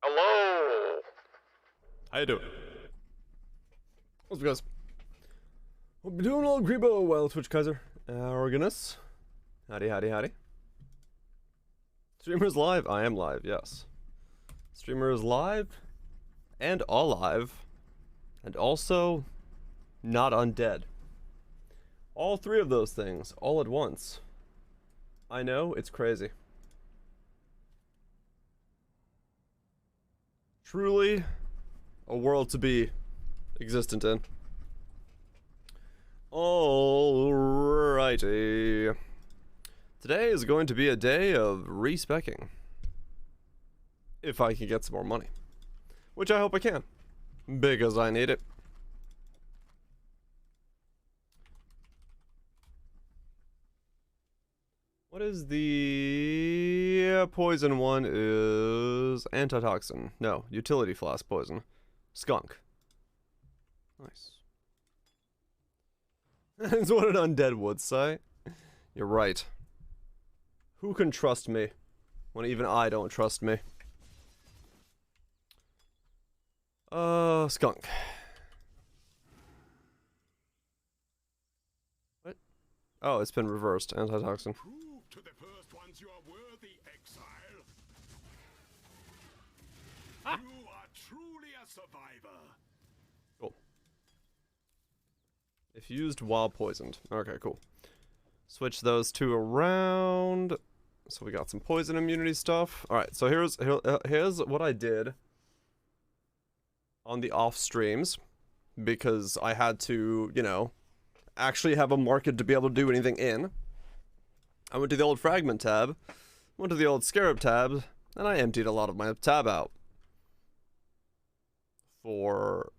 Hello. How you doing? What's up, guys? Hope you're doing well, Grebo. Well, Twitch Kaiser. Organist. Howdy, howdy, howdy. Streamer is live? I am live, yes. Streamer is live and alive and also not undead. All three of those things all at once. I know, it's crazy. Truly a world to be existent in. Alrighty. Today is going to be a day of respecking. If I can get some more money. Which I hope I can. Because I need it. What is the poison one? Is antitoxin. No, utility flask poison. Skunk. Nice. That's what an undead would say. You're right. Who can trust me when even I don't trust me? Skunk. What? Oh, it's been reversed. Antitoxin. Prove to the first ones you are worthy, Exile. Ah. You are truly a survivor. Cool. If used while poisoned. Okay, cool. Switch those two around. So we got some poison immunity stuff. Alright, so here's what I did on the off streams. Because I had to, you know, actually have a market to be able to do anything in. I went to the old fragment tab, went to the old scarab tab, and I emptied a lot of my tab out. For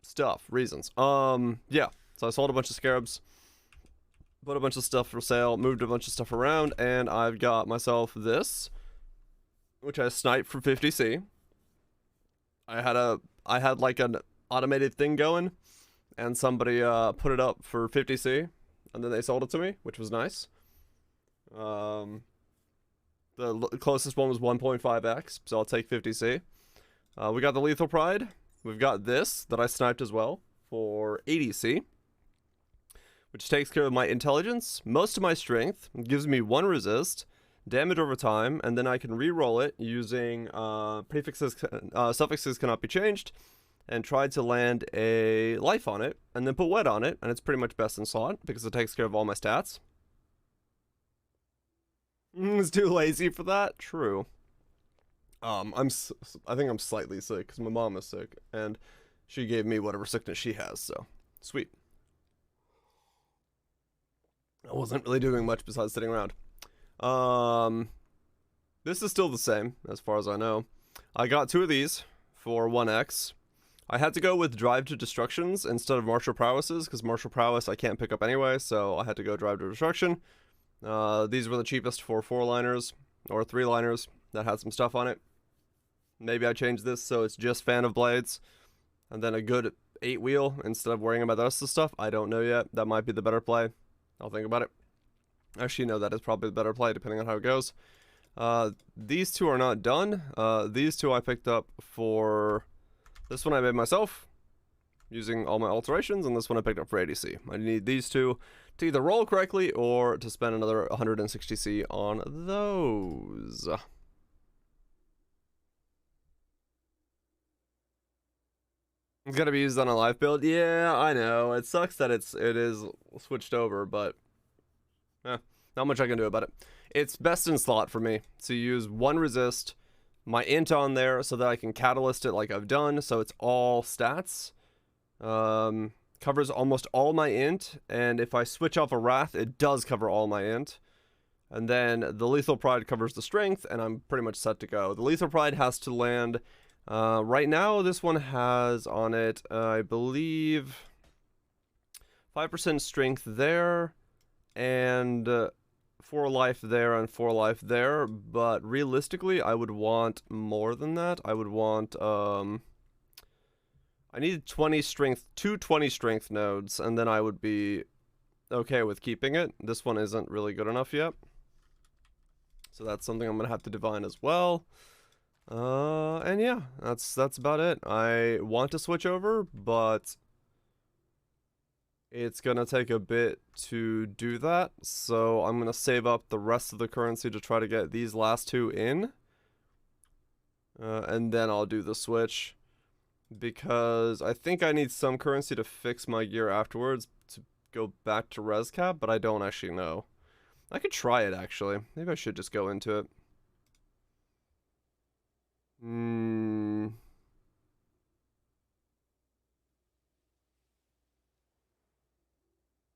stuff, reasons. Yeah. So I sold a bunch of scarabs, put a bunch of stuff for sale, moved a bunch of stuff around, and I've got myself this, which I sniped for 50C. I had like an automated thing going, and somebody put it up for 50C, and then they sold it to me, which was nice. The closest one was 1.5x, so I'll take 50C. We got the Lethal Pride. We've got this that I sniped as well for 80C, which takes care of my intelligence, most of my strength, gives me 1 resist, damage over time, and then I can re-roll it using prefixes, suffixes cannot be changed, and try to land a life on it, and then put wet on it, and it's pretty much best in slot because it takes care of all my stats. It's too lazy for that. True. I think I'm slightly sick because my mom is sick, and she gave me whatever sickness she has. So sweet. I wasn't really doing much besides sitting around. This is still the same as far as I know. I got 2 of these for 1x. I had to go with Drive to Destructions instead of Martial Prowesses because Martial Prowess I can't pick up anyway, so I had to go Drive to Destruction. These were the cheapest for 4-liners or 3-liners that had some stuff on it. Maybe I changed this so it's just Fan of Blades and then a good 8-wheel instead of worrying about the rest of the stuff. I don't know yet. That might be the better play. I'll think about it. Actually, no, that is probably the better play depending on how it goes. These 2 are not done. These 2 I picked up for... This one I made myself using all my alterations, and this one I picked up for 80C. I need these 2 to either roll correctly or to spend another 160C on those. It's gonna be used on a live build. Yeah, I know. It sucks that it is switched over, but not much I can do about it. It's best in slot for me to use 1 resist, my int on there so that I can catalyst it like I've done, so it's all stats. Covers almost all my int, and if I switch off a Wrath, it does cover all my int. And then the Lethal Pride covers the strength, and I'm pretty much set to go. The Lethal Pride has to land... right now, this one has on it, I believe, 5% strength there, and 4 life there, and 4 life there, but realistically, I would want more than that. I would want, I need 20 strength, 2 20 strength nodes, and then I would be okay with keeping it. This one isn't really good enough yet. So that's something I'm going to have to divine as well. And yeah, that's about it. I want to switch over, but it's gonna take a bit to do that, so I'm gonna save up the rest of the currency to try to get these last two in, and then I'll do the switch, because I think I need some currency to fix my gear afterwards to go back to res cap, but I don't actually know. I could try it, actually. Maybe I should just go into it.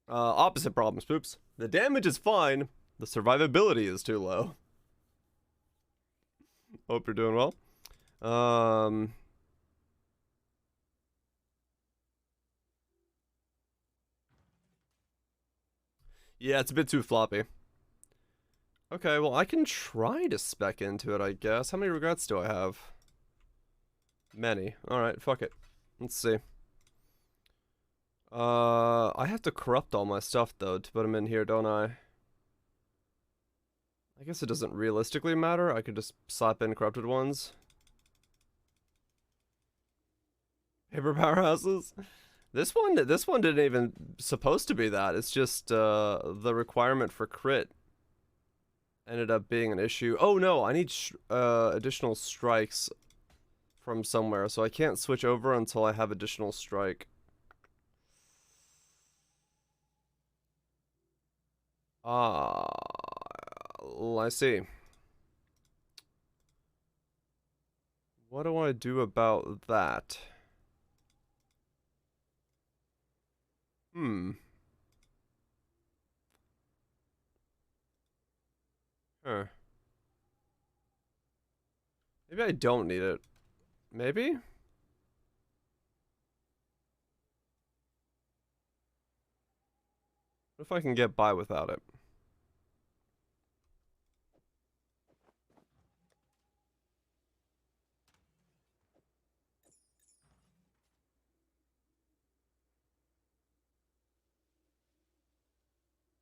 Opposite problems, poops. The damage is fine. The survivability is too low. Hope you're doing well. Yeah, it's a bit too floppy. Okay, well, I can try to spec into it, I guess. How many regrets do I have? Many. Alright, fuck it. Let's see. I have to corrupt all my stuff, though, to put them in here, don't I? I guess it doesn't realistically matter. I could just slap in corrupted ones. Paper powerhouses? This one didn't even supposed to be that. It's just, the requirement for crit ended up being an issue. Oh no, I need additional strikes from somewhere, so I can't switch over until I have additional strike. I see. What do I do about that? Huh. Maybe I don't need it. Maybe? What if I can get by without it?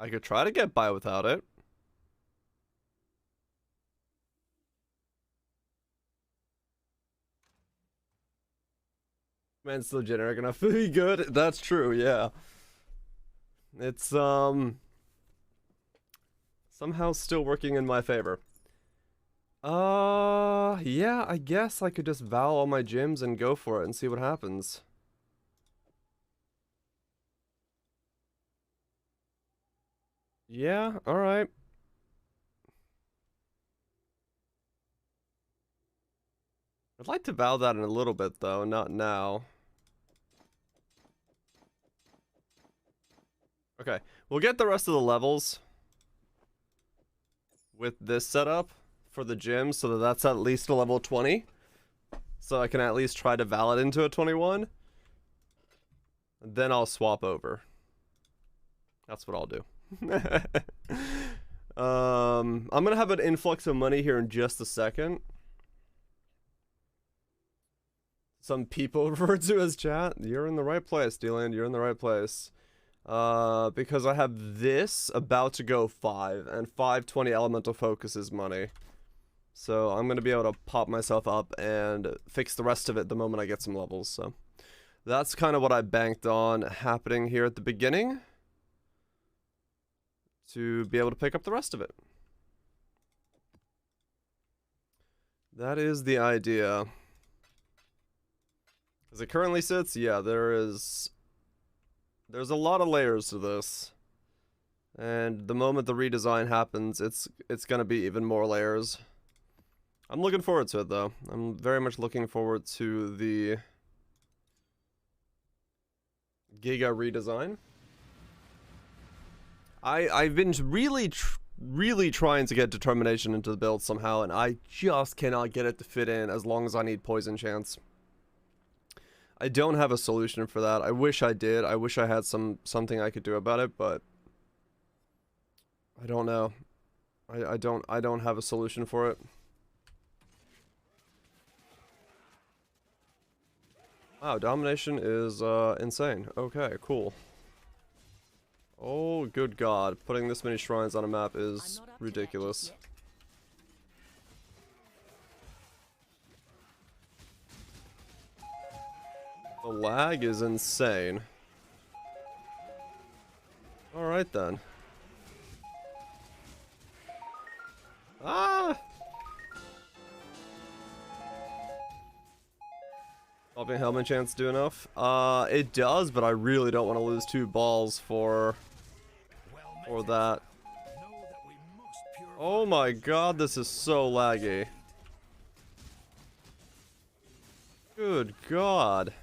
I could try to get by without it. Man, it's still generic enough to be good. That's true, yeah. It's, somehow still working in my favor. Yeah, I guess I could just vow all my gyms and go for it and see what happens. Yeah, alright. I'd like to vow that in a little bit, though, not now. Okay, we'll get the rest of the levels with this setup for the gym, so that that's at least a level 20. So I can at least try to vow it into a 21. Then I'll swap over. That's what I'll do. I'm gonna have an influx of money here in just a second. Some people refer to as chat. You're in the right place, D-Land. You're in the right place. Because I have this about to go 5, and 520 elemental focus is money. So I'm gonna be able to pop myself up and fix the rest of it the moment I get some levels, so. That's kind of what I banked on happening here at the beginning, to be able to pick up the rest of it. That is the idea. As it currently sits, yeah, there's a lot of layers to this. And the moment the redesign happens, it's gonna be even more layers. I'm looking forward to it, though. I'm very much looking forward to the Giga redesign. I've been really trying to get determination into the build somehow, and I just cannot get it to fit in as long as I need poison chance. I don't have a solution for that. I wish I did. I wish I had something I could do about it, but I don't know. I don't have a solution for it. Wow, domination is insane. Okay, cool. Oh, good God. Putting this many shrines on a map is ridiculous. The lag is insane. Alright then. Ah! Popping helmet chance do enough? It does, but I really don't want to lose 2 balls for that. Oh my god, this is so laggy. Good god.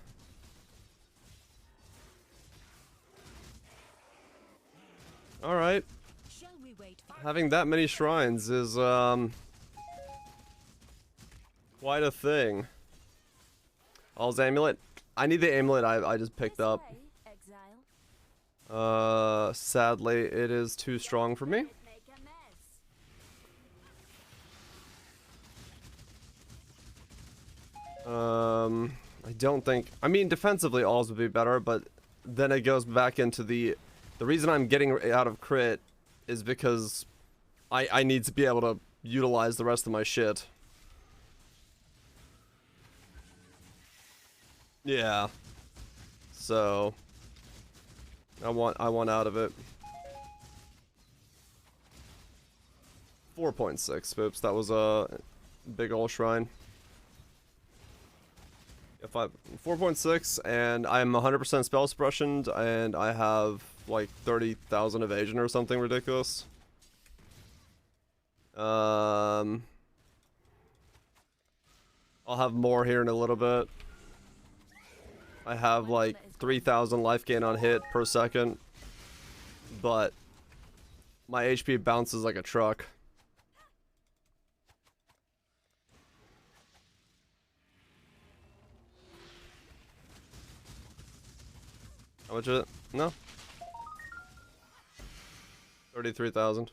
Alright. Having that many shrines is, quite a thing. All's amulet. I need the amulet I just picked up. Sadly, it is too strong for me. I don't think... I mean, defensively, alls would be better, but then it goes back into the reason I'm getting out of crit is because I need to be able to utilize the rest of my shit. Yeah. So I want out of it. 4.6. Oops, that was a big ol' shrine. If I 4.6 and I'm 100% spell suppression and I have like 30,000 evasion or something ridiculous. I'll have more here in a little bit. I have like 3,000 life gain on hit per second, but my HP bounces like a truck. How much is it? No. 33,000.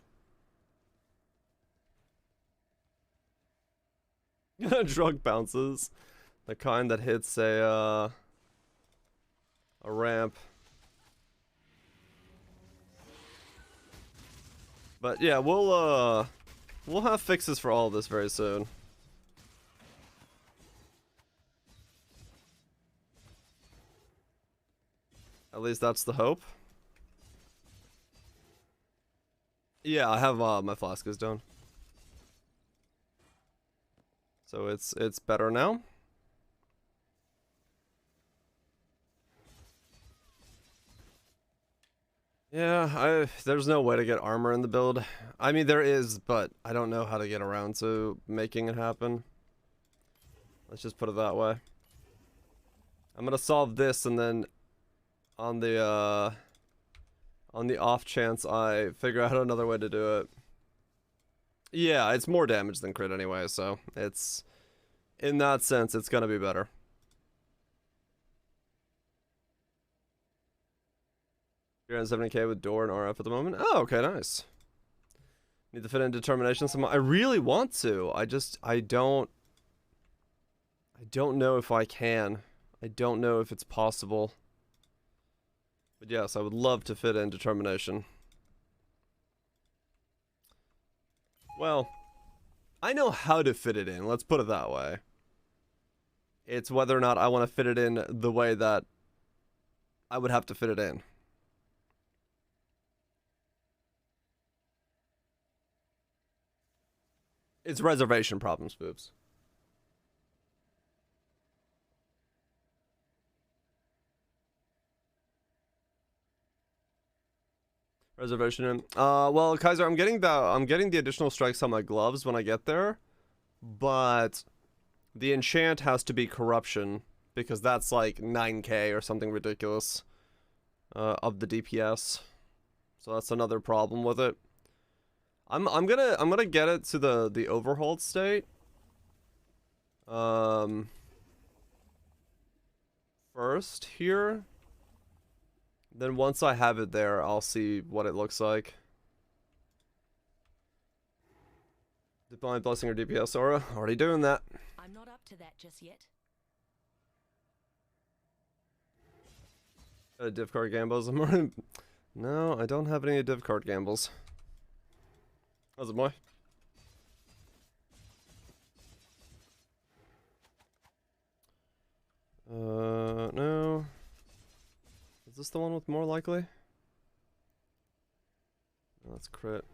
Drug bounces. The kind that hits a ramp. But yeah, we'll have fixes for all of this very soon. At least that's the hope. Yeah, I have my flask is done. So it's better now. Yeah, there's no way to get armor in the build. I mean, there is, but I don't know how to get around to making it happen. Let's just put it that way. I'm gonna solve this, and then on the off chance I figure out another way to do it. Yeah, it's more damage than crit anyway, so it's, in that sense, it's gonna be better. You're on 70k with door and RF at the moment. Oh, okay, nice. Need to fit in determination somehow. I really want to. I don't know if I can. I don't know if it's possible. But yes, I would love to fit in determination. Well, I know how to fit it in. Let's put it that way. It's whether or not I want to fit it in the way that I would have to fit it in. It's reservation problems, boobs. Reservation. Well, Kaiser, I'm getting the additional strikes on my gloves when I get there, but the enchant has to be corruption because that's like 9k or something ridiculous of the DPS. So that's another problem with it. I'm gonna get it to the overhauled state. First here. Then once I have it there, I'll see what it looks like. Divine Blessing or DPS Aura? Already doing that. I'm not up to that just yet. Div card gambles. I'm already... No, I don't have any div card gambles. How's it, boy? No. this the one with more likely? No, that's crit.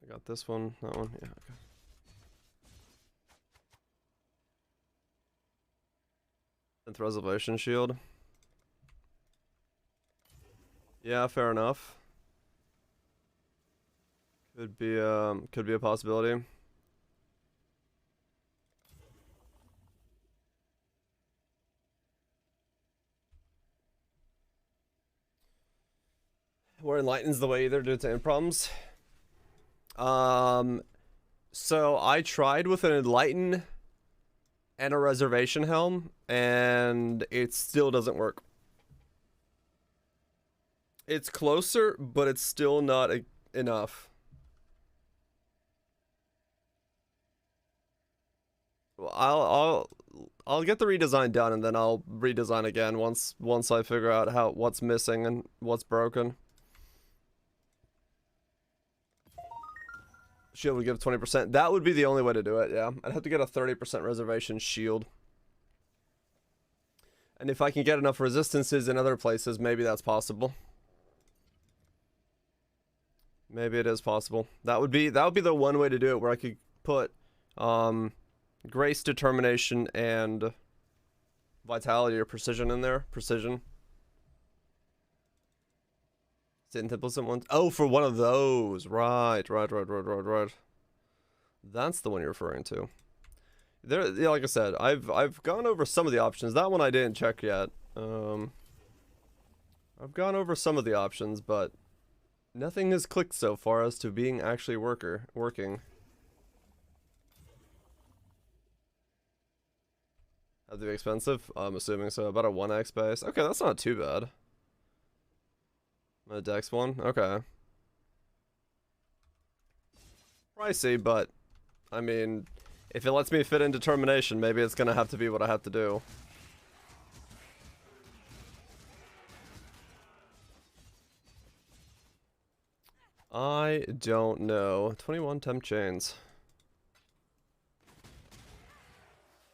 I got this one, that one, yeah, okay. 10th Reservation Shield. Yeah, fair enough. Could be a possibility. Where Enlighten's the way either due to end problems. So I tried with an Enlighten and a Reservation Helm, and it still doesn't work. It's closer, but it's still not enough. Well, I'll get the redesign done, and then I'll redesign again once I figure out what's missing and what's broken. Shield would give 20%. That would be the only way to do it, yeah. I'd have to get a 30% reservation shield. And if I can get enough resistances in other places, maybe that's possible. Maybe it is possible. That would be the one way to do it, where I could put Grace, Determination, and Vitality or Precision in there. Precision. Implicit ones. Oh, for one of those. Right. That's the one you're referring to. There, yeah, like I said, I've gone over some of the options. That one I didn't check yet. I've gone over some of the options, but nothing has clicked so far as to being actually working. Have to be expensive? I'm assuming so. About a 1x base. Okay, that's not too bad. A dex one? Okay. Pricey, but I mean, if it lets me fit in Determination, maybe it's gonna have to be what I have to do. I don't know. 21 temp chains.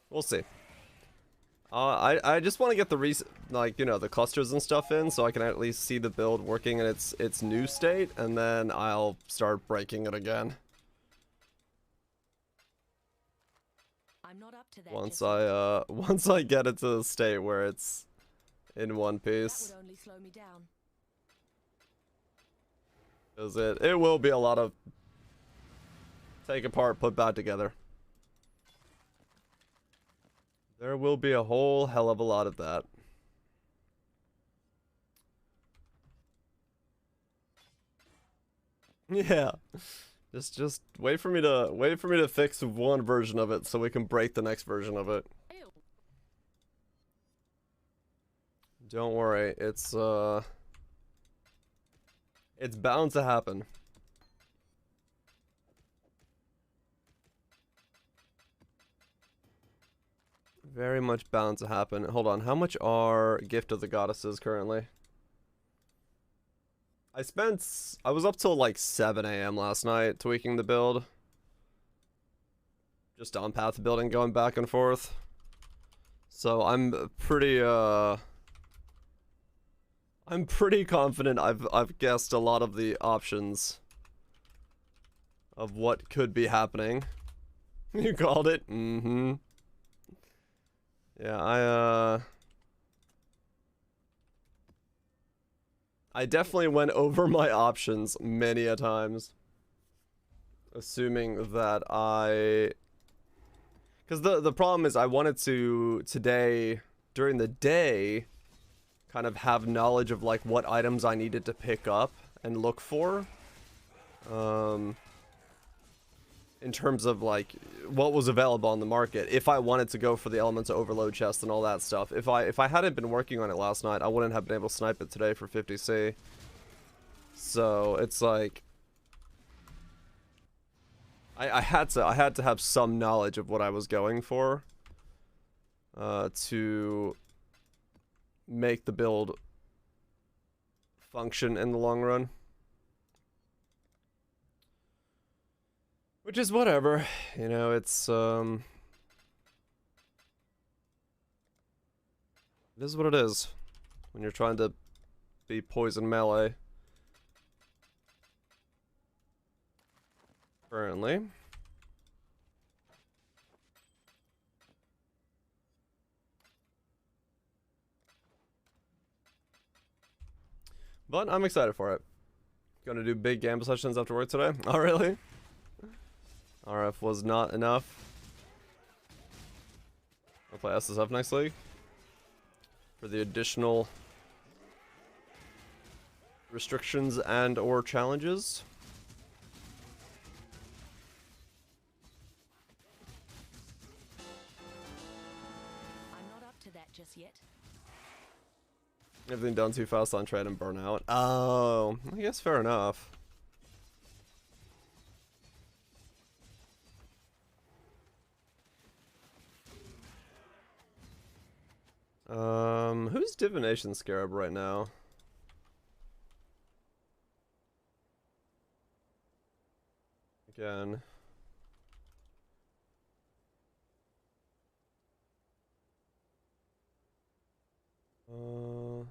We'll see. I just want to get the the clusters and stuff in, so I can at least see the build working in its new state, and then I'll start breaking it again. I'm not up to that. Once I get it to the state where it's in one piece. That would only slow me down. 'Cause it will be a lot of take apart, put back together. There will be a whole hell of a lot of that. Yeah. Just wait for me to fix one version of it so we can break the next version of it. Ew. Don't worry, it's bound to happen. Very much bound to happen. Hold on, how much are Gift of the Goddesses currently? I was up till like 7 AM last night tweaking the build. Just on path building, going back and forth. So I'm pretty confident I've guessed a lot of the options of what could be happening. You called it? Mm-hmm. Yeah, I definitely went over my options many a times. Assuming that because the problem is I wanted to, today, during the day, kind of have knowledge of like what items I needed to pick up and look for. In terms of like what was available on the market, if I wanted to go for the Elemental Overload chest and all that stuff. If I hadn't been working on it last night, I wouldn't have been able to snipe it today for 50C. So it's like I had to have some knowledge of what I was going for to make the build function in the long run. Which is whatever, you know, it's, it is what it is. when you're trying to be poison melee. Currently. But I'm excited for it. Gonna do big gamble sessions after work today. Oh, really? RF was not enough. I'll play SSF next league. For the additional restrictions and or challenges. I'm not up to that just yet. Everything done too fast on trade and burnout. Oh, I guess fair enough. Who's Divination Scarab right now? Again. Did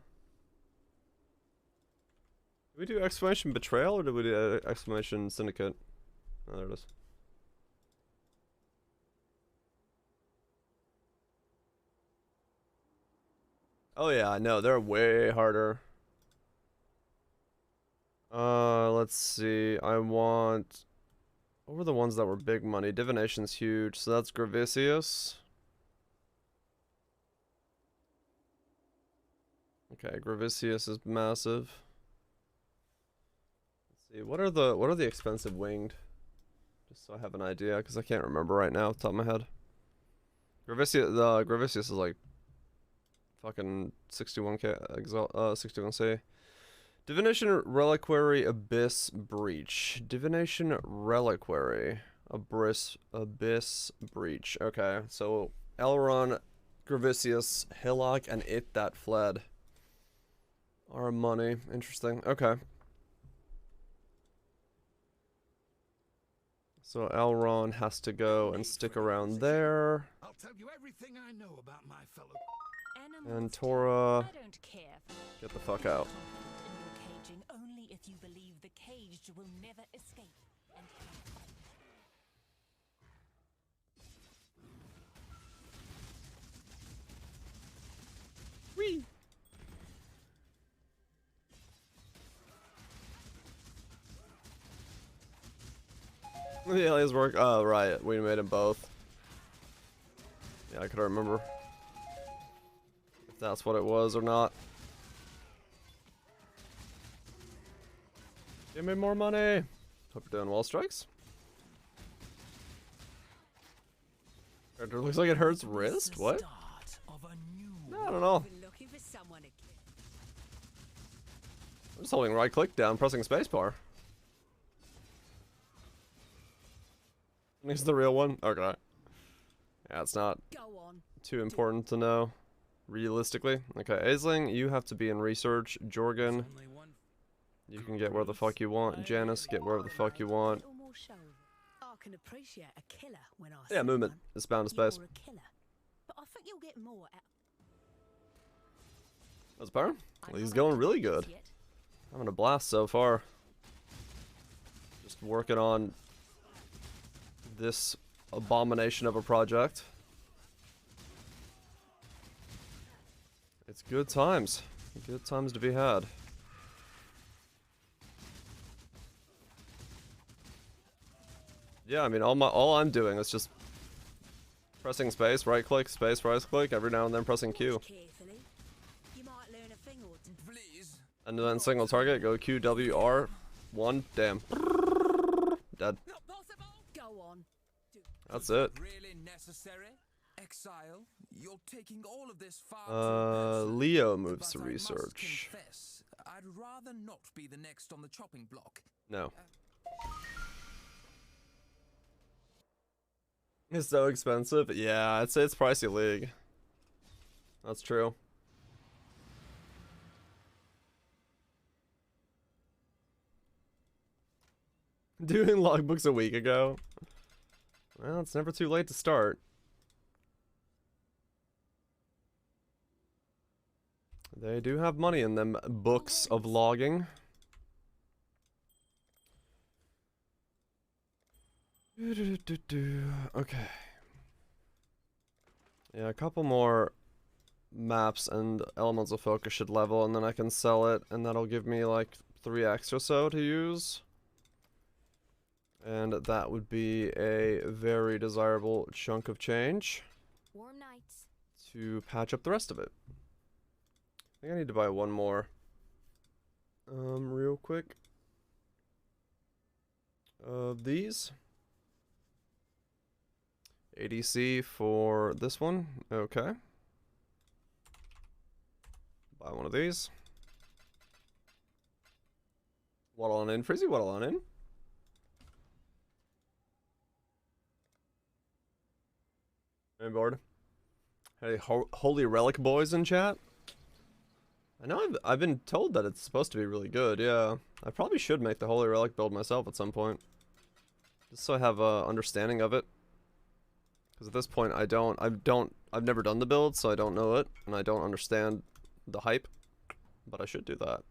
we do exclamation betrayal or did we do exclamation syndicate? Oh, there it is. Oh yeah, no, they're way harder. Let's see. I want... What were the ones that were big money? Divination's huge, so that's Gravicius. Okay, Gravicius is massive. Let's see, what are the expensive winged? Just so I have an idea, because I can't remember right now off the top of my head. Gravicius is like fucking 61k Exile, 61c. Divination Reliquary Abyss Breach. Divination Reliquary Abyss Breach. Okay, so Elrond, Gravicius, Hillock, and It That Fled are money. Interesting. Okay. So Elrond has to go and stick around there. I'll tell you everything I know about my fellow. And Tora, I don't care. get the fuck out. In your caging only if you believe the caged will never escape. And Whee! The aliens work. Oh, right. We made them both. Yeah, I couldn't remember if that's what it was or not. Give me more money. Hope you're doing wall strikes. Character looks like it hurts wrist. What? No, I don't know. I'm just holding right click down, pressing spacebar. This is the real one? Okay. Yeah, it's not too important to know. Realistically. Okay, Aisling, you have to be in research. Jorgen, you can get where the fuck you want. Janice, get wherever the fuck you want. I can appreciate a killer when I Yeah, see movement. one. It's bound to space. You're a killer, but I think you'll get more out. That's better. I'm Well, he's not going up to really that good. just yet. Having a blast so far. Just working on this abomination of a project. It's good times. Good times to be had. Yeah, I mean, all I'm doing is just pressing space, right click, space, right click, every now and then pressing Q. Carefully. You might learn a thing or two. Please. And then single target, go Q, W, R, 1, damn. Dead. Not possible. Go on. That's it. Really necessary? Exile, you're taking all of this far too personally, Leo moves to but I must research. confess, I'd rather not be the next on the chopping block. No. It's so expensive. Yeah, I'd say it's pricey league. That's true. Doing logbooks a week ago. Well, it's never too late to start. They do have money in them books of logging. Okay. Yeah, a couple more maps and elements of focus should level, and then I can sell it, and that'll give me like 3x or so to use. And that would be a very desirable chunk of change. Warm nights. To patch up the rest of it. I think I need to buy one more. Real quick. These. ADC for this one. Okay. Buy one of these. Waddle on in, Frizzy, waddle on in. Main board. Hey, Holy Relic boys in chat. I know I've been told that it's supposed to be really good. Yeah, I probably should make the Holy Relic build myself at some point, just so I have a understanding of it. Because at this point, I've never done the build, so I don't know it, and I don't understand the hype. But I should do that.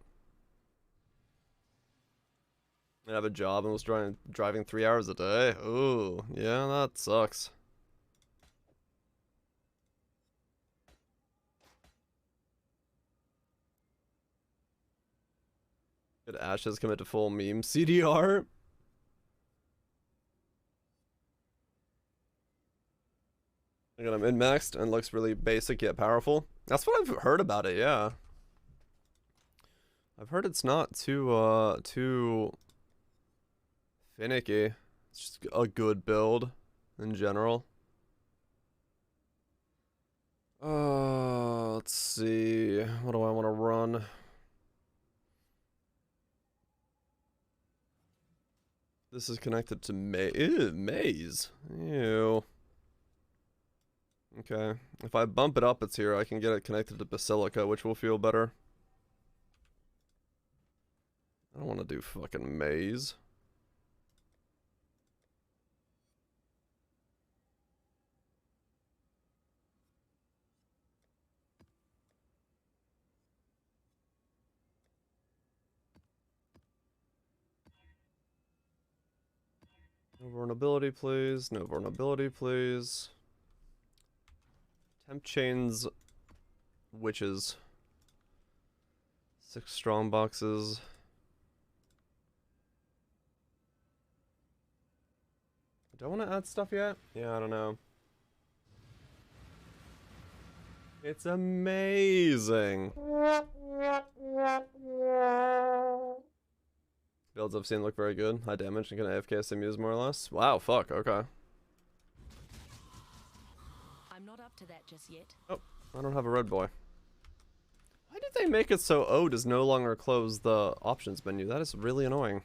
I have a job and was driving 3 hours a day. Ooh, yeah, that sucks. Good Ashes commit to full meme CDR. I got him min-maxed and looks really basic yet powerful. That's what I've heard about it, yeah. I've heard it's not too finicky. It's just a good build in general. Let's see. What do I want to run? This is connected to Maze. Ew. Okay. If I bump it up its here, I can get it connected to Basilica, which will feel better. I don't want to do fucking Maze. No vulnerability, please. No vulnerability, please. Temp chains, witches. 6 strong boxes. Do I want to add stuff yet? Yeah, I don't know. It's amazing. Builds I've seen look very good. High damage and can AFK simules more or less. Wow, fuck, okay. I'm not up to that just yet. Oh, I don't have a red boy. Why did they make it so O does no longer close the options menu? That is really annoying.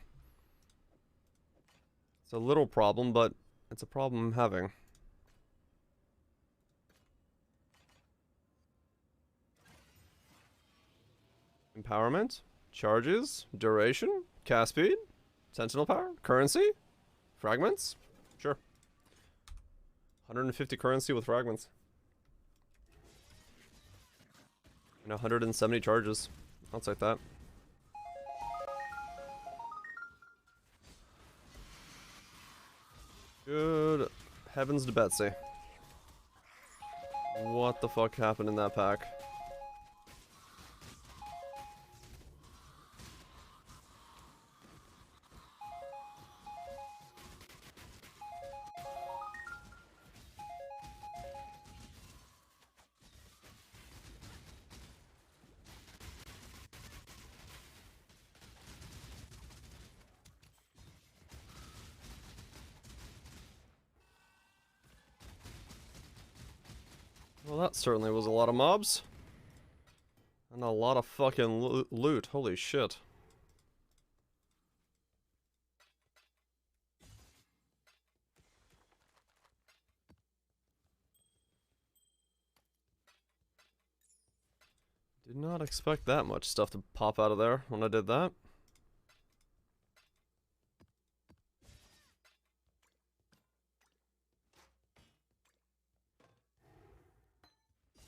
It's a little problem, but it's a problem I'm having. Empowerment, charges, duration, cast speed, sentinel power, currency, fragments. Sure. 150 currency with fragments. And 170 charges. I'll take that. Good heavens to Betsy. What the fuck happened in that pack? Well, that certainly was a lot of mobs. And a lot of fucking loot. Holy shit. Did not expect that much stuff to pop out of there when I did that.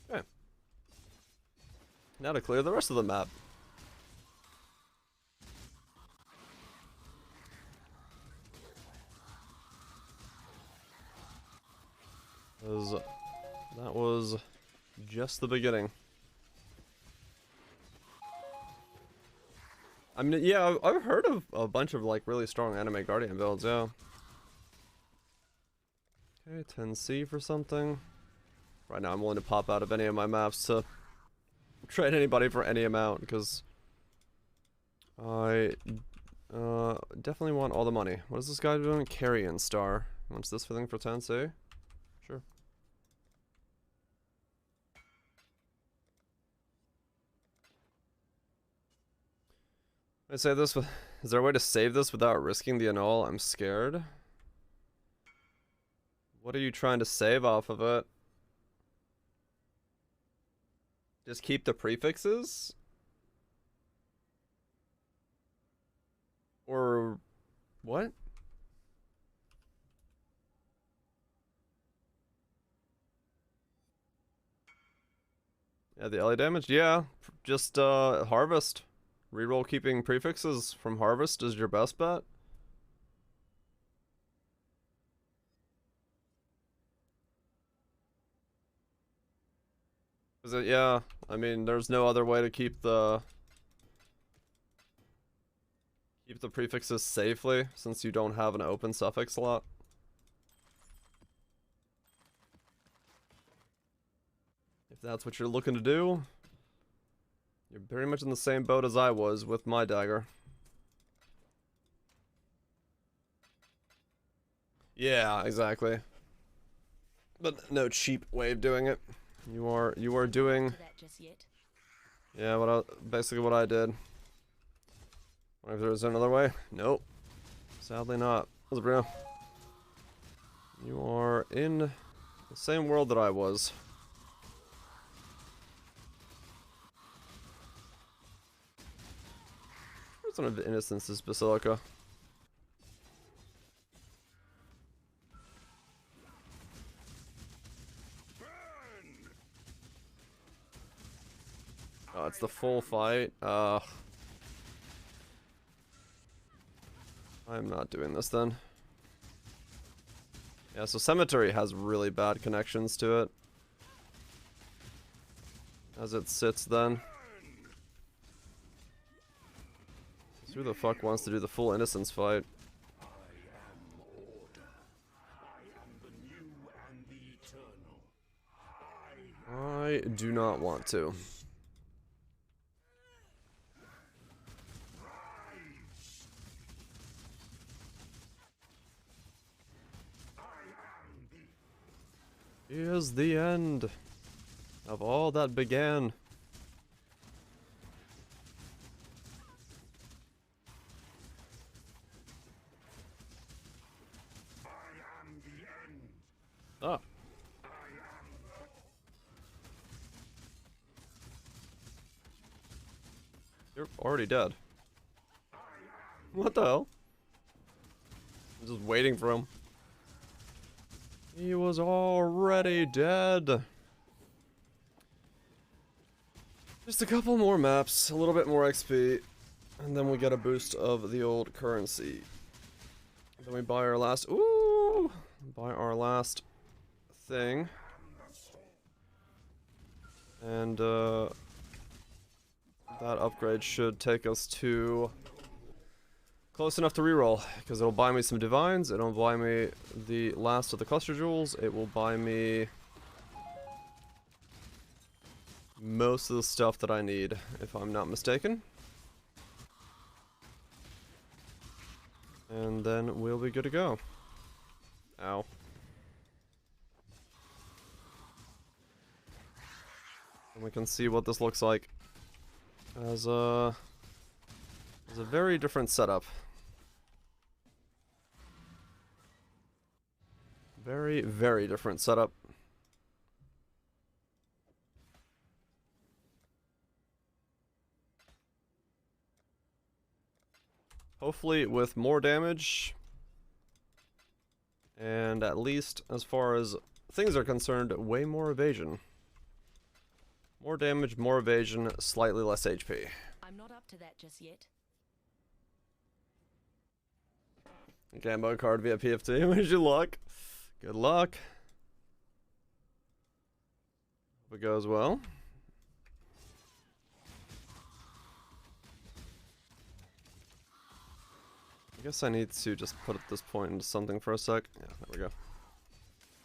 Okay. Now to clear the rest of the map. 'Cause that was just the beginning. I mean, yeah, I've heard of a bunch of like really strong anime Guardian builds, yeah. Okay, 10C for something. Right now I'm willing to pop out of any of my maps to trade anybody for any amount, because I definitely want all the money. What is this guy doing? Carrion Star. Wants this thing for 10C? Sure. I say this with, is there a way to save this without risking the annul? I'm scared. What are you trying to save off of it? Just keep the prefixes? Or what? Yeah, the LA damage? Yeah, just harvest. Reroll keeping prefixes from harvest is your best bet. Is it? Yeah, I mean, there's no other way to keep the prefixes safely, since you don't have an open suffix slot. If that's what you're looking to do, you're very much in the same boat as I was with my dagger. Yeah, exactly. But no cheap way of doing it. You are doing. Yeah, basically what I did. If there was another way? Nope. Sadly not. What's up, Bruno? You are in the same world that I was. Where's one of the Innocence's Basilica? Oh, it's the full fight. I'm not doing this then. Yeah, so Cemetery has really bad connections to it. As it sits then. Who the fuck wants to do the full Innocence fight? I do not want to. Here's the end of all that began. Ah. You're already dead. What the hell? I'm just waiting for him. He was already dead. Just a couple more maps, a little bit more XP, and then we get a boost of the old currency. Then we buy our last, ooh, buy our last thing. And that upgrade should take us to close enough to reroll, because it'll buy me some divines, it'll buy me the last of the cluster jewels, it will buy me most of the stuff that I need, if I'm not mistaken. And then we'll be good to go. Ow. And we can see what this looks like as a very different setup. Very, very different setup. Hopefully with more damage. And at least, as far as things are concerned, way more evasion. More damage, more evasion, slightly less HP. I'm not up to that just yet. Gambo card via PFT. Wish you luck. Good luck. Hope it goes well. I guess I need to just put at this point into something for a sec. Yeah, there we go.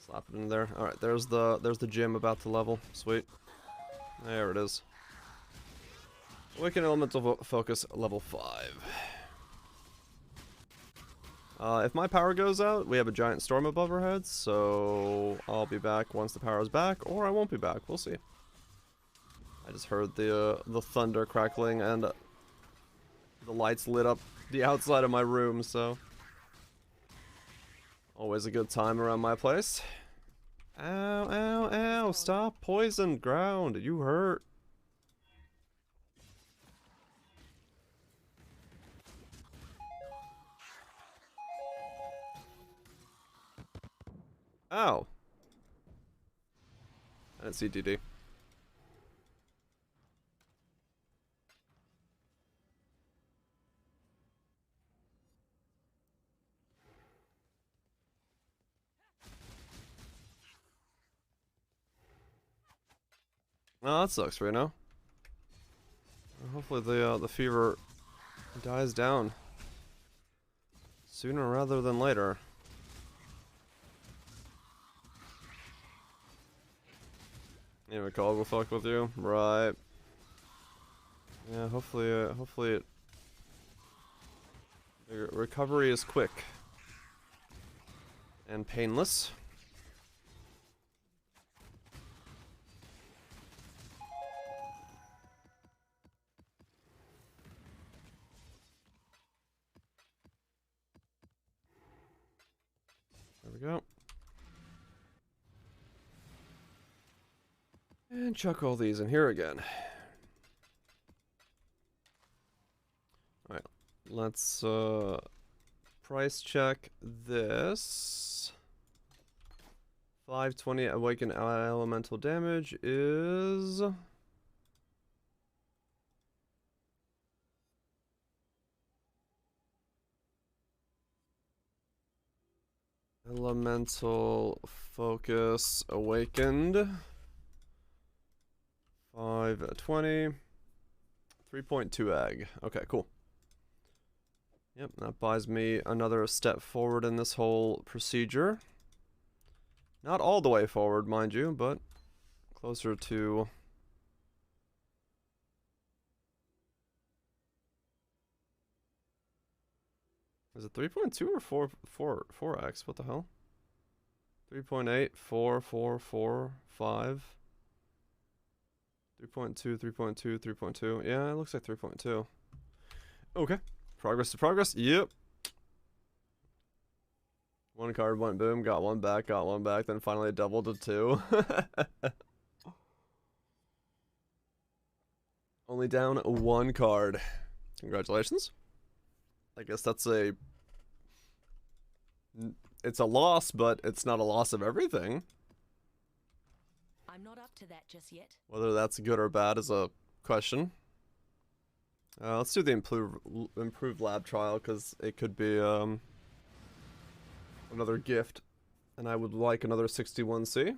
Slap it in there. Alright, there's the gym about to level. Sweet. There it is. Awaken Elemental Focus level 5. If my power goes out, we have a giant storm above our heads, so I'll be back once the power is back, or I won't be back. We'll see. I just heard the thunder crackling and the lights lit up the outside of my room, so always a good time around my place. Ow, ow, ow! Stop! Poison ground! You hurt! Ow! I didn't see DD. Oh, that sucks for you now. Hopefully the fever dies down sooner rather than later. Anyway, call will fuck with you, right? Yeah, hopefully the recovery is quick and painless. There we go. And chuck all these in here again. Alright, let's price check this. 520 awaken elemental damage is elemental focus awakened. 520. 3.2 egg. Okay, cool. Yep, that buys me another step forward in this whole procedure. Not all the way forward, mind you, but closer to... Is it 3.2 or 4x? What the hell? 3.8, 4, 4, 4, 5. 3.2, 3.2, 3.2. Yeah, it looks like 3.2. Okay. Progress to progress. Yep. One card went boom, got one back, then finally it doubled to 2. Only down one card. Congratulations. I guess that's a... It's a loss, but it's not a loss of everything. I'm not up to that just yet. Whether that's good or bad is a question. Let's do the improved lab trial, because it could be another gift, and I would like another 61C.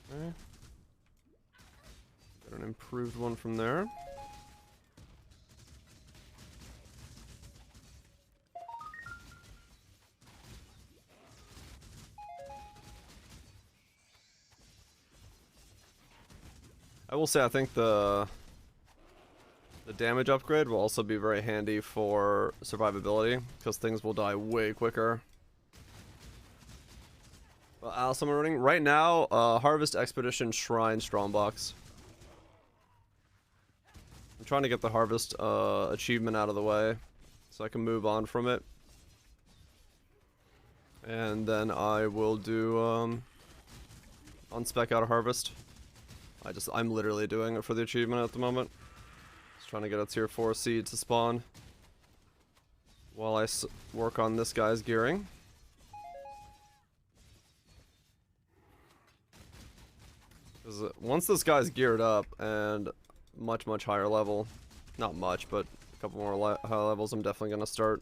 Okay. Got an improved one from there. I will say I think the damage upgrade will also be very handy for survivability, because things will die way quicker. Alice, I'm running right now. Harvest Expedition Shrine Strongbox. I'm trying to get the harvest achievement out of the way so I can move on from it. And then I will do on spec out a harvest. I'm literally doing it for the achievement at the moment. Just trying to get a tier 4 seed to spawn while I work on this guy's gearing. Because once this guy's geared up and much higher level, not much, but a couple more high levels, I'm definitely going to start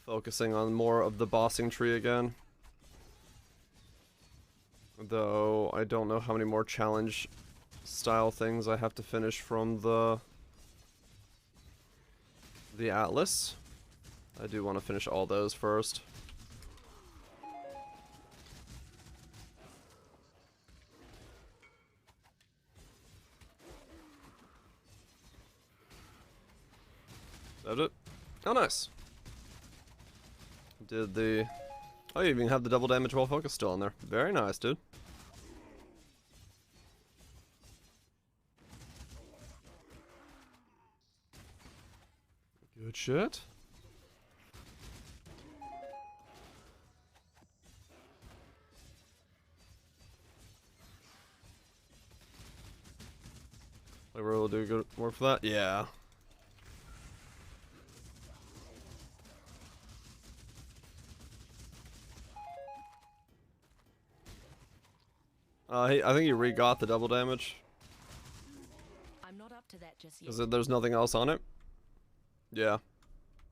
focusing on more of the bossing tree again. Though I don't know how many more challenge style things I have to finish from the Atlas. I do want to finish all those first. Is that it? Oh, nice. Did the... Oh, you even have the double damage while focus still in there. Very nice, dude. Good shit. Like, we'll do good work for that? Yeah. I think you re-got the double damage. I'm not up to that just yet. Because there's nothing else on it? Yeah.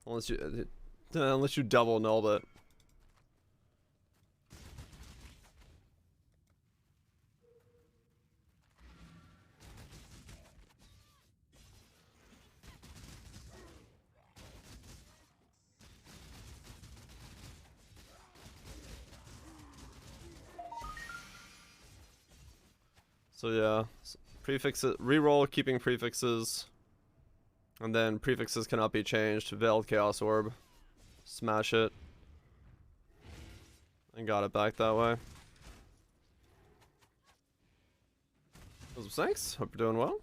Unless you double nulled it. So yeah, prefixes, reroll keeping prefixes, and then prefixes cannot be changed. Veiled Chaos Orb, smash it, and got it back that way. Thanks, hope you're doing well.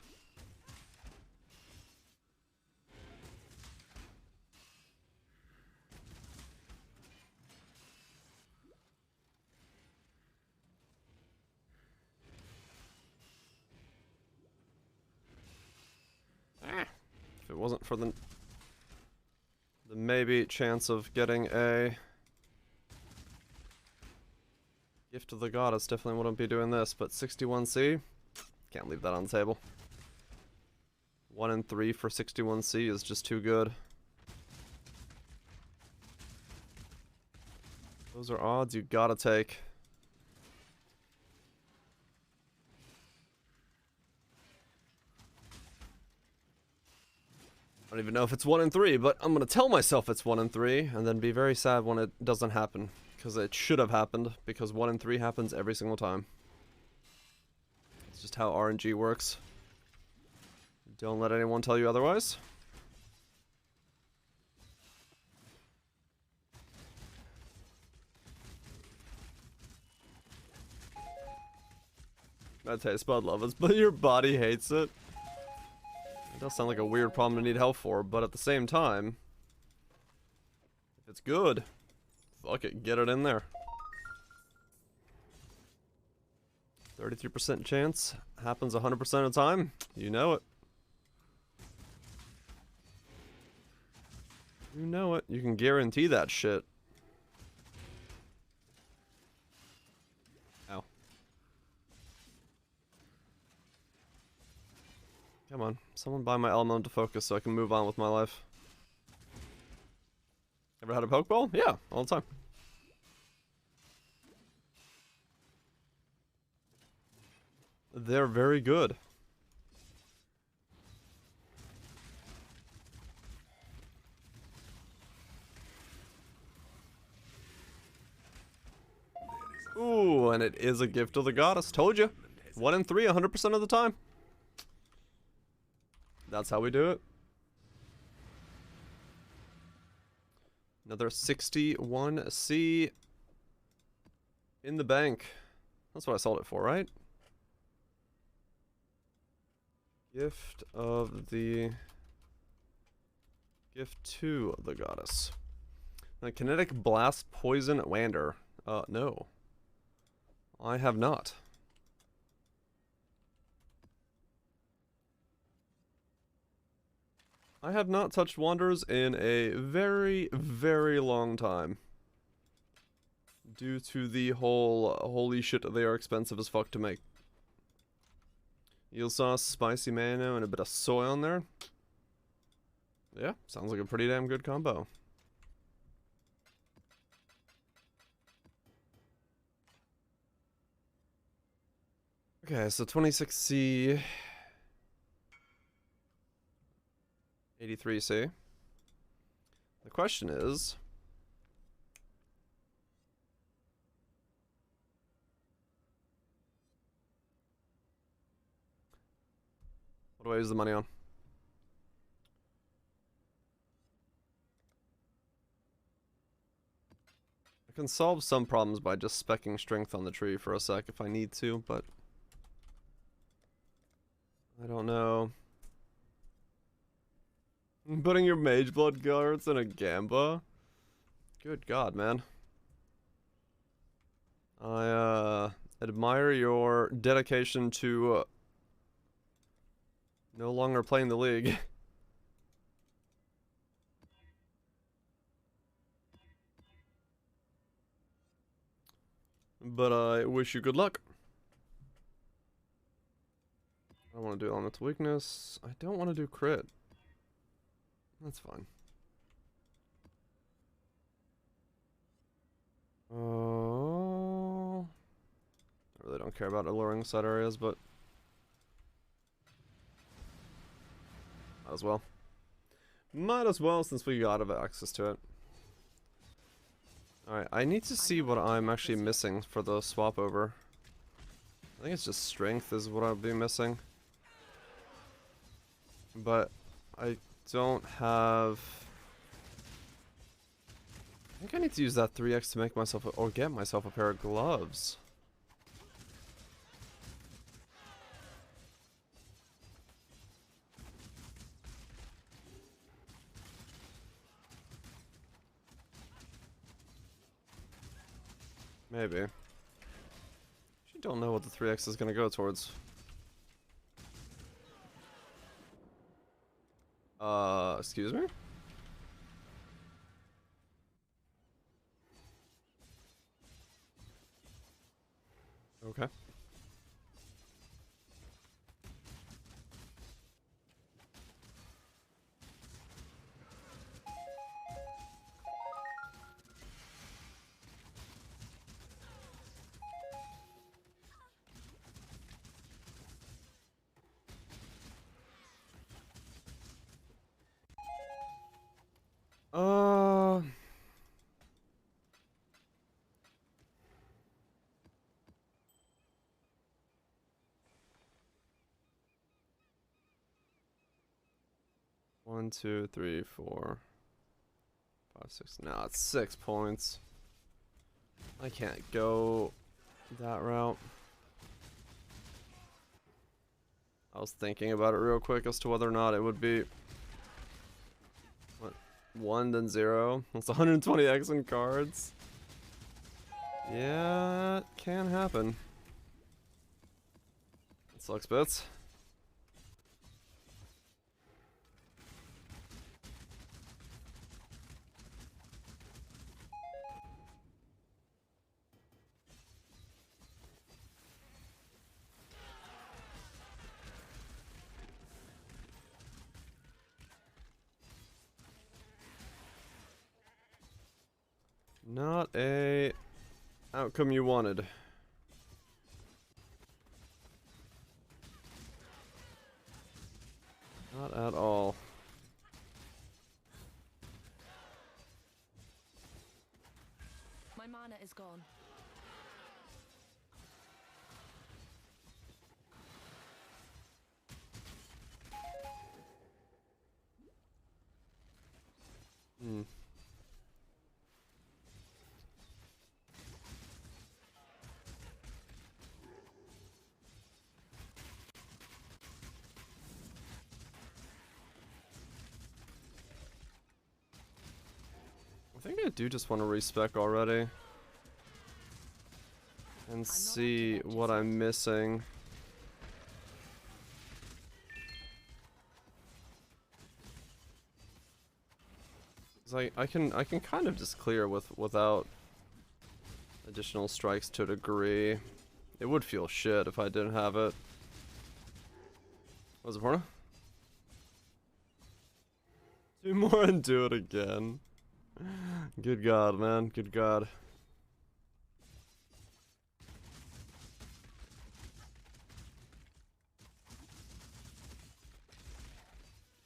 If it wasn't for the maybe chance of getting a Gift of the Goddess, definitely wouldn't be doing this, but 61C, can't leave that on the table. 1 and 3 for 61C is just too good. Those are odds you gotta take. I don't even know if it's 1 and 3, but I'm gonna tell myself it's 1 and 3, and then be very sad when it doesn't happen. Because it should have happened, because 1 and 3 happens every single time. It's just how RNG works. Don't let anyone tell you otherwise. That tastes bud lovers, but your body hates it. It does sound like a weird problem to need help for, but at the same time, if it's good, fuck it, get it in there. 33% chance, happens 100% of the time, you know it. You know it, you can guarantee that shit. Ow. Come on, someone buy my element to focus so I can move on with my life. Ever had a Pokeball? Yeah, all the time. They're very good. Ooh, and it is a Gift of the Goddess. Told you. 1 in 3, 100% of the time. That's how we do it. Another 61C in the bank. That's what I sold it for, right? Gift of the... Gift to the goddess. The kinetic blast poison Wander. No. I have not. I have not touched Wanderers in a very, very long time. Due to the whole, holy shit, they are expensive as fuck to make. Eel sauce, spicy mayo, and a bit of soy on there. Yeah, sounds like a pretty damn good combo. Okay, so 26C, 83C. The question is... what do I use the money on? I can solve some problems by just speccing strength on the tree for a sec if I need to, but... I don't know. Putting your Mage Blood cards in a Gamba? Good God, man. I, admire your dedication to, no longer playing the league. But I wish you good luck. I don't want to do elemental weakness. I don't want to do crit. That's fine. Oh, I really don't care about alluring side areas, but might as well. Might as well since we got access to it. Alright, I need to see what I'm actually missing for the swap over. I think it's just strength is what I'll be missing. But I don't have... I think I need to use that 3x to make myself or get myself a pair of gloves. Maybe. Actually don't know what the 3x is gonna go towards. Excuse me? Okay. Uh... 1, 2, 3, 4, 5, 6. No, it's 6 points. I can't go that route. I was thinking about it real quick as to whether or not it would be... what? 1 then 0? That's 120x in cards. Yeah, it can happen. It sucks bits. Not a outcome you wanted. Not at all. My mana is gone. Hmm. I think I do just want to respec already. And see what I'm missing. 'Cause I can kind of just clear without additional strikes to a degree. It would feel shit if I didn't have it. What was it, Porno? 2 more and do it again. Good God, man. Good God.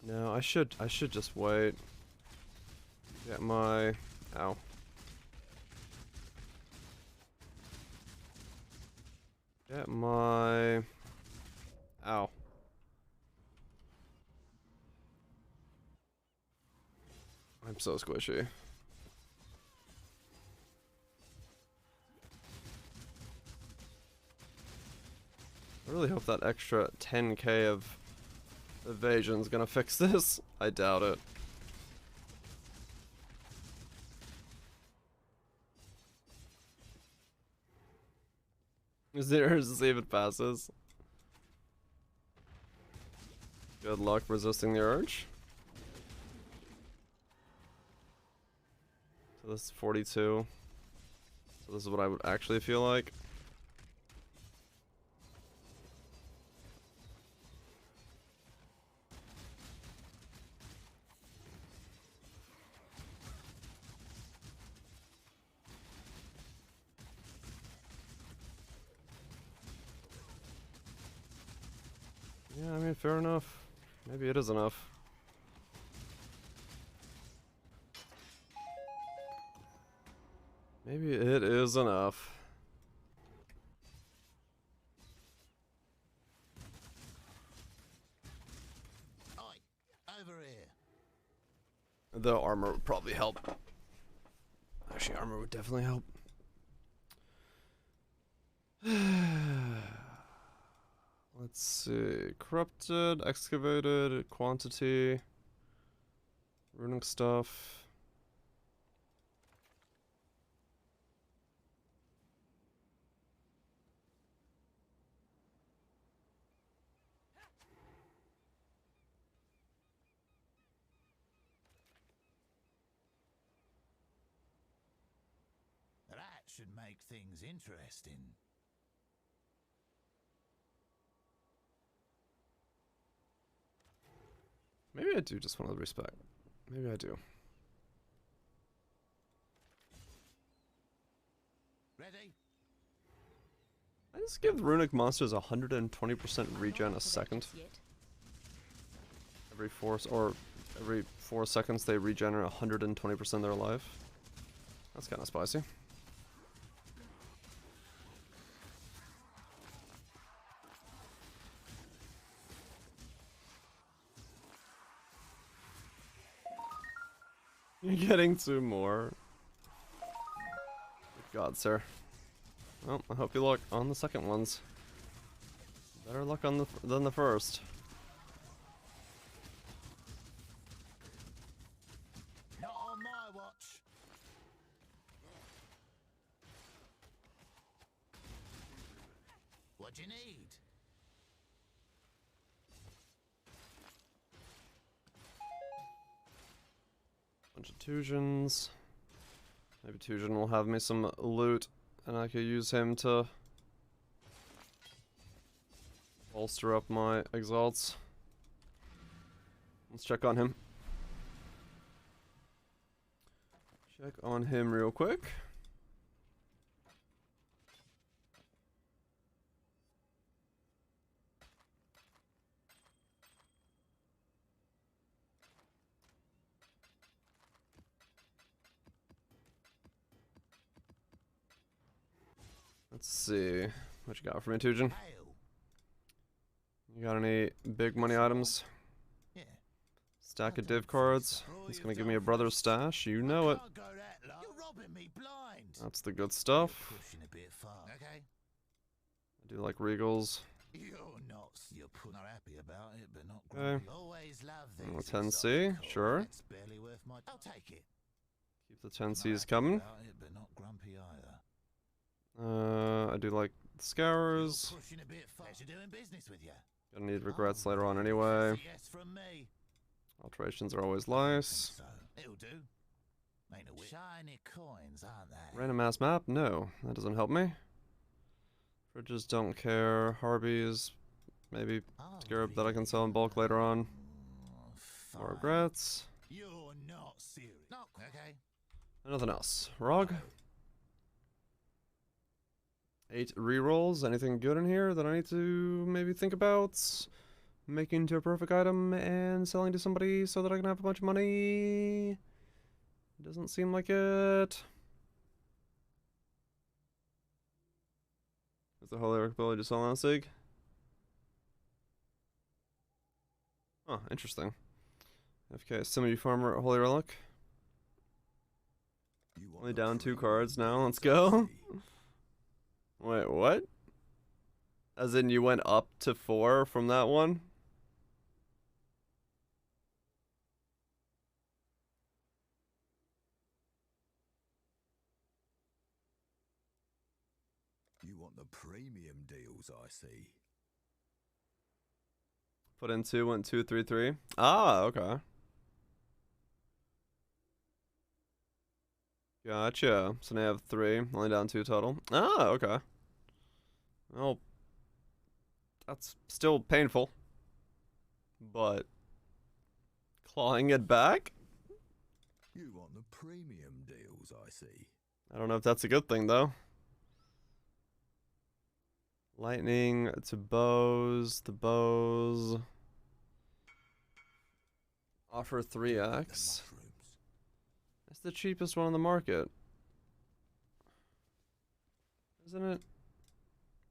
No, I should just wait. Get my... Ow. Get my... Ow. I'm so squishy. I really hope that extra 10k of evasion's gonna fix this. I doubt it. Zero to see if it passes. Good luck resisting the urge. So this is 42. So this is what I would actually feel like. Yeah, I mean, fair enough. Maybe it is enough. Maybe it is enough. Oi, over here. The armor would probably help. Actually, armor would definitely help. Let's see. Corrupted, excavated, quantity, runic stuff. That should make things interesting. Maybe I do just want to respec. Maybe I do. Ready? I just give runic monsters 120% regen a second. Every 4 seconds they regenerate 120% their life. That's kind of spicy. You're getting 2 more. Good God, sir. Well, I hope you luck on the second ones. Better luck on than the first. Not on my watch. What do you need? Bunch of Tusions. Maybe Tusion will have me some loot, and I could use him to bolster up my exalts. Let's check on him. Check on him real quick. Let's see. What you got for me, Tujin? Hail. You got any big money items? Yeah. Stack of div cards. It's gonna give me a brother's stash. You know it. Can't go that low. You're robbing me blind. That's the good stuff. Pushing a bit far. Okay. I do like regals. You're not. You're not happy about it, but not Okay. grumpy. Always love Oh, these. 10C, sure. That's barely worth my. I'll take it. Keep The 10C's coming. About it, but not grumpy either. I do like the scours. You're pushing a bit fast. Doing business with you. Gonna need regrets later on anyway. Yes from me. Alterations are always nice. So it'll do. Ain't a shiny coins, aren't they? Random ass map? No, that doesn't help me. Fridges don't care. Harbies, maybe scarab that I can sell in bulk later on. More regrets. You're not serious. No. Okay. Nothing else. Rog. 8 rerolls. Anything good in here that I need to maybe think about? Making to a perfect item and selling to somebody so that I can have a bunch of money. Doesn't seem like it. Is the holy ability to sell on Sig? Oh, interesting. FK, Simony Farmer, Holy Relic. Only down 2 cards now, let's go. Wait, what? As in you went up to 4 from that one? You want the premium deals, I see. Put in 2, went 2, 3, 3. Ah, okay. Gotcha. So now I have 3, only down 2 total. Ah, okay. Well, that's still painful. But clawing it back? You want the premium deals, I see. I don't know if that's a good thing though. Lightning to bows, the bows. Offer 3x. That's the cheapest one on the market. Isn't it?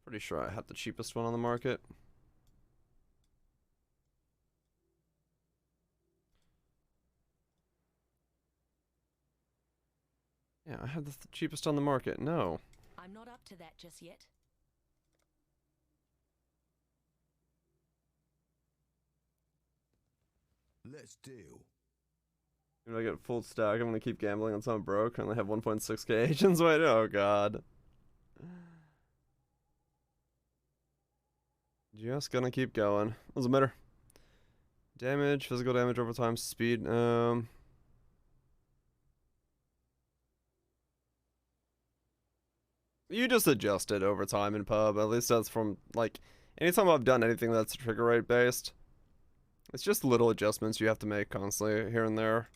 Pretty sure I have the cheapest one on the market. Yeah, I have the cheapest on the market. No. I'm not up to that just yet. Let's deal. If I get full stack, I'm gonna keep gambling until I'm broke. I only have 1.6k agents. Wait, oh god. Just gonna keep going. Doesn't matter. Damage, physical damage over time, speed. You just adjust it over time in pub. At least that's from like anytime I've done anything that's trigger rate based. It's just little adjustments you have to make constantly here and there.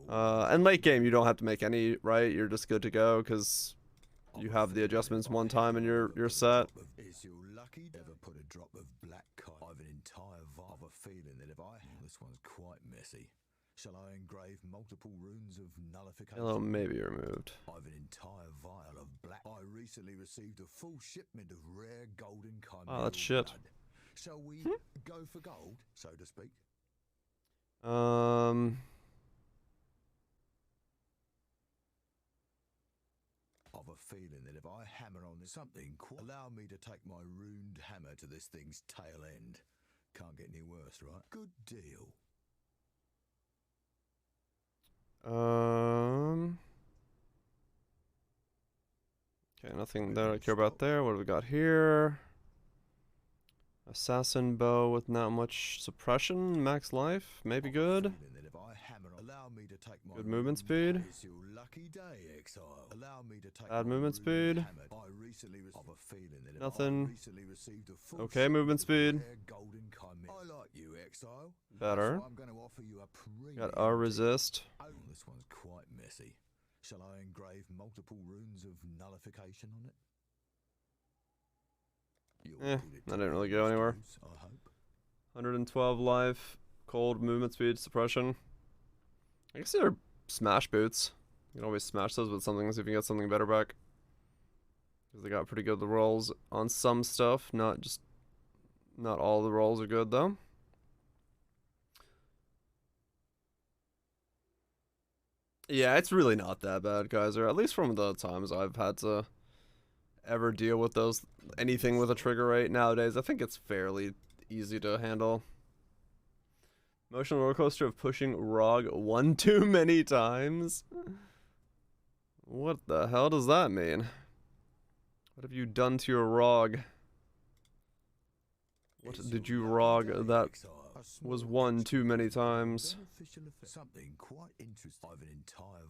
And late game, you don't have to make any, right? You're just good to go because you have the adjustments one time and you're set. Is your lucky ever put a drop of black kite? I've an entire vial of a feeling that if I this one's quite messy. Shall I engrave multiple runes of nullification? Hello, maybe removed. I've an entire vial of black. I recently received a full shipment of rare golden chimera. Oh, that's shit. Blood. Shall we go for gold, so to speak? I've a feeling that if I hammer on this something, allow me to take my runed hammer to this thing's tail end. Can't get any worse, right? Good deal. Okay, nothing that I care about there. What do we got here? Assassin bow with not much suppression, max life, maybe good. Good movement speed. Bad movement speed. Nothing. Okay, movement speed. Better. Got R resist. This one's quite messy. Shall I engrave multiple runes of nullification on it? I didn't really go anywhere. 112 life, cold movement speed, suppression. I guess they're smash boots. You can always smash those with something, see if you can get something better back. Because they got pretty good rolls on some stuff, not all the rolls are good though. Yeah, it's really not that bad, guys, or at least from the times I've had to ever deal with anything with a trigger rate nowadays. I think it's fairly easy to handle. Emotional roller coaster of pushing Rog one too many times. What the hell does that mean? What have you done to your ROG? What did you ROG that was won too many times? Something quite interesting. I've an entire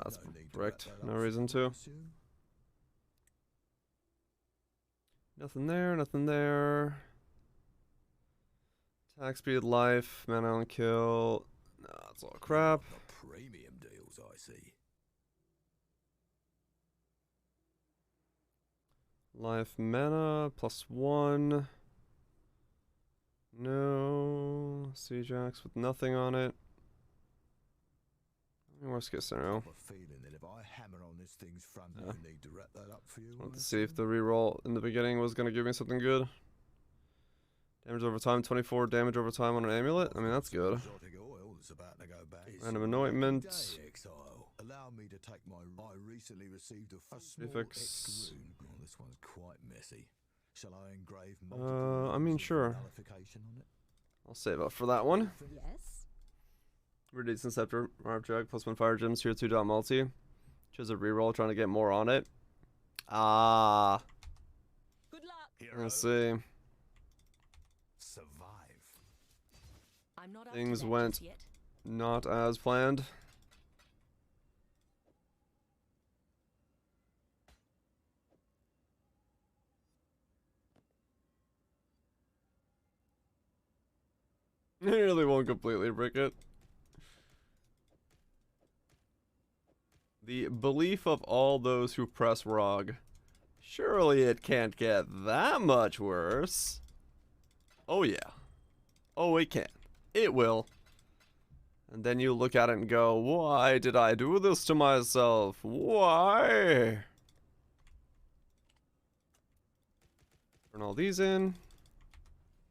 That's bricked. No reason to. Nothing there, nothing there. Attack speed, life, mana on kill. Nah, that's all crap. Premium deals, I see. Life, mana, +1. No. Siege axe with nothing on it. Worst case scenario. I have a feeling that if I hammer on this thing's front, Yeah. I need to wrap that up for you. Let's see if the reroll in the beginning was going to give me something good. Damage over time, 24 damage over time on an amulet. I mean, that's good. Random anointment. Allow me to take my. I recently received a small Prefix. X rune. Oh, this one's quite messy. Shall I engrave I mean, sure. nullification on it? I'll save up for that one. Yes. Radiance Scepter, Arbjag, +1 fire gems, tier 2 dot multi. Choose a reroll, trying to get more on it. Ah. Good luck. Let's see. Survive. I'm not up Things to that went just yet. not as planned. I really won't completely brick it. The belief of all those who press ROG. Surely it can't get that much worse. Oh yeah. Oh, it can. It will. And then you look at it and go, why did I do this to myself? Why? Turn all these in.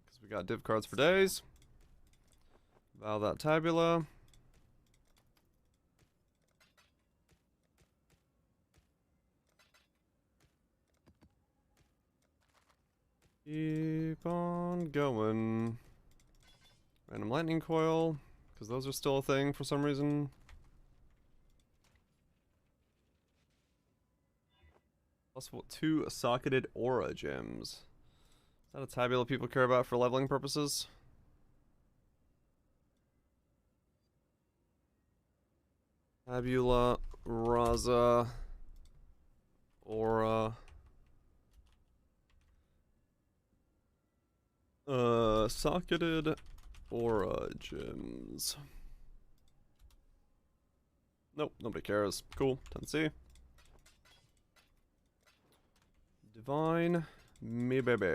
Because we got div cards for days. Val that tabula. Keep on going. Random lightning coil, because those are still a thing for some reason. +2 socketed aura gems. Is that a tabula people care about for leveling purposes? Tabula rasa aura. Socketed aura gems. Nope, nobody cares. Cool, 10C. Divine, me baby.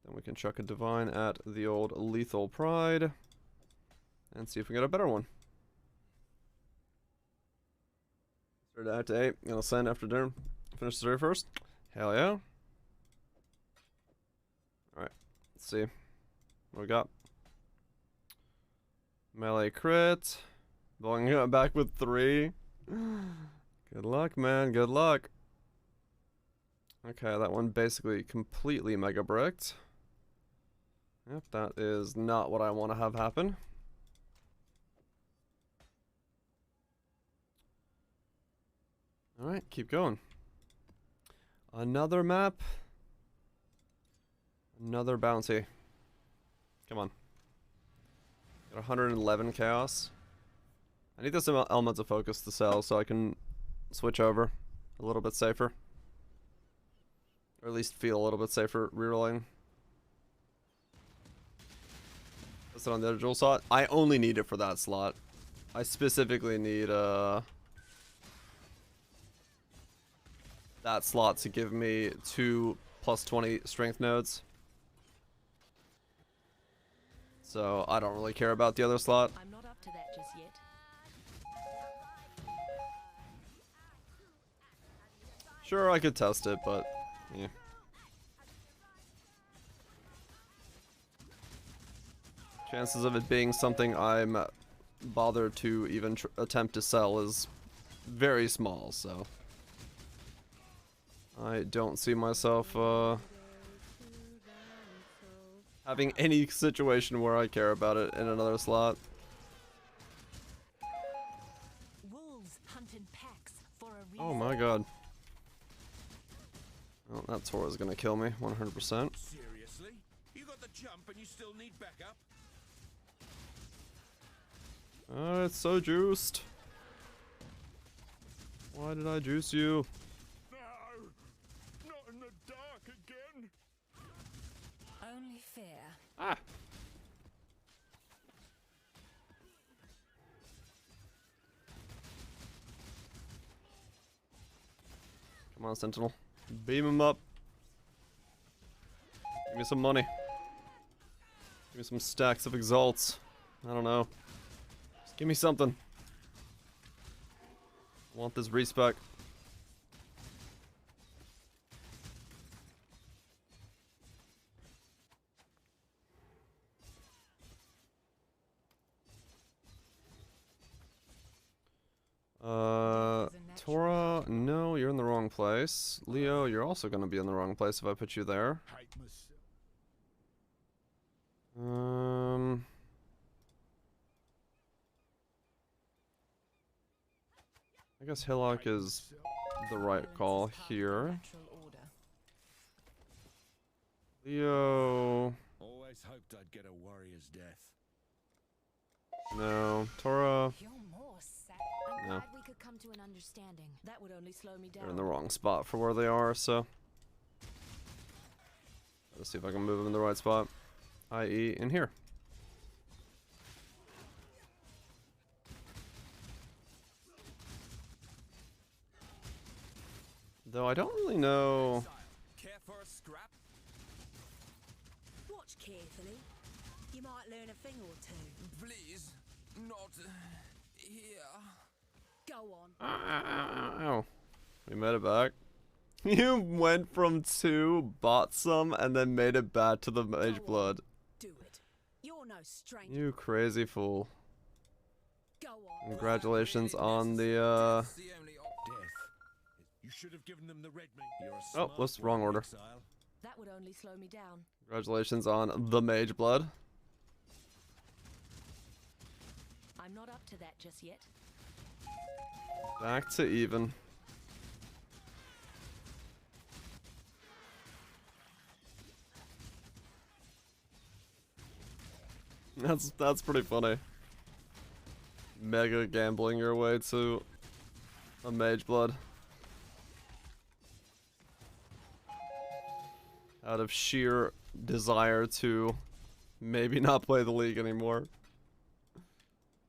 Then we can chuck a divine at the old lethal pride. And see if we get a better one. Start at 8. Gonna send after dinner. Finish the story first. Hell yeah. Alright. Let's see. What we got? Melee crit. Going back with 3. Good luck, man. Good luck. Okay, that one basically completely mega bricked. Yep, that is not what I want to have happen. Alright, keep going. Another map. Another bounty. Come on. Got 111 chaos. I need this element of focus to sell so I can switch over a little bit safer. Or at least feel a little bit safer rerolling. What's it on the other jewel slot? I only need it for that slot. I specifically need that slot to give me 2 +20 strength nodes. So I don't really care about the other slot. I'm not up to that just yet. Sure, I could test it, but yeah. Chances of it being something I'm bothered to even attempt to sell is very small, so I don't see myself having any situation where I care about it in another slot. Oh my god. Oh, that Tora's gonna kill me, 100%. Seriously? You got the jump and you still need backup? It's so juiced. Why did I juice you? No! Not in the dark again! Only fair. Ah! Come on, Sentinel. Beam him up. Give me some money. Give me some stacks of exalts. I don't know. Just give me something. I want this respec. Tora, no, you're in the wrong place. Leo, you're also gonna be in the wrong place if I put you there. Hate myself. I guess Hillock is the right call here. Natural order. Leo, Always hoped I'd get a warrior's death. no. Tora, You're more sad. I'm No. glad we could come to an understanding. That would only slow me down. they're in the wrong spot for where they are, so. Let's see if I can move them in the right spot. I.e. in here. Though I don't really know. Care for a scrap? Watch carefully. You might learn a thing or two. Please, not here. Go on. Ow. We made it back. You went from 2, bought some, and then made it back to the Mage Blood. Do it. You're no stranger. You crazy fool. Go on. Congratulations Really on the, Death's the only death. You should have given them the red meat. You're a Oh, smart what's one, wrong order? Exile. That would only slow me down. Congratulations on the Mage Blood. I'm not up to that just yet. Back to even. That's pretty funny. Mega gambling your way to a Mage Blood. Out of sheer desire to maybe not play the league anymore.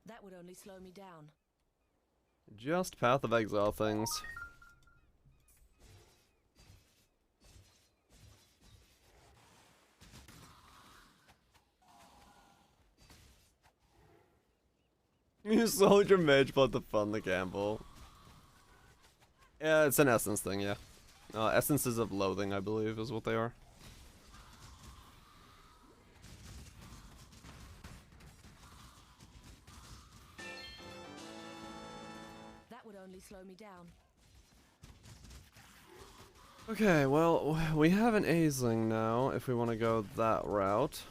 That would only slow me down. Just Path of Exile things. You sold your Mage Blood to fund the gamble. Yeah, it's an essence thing, yeah. Essences of loathing, I believe, is what they are. That would only slow me down. Okay, well, we have an Aisling now, if we want to go that route.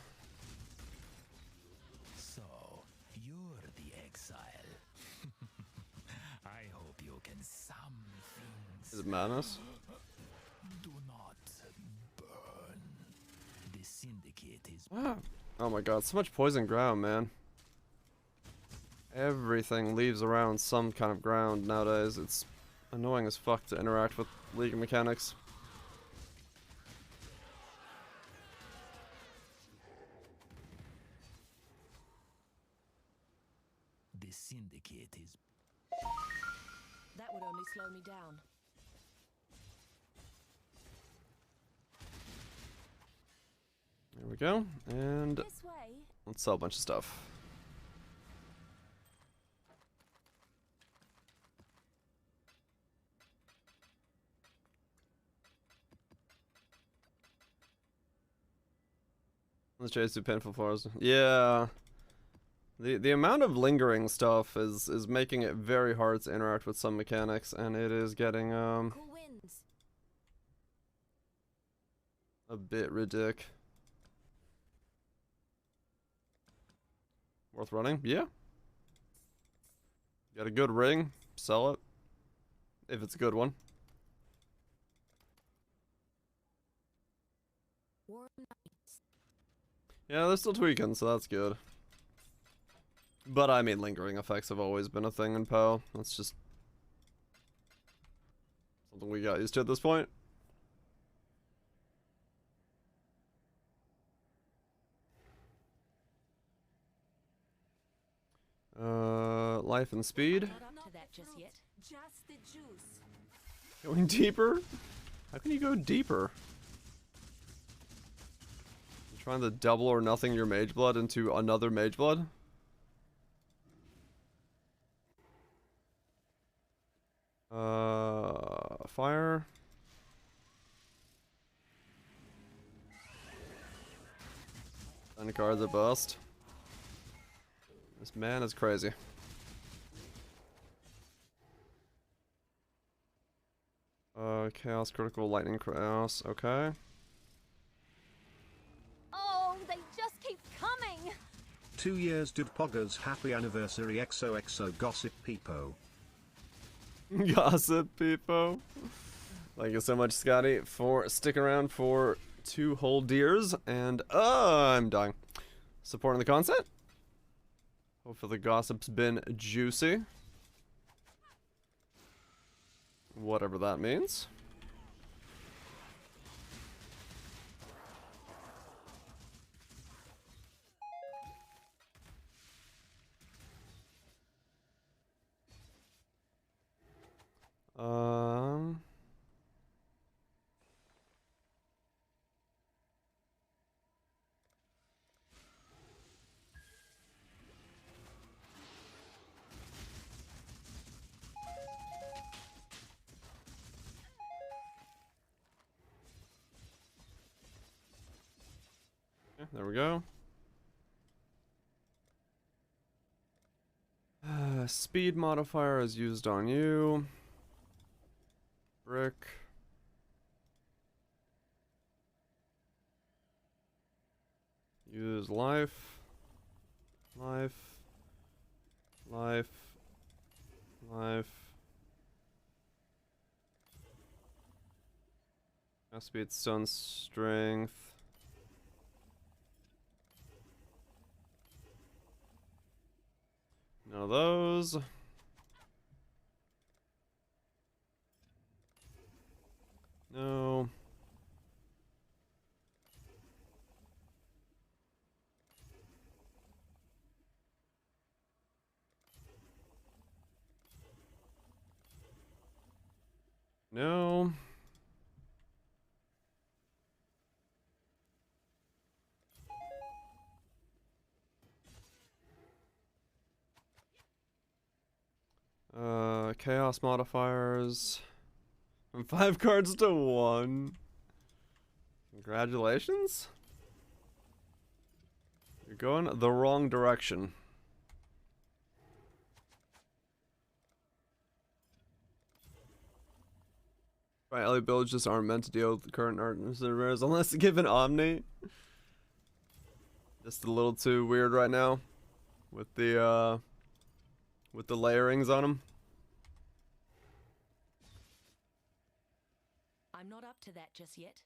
So, you're the exile. I hope you can sum things. Is it madness? Do not burn. The syndicate is Ah. Oh my god, so much poison ground, man. Everything leaves around some kind of ground nowadays. It's annoying as fuck to interact with League of Mechanics. the syndicate is That would only slow me down. There we go, and This way. let's sell a bunch of stuff. Let's chase through painful forest. Yeah. The amount of lingering stuff is making it very hard to interact with some mechanics, and it is getting Cool winds. a bit ridiculous. Worth running? Yeah. Got a good ring, sell it. If it's a good one. Warm nights. Yeah, they're still tweaking, so that's good. But I mean, lingering effects have always been a thing in PoE. That's just something we got used to at this point. Life and speed. Not up to that just yet. Just the juice. Going deeper? How can you go deeper? You trying to double or nothing your mage blood into another mage blood? Fire. And cards a bust. This man is crazy. Chaos, critical, lightning, chaos, okay. Oh, they just keep coming! 2 years did Poggers happy anniversary XOXO gossip peepo. Gossip people. Thank you so much, Scotty, for sticking around for 2 whole years. And I'm dying. Supporting the concept. Hopefully the gossip's been juicy. Whatever that means. There we go. Speed modifier is used on you. Brick. Use life. Life. Life. Life. Speed, stone strength. None of those. No. No. Chaos modifiers. From 5 cards to 1. Congratulations. You're going the wrong direction. Right, LA builds just aren't meant to deal with the current art servers unless given Omni. Just a little too weird right now with the layerings on them. I'm not up to that just yet.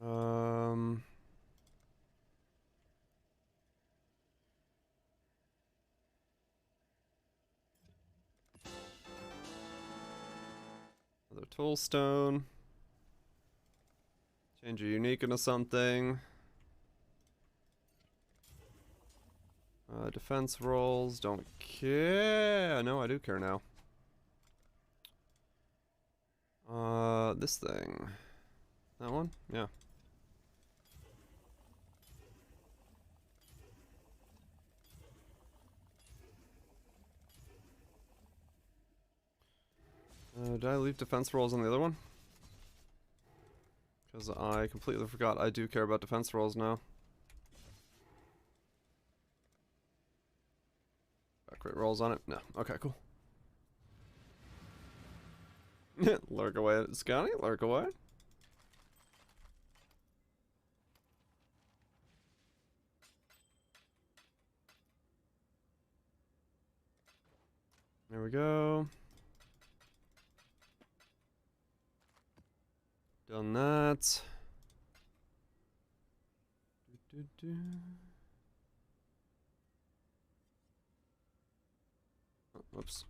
Another toolstone. Change your unique into something. Defense rolls, don't care. No, I do care now. This thing. That one? Yeah. Did I leave defense rolls on the other one? Because I completely forgot I do care about defense rolls now. Got crit rolls on it? No. Okay, cool. Lurk away, Scotty. Lurk away. There we go. Done that. Oh, whoops.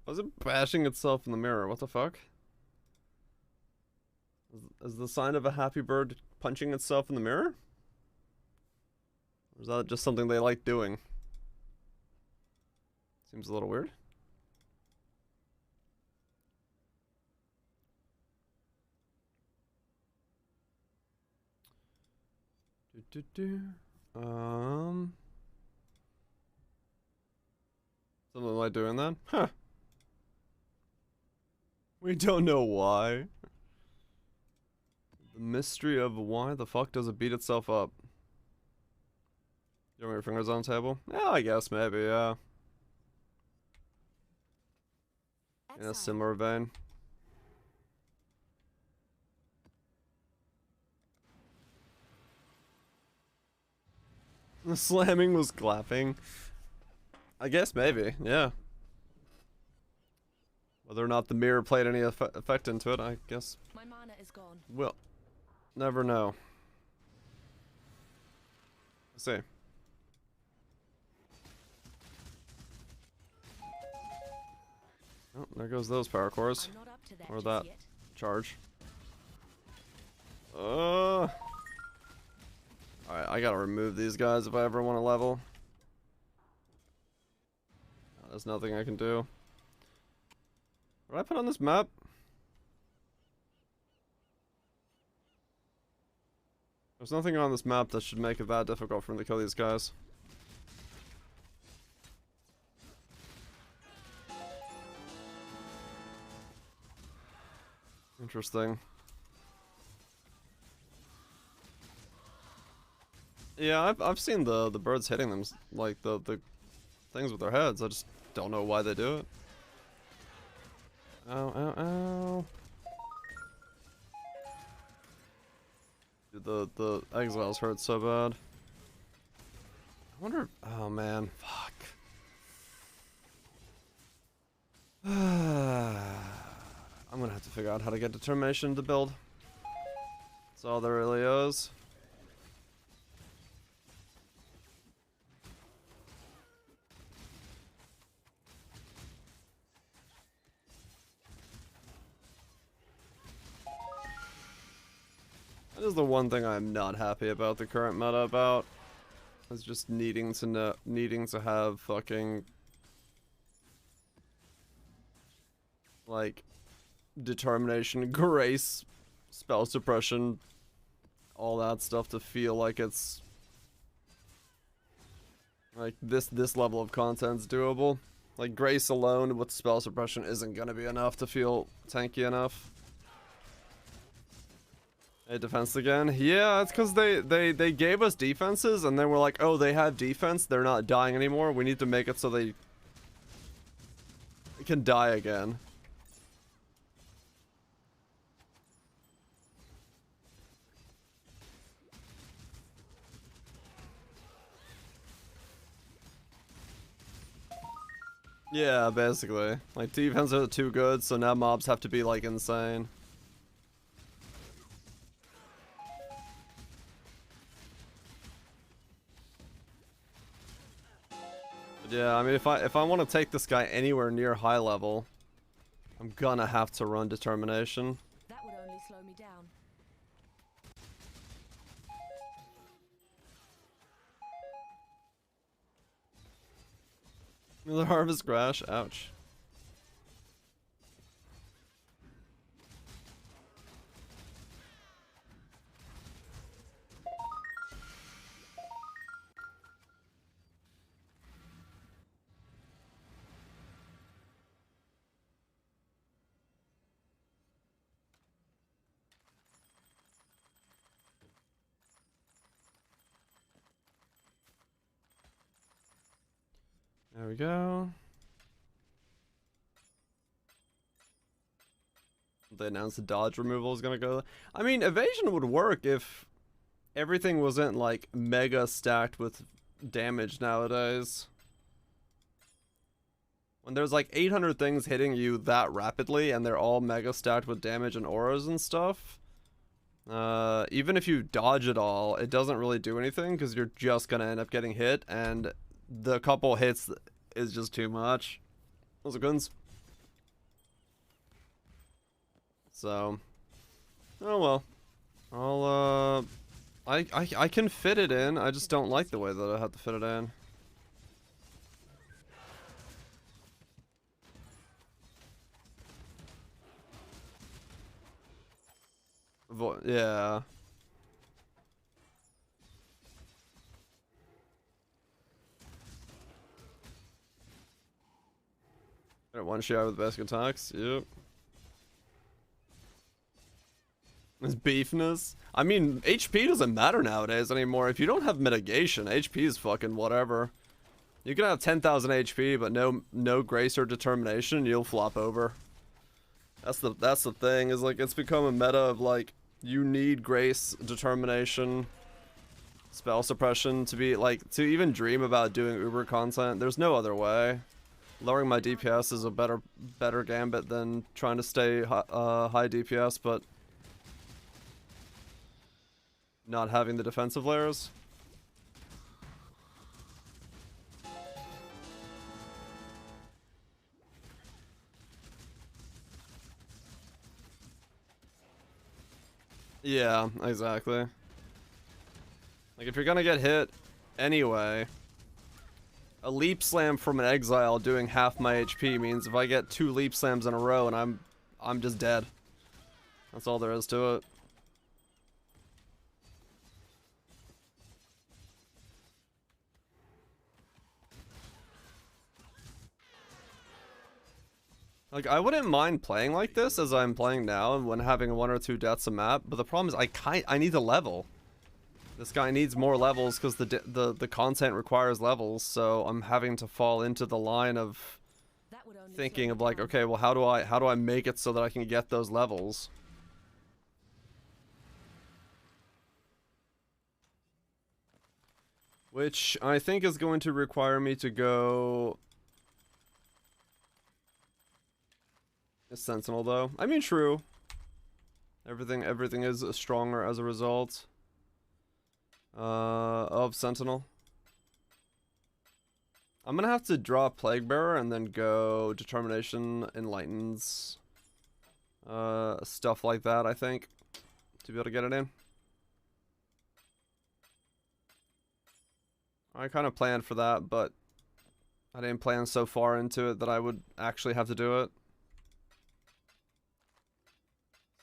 Was it bashing itself in the mirror? What the fuck? Is the sign of a happy bird punching itself in the mirror? Or is that just something they like doing? Seems a little weird. Something like doing that? Huh. We don't know why. The mystery of why the fuck does it beat itself up? You want your fingers on the table? Yeah, I guess maybe, yeah. In a similar vein. The slamming was clapping. I guess maybe, yeah. Whether or not the mirror played any effect into it, I guess. My mana is gone. We'll never know. Let's see. Oh, there goes those power cores. I'm not up to that Or just that yet. charge. Alright, I gotta remove these guys if I ever want to level. There's nothing I can do. What did I put on this map? There's nothing on this map that should make it that difficult for me to kill these guys. Interesting. Yeah, I've seen the birds hitting them, like the things with their heads. I just don't know why they do it. Ow, ow, ow. Dude, the exiles hurt so bad. I wonder. Oh man, fuck. I'm gonna have to figure out how to get determination to build. That's all there really is. That is the one thing I'm not happy about the current meta about. Is just needing to have fucking like determination, grace, spell suppression, all that stuff to feel like it's like this level of content's doable. Like grace alone with spell suppression isn't gonna be enough to feel tanky enough. Hey, defense again? Yeah, it's because they gave us defenses and then we're like, oh, they have defense, they're not dying anymore. We need to make it so they can die again. Yeah, basically. Like, defenses are too good, so now mobs have to be, like, insane. But yeah, I mean, if I want to take this guy anywhere near high level, I'm gonna have to run determination. That would only slow me down. The harvest crash, ouch. we go. They announced the dodge removal is gonna go. I mean, evasion would work if everything wasn't like mega stacked with damage nowadays. When there's like 800 things hitting you that rapidly and they're all mega stacked with damage and auras and stuff, even if you dodge it all, it doesn't really do anything because you're just gonna end up getting hit, and the couple hits is just too much. Those are guns. So, oh well. I'll I can fit it in. I just don't like the way that I have to fit it in. Yeah. One shot with basic attacks. Yep. It's beefness. I mean, HP doesn't matter nowadays anymore. If you don't have mitigation, HP is fucking whatever. You can have 10,000 HP, but no grace or determination, you'll flop over. That's the thing, is like it's become a meta of like you need grace, determination, spell suppression to be like to even dream about doing Uber content. There's no other way. Lowering my DPS is a better gambit than trying to stay high DPS, but not having the defensive layers. Yeah, exactly. Like if you're gonna get hit anyway, a leap slam from an Exile doing half my HP means if I get 2 leap slams in a row and I'm just dead. That's all there is to it. Like, I wouldn't mind playing like this as I'm playing now and when having 1 or 2 deaths a map, but the problem is I need a level. This guy needs more levels because the content requires levels, so I'm having to fall into the line of thinking of like, okay, well how do I make it so that I can get those levels? Which I think is going to require me to go Sentinel though. I mean, true. Everything is stronger as a result of Sentinel. I'm gonna have to draw Plague Bearer and then go Determination, Enlightens, stuff like that, I think, to be able to get it in. I kind of planned for that, but I didn't plan so far into it that I would actually have to do it.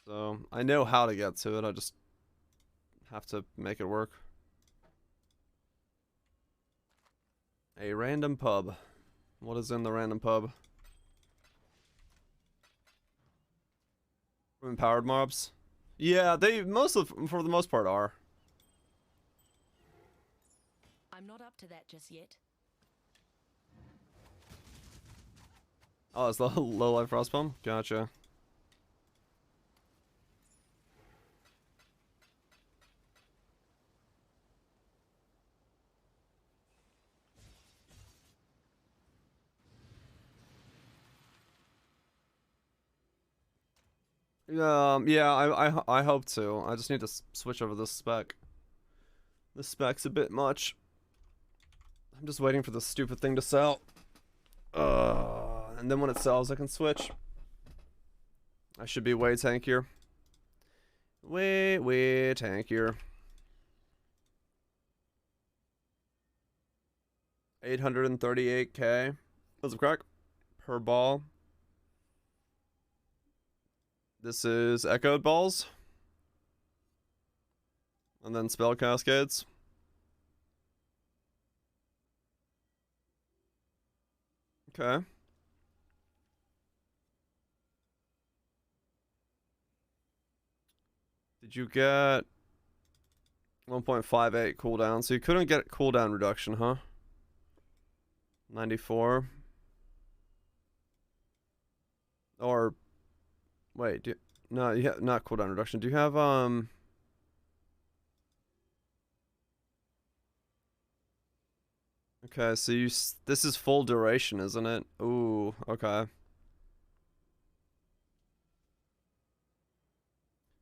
So, I know how to get to it, I just have to make it work. A random pub. What is in the random pub? Empowered mobs? Yeah, they for the most part are. I'm not up to that just yet. Oh, it's the low life frostbomb? Gotcha. Yeah, I hope to. I just need to switch over this spec. This spec's a bit much. I'm just waiting for this stupid thing to sell. And then when it sells, I can switch. I should be way tankier. Way tankier. 838k. That's a crack per ball. This is Echoed Balls. And then Spell Cascades. Okay. Did you get 1.58 cooldown? So you couldn't get cooldown reduction, huh? 94. Or wait, no, yeah, not cooldown reduction. Do you have Okay, so this is full duration, isn't it? Ooh, okay.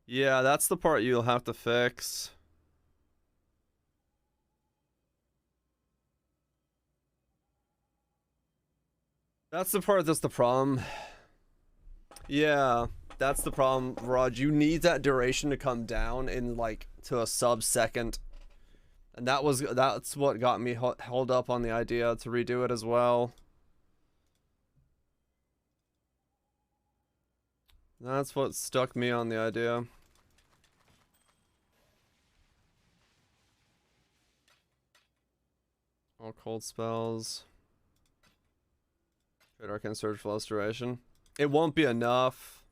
Yeah, that's the part you'll have to fix. That's the part that's the problem. Yeah, that's the problem, Raj. You need that duration to come down in like to a sub-second. And that's what got me held up on the idea to redo it as well. That's what stuck me on the idea. All cold spells. Trade Arcane Surge for less duration. It won't be enough.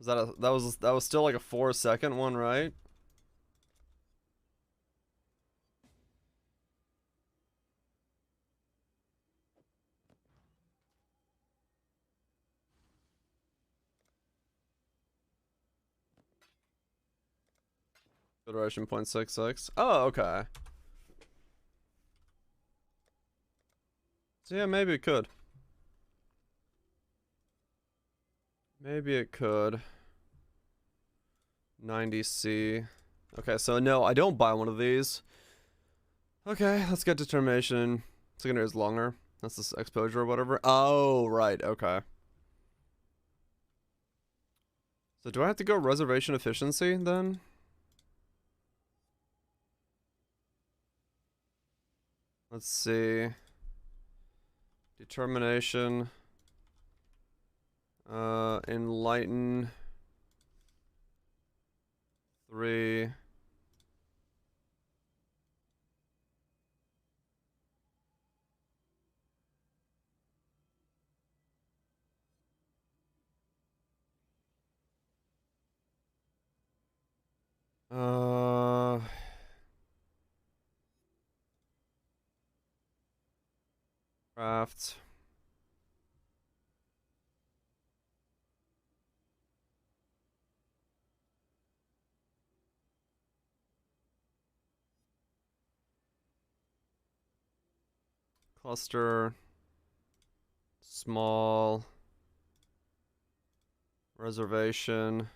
That was still like a 4-second one, right? Duration 0.66. Oh, okay. So yeah, maybe it could. Maybe it could. 90C. Okay, so no, I don't buy one of these. Okay, let's get determination. Secondary is longer. That's this exposure or whatever. Oh, right, okay. So do I have to go reservation efficiency then? Let's see. Determination. Enlighten. 3. Craft. Cluster. Small. Reservation.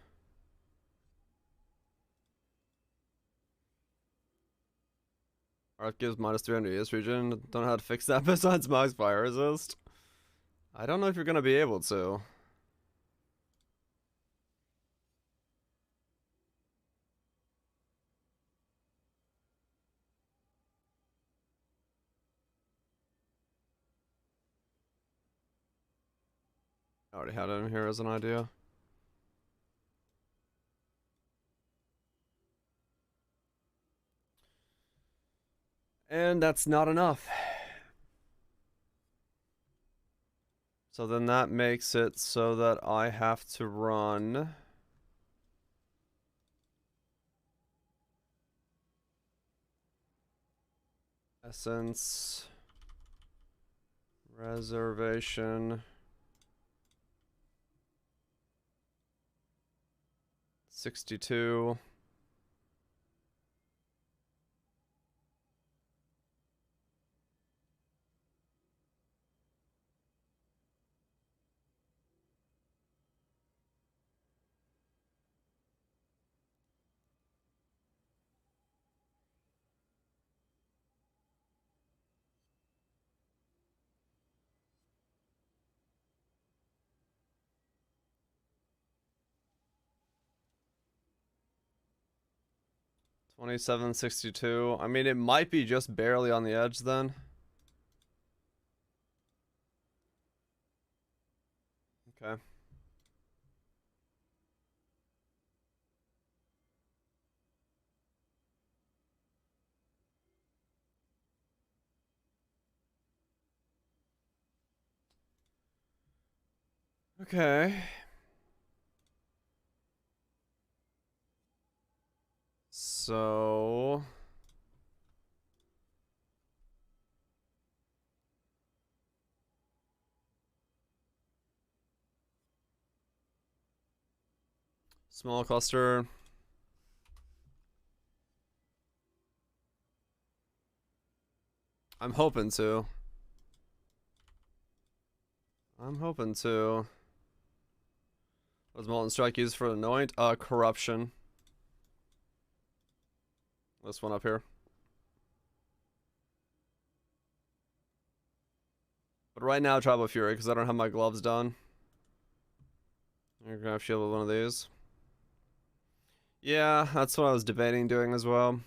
Art gives minus 300 ES region. Don't know how to fix that besides max fire resist. I don't know if you're gonna be able to. I already had it in here as an idea. And that's not enough. So then that makes it so that I have to run Essence Reservation 62. $27.62. I mean, it might be just barely on the edge then. Okay. Okay. So Small cluster. I'm hoping to. What does Molten Strike use for Anoint? Corruption. This one up here. But right now, Tribal Fury, because I don't have my gloves done. You're gonna have to shield with one of these. Yeah, that's what I was debating doing as well.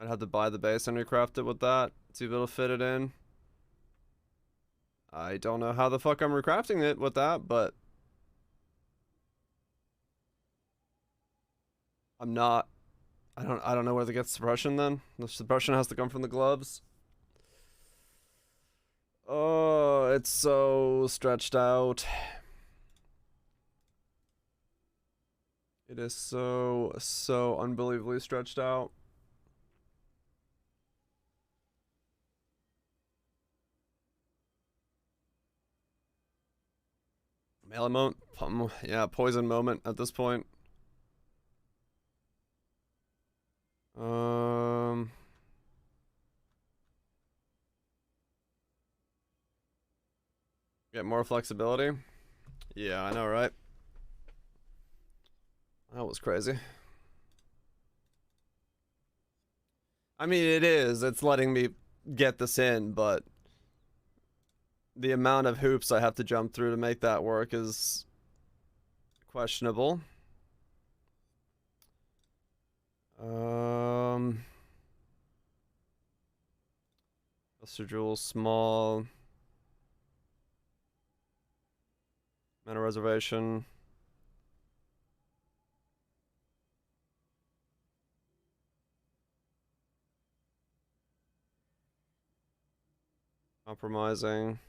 I'd have to buy the base and recraft it with that to be able to fit it in. I don't know how the fuck I'm recrafting it with that, but I'm not. I don't know where to get suppression then. The suppression has to come from the gloves. Oh, it's so stretched out. It is so unbelievably stretched out. Melee moment, yeah, poison moment at this point. Get more flexibility. Yeah, I know, right? That was crazy. I mean, it is. It's letting me get this in, but the amount of hoops I have to jump through to make that work is questionable. Buster Jewel, small. Mana reservation. Compromising.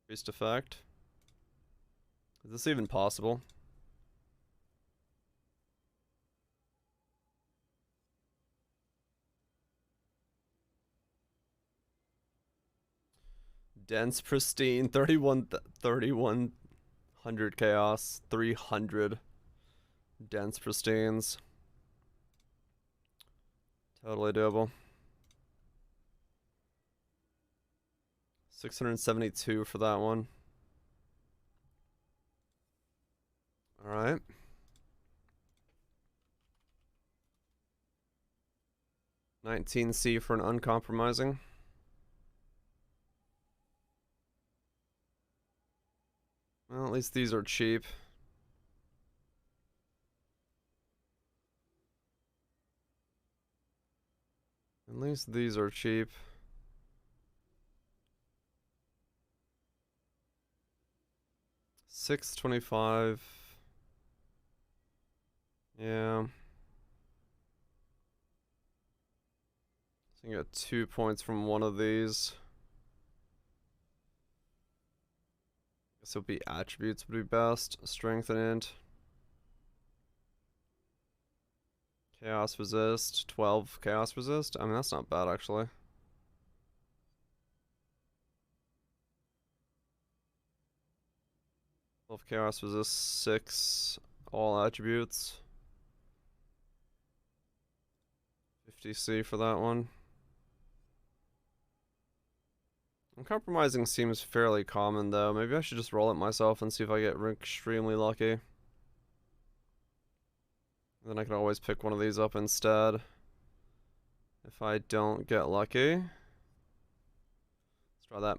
Priest effect. Is this even possible? Dense pristine 3100 chaos 300 dense pristines. Totally doable. 672 for that one. All right. $19C for an uncompromising. Well, at least these are cheap. At least these are cheap. $6.25. Yeah. So you get 2 points from one of these. Guess it would be attributes would be best. Strength and int. Chaos resist. 12 chaos resist. I mean, that's not bad actually. Chaos resist 6 all attributes. 50C for that one. Uncompromising seems fairly common though. Maybe I should just roll it myself and see if I get extremely lucky. Then I can always pick one of these up instead. If I don't get lucky. Let's try that.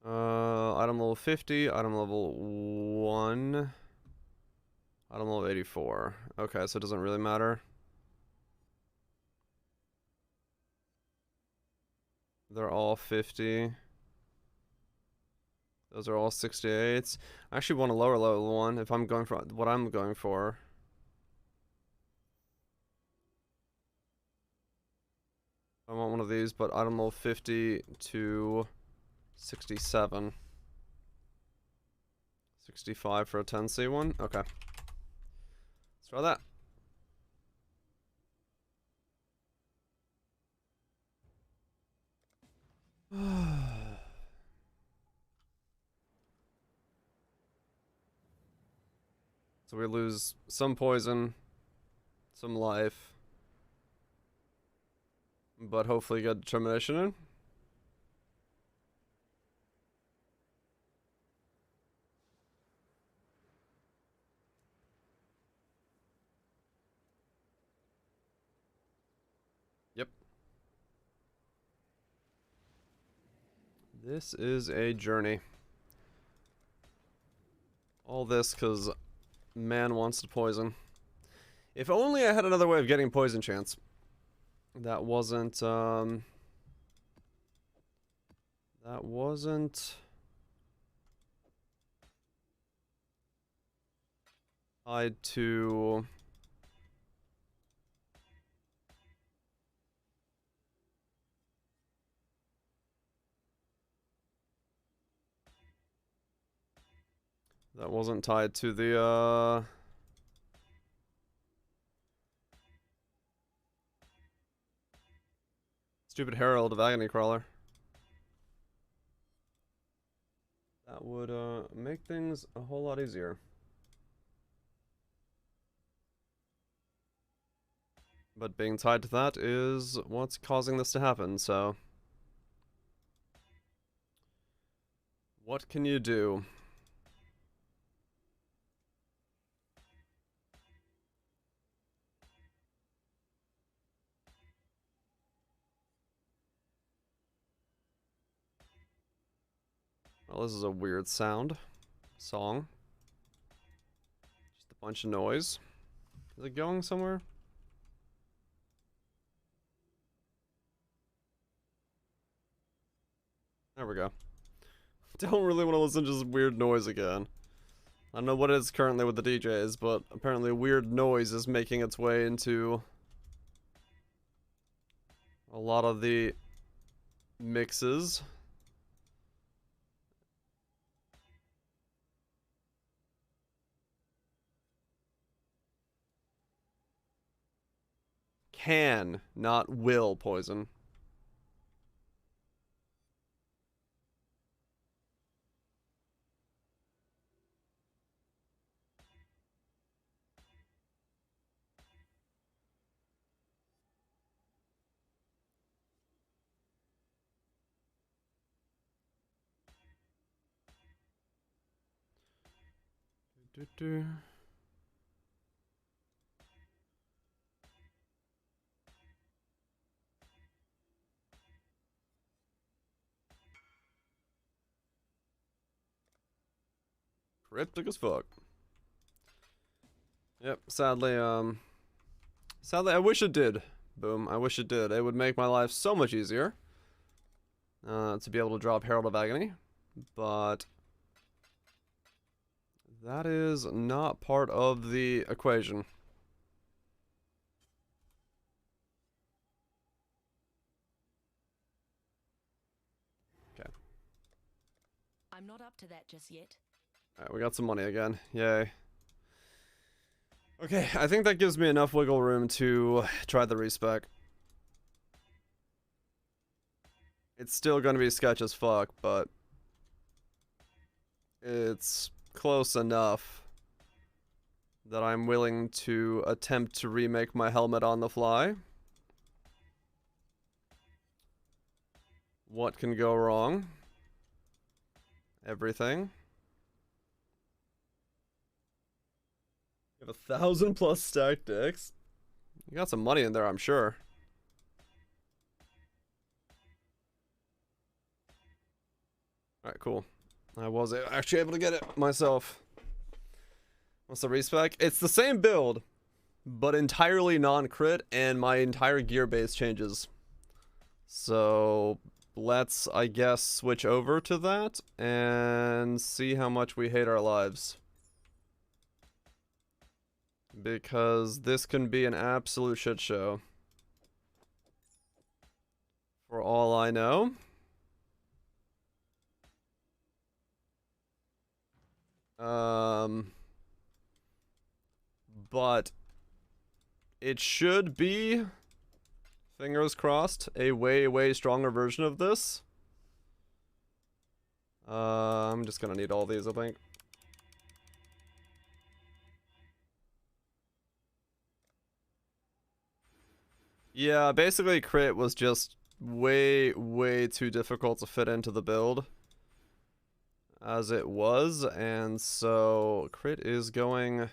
Item level 50, item level 1, item level 84. Okay, so it doesn't really matter. They're all 50. Those are all 68s. I actually want a lower level one if I'm going for what I'm going for. I want one of these, but item level 50 to 67. 65 for a 10C one? Okay. Let's try that. So we lose some poison, some life, but hopefully get determination in. Yep. This is a journey. All this because man wants to poison. If only I had another way of getting poison chance. That wasn't tied to the stupid Herald of Agony Crawler. That would make things a whole lot easier. But being tied to that is what's causing this to happen, so what can you do? Well, this is a weird song. Just a bunch of noise. Is it going somewhere? There we go. Don't really want to listen to just weird noise again. I don't know what it is currently with the DJs, but apparently weird noise is making its way into a lot of the mixes. Can, not will poison. Do-do. Cryptic as fuck. Yep, sadly, I wish it did. Boom, I wish it did. It would make my life so much easier. To be able to drop Herald of Agony. But that is not part of the equation. Okay. I'm not up to that just yet. Alright, we got some money again. Yay. Okay, I think that gives me enough wiggle room to try the respec. It's still gonna be sketch as fuck, but it's close enough that I'm willing to attempt to remake my helmet on the fly. What can go wrong? Everything. You have 1,000 plus stacked decks. You got some money in there, I'm sure. Alright, cool. I was actually able to get it myself. What's the respec? It's the same build, but entirely non-crit, and my entire gear base changes. So let's, I guess, switch over to that and see how much we hate our lives. Because this can be an absolute shit show. For all I know. But it should be, fingers crossed, a way stronger version of this. I'm just gonna need all these, I think. Yeah, basically crit was just way too difficult to fit into the build as it was, and so crit is going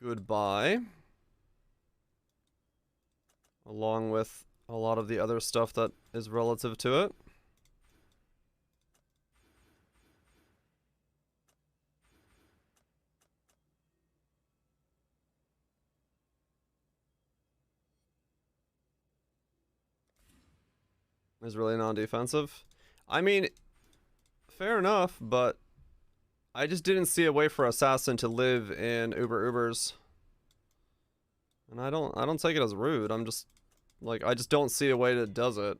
goodbye, along with a lot of the other stuff that is relative to it. Is really non-defensive. I mean, fair enough, but I just didn't see a way for Assassin to live in Ubers. And I don't take it as rude. I'm just like, I just don't see a way that does it.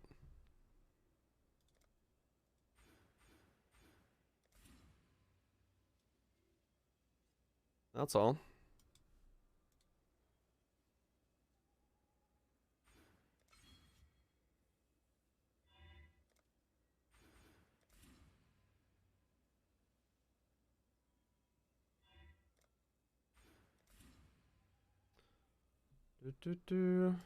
That's all. Do, do, do.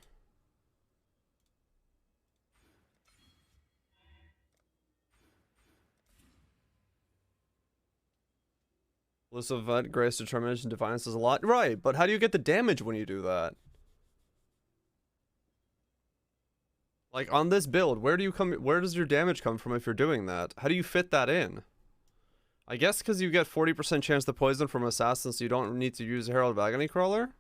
Elusive event, grace, determination, defiance is a lot. Right, but how do you get the damage when you do that? Like on this build, where does your damage come from if you're doing that? How do you fit that in? I guess because you get 40% chance to poison from Assassin, so you don't need to use Herald of Agony Crawler?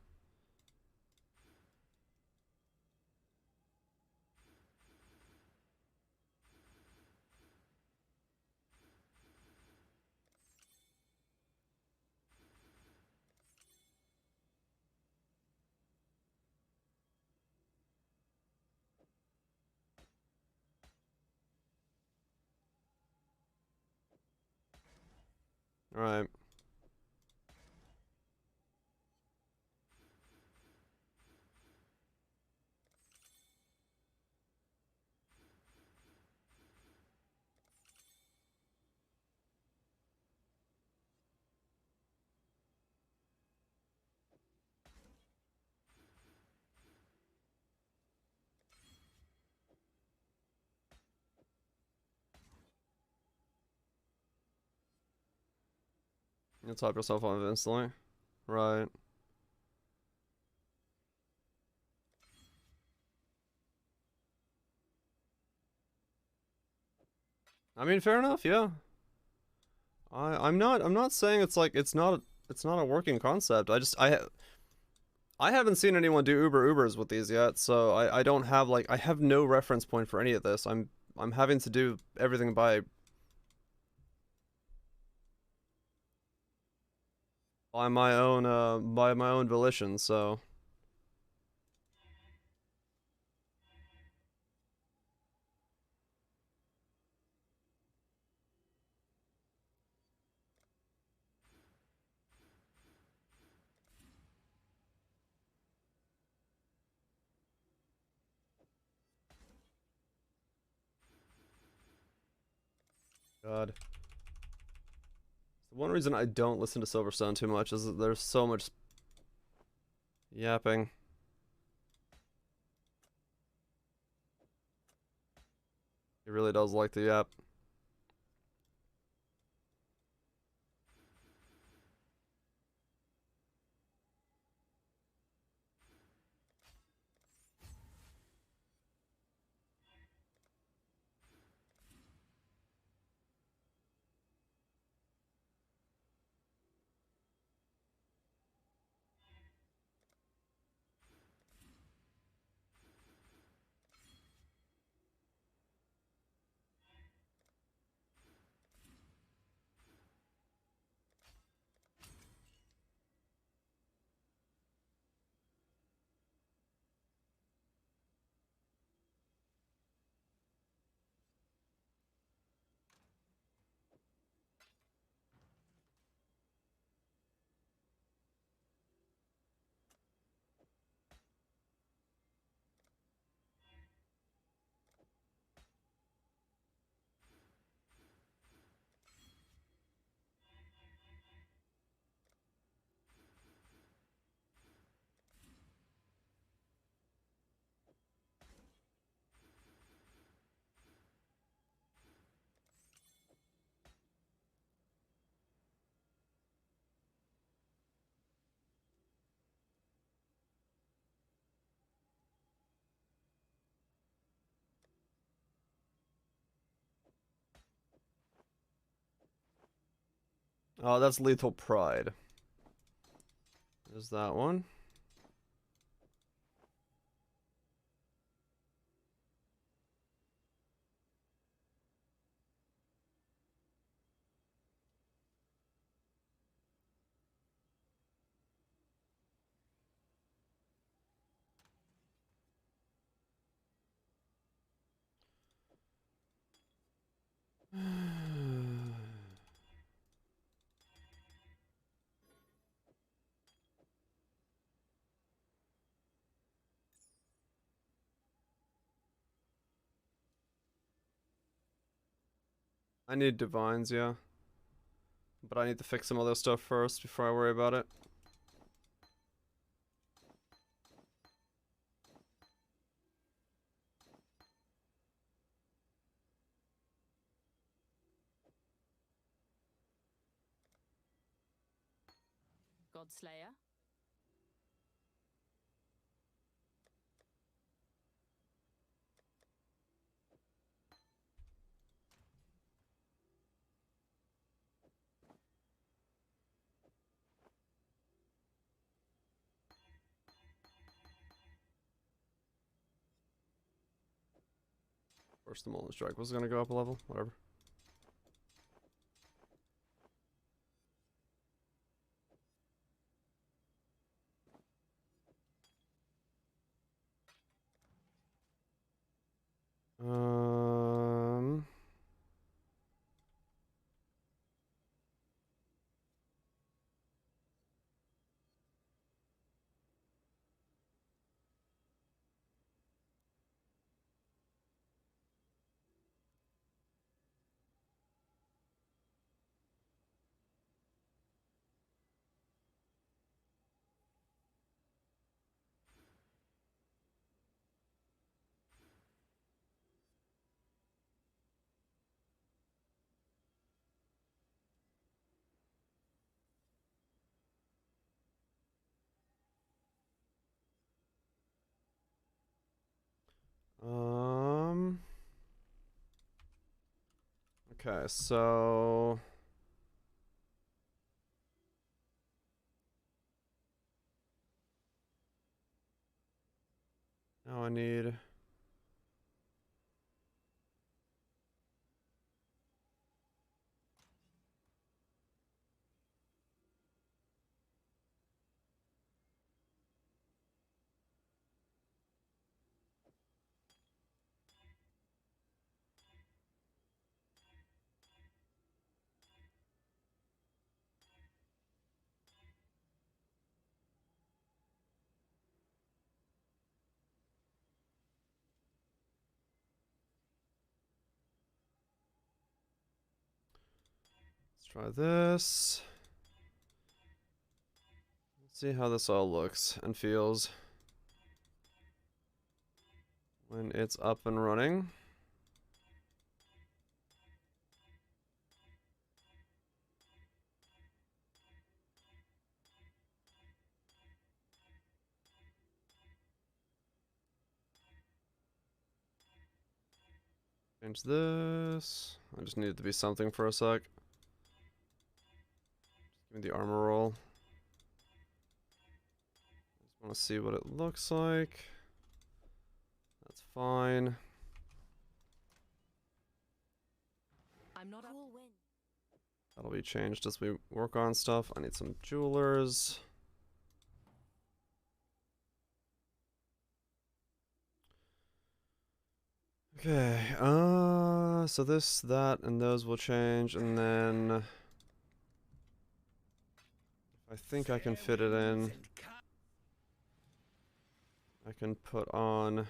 Alright. You top yourself on instantly. Right. I mean, fair enough, yeah. I'm not saying it's not a working concept. I haven't seen anyone do Ubers with these yet, so I don't have like I have no reference point for any of this. I'm having to do everything by my own volition, so God. The one reason I don't listen to Silverstone too much is that there's so much yapping. He really does like to yap. Oh, that's Lethal Pride. There's that one. I need divines, yeah. But I need to fix some other stuff first before I worry about it. Godslayer. First, the Molten Strike was gonna go up a level, whatever. Um, um, okay, so now I need let's try this. Let's see how this all looks and feels when it's up and running. Change this. I just need it to be something for a sec. Just give me the armor roll. Just want to see what it looks like. That's fine. I'm not Cool win. That'll be changed as we work on stuff. I need some jewelers. Okay, so this, that, and those will change, and then I think I can fit it in. I can put on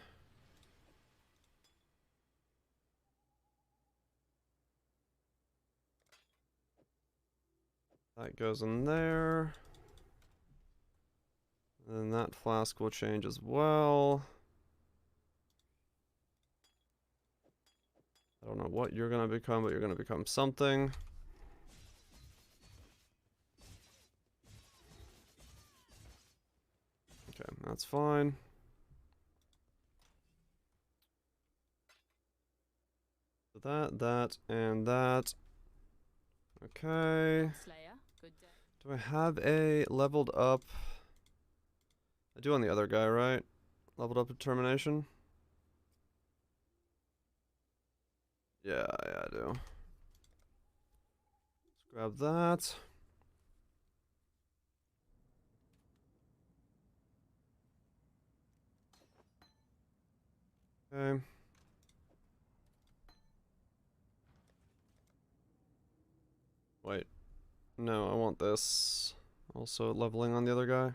that goes in there. And then that flask will change as well. I don't know what you're gonna become, but you're gonna become something. Okay, that's fine. So that, and that. Okay. Slayer. Do I have a leveled up? I do on the other guy, right? Leveled up determination? Yeah, I do. Let's grab that. Okay. Wait. No, I want this. Also leveling on the other guy.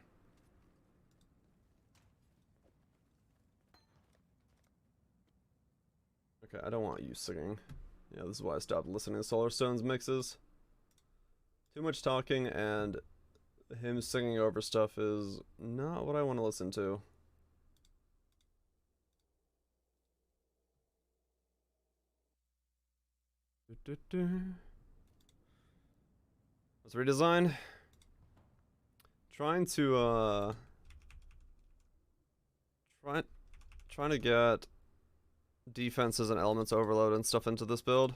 Okay, I don't want you singing. Yeah, this is why I stopped listening to Solar Stones mixes. Too much talking, and him singing over stuff is not what I want to listen to. Let's redesign. Trying to trying to get defenses and elements overload and stuff into this build.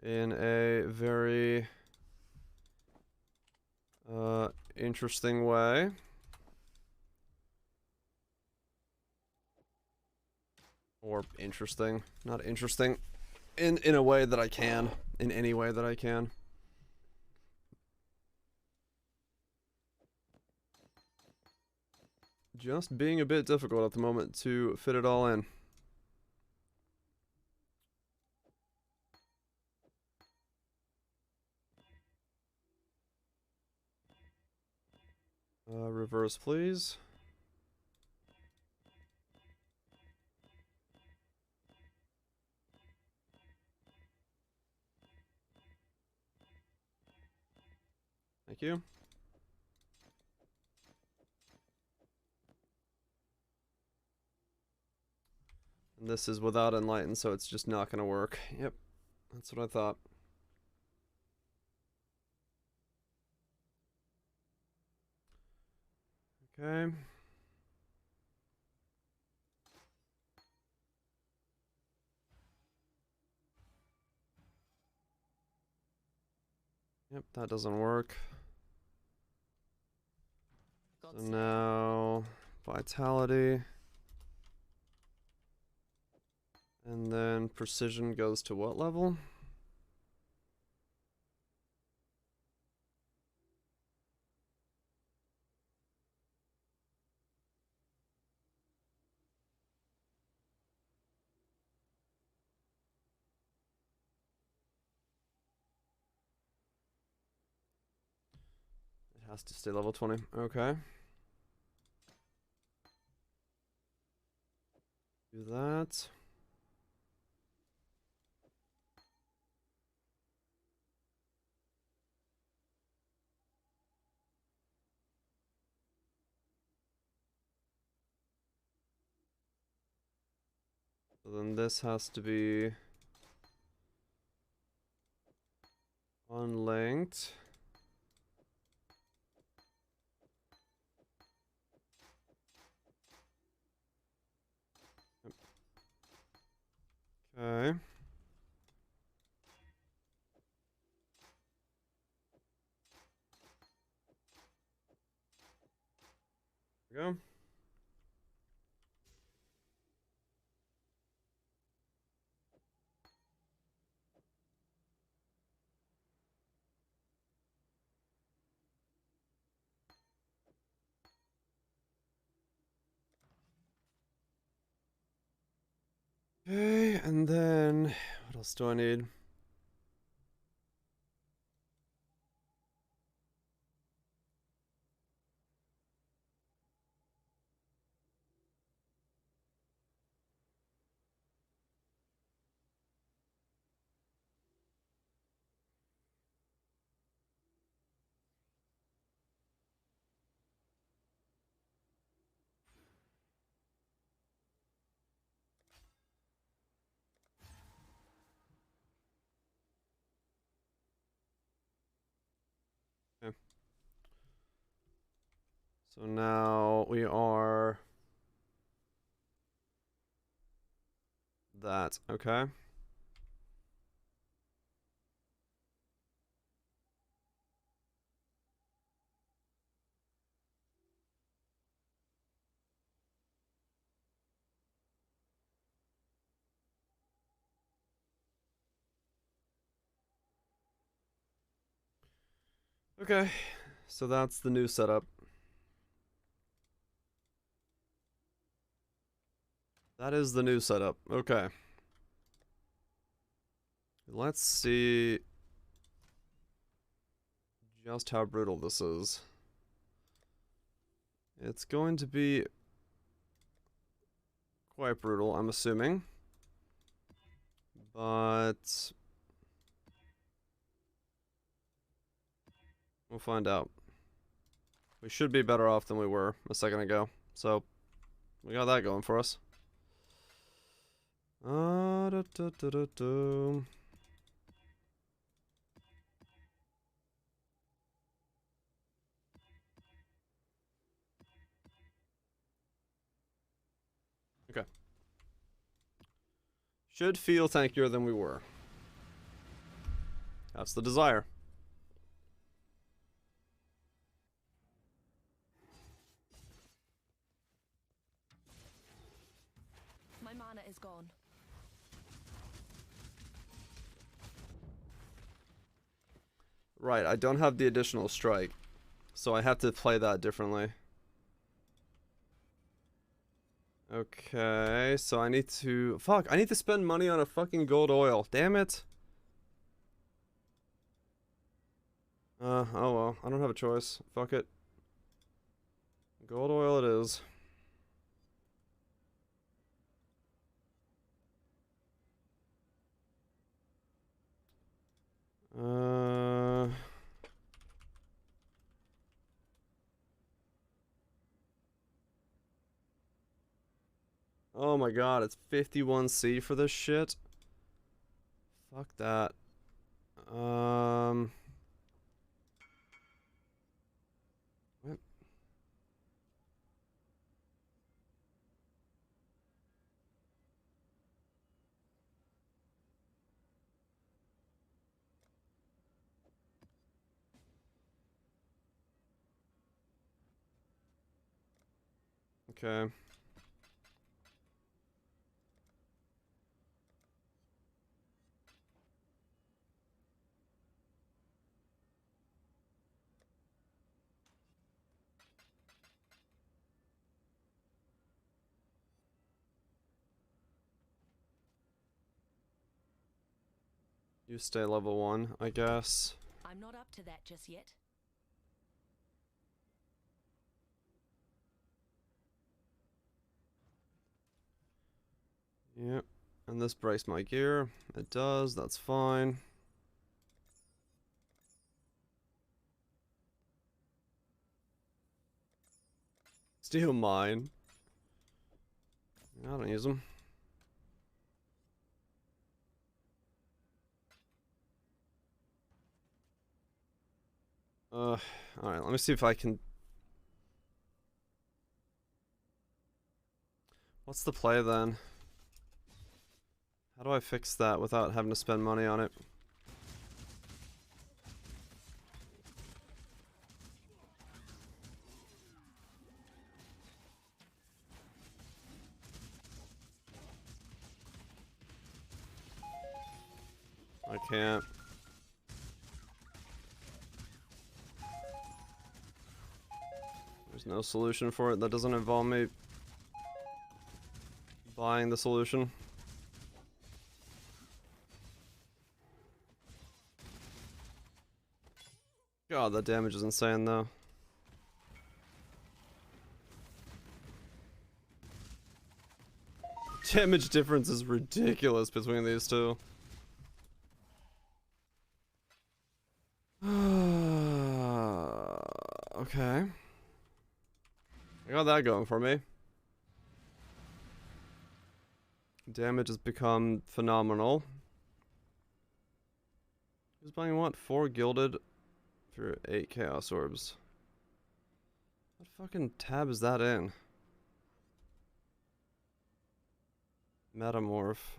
In a very interesting way. Or interesting, not interesting. In a way that I can. In any way that I can. Just being a bit difficult at the moment to fit it all in. Reverse, please. Thank you. And this is without Enlighten, so it's just not going to work. Yep, that's what I thought. Okay. Yep, that doesn't work. So now, Vitality. And then Precision goes to what level? It has to stay level 20. Okay. Do that. So then this has to be unlinked. Okay. There we go. Okay, and then what else do I need? Okay. So now we are that, okay. Okay, so that's the new setup. That is the new setup. Okay. Let's see just how brutal this is. It's going to be quite brutal, I'm assuming. But we'll find out. We should be better off than we were a second ago. So we got that going for us. Da, da, da, da, da. Okay. Should feel tankier than we were. That's the desire. My mana is gone. Right, I don't have the additional strike, so I have to play that differently. Okay, so I need to... Fuck, I need to spend money on a fucking gold oil. Damn it. Oh well, I don't have a choice. Fuck it. Gold oil it is. Oh my god, it's 51C for this shit. Fuck that. What? Okay. You stay level 1, I guess. I'm not up to that just yet. Yep. And this breaks my gear. It does, that's fine. Steal mine. I don't use them. Alright, let me see if I can... What's the play then? How do I fix that without having to spend money on it? I can't. There's no solution for it that doesn't involve me buying the solution. God, that damage is insane though. Damage difference is ridiculous between these two. Okay. I got that going for me. Damage has become phenomenal. Who's buying what? 4 gilded for 8 chaos orbs. What fucking tab is that in? Metamorph.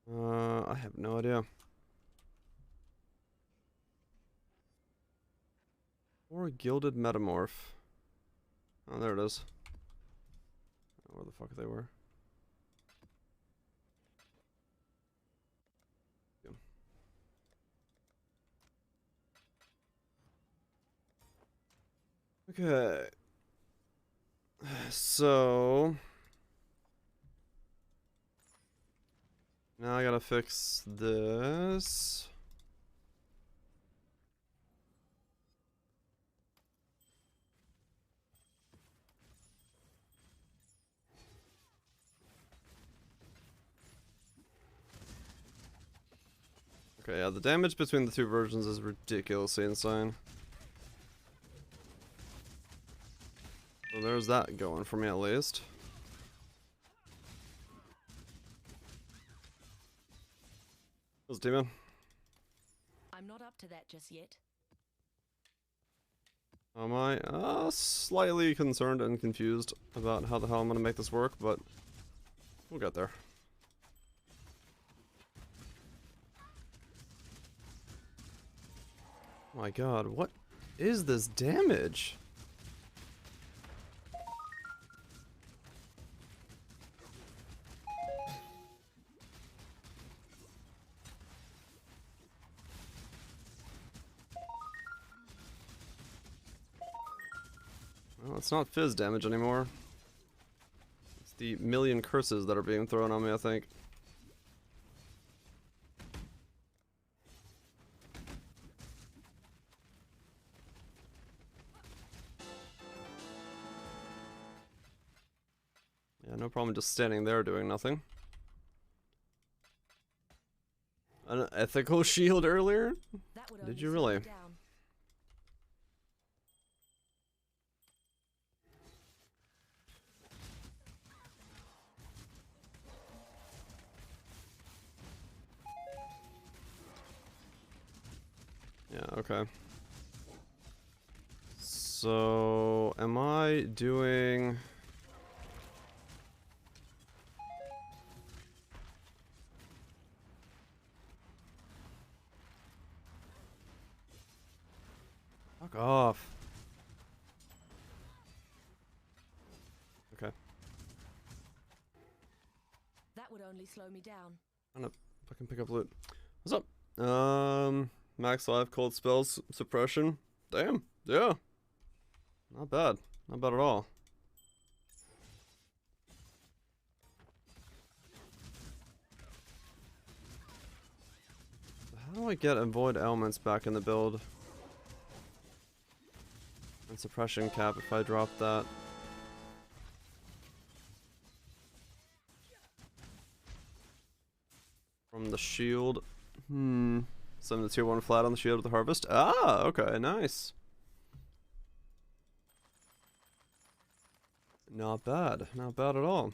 I have no idea. 4 gilded metamorph. Oh, there it is. Where the fuck they were. Okay. So now I gotta fix this. Okay, yeah, the damage between the two versions is ridiculously insane. So there's that going for me at least. What's demon? I'm not up to that just yet. Am I slightly concerned and confused about how the hell I'm gonna make this work, but we'll get there. My god, what is this damage? Well, it's not fizz damage anymore. It's the million curses that are being thrown on me, I think. Yeah, no problem just standing there doing nothing. An ethical shield earlier? That would Did only you slow really? me down. Yeah, okay. So, am I doing... Fuck off. Okay. That would only slow me down. Trying to fucking pick up loot. What's up? Max life, cold spells, suppression. Damn, yeah. Not bad. Not bad at all. How do I get avoid elements back in the build? And suppression cap if I drop that. From the shield. Summon the tier 1 flat on the shield with the harvest. Ah, okay, nice. Not bad. Not bad at all.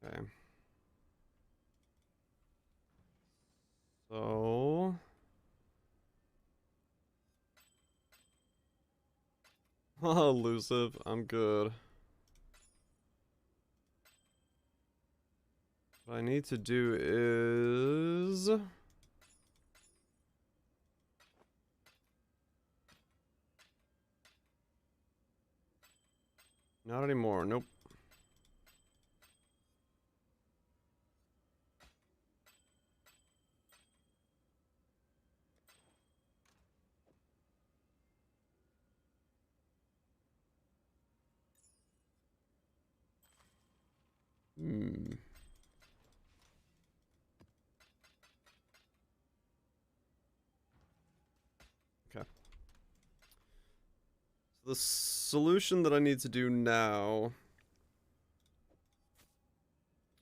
Okay. So... elusive. I'm good. What I need to do is... Not anymore. Nope. Okay. So the solution that I need to do now...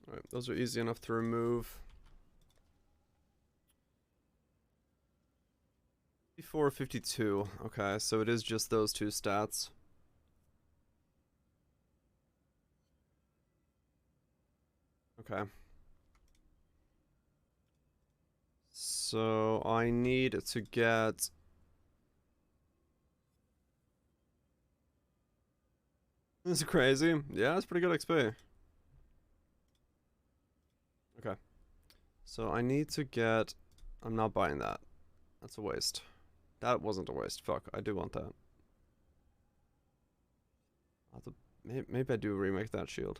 Alright, those are easy enough to remove. 54, 52. Okay, so it is just those two stats. Okay. So I need to get... This is crazy. Yeah, it's pretty good XP. Okay. So I need to get... I'm not buying that. That's a waste. That wasn't a waste. Fuck, I do want that. I'll have to... Maybe I do remake that shield.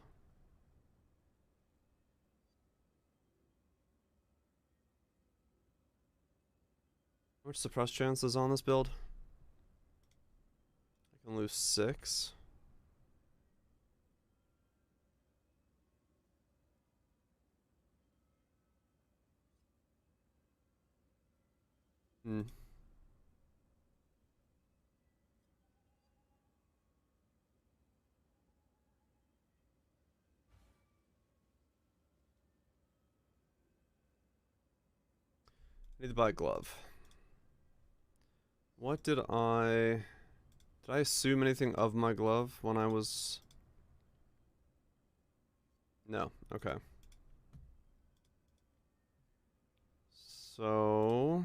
How much suppress chances on this build? I can lose 6. Hmm. Need to buy a glove. What did I assume anything of my glove when I was... No, okay. So...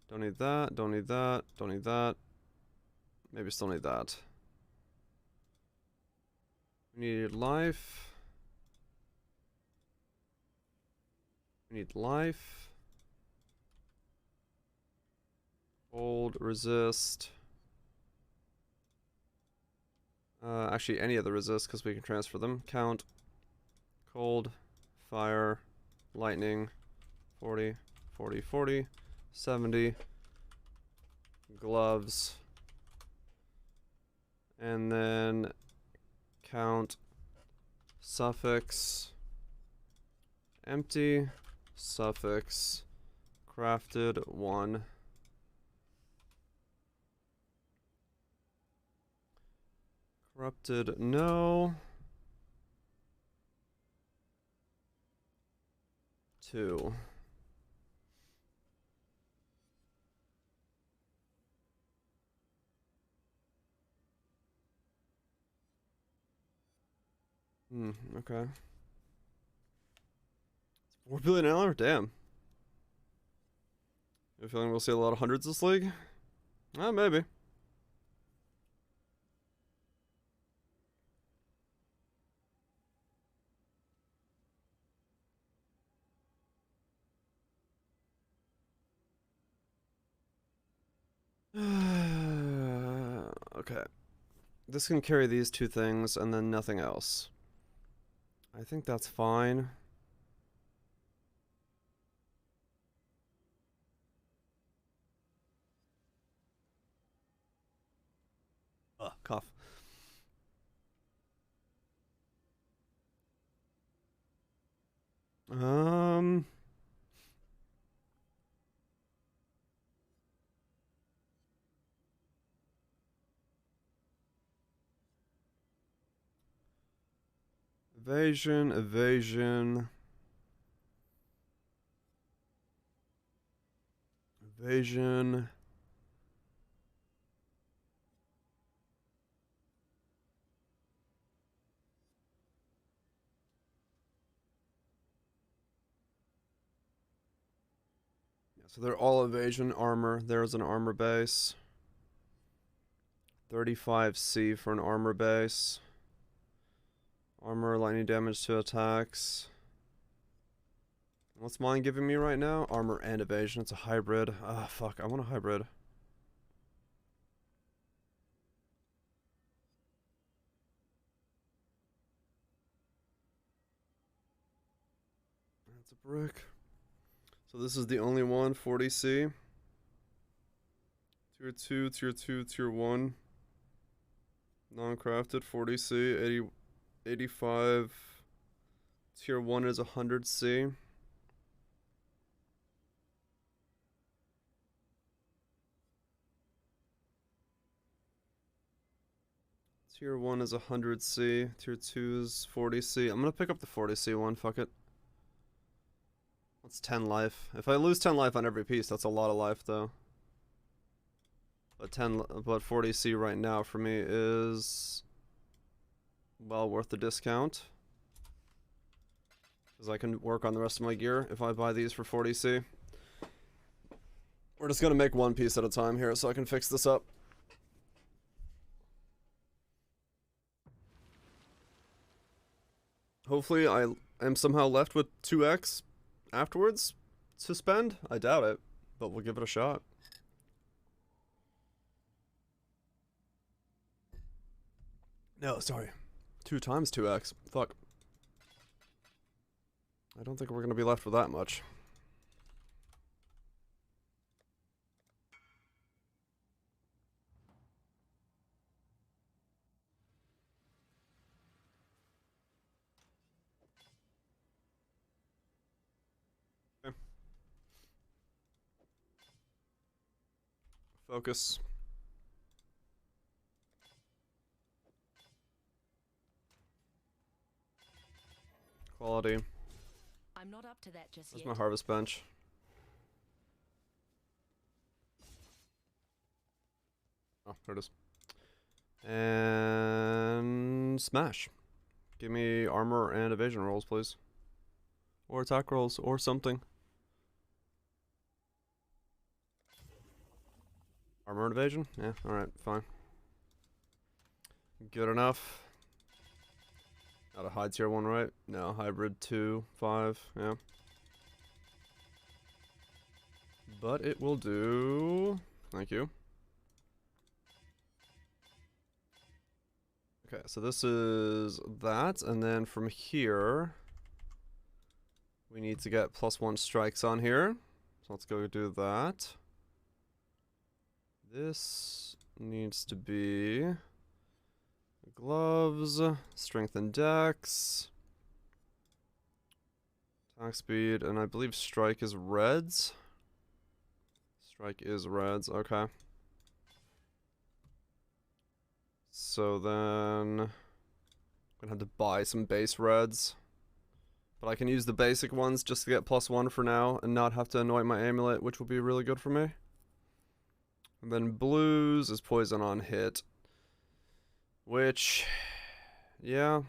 Don't need that, don't need that, don't need that. Maybe still need that. We need life. We need life. Hold, resist. Actually, any of the resist, because we can transfer them. Count. Cold. Fire. Lightning. 40. 40. 40. 70. Gloves. And then count. Suffix. Empty. Suffix. Crafted. 1. Corrupted, no. 2. Okay. $4 billion? Damn. You have a feeling we'll see a lot of hundreds this league? Maybe. Okay. This can carry these 2 things and then nothing else. I think that's fine. Cough. Evasion, evasion. Evasion. Yeah, so they're all evasion armor. There's an armor base. 35C for an armor base. Armor, lightning damage to attacks. What's mine giving me right now? Armor and evasion. It's a hybrid. Ah, fuck. I want a hybrid. That's a brick. So this is the only one, 40C. Tier 2, Tier 2, Tier 1. Non-crafted, 40C, 85. Tier 1 is 100C. Tier 1 is 100C. Tier 2 is 40C. I'm gonna pick up the 40C one, fuck it. That's 10 life. If I lose 10 life on every piece, that's a lot of life, though. But 40C right now for me is well worth the discount. Because I can work on the rest of my gear if I buy these for 40C. We're just gonna make one piece at a time here so I can fix this up. Hopefully I am somehow left with 2x afterwards to spend. I doubt it, but we'll give it a shot. No, sorry. 2 times 2x. Fuck. I don't think we're gonna be left with that much. Focus. Quality. I'm not up to that just Where's yet. my harvest bench? Oh, there it is. And smash. Give me armor and evasion rolls, please. Or attack rolls, or something. Armor and evasion? Yeah, alright, fine. Good enough. Not a high tier 1, right? No, hybrid 2, 5, yeah. But it will do. Thank you. Okay, so this is that, and then from here, we need to get +1 strikes on here. So let's go do that. This needs to be gloves, strength and dex, attack speed, and I believe strike is reds. Strike is reds, okay. So then, I'm gonna have to buy some base reds. But I can use the basic ones just to get +1 for now and not have to anoint my amulet, which will be really good for me. And then blues is poison on hit. Which, yeah.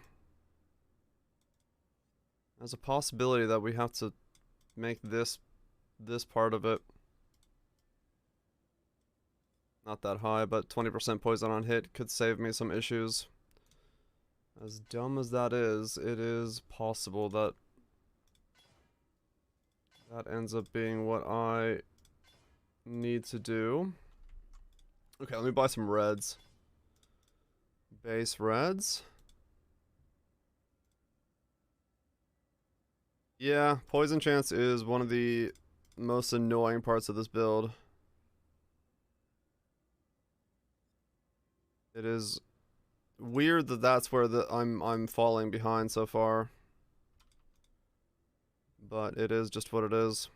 There's a possibility that we have to make this part of it not that high, but 20% poison on hit could save me some issues. As dumb as that is, it is possible that that ends up being what I need to do. Okay, let me buy some reds. Base reds. Yeah, poison chance is one of the most annoying parts of this build. It is weird that that's where I'm falling behind so far. But it is just what it is.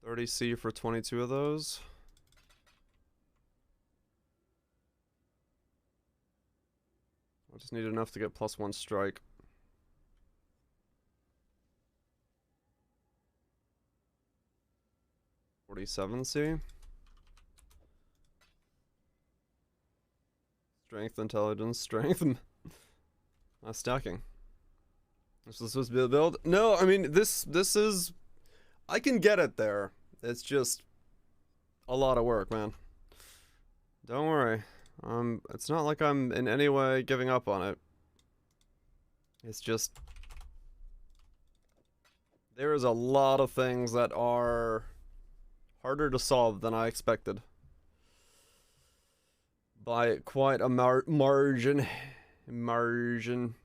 30C for 22 of those. I just need enough to get +1 strike. $47C. Strength, intelligence, strength. Stacking. This was supposed to be the build? No, I mean, this is... I can get it there. It's just a lot of work, man. Don't worry. It's not like I'm in any way giving up on it. It's just... there is a lot of things that are harder to solve than I expected. By quite a margin. Margin.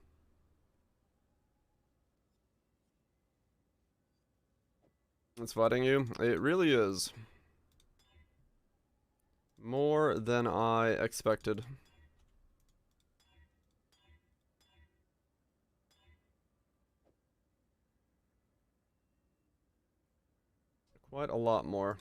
It's fighting you. It really is. More than I expected. Quite a lot more.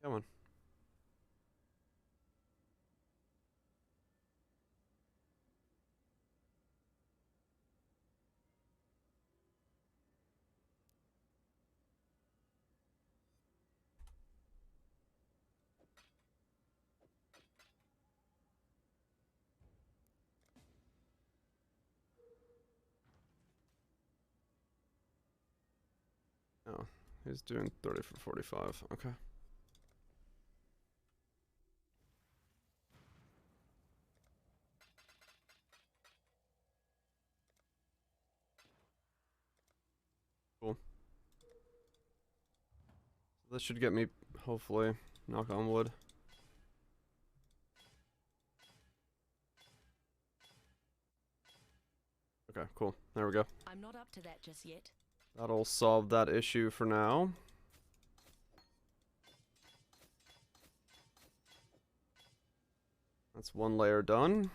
Come on. Oh, he's doing 30 for 45. Okay. Cool. This should get me, hopefully, knock on wood. Okay, cool. There we go. I'm not up to that just yet. That'll solve that issue for now. That's one layer done.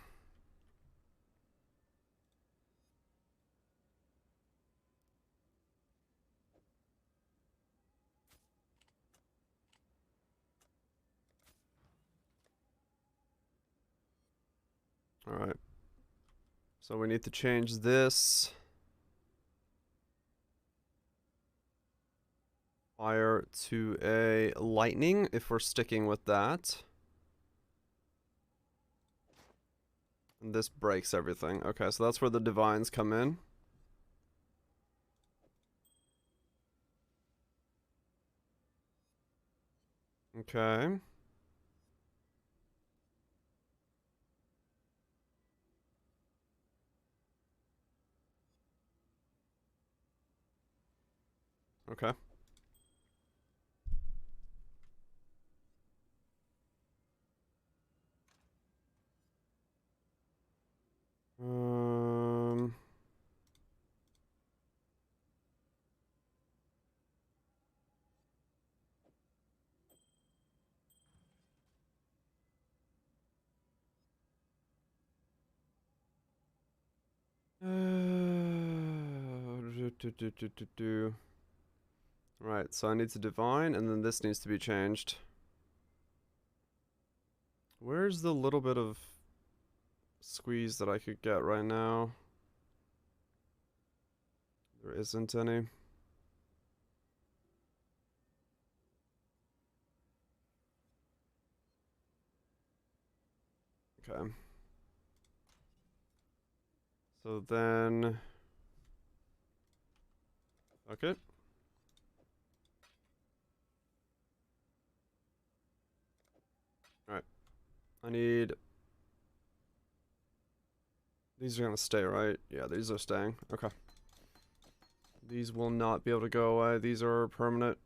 Alright. So we need to change this. Fire to a lightning, if we're sticking with that. And this breaks everything. Okay, so that's where the divines come in. Okay. Okay. Um... Right, so I need to divine, and then this needs to be changed. Where's the little bit of squeeze that I could get right now? There isn't any. Okay. So then... Okay. Alright. I need... These are gonna stay, right? Yeah, these are staying. Okay. These will not be able to go away. These are permanent.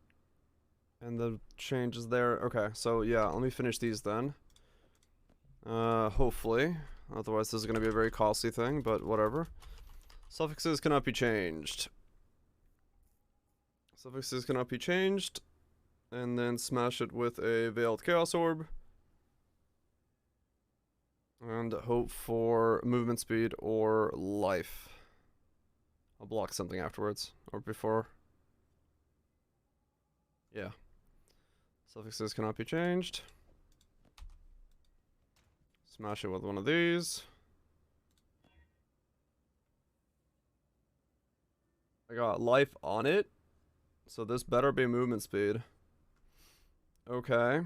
And the change is there. Okay, so yeah, let me finish these then. Hopefully. Otherwise this is gonna be a very costly thing, but whatever. Suffixes cannot be changed. Suffixes cannot be changed. And then smash it with a Veiled Chaos Orb. And hope for movement speed or life. I'll block something afterwards. Or before. Yeah. Suffixes cannot be changed. Smash it with one of these. I got life on it. So this better be movement speed. Okay.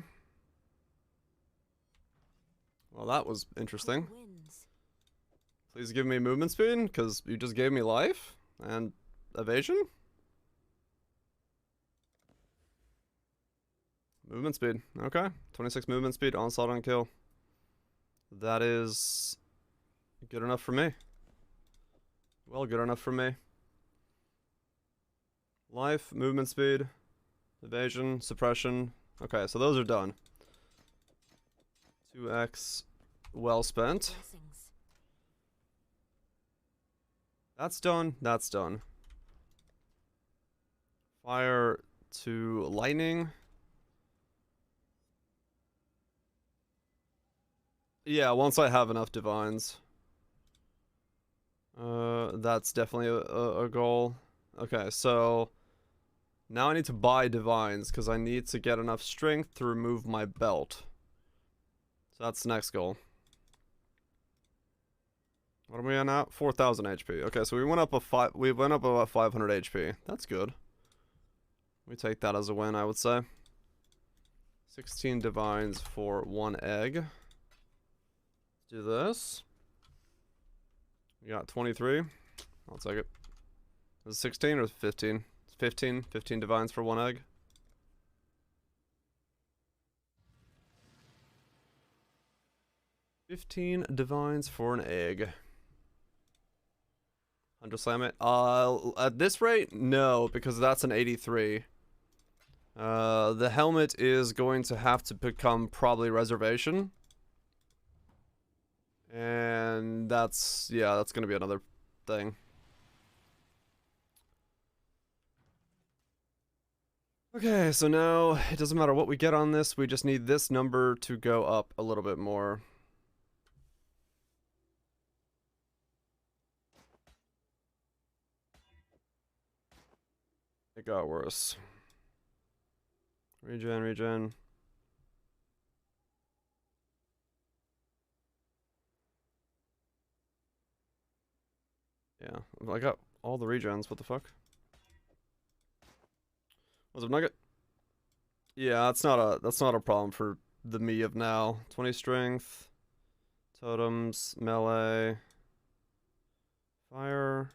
Well, that was interesting. Please give me movement speed, because you just gave me life and evasion. Movement speed. Okay. 26 movement speed, onslaught on kill. That is good enough for me. Well, good enough for me. Life, movement speed, evasion, suppression. Okay, so those are done. 2x, well spent. That's done, that's done. Fire to lightning. Yeah, once I have enough divines. That's definitely a goal. Okay, so now I need to buy divines because I need to get enough strength to remove my belt. So that's the next goal. What are we on now? 4,000 HP. Okay, so we went up about 500 HP. That's good. We take that as a win, I would say. 16 divines for 1 egg. Let's do this. We got 23. I'll take it. Is it 16 or 15? 15. 15 divines for 1 egg. $15 divines for an egg. 100 slam it. At this rate, no, because that's an 83. The helmet is going to have to become probably reservation. And that's, yeah, that's gonna be another thing. Okay, so now it doesn't matter what we get on this, we just need this number to go up a little bit more. It got worse. Regen. Yeah, I got all the regens. What the fuck? Was it nugget? Yeah, that's not a problem for the me of now. 20 strength, totems, melee, fire,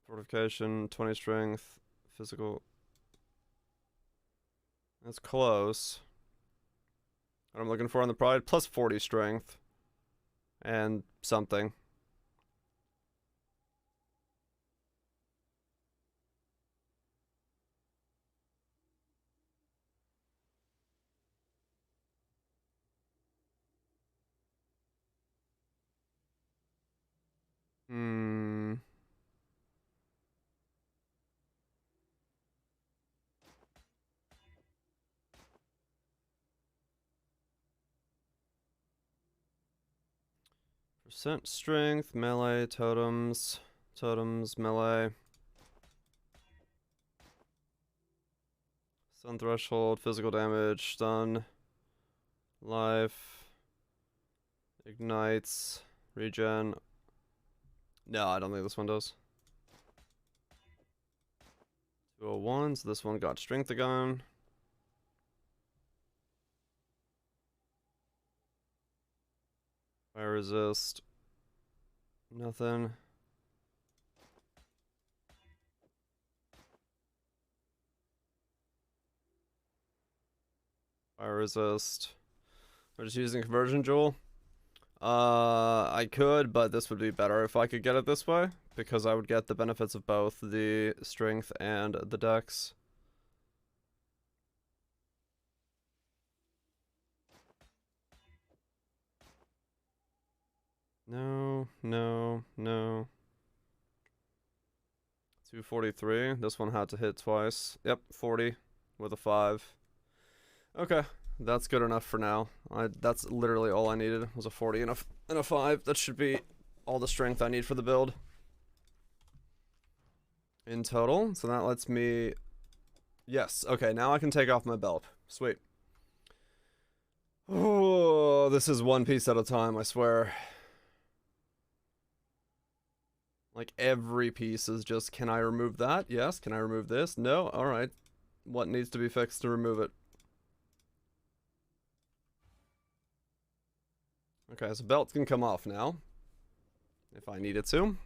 fortification, 20 strength, physical. That's close. What I'm looking for on the pride, plus 40 strength, and something. Hmm. Percent strength, melee, totems, melee. Stun threshold, physical damage, stun, life, ignites, regen. No, I don't think this one does. 201, so this one got strength again. Fire resist. Nothing. Fire resist. We're just using conversion jewel. I could, but this would be better if I could get it this way, because I would get the benefits of both the strength and the dex. No, no, no. 243. This one had to hit twice. Yep, 40 with a 5. Okay, that's good enough for now. That's literally all I needed was a 40 and a 5. That should be all the strength I need for the build in total. So that lets me... Yes, okay, now I can take off my belt. Sweet. Oh, this is one piece at a time, I swear. Like, every piece is just, can I remove that? Yes. Can I remove this? No? Alright. What needs to be fixed to remove it? Okay, so belt can come off now. If I need it to.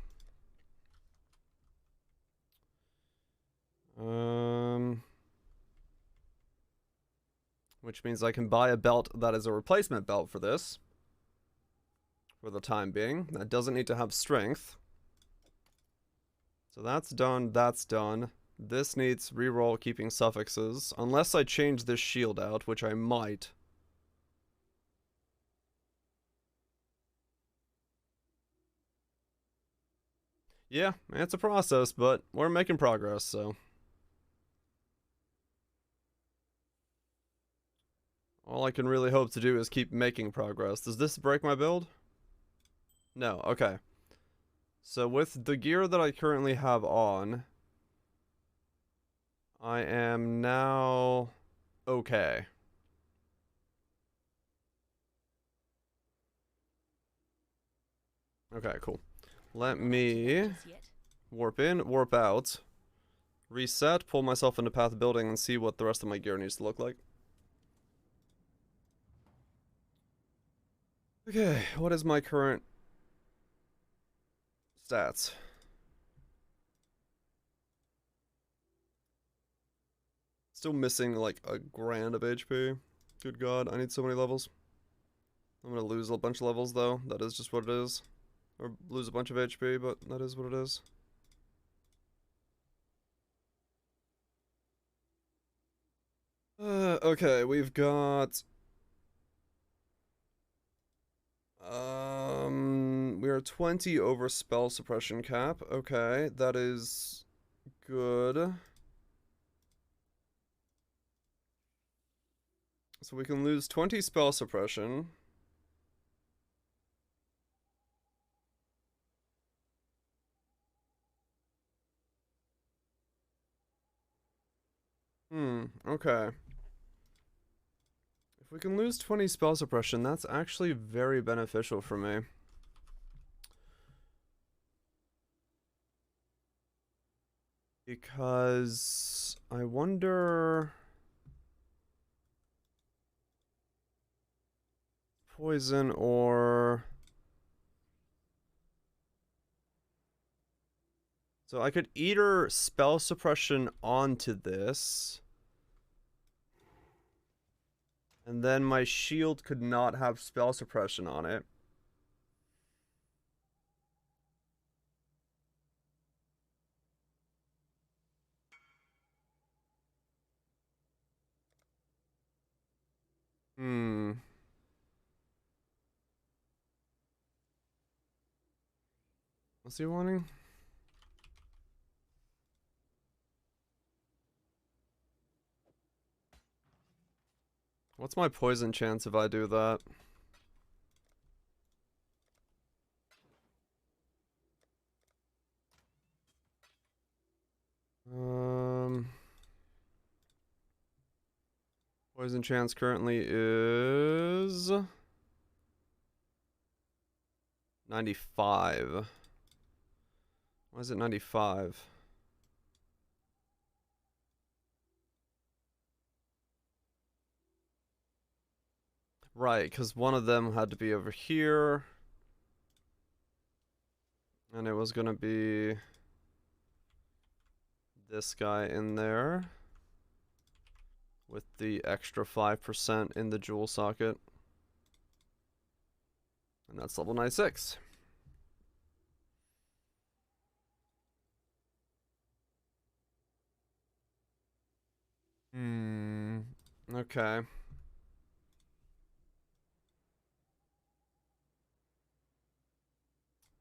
Which means I can buy a belt that is a replacement belt for this. For the time being. That doesn't need to have strength. So that's done, that's done. This needs reroll keeping suffixes. Unless I change this shield out, which I might. Yeah, it's a process, but we're making progress, so. All I can really hope to do is keep making progress. Does this break my build? No, okay. So with the gear that I currently have on, I am now okay. Okay, cool. Let me warp in, warp out, reset, pull myself into path building, and see what the rest of my gear needs to look like. Okay, what is my current stats? Still missing like a grand of HP. Good God, I need so many levels. I'm gonna lose a bunch of levels though. That is just what it is. Or lose a bunch of HP, but that is what it is. Okay, we've got... we are 20 over spell suppression cap. Okay, that is good. So we can lose 20 spell suppression. Okay. If we can lose 20 spell suppression, that's actually very beneficial for me. Because I wonder... Poison or... So I could either spell suppression onto this. And then my shield could not have spell suppression on it. What's he wanting? What's my poison chance if I do that? Poison chance currently is 95. Why is it 95? Right, because one of them had to be over here. And it was gonna be this guy in there with the extra 5% in the jewel socket. And that's level 96. Okay.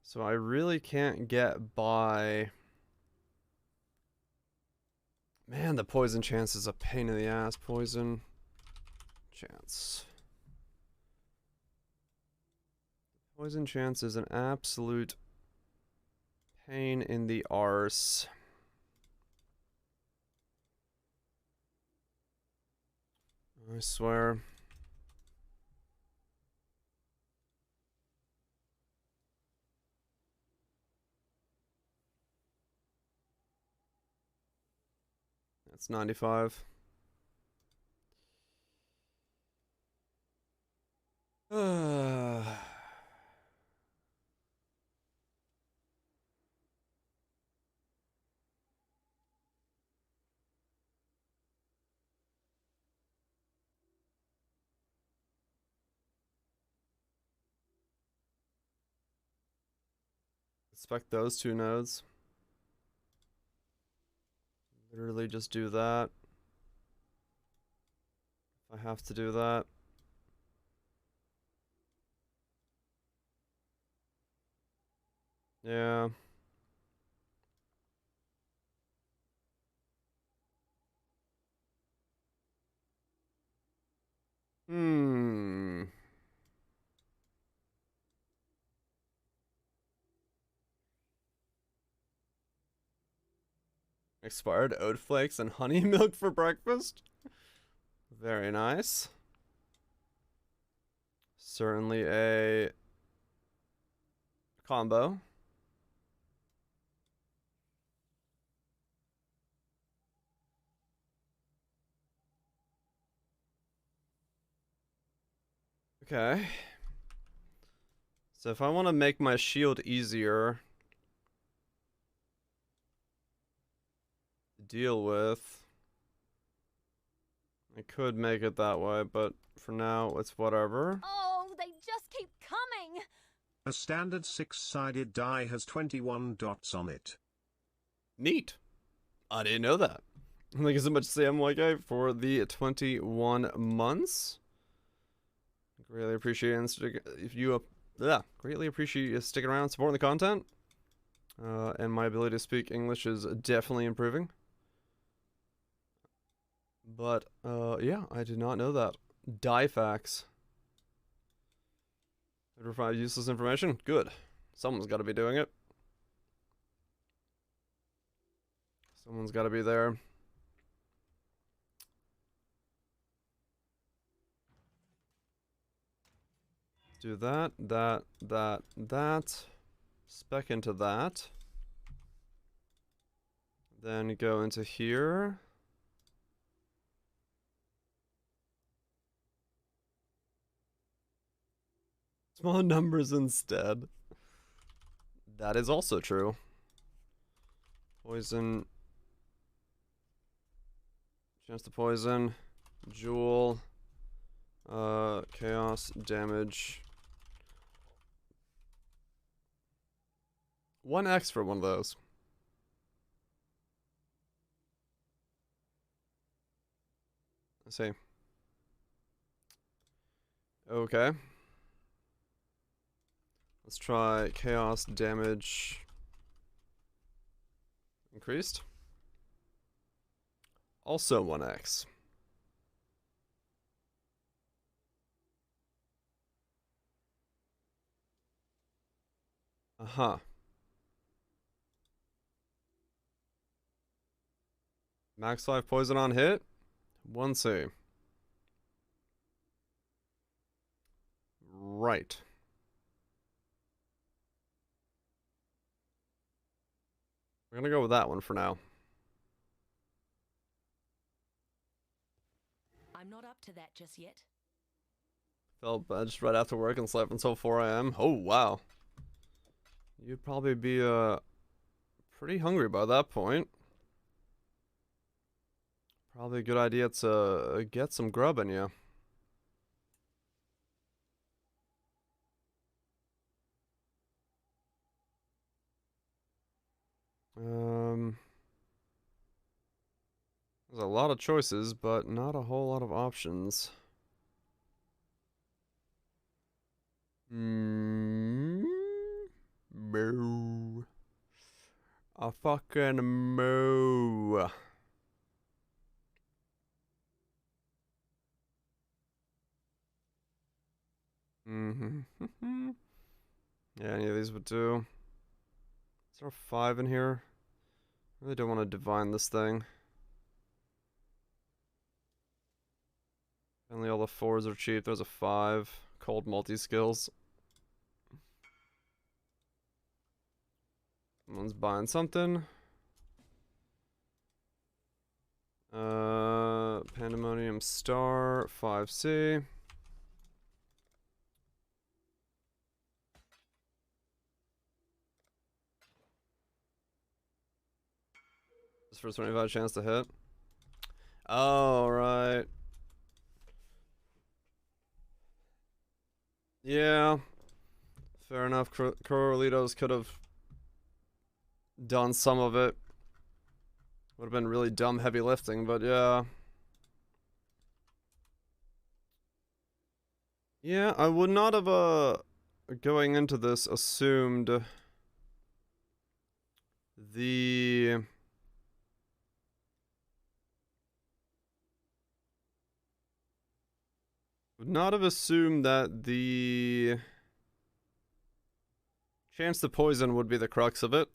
So I really can't get by... Man, the poison chance is a pain in the ass. Poison chance. Poison chance is an absolute pain in the arse. I swear. That's 95. Expect those two nodes. Literally just do that. If I have to do that. Yeah. Expired oat flakes and honey milk for breakfast? Very nice. Certainly a combo. Okay. So if I want to make my shield easier to deal with, I could make it that way, but for now, it's whatever. Oh, they just keep coming! A standard 6-sided die has 21 dots on it. Neat. I didn't know that. Thank you so much, Sam Whitegate, for the 21 months. Greatly appreciate greatly appreciate you sticking around, supporting the content. And my ability to speak English is definitely improving. But yeah, I did not know that. Die facts. Provide useless information? Good. Someone's got to be doing it. Someone's got to be there. Do that, that. Spec into that. Then go into here. Small numbers instead. That is also true. Poison. Chance to poison. Jewel. Chaos. Damage. 1x for one of those. I see. Okay. Let's try chaos damage increased. Also 1x. Uh-huh. Max 5 poison on hit. 1C. Right. We're gonna go with that one for now. I'm not up to that just yet. Felt benched right after work and slept until 4 a.m. Oh, wow. You'd probably be pretty hungry by that point. Probably a good idea to get some grub in you. There's a lot of choices, but not a whole lot of options. Moo. A fucking moo. Mm-hmm. Yeah, any of these would do. Is there a 5 in here? I really don't want to divine this thing. Only all the 4s are cheap. There's a 5. Cold multi-skills. Someone's buying something. Pandemonium Star, 5C. This for 25 chance to hit. Oh, right. Yeah. Fair enough. Corralitos could have done some of it. Would have been really dumb heavy lifting, but yeah. Yeah, I would not have, going into this, assumed the... Would not have assumed that the chance to poison would be the crux of it.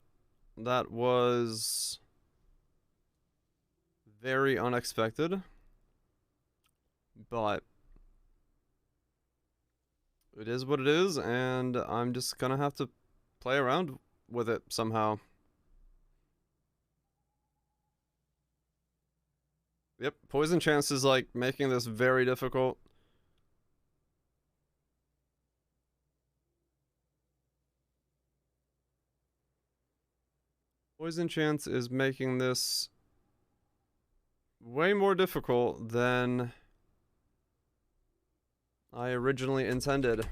That was very unexpected. But it is what it is, and I'm just gonna have to play around with it somehow. Yep, poison chance is like making this very difficult. Poison chance is making this way more difficult than I originally intended.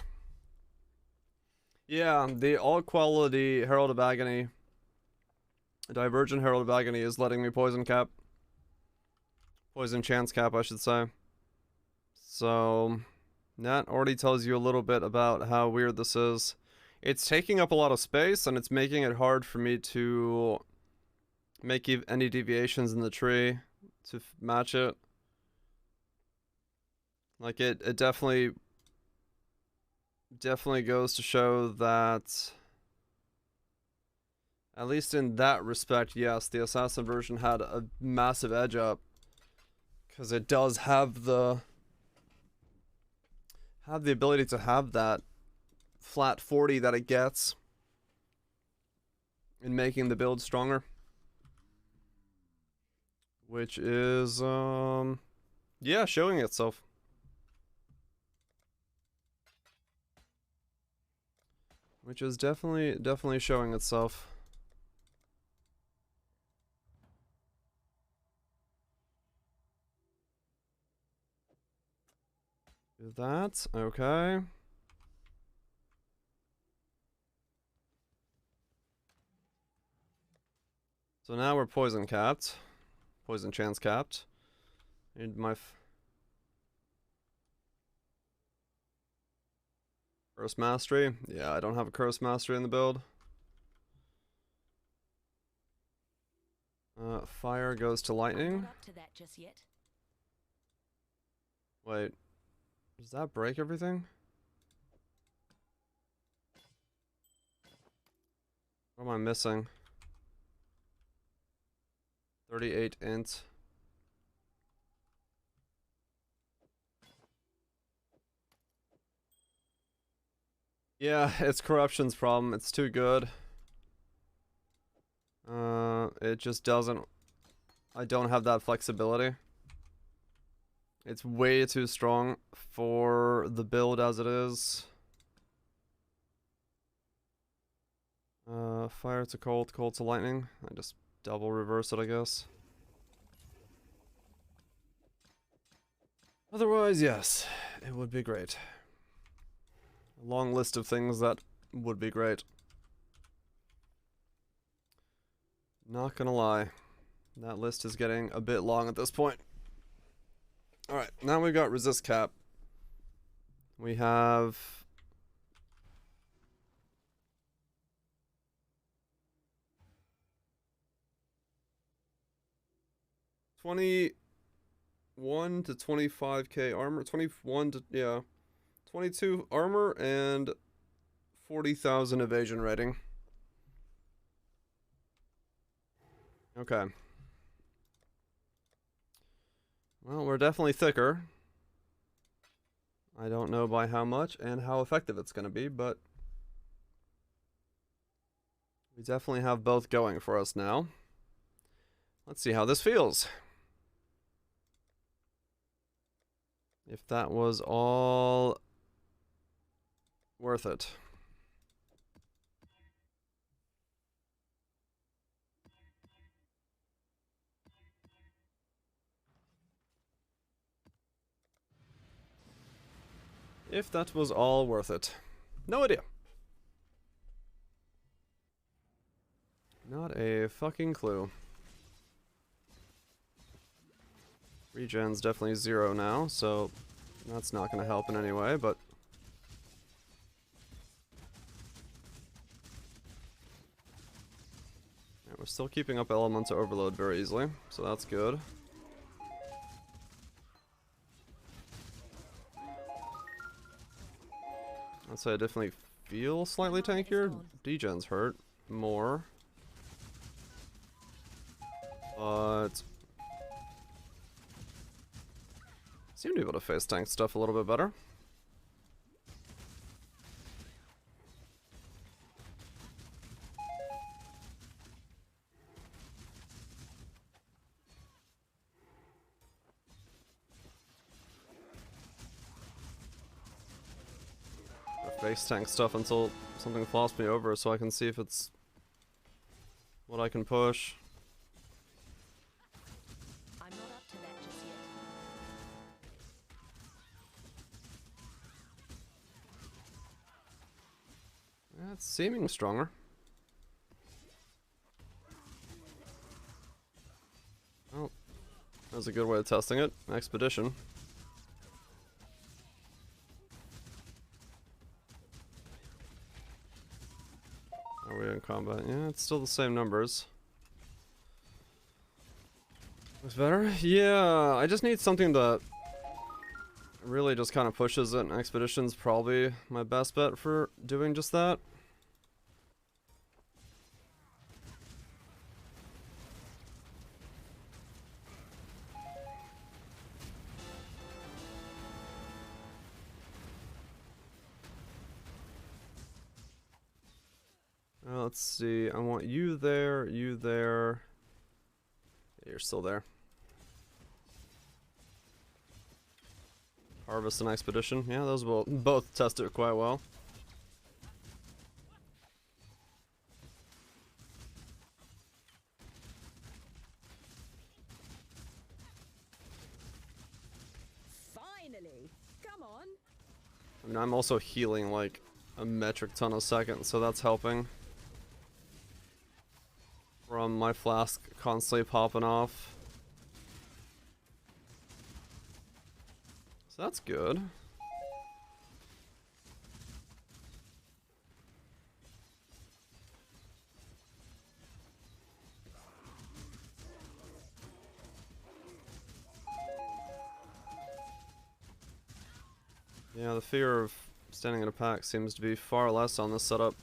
Yeah, the all-quality Herald of Agony, Divergent Herald of Agony is letting me poison cap. Poison chance cap, I should say. So, that already tells you a little bit about how weird this is. It's taking up a lot of space, and it's making it hard for me to make any deviations in the tree to match it. Like, it definitely goes to show that, at least in that respect, yes, the Assassin version had a massive edge up. Because it does have the ability to have that flat 40 that it gets in making the build stronger. which is yeah, showing itself. Which is definitely showing itself. Do that, okay. So now we're poison capped. Poison chance capped. Need my curse mastery. Yeah, I don't have a curse mastery in the build. Fire goes to lightning. Not up to that just yet. Wait, does that break everything? What am I missing? 38 int. Yeah, it's corruption's problem. It's too good. It just doesn't. I don't have that flexibility. It's way too strong for the build as it is. Fire to cold, cold to lightning. I just double reverse it, I guess. Otherwise, yes, it would be great. A long list of things that would be great. Not gonna lie, that list is getting a bit long at this point. Alright, now we've got resist cap. We have... $21 to 25k armor, 21 to, yeah, 22 armor and 40,000 evasion rating. Okay. Well, we're definitely thicker. I don't know by how much and how effective it's going to be, but we definitely have both going for us now. Let's see how this feels. If that was all worth it. If that was all worth it. No idea. Not a fucking clue. Regen's definitely 0 now, so that's not going to help in any way, but... Yeah, we're still keeping up elemental overload very easily, so that's good. I'd say I definitely feel slightly tankier. Degen's hurt more. But... seem to be able to face tank stuff a little bit better. Face tank stuff until something flops me over so I can see if it's what I can push. I'm not up to that just yet. It's seeming stronger. Oh, that was a good way of testing it. Expedition. Are we in combat? Yeah, it's still the same numbers. Looks better? Yeah, I just need something that really just kind of pushes it, and Expedition's probably my best bet for doing just that. Let's see, I want you there, you there. Yeah, you're still there. Harvest and Expedition. Yeah, those will both test it quite well. Finally, come on. I mean, I'm also healing like a metric ton a second, so that's helping. From my flask constantly popping off. So that's good. Yeah, the fear of standing in a pack seems to be far less on this setup.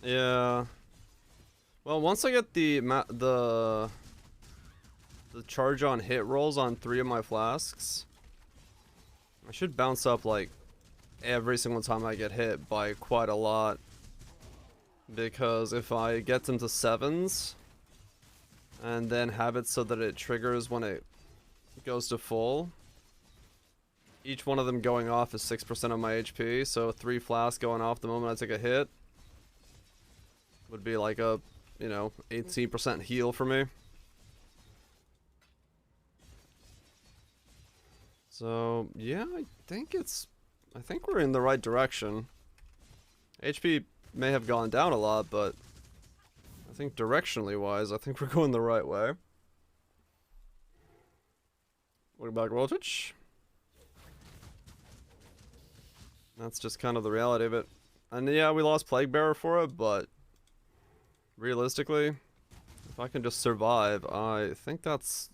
Yeah. Well, once I get the charge on hit rolls on 3 of my flasks, I should bounce up like every single time I get hit by quite a lot. Because if I get into 7s and then have it so that it triggers when it goes to full, each one of them going off is 6% of my HP, so 3 flasks going off the moment I take a hit would be like a, you know, 18% heal for me. So, yeah, I think we're in the right direction. HP may have gone down a lot, but I think directionally wise, I think we're going the right way. Welcome back, voltage. That's just kind of the reality of it. And yeah, we lost Plague Bearer for it, but realistically, if I can just survive, I think that's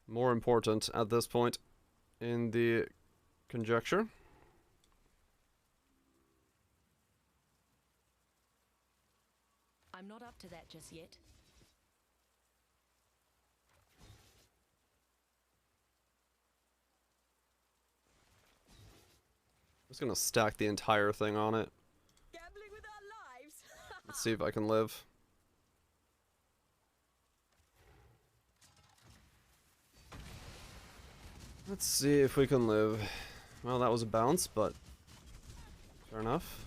more important at this point in the conjecture. I'm not up to that just yet. I'm just gonna stack the entire thing on it. Gambling with our lives. Let's see if I can live. Let's see if we can live. Well, that was a bounce, but fair enough.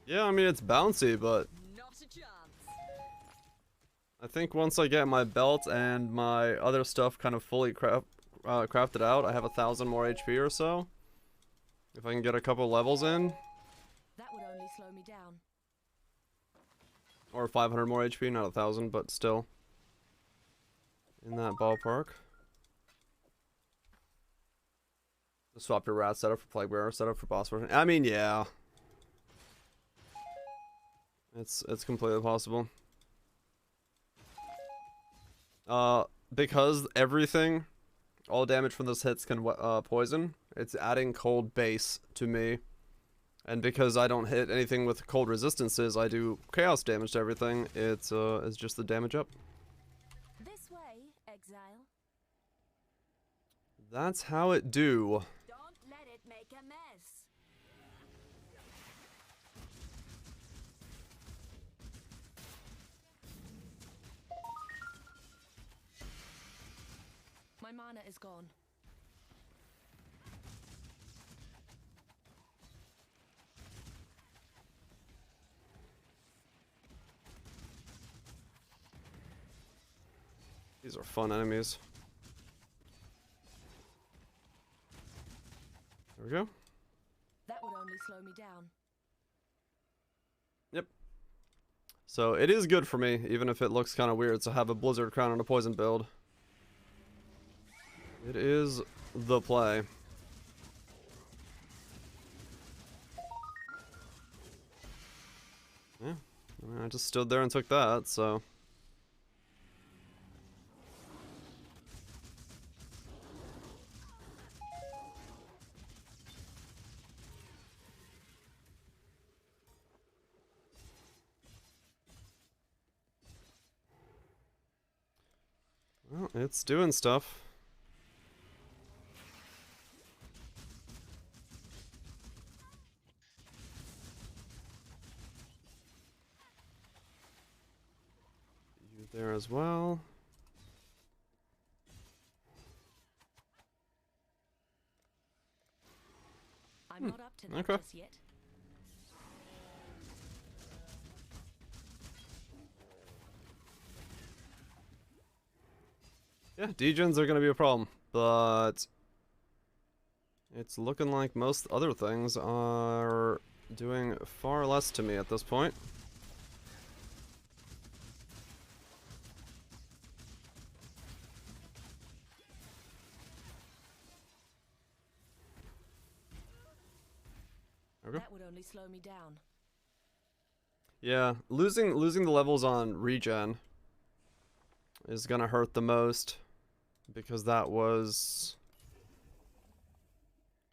Yeah, I mean, it's bouncy, but Not a chance. I think once I get my belt and my other stuff kind of fully crafted out, I have 1,000 more HP or so. If I can get a couple levels in. That would only slow me down. Or 500 more HP, not 1,000, but still. In that ballpark. Just swap your rat setup for Plague Bearer setup for boss version. I mean, yeah. It's completely possible. Because everything, all damage from this hits can poison, it's adding cold base to me. And because I don't hit anything with cold resistances, I do chaos damage to everything. It's just the damage up. This way, Exile. That's how it do. Don't let it make a mess. My mana is gone. These are fun enemies. There we go. That would only slow me down. Yep. So it is good for me, even if it looks kind of weird to have a Blizzard Crown and a Poison build. It is the play. Yeah, I mean, I just stood there and took that, so. Well, it's doing stuff. You there as well. I'm not up to that okay. just yet. Yeah, degens are going to be a problem, but it's looking like most other things are doing far less to me at this point. Okay. That would only slow me down. Yeah, losing the levels on regen is gonna hurt the most, because that was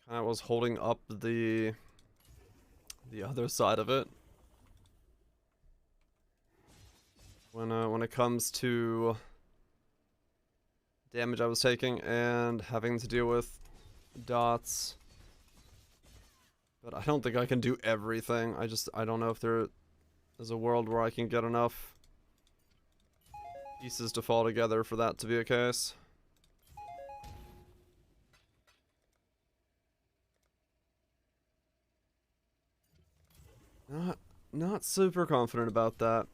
kind of was holding up the other side of it when it comes to damage I was taking and having to deal with dots. But I don't think I can do everything. I don't know if there is a world where I can get enough pieces to fall together for that to be a case. Not super confident about that.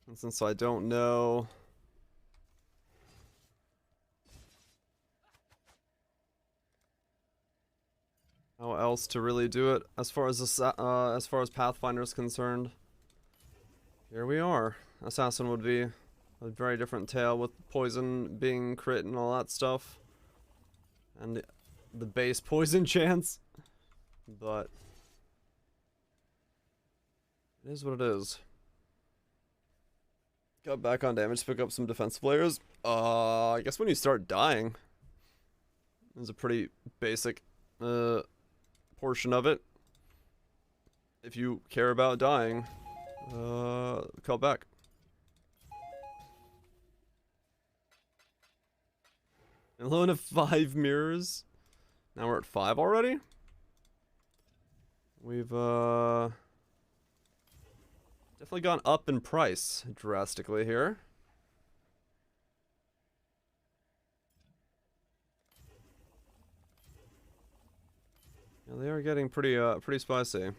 And since I don't know how else to really do it as far as Pathfinder is concerned, here we are. Assassin would be a very different tale with poison being crit and all that stuff, and the base poison chance. But it is what it is. Got back on damage to pick up some defensive layers. I guess when you start dying is a pretty basic portion of it. If you care about dying, call back. And low to 5 mirrors. Now we're at 5 already. We've definitely gone up in price drastically here. Yeah, they are getting pretty spicy.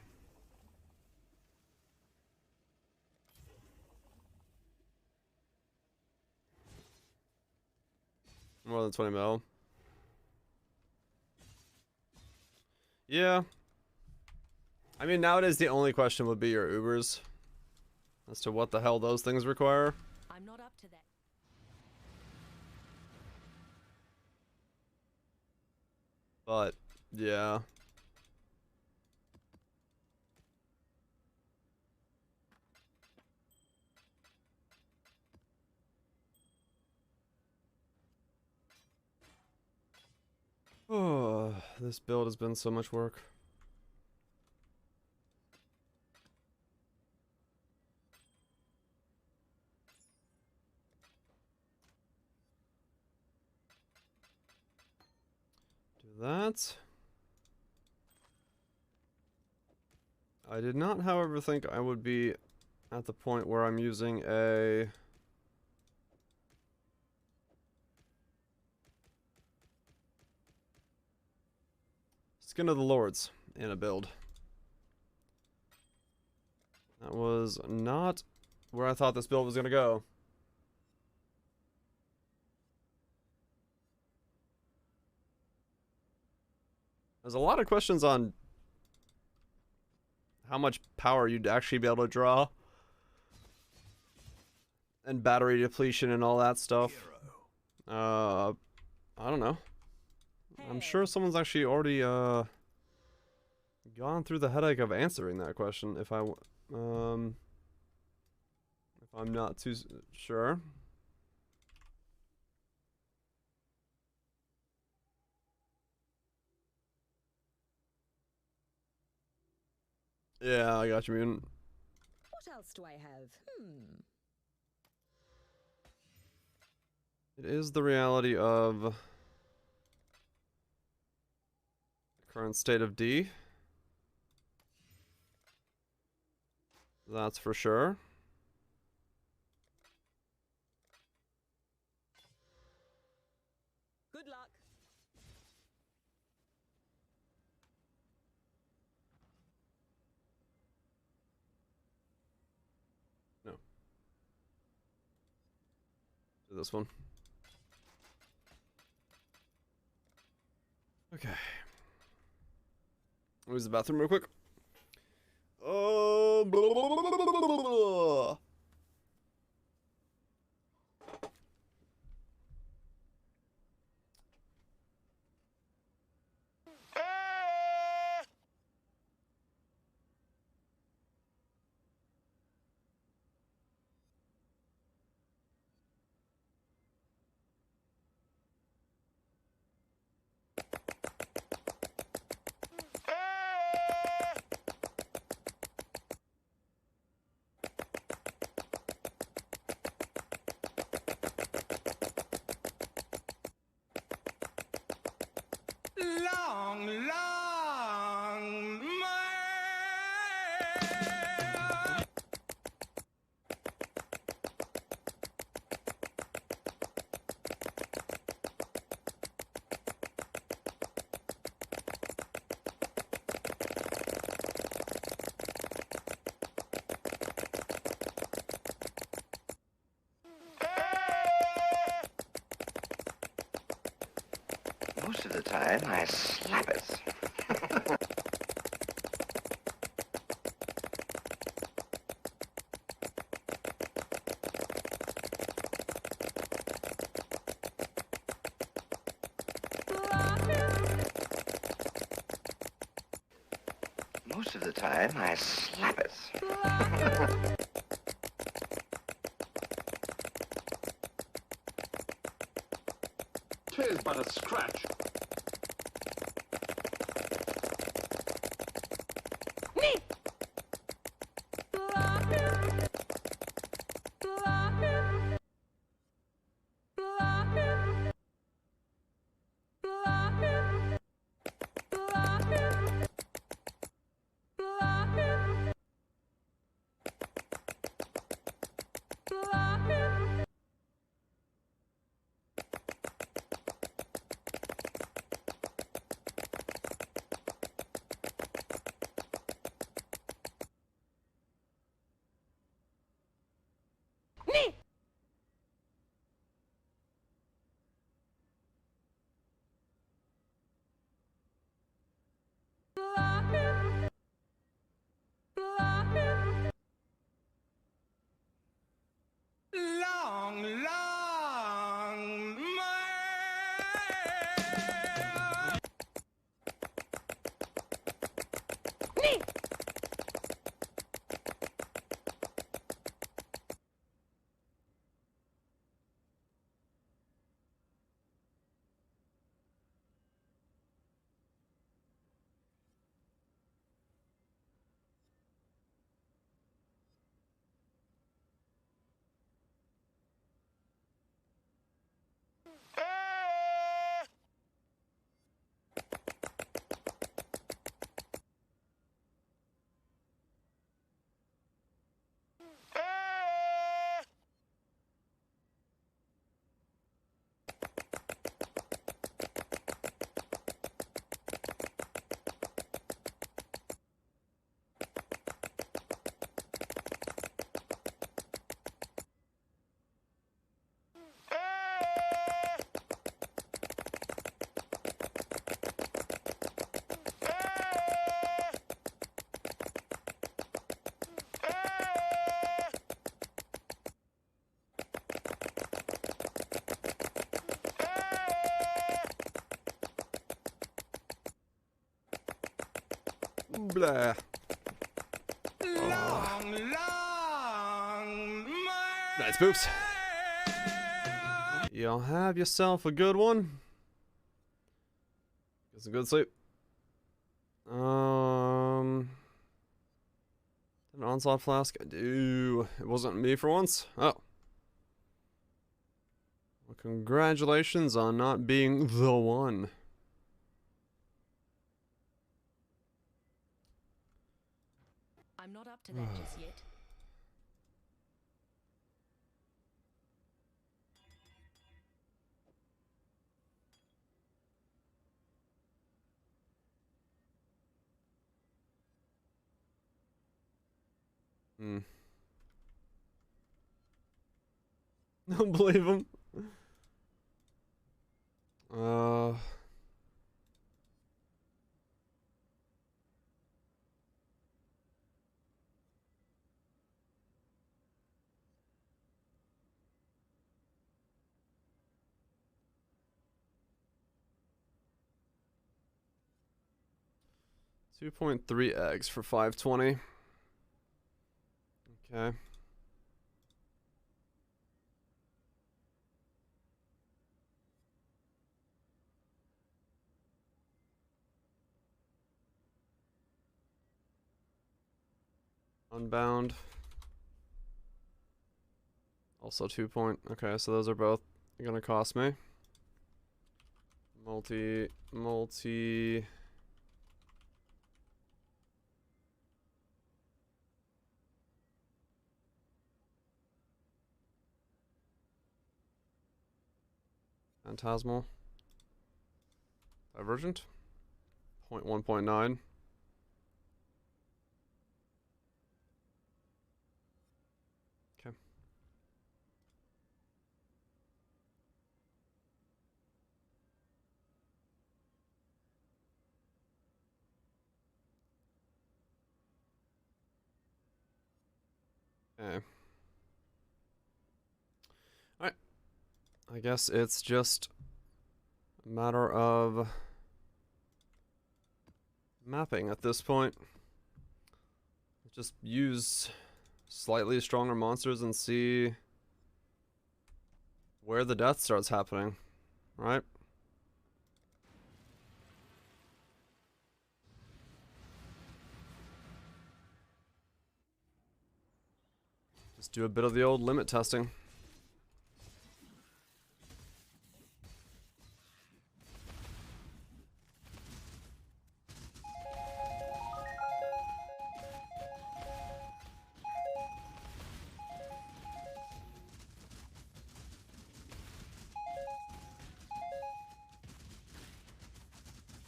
More than 20 mil. Yeah. I mean, nowadays the only question would be your Ubers as to what the hell those things require. I'm not up to that. But, yeah. Oh, this build has been so much work. Do that. I did not, however, think I would be at the point where I'm using a Skin of the Lords in a build. That was not where I thought this build was going to go. There's a lot of questions on how much power you'd actually be able to draw. And battery depletion and all that stuff. I don't know. I'm sure someone's actually already gone through the headache of answering that question if I'm not too sure. Yeah, I got you, mutant. What else do I have? It is the reality of the current state of D. That's for sure. Good luck. No. Do this one. Okay. Use the bathroom real quick. Oh, blah, blah, blah, blah, blah, blah, blah. Most of the time, I slap it. Most of the time, I slap it. Tis but a scratch. Blah. Nice boops. Y'all have yourself a good one. Get some good sleep. Onslaught Flask? I do. It wasn't me for once. Oh. Well, congratulations on not being the one. I'm not up to that just yet. Don't believe him. 2.3 eggs for 520. Okay. Unbound. Also 2 point. Okay, so those are both gonna cost me. Multi. Phantasmal. Divergent. 0.1.9. Okay. Okay. Alright. I guess it's just a matter of mapping at this point. Just use slightly stronger monsters and see where the death starts happening, right? Just do a bit of the old limit testing.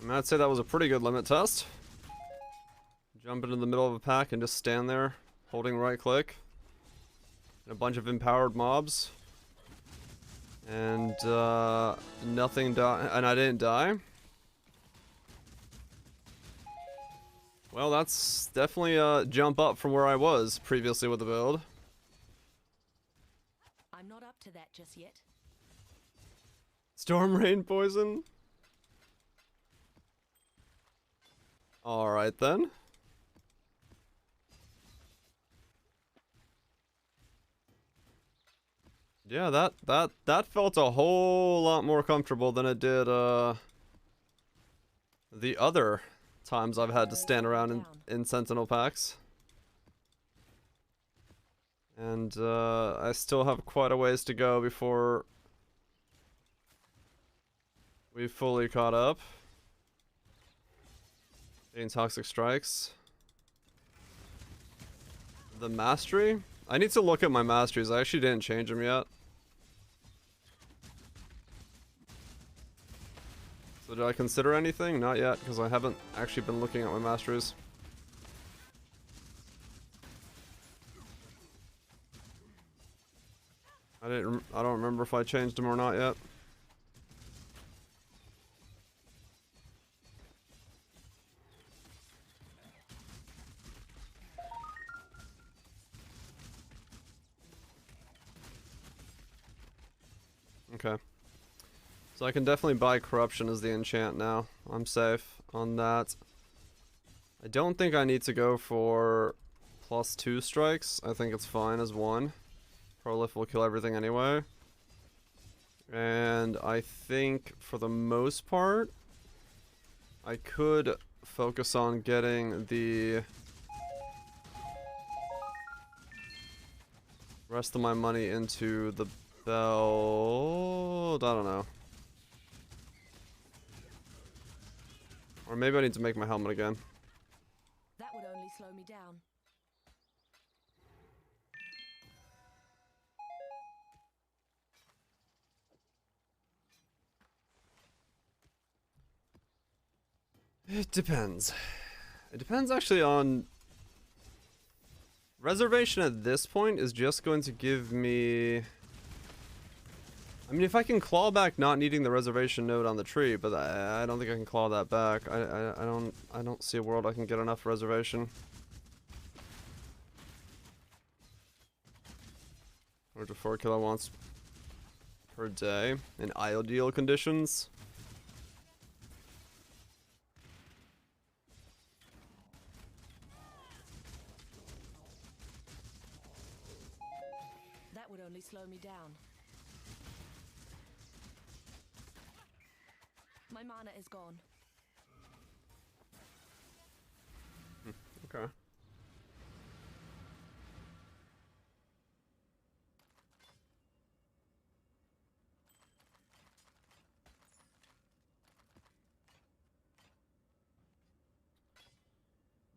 I'd say that was a pretty good limit test. Jump into the middle of a pack and just stand there, holding right click. And a bunch of empowered mobs. And nothing died, and I didn't die. Well, that's definitely a jump up from where I was previously with the build. I'm not up to that just yet. Storm Rain Poison? Alright then. Yeah, that felt a whole lot more comfortable than it did the other times I've had to stand around in Sentinel packs. And I still have quite a ways to go before we fully caught up. Getting Toxic Strikes. The Mastery? I need to look at my Masteries. I actually didn't change them yet. So did I consider anything? Not yet, because I haven't actually been looking at my Masteries. I don't remember if I changed them or not yet. Okay. So I can definitely buy Corruption as the enchant now. I'm safe on that. I don't think I need to go for +2 strikes. I think it's fine as 1. Prolif will kill everything anyway. And I think for the most part, I could focus on getting the rest of my money into the belt. I don't know. Or maybe I need to make my helmet again. That would only slow me down. It depends. It depends actually on... Reservation at this point is just going to give me... I mean, if I can claw back not needing the reservation node on the tree, but I don't think I can claw that back. I don't see a world I can get enough reservation. Or to 4 kilowatts per day in ideal conditions. That would only slow me down. My mana is gone. Okay.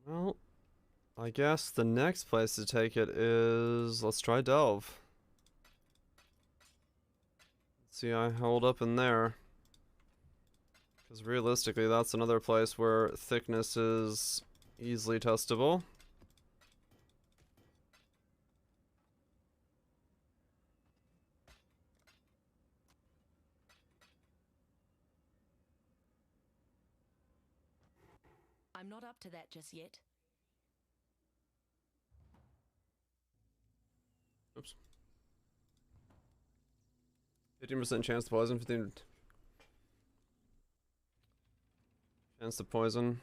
Well, I guess the next place to take it is... Let's try Delve. Let's see how I hold up in there. Because realistically, that's another place where thickness is easily testable. I'm not up to that just yet. Oops. 15% chance to poison, 15 chance to poison.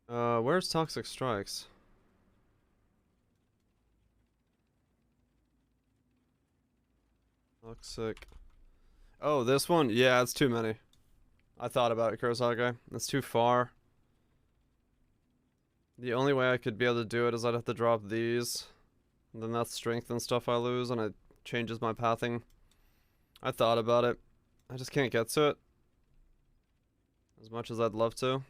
Where's Toxic Strikes? Toxic. Oh, this one? Yeah, it's too many. I thought about it, Kurosake. It's too far. The only way I could be able to do it is I'd have to drop these. And then that's strength and stuff I lose, and it changes my pathing. I thought about it. I just can't get to it. As much as I'd love to.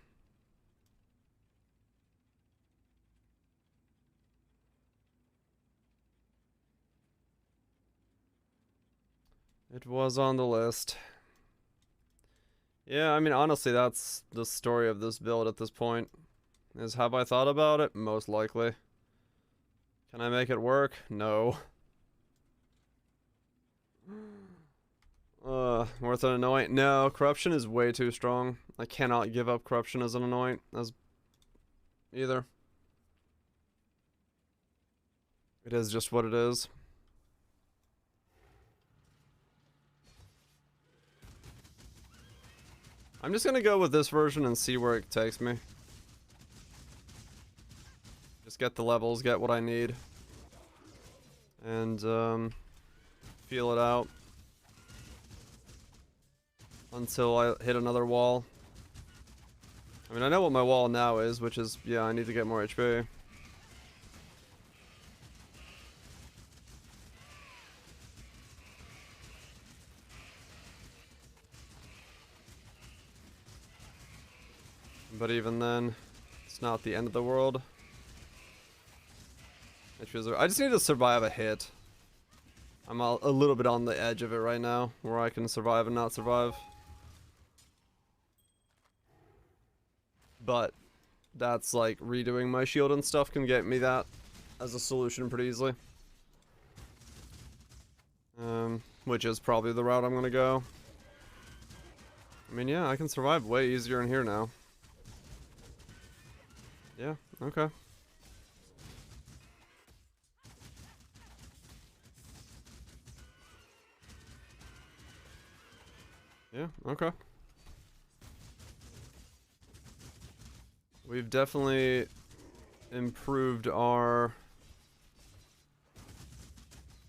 It was on the list. Yeah, I mean, honestly, that's the story of this build at this point. Is, have I thought about it? Most likely. Can I make it work? No. Worth an anoint? No, corruption is way too strong. I cannot give up corruption as an anoint as either. It is just what it is. I'm just gonna go with this version and see where it takes me. Just get the levels, get what I need. And, feel it out. Until I hit another wall. I mean, I know what my wall now is, which is, yeah, I need to get more HP. But even then, it's not the end of the world. I just need to survive a hit. I'm a little bit on the edge of it right now, where I can survive and not survive. But that's like redoing my shield and stuff can get me that as a solution pretty easily. Which is probably the route I'm gonna go. I mean, yeah, I can survive way easier in here now. Yeah, okay. Yeah, okay. We've definitely improved our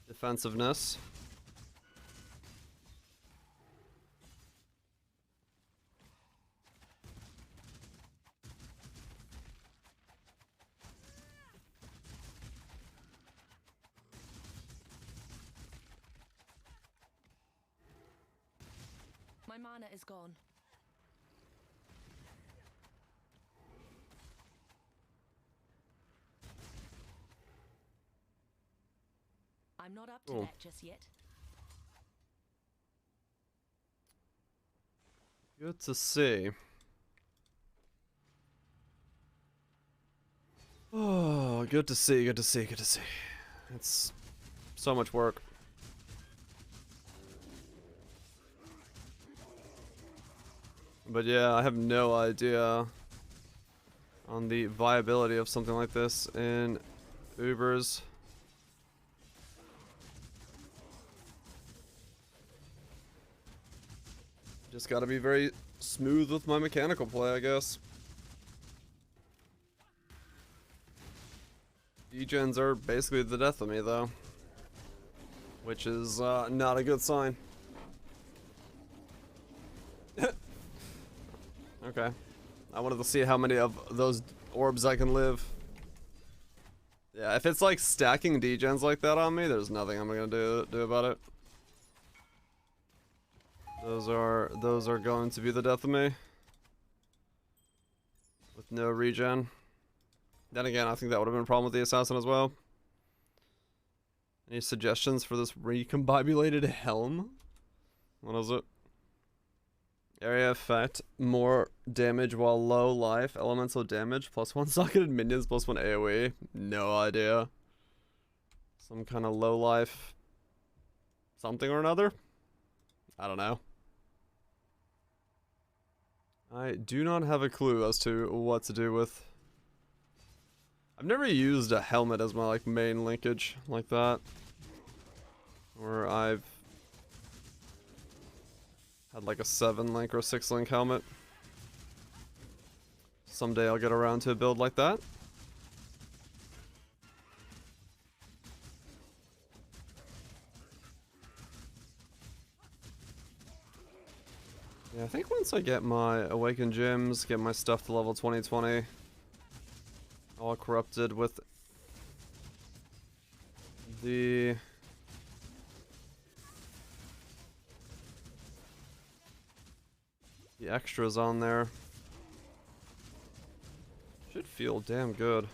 defensiveness. My mana is gone. I'm not up to that just yet. Good to see. Oh, good to see, good to see, good to see. It's so much work. But yeah, I have no idea on the viability of something like this in Ubers. Just gotta be very smooth with my mechanical play, I guess. Degens are basically the death of me, though. Which is not a good sign. Okay. I wanted to see how many of those orbs I can live. Yeah, if it's like stacking degens like that on me, there's nothing I'm gonna do about it. Those are going to be the death of me. With no regen. Then again, I think that would have been a problem with the assassin as well. Any suggestions for this recombobulated helm? What is it? Area effect, more damage while low life, elemental damage, +1 socketed minions, +1 AoE. No idea. Some kind of low life something or another? I don't know. I do not have a clue as to what to do with. I've never used a helmet as my like main linkage like that. Or I've had like a 7-link or 6-link helmet. Someday I'll get around to a build like that. Yeah, I think once I get my Awakened Gems, get my stuff to level 2020, all corrupted with the extras on there, should feel damn good.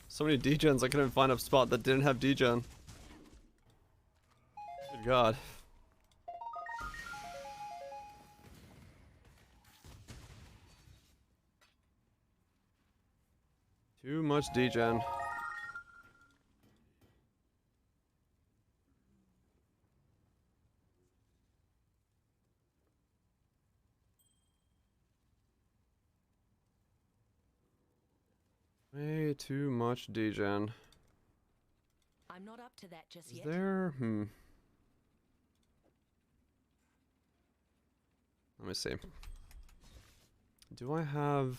So many degens, I couldn't find a spot that didn't have degen. Good God. Too much degen. Way too much degen. I'm not up to that just Is yet. there? Let me see. Do I have?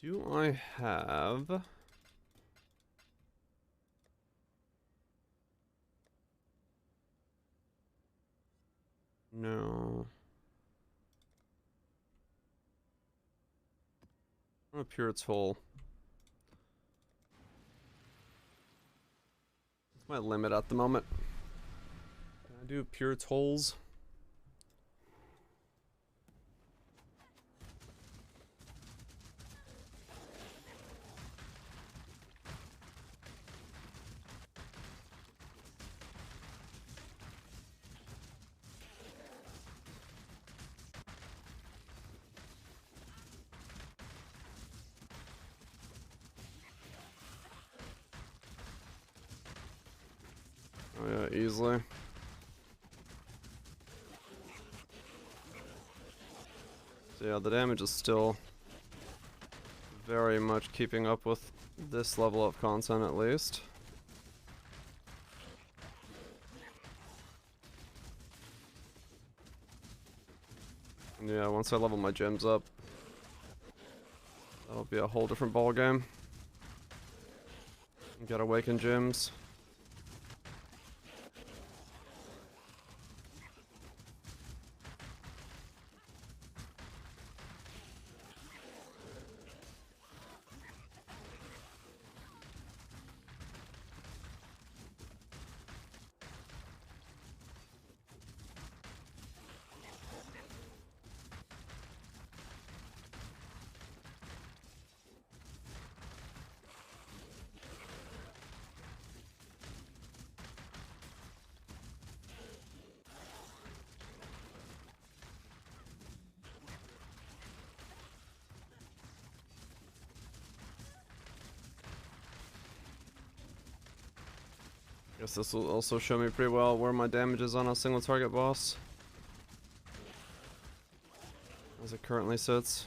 Do I have? No. I'm gonna pure its hole. It's my limit at the moment. Can I do pure tolls? Oh yeah, easily. So yeah, the damage is still very much keeping up with this level of content at least. Yeah, once I level my gems up, that'll be a whole different ball game. Get awakened gems. Guess this will also show me pretty well where my damage is on a single target boss, as it currently sits.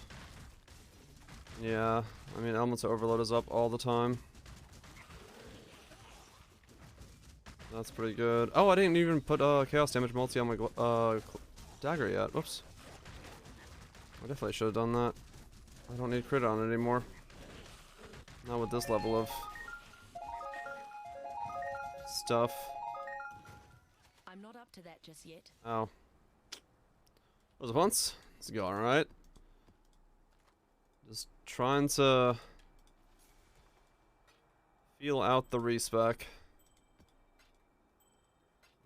Yeah, I mean, Elemental Overload is up all the time. That's pretty good. Oh, I didn't even put Chaos Damage Multi on my dagger yet. Whoops. I definitely should have done that. I don't need crit on it anymore. Not with this level of stuff. I'm not up to that just yet. Oh. Was it once? Let's go, alright. Just trying to feel out the respec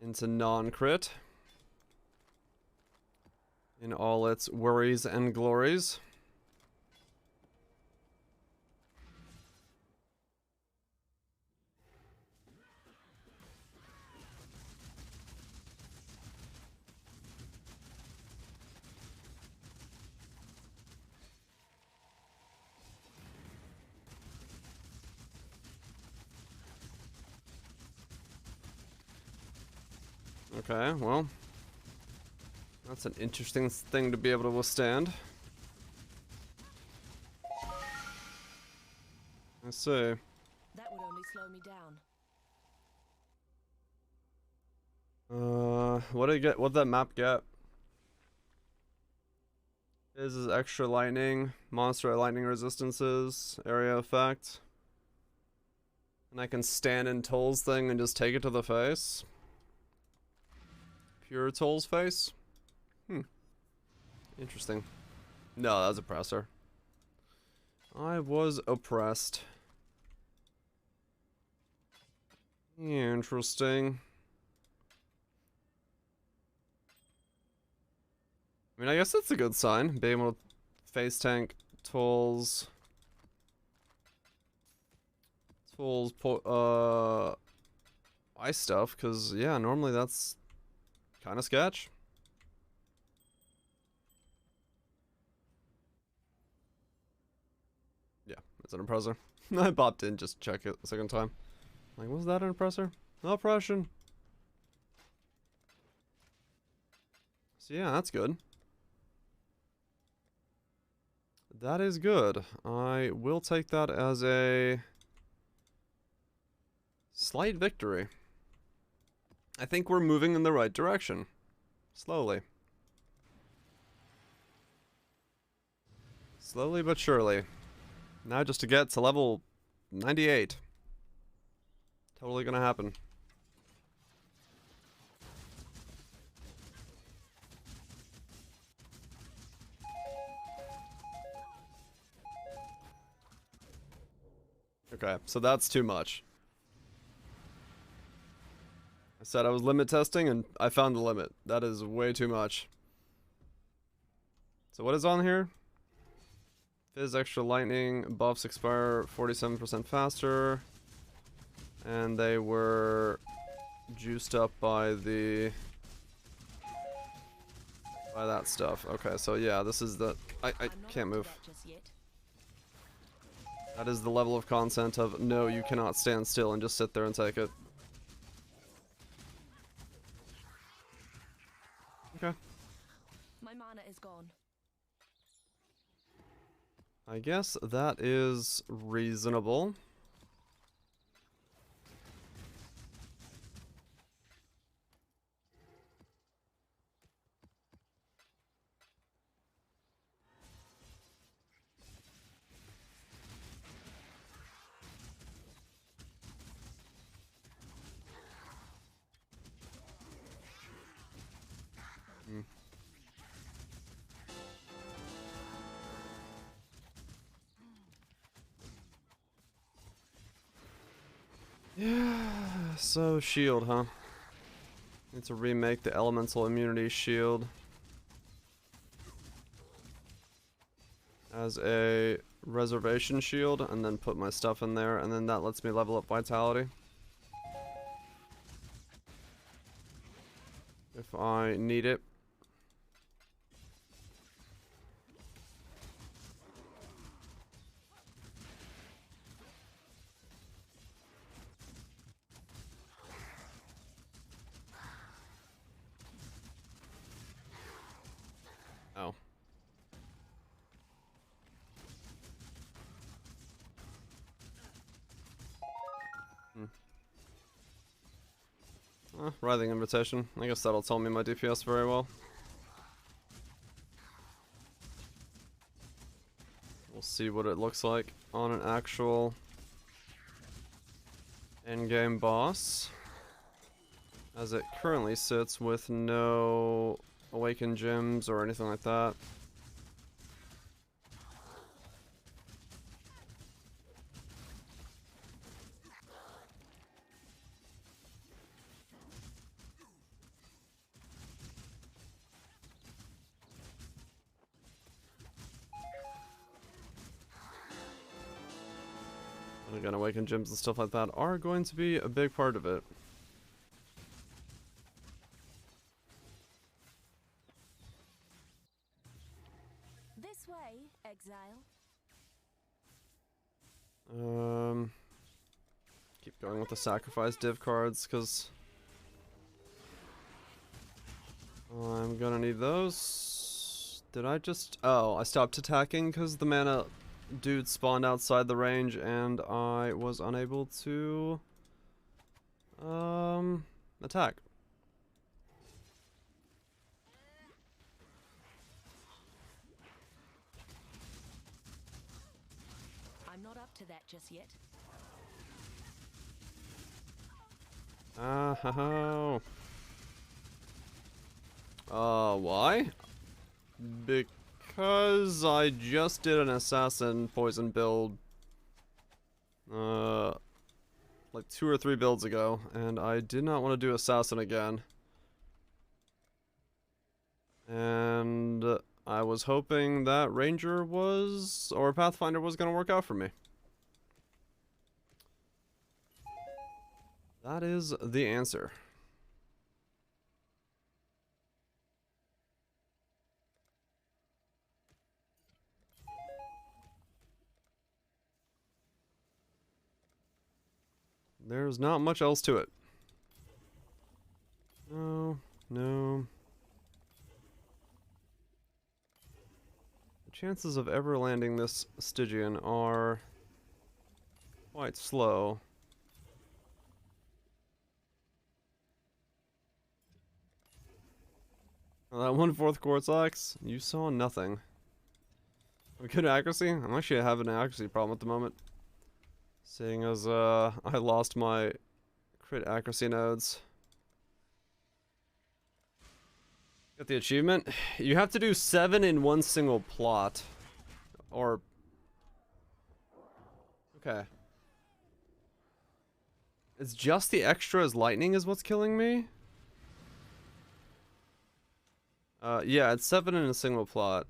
into non-crit in all its worries and glories. Okay, well, that's an interesting thing to be able to withstand. I see. That would only slow me down. What did it get? What did that map get? This is extra lightning, monster lightning resistances, area effect. And I can stand in Toll's thing and just take it to the face. Pure Toll's face? Interesting. No, that was oppressor. I was oppressed. Interesting. I mean, I guess that's a good sign. Being able to face tank Toll's ice stuff, because yeah, normally that's kind of sketch. Yeah, it's an oppressor. I popped in just to check it a second time. Like, was that an oppressor? Oppression. So yeah, that's good. That is good. I will take that as a slight victory. I think we're moving in the right direction. Slowly. Slowly but surely. Now just to get to level 98. Totally gonna happen. Okay, so that's too much. I said I was limit testing, and I found the limit. That is way too much. So what is on here? Fizz extra lightning, buffs expire 47% faster. And they were juiced up by the... by that stuff. Okay, so yeah, this is the... I can't move. That is the level of content of, no, you cannot stand still and just sit there and take it. Okay. My mana is gone. I guess that is reasonable. Yeah, so shield, huh? Need to remake the elemental immunity shield as a reservation shield, and then put my stuff in there, and then that lets me level up vitality. If I need it. Oh. Writhing Invitation. I guess that'll tell me my DPS very well. We'll see what it looks like on an actual endgame boss. As it currently sits with no awakened gems or anything like that. And again, awakened gems and stuff like that are going to be a big part of it. This way, Exile. Keep going with the sacrifice div cards, because I'm gonna need those. Did I just... Oh, I stopped attacking because the mana dude spawned outside the range and I was unable to attack. I'm not up to that just yet. Oh. Why? Because I just did an assassin poison build like 2 or 3 builds ago, and I did not want to do assassin again. And I was hoping that ranger was, or pathfinder was going to work out for me. That is the answer. There's not much else to it. No. The chances of ever landing this Stygian are quite slow. That 1/4 quartz ox, you saw nothing. Good accuracy? I'm actually having an accuracy problem at the moment. Seeing as I lost my crit accuracy nodes. Got the achievement. You have to do 7 in one single plot. Or... Okay. It's just the extra as lightning is what's killing me? Yeah, it's 7 in a single plot.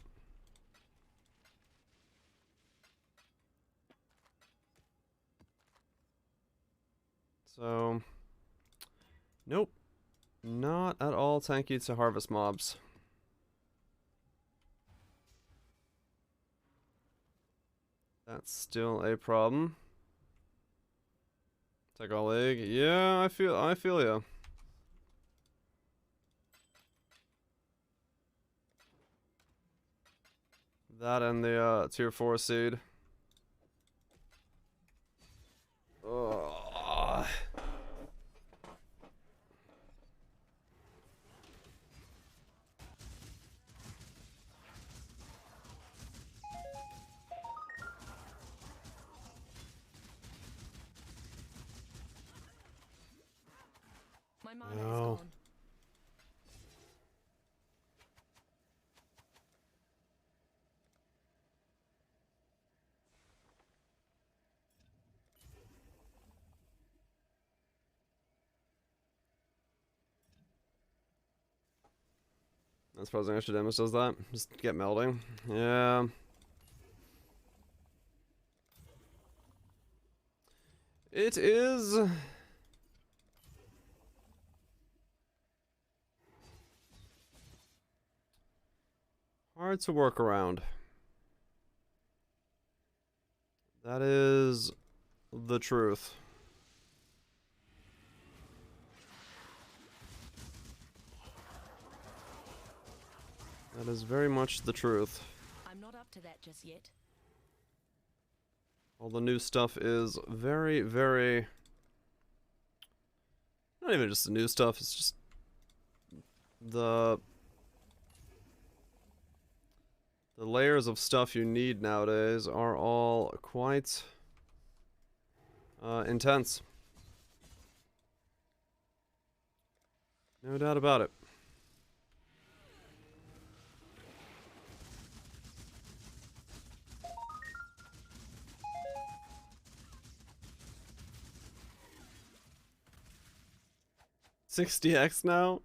So... Nope. Not at all tanky to harvest mobs. That's still a problem. Take all egg. Yeah, I feel ya. That and the tier 4 seed. Ugh. My mana is No. gone. That's surprising extra damage does that. Just get melding. Yeah. It is hard to work around. That is the truth. That is very much the truth. I'm not up to that just yet. All the new stuff is very, very... Not even just the new stuff, it's just... The layers of stuff you need nowadays are all quite... intense. No doubt about it. $60x now?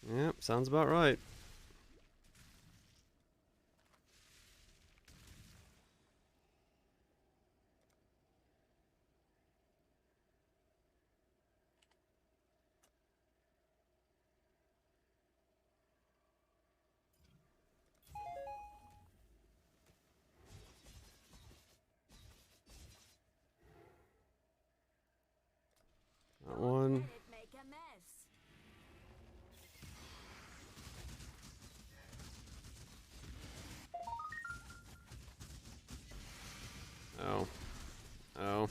Yep, sounds about right. That one. Make a mess. Oh. Oh.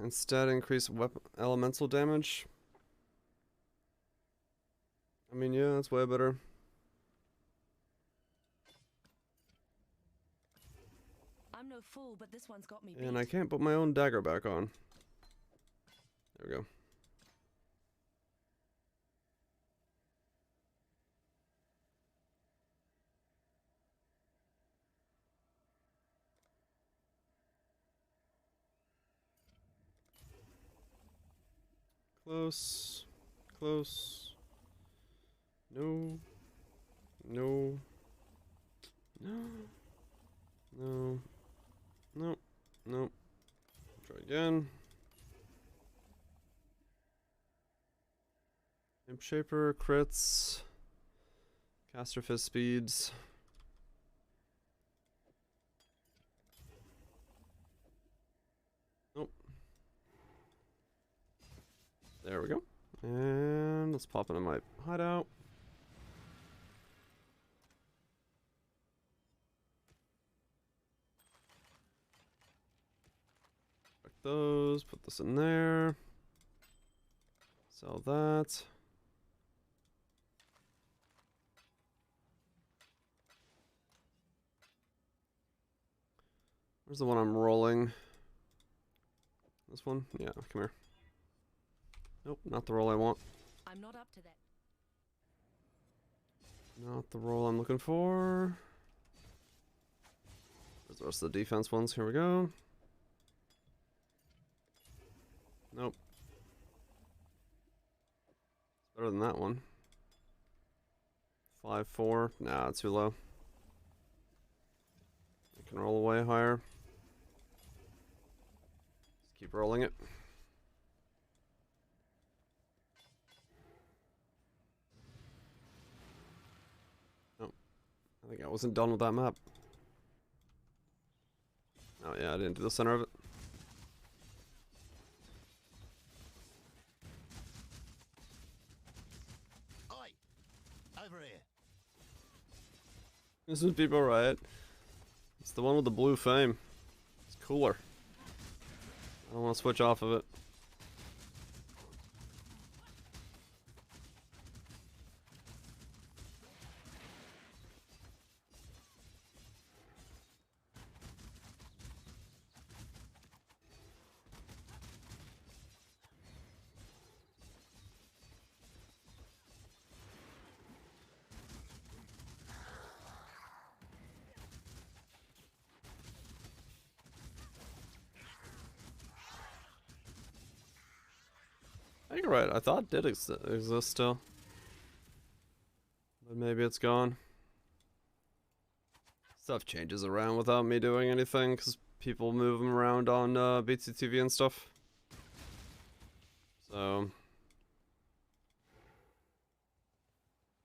Instead increase weapon elemental damage. I mean, yeah, that's way better. I'm no fool, but this one's got me And beat. I can't put my own dagger back on. There we go. Close. Close. No. No. No. No. No. No. Try again. Imp Shaper, crits. Caster Fist speeds. Nope. There we go. And let's pop into my hideout. Check those, put this in there. Sell that. Where's the one I'm rolling? This one? Yeah, come here. Nope, not the roll I want. I'm not up to that. Not the roll I'm looking for. Where's the rest of the defense ones? Here we go. Nope. It's better than that one. 5-4. Nah, too low. I can roll way higher. Just keep rolling it. I think I wasn't done with that map. Oh yeah, I didn't do the center of it. Oi! Over here. This is People Riot. It's the one with the blue fame. It's cooler. I don't want to switch off of it. I think you're right. I thought it did exist still. But maybe it's gone. Stuff changes around without me doing anything because people move them around on BTTV and stuff. So.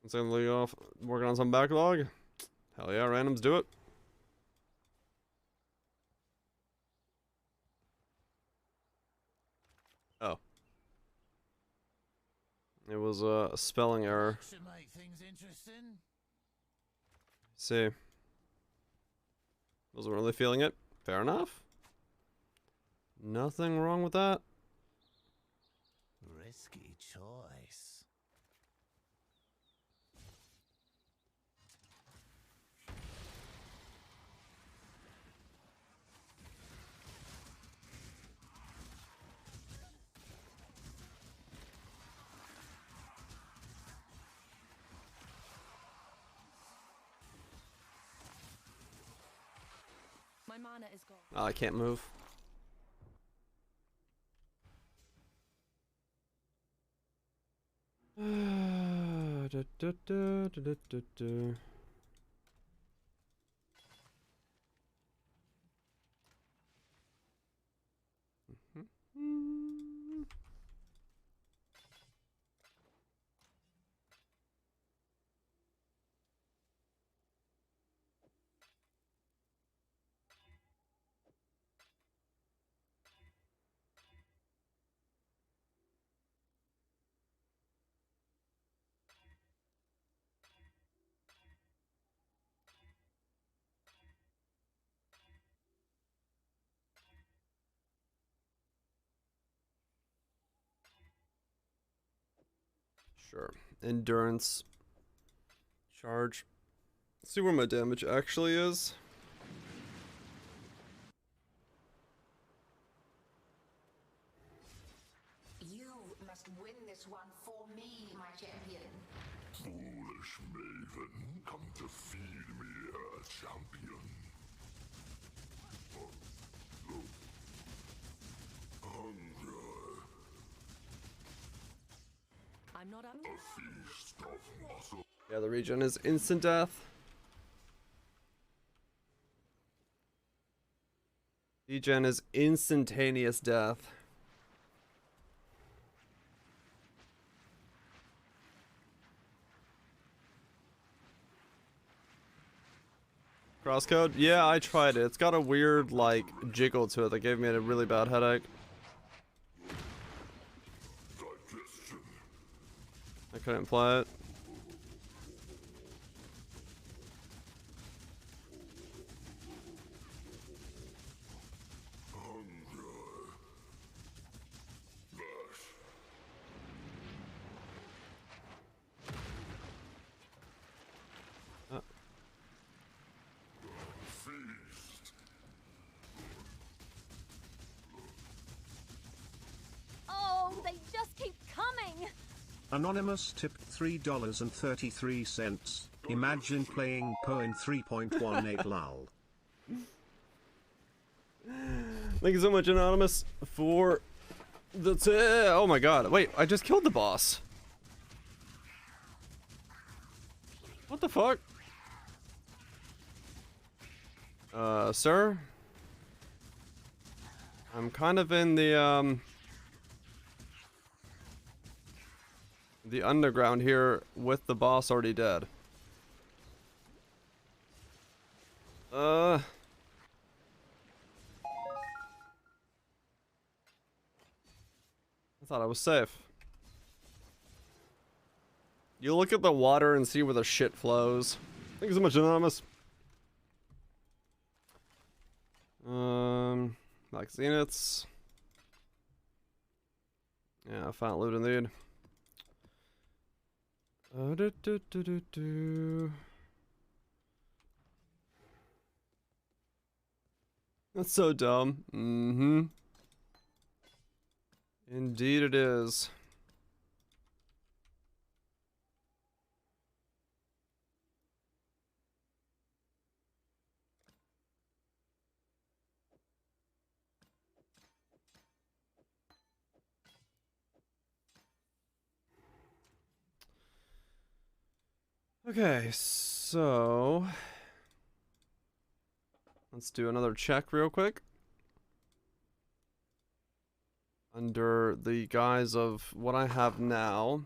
Instantly off working on some backlog. Hell yeah, randoms do it. Oh. It was a spelling error. Should make things interesting. See. Wasn't really feeling it. Fair enough. Nothing wrong with that. Risky choice. My mana is gone. Oh, I can't move. Sure. Endurance. Charge. See where my damage actually is. You must win this one for me, my champion. Foolish maven, come to feed me, champion. Hunger, I'm not up. a feast of muscle. Yeah, the regen is instant death. Regen is instantaneous death. Crosscode? Yeah, I tried it. It's got a weird, like, jiggle to it that gave me a really bad headache. Digestion. I couldn't play it. Hunger. Bash. Feast. Oh, they just keep coming. Anonymous tipped $3.33. Imagine playing Poe in 3.18 lol. Thank you so much, Anonymous, for the oh my god. Wait, I just killed the boss. What the fuck? Sir? I'm kind of in the underground here with the boss already dead. I thought I was safe. You look at the water and see where the shit flows. Thank you so much, Anonymous. Like Zeniths. Yeah, I found loot indeed. That's so dumb. Mm-hmm. Indeed it is. Okay, so let's do another check real quick. Under the guise of what I have now.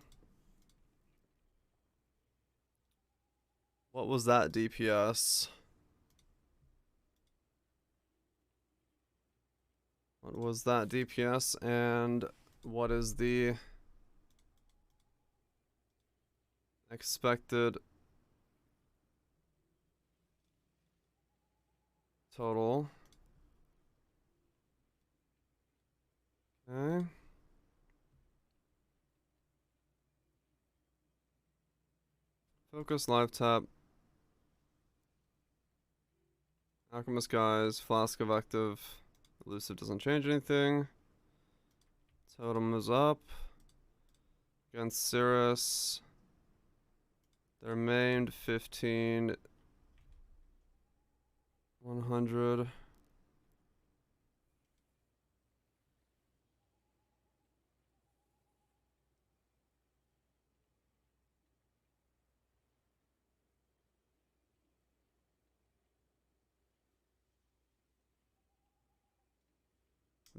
What was that DPS? What was that DPS and what is the expected total? Okay. Focus, live tap. Alchemist guys, flask of active. Elusive doesn't change anything. Totem is up. Against Cirrus. They're maimed 15. 100.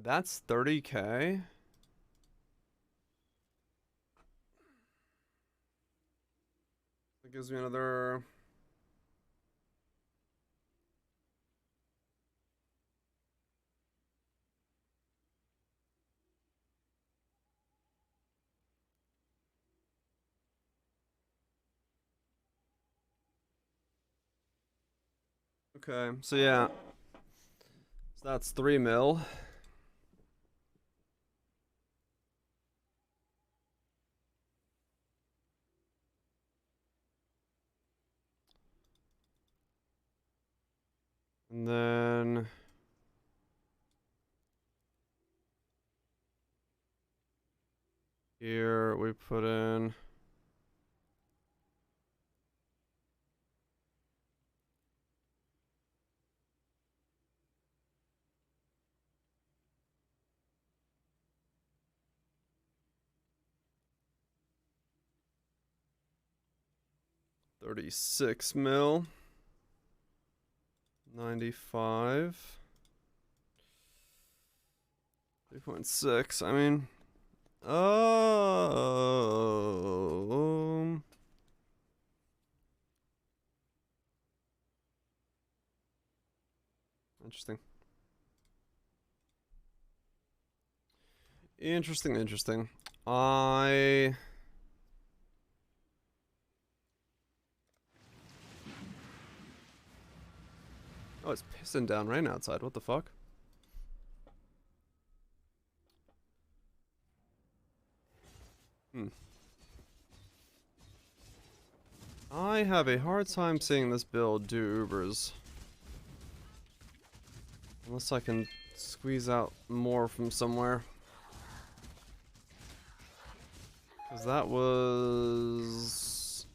That's 30k. That gives me another. Okay, so yeah. So that's 3 mil. And then here we put in $36 mil. 95. 3.6. I mean, interesting. Interesting. Oh, it's pissing down rain outside. What the fuck? I have a hard time seeing this build do Ubers. Unless I can squeeze out more from somewhere. Because that was...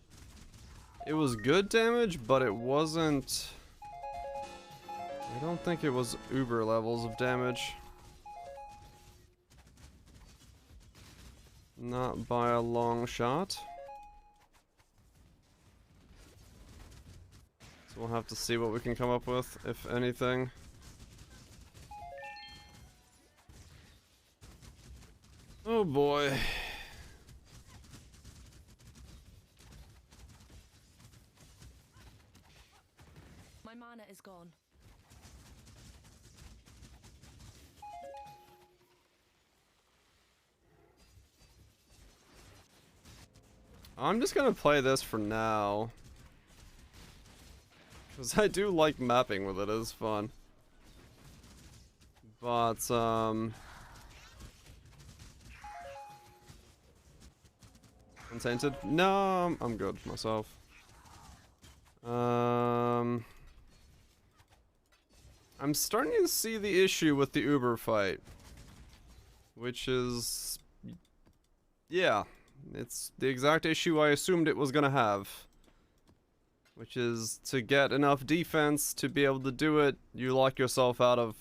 It was good damage, but it wasn't... I don't think it was Uber levels of damage. Not by a long shot. So we'll have to see what we can come up with, if anything. Oh boy. My mana is gone. on. I'm just gonna play this for now. Because I do like mapping with it, it's fun. But, Untainted? No, I'm good myself. I'm starting to see the issue with the Uber fight. Which is... yeah. It's the exact issue I assumed it was gonna have. Which is to get enough defense to be able to do it, you lock yourself out of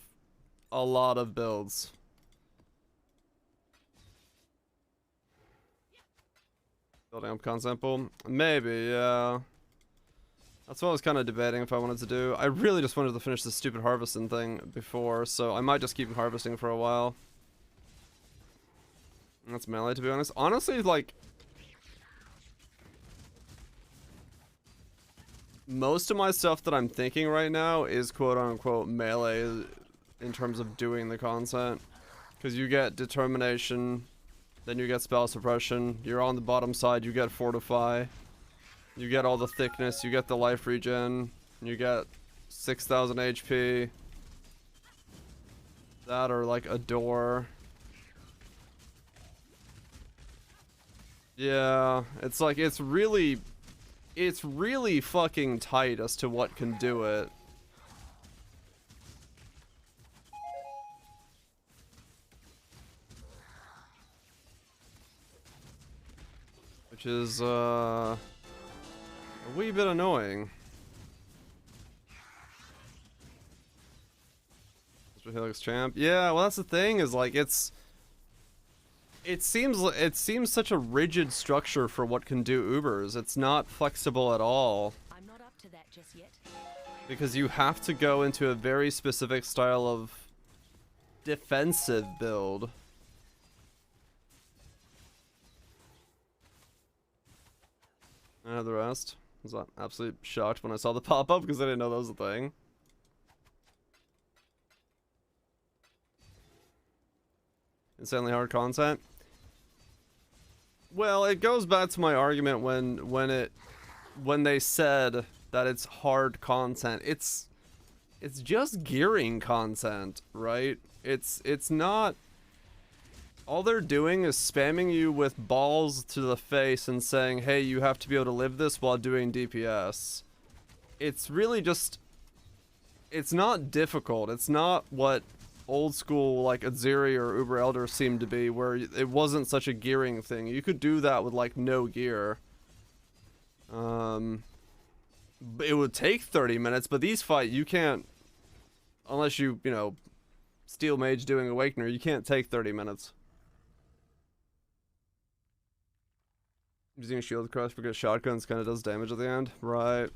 a lot of builds. Building up content pool? Maybe, yeah. That's what I was kind of debating if I wanted to do. I really just wanted to finish this stupid harvesting thing before, so I might just keep harvesting for a while. That's melee, to be honest. Honestly, like... most of my stuff that I'm thinking right now is quote-unquote melee in terms of doing the content. Because you get determination, then you get spell suppression, you're on the bottom side, you get fortify, you get all the thickness, you get the life regen, you get 6,000 HP. That or like a door. Yeah, it's like, it's really fucking tight as to what can do it. Which is, a wee bit annoying. Mr. Helix Champ. Yeah, well that's the thing, is like, it seems such a rigid structure for what can do Ubers. It's not flexible at all. I'm not up to that just yet. Because you have to go into a very specific style of defensive build. I have the rest. I was absolutely shocked when I saw the pop-up because I didn't know that was a thing. Insanely hard content. Well, it goes back to my argument when they said that it's hard content. It's just gearing content, right? It's not. All they're doing is spamming you with balls to the face and saying, "Hey, you have to be able to live this while doing DPS." It's really just. It's not difficult. It's not what old school like Aziri or Uber Elder seemed to be, where it wasn't such a gearing thing. You could do that with like no gear. It would take 30 minutes, but these fight you can't, unless you know, Steel Mage doing Awakener, you can't take 30 minutes. Using a shield crush because shotguns kind of does damage at the end, right?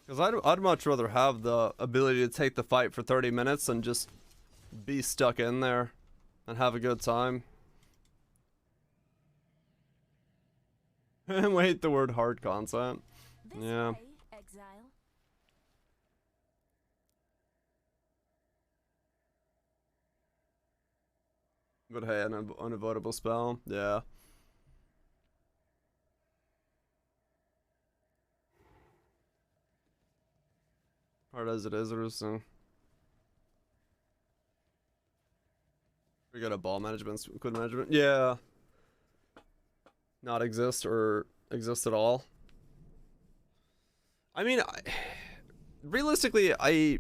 Because I'd much rather have the ability to take the fight for 30 minutes and just be stuck in there and have a good time. And wait, the word hard content. This Yeah. way, Exile. But hey, an unavoidable spell. Yeah. Hard as it is, interesting. We got a ball management, equipment management. Yeah. Not exist or exist at all. I mean, realistically, I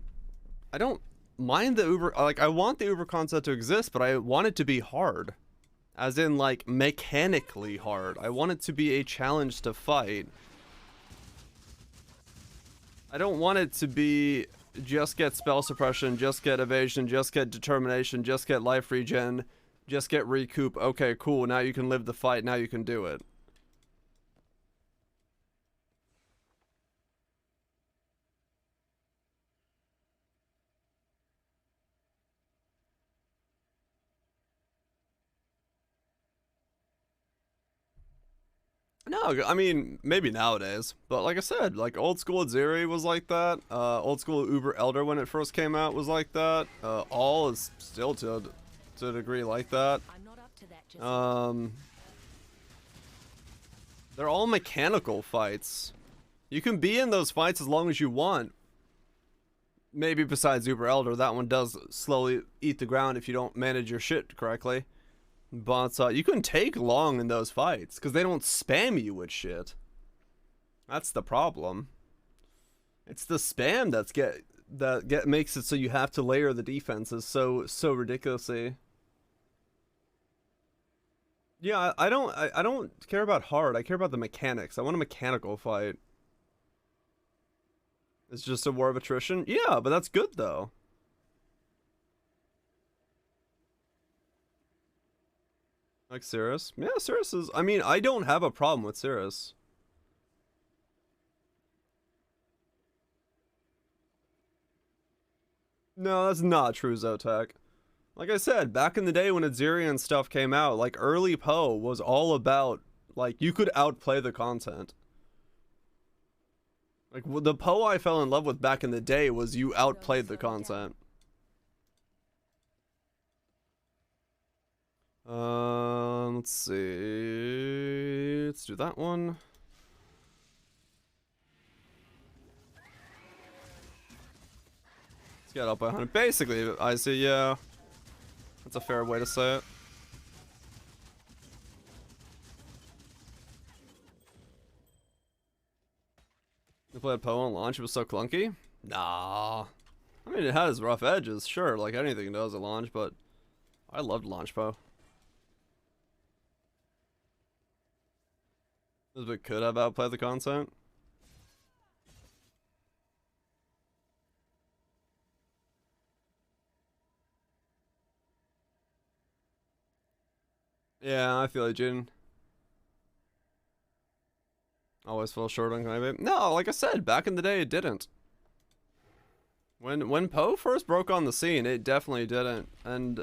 don't mind the Uber. Like, I want the Uber concept to exist, but I want it to be hard, as in like mechanically hard. I want it to be a challenge to fight. I don't want it to be just get spell suppression, just get evasion, just get determination, just get life regen, just get recoup. Okay, cool. Now you can live the fight. Now you can do it. No, I mean, maybe nowadays. But like I said, like old school Zeri was like that. Old school Uber Elder when it first came out was like that. All is still to a degree like that. I'm not up to that just They're all mechanical fights. You can be in those fights as long as you want. Maybe besides Uber Elder, that one does slowly eat the ground if you don't manage your shit correctly. But you can take long in those fights because they don't spam you with shit. That's the problem. It's the spam that makes it so you have to layer the defenses so ridiculously. Yeah, I don't care about hard. I care about the mechanics. I want a mechanical fight. It's just a war of attrition. Yeah, but that's good though. Like Cirrus? Yeah, Cirrus is... I mean, I don't have a problem with Cirrus. No, that's not true, Zotac. Like I said, back in the day when Azerian stuff came out, like, early Poe was all about, like, you could outplay the content. Like, the Poe I fell in love with back in the day was you outplayed the content. Let's see. Let's do that one. Let's get up by 100. Basically, I see, yeah. That's a fair way to say it. You played Poe on launch, it was so clunky? Nah. I mean, it has rough edges, sure, like anything does at launch, but I loved launch Poe. It could have outplayed the content. Yeah, I feel like Jin. Always fell short on Knight. No, like I said, back in the day it didn't. When Poe first broke on the scene, it definitely didn't. And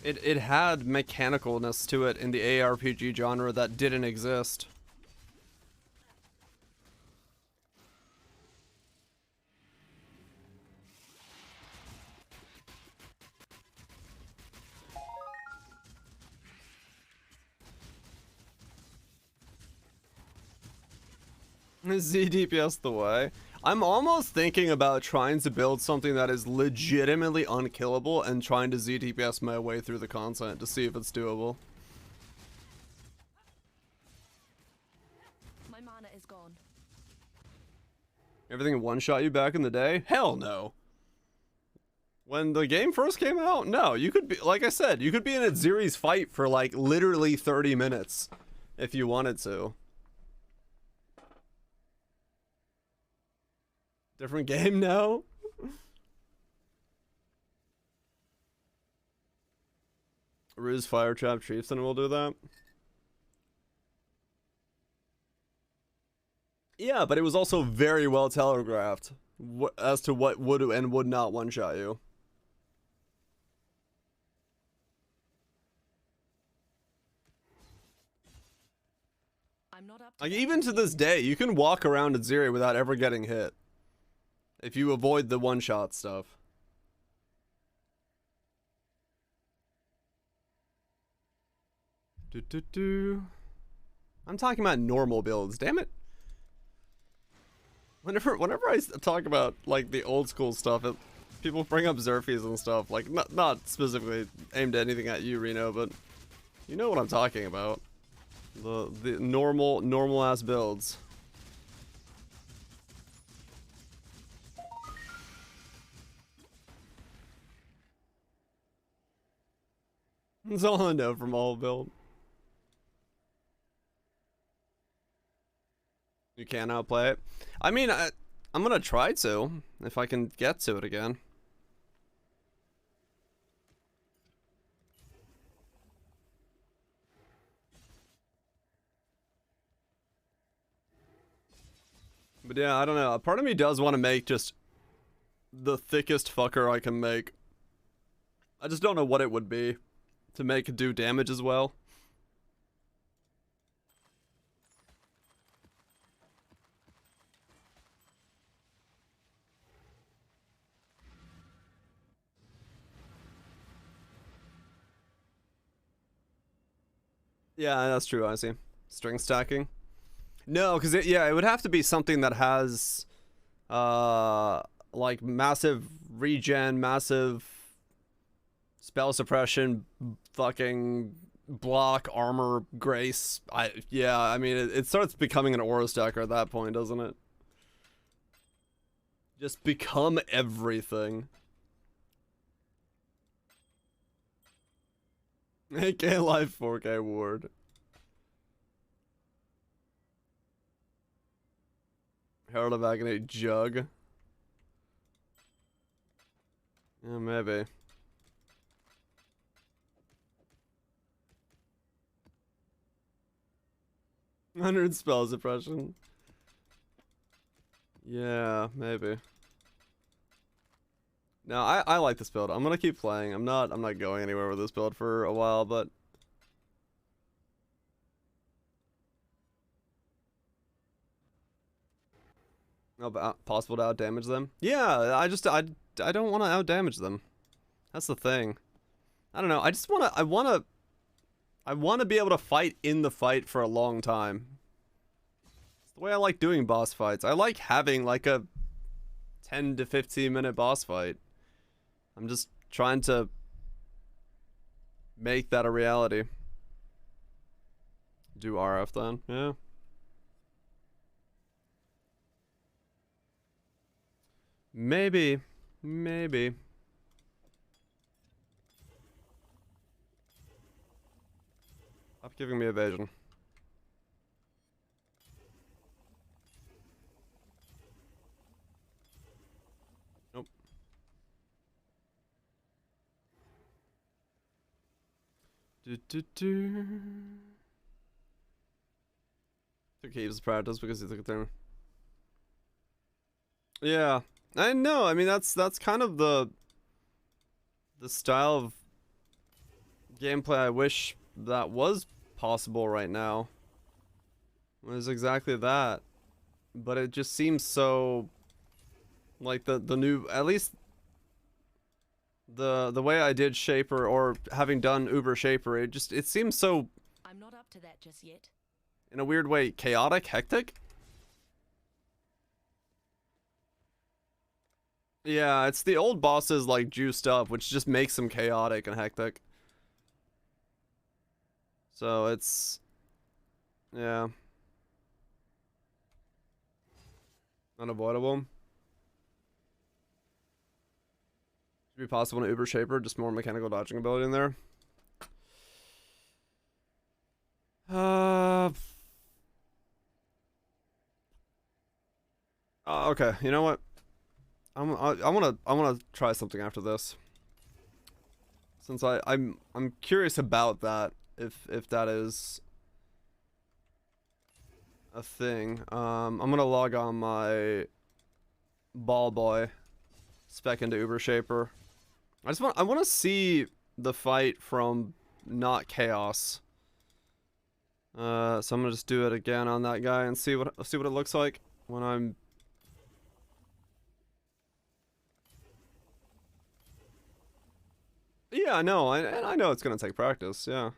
it had mechanicalness to it in the ARPG genre that didn't exist. Is ZDPS the way? I'm almost thinking about trying to build something that is legitimately unkillable and trying to ZDPS my way through the content to see if it's doable. My mana is gone. Everything one-shot you back in the day? Hell no. When the game first came out, no. You could be, like I said, you could be in a Zeri's fight for like literally 30 minutes if you wanted to. Different game now? Ruse Fire Trap Chieftain will do that. Yeah, but it was also very well telegraphed as to what would and would not one-shot you. I'm not up to Like, even to this day, you can walk around Azeri without ever getting hit. If you avoid the one-shot stuff. I'm talking about normal builds, damn it. Whenever I talk about, like, the old school stuff, people bring up Xerfes and stuff. Like, not specifically aimed at anything at you, Reno, but you know what I'm talking about. The normal-ass builds. That's all I know from all build. You can't outplay it. I mean, I'm gonna try to, if I can get to it again. But yeah, I don't know. Part of me does want to make just the thickest fucker I can make. I just don't know what it would be to make it do damage as well. Yeah, that's true, I see. String stacking. No, because it would have to be something that has like massive regen, massive spell suppression, fucking block, armor, grace. I mean it starts becoming an aura stacker at that point, doesn't it? Just become everything. AK Live 4K Ward. Herald of Agony Jug. Yeah, maybe. $100 spell suppression. Yeah, maybe. No, I like this build. I'm gonna keep playing. I'm not going anywhere with this build for a while, but possible to outdamage them. Yeah, I don't want to outdamage them. That's the thing. I don't know. I want to be able to fight in the fight for a long time. It's the way I like doing boss fights. I like having like a 10 to 15 minute boss fight. I'm just trying to make that a reality. Do RF then? Yeah. Maybe. Maybe. Stop giving me evasion. Nope. Took heaps of practice because he took it there. Yeah. I know. I mean, that's kind of the style of gameplay I wish that was possible right now. It was exactly that. But it just seems so like the new, at least the way I did Shaper, or having done Uber Shaper, it seems so, I'm not up to that just yet. in a weird way, chaotic, hectic. Yeah, it's the old bosses like juiced up, which just makes them chaotic and hectic. So it's, yeah, unavoidable. Should be possible in Uber Shaper, just more mechanical dodging ability in there. Okay, you know what? I wanna try something after this. Since I'm curious about that, if that is a thing. I'm gonna log on my ball boy, spec into Uber Shaper. I wanna see the fight from not chaos. So I'm gonna just do it again on that guy and see what it looks like when I'm. Yeah, I know, and I know it's gonna take practice. Yeah,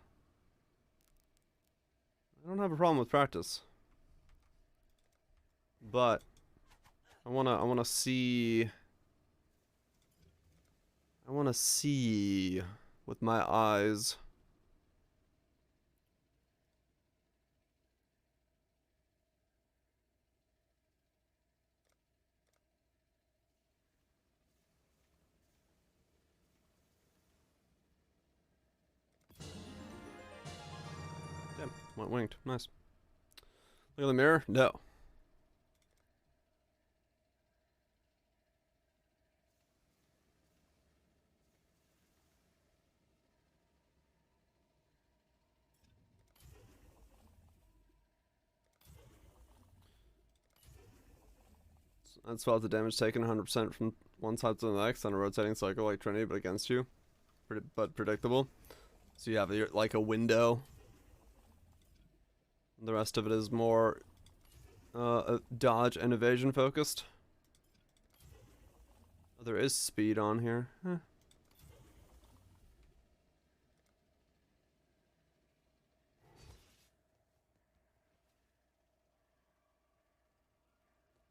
I don't have a problem with practice, but I wanna see. I wanna see with my eyes. Damn, went winged. Nice. Look at the mirror. No. That's about the damage taken 100% from one side to the next on a rotating cycle like Trinity, but against you. But predictable. So you have like a window. The rest of it is more dodge and evasion focused. Oh, there is speed on here. Huh.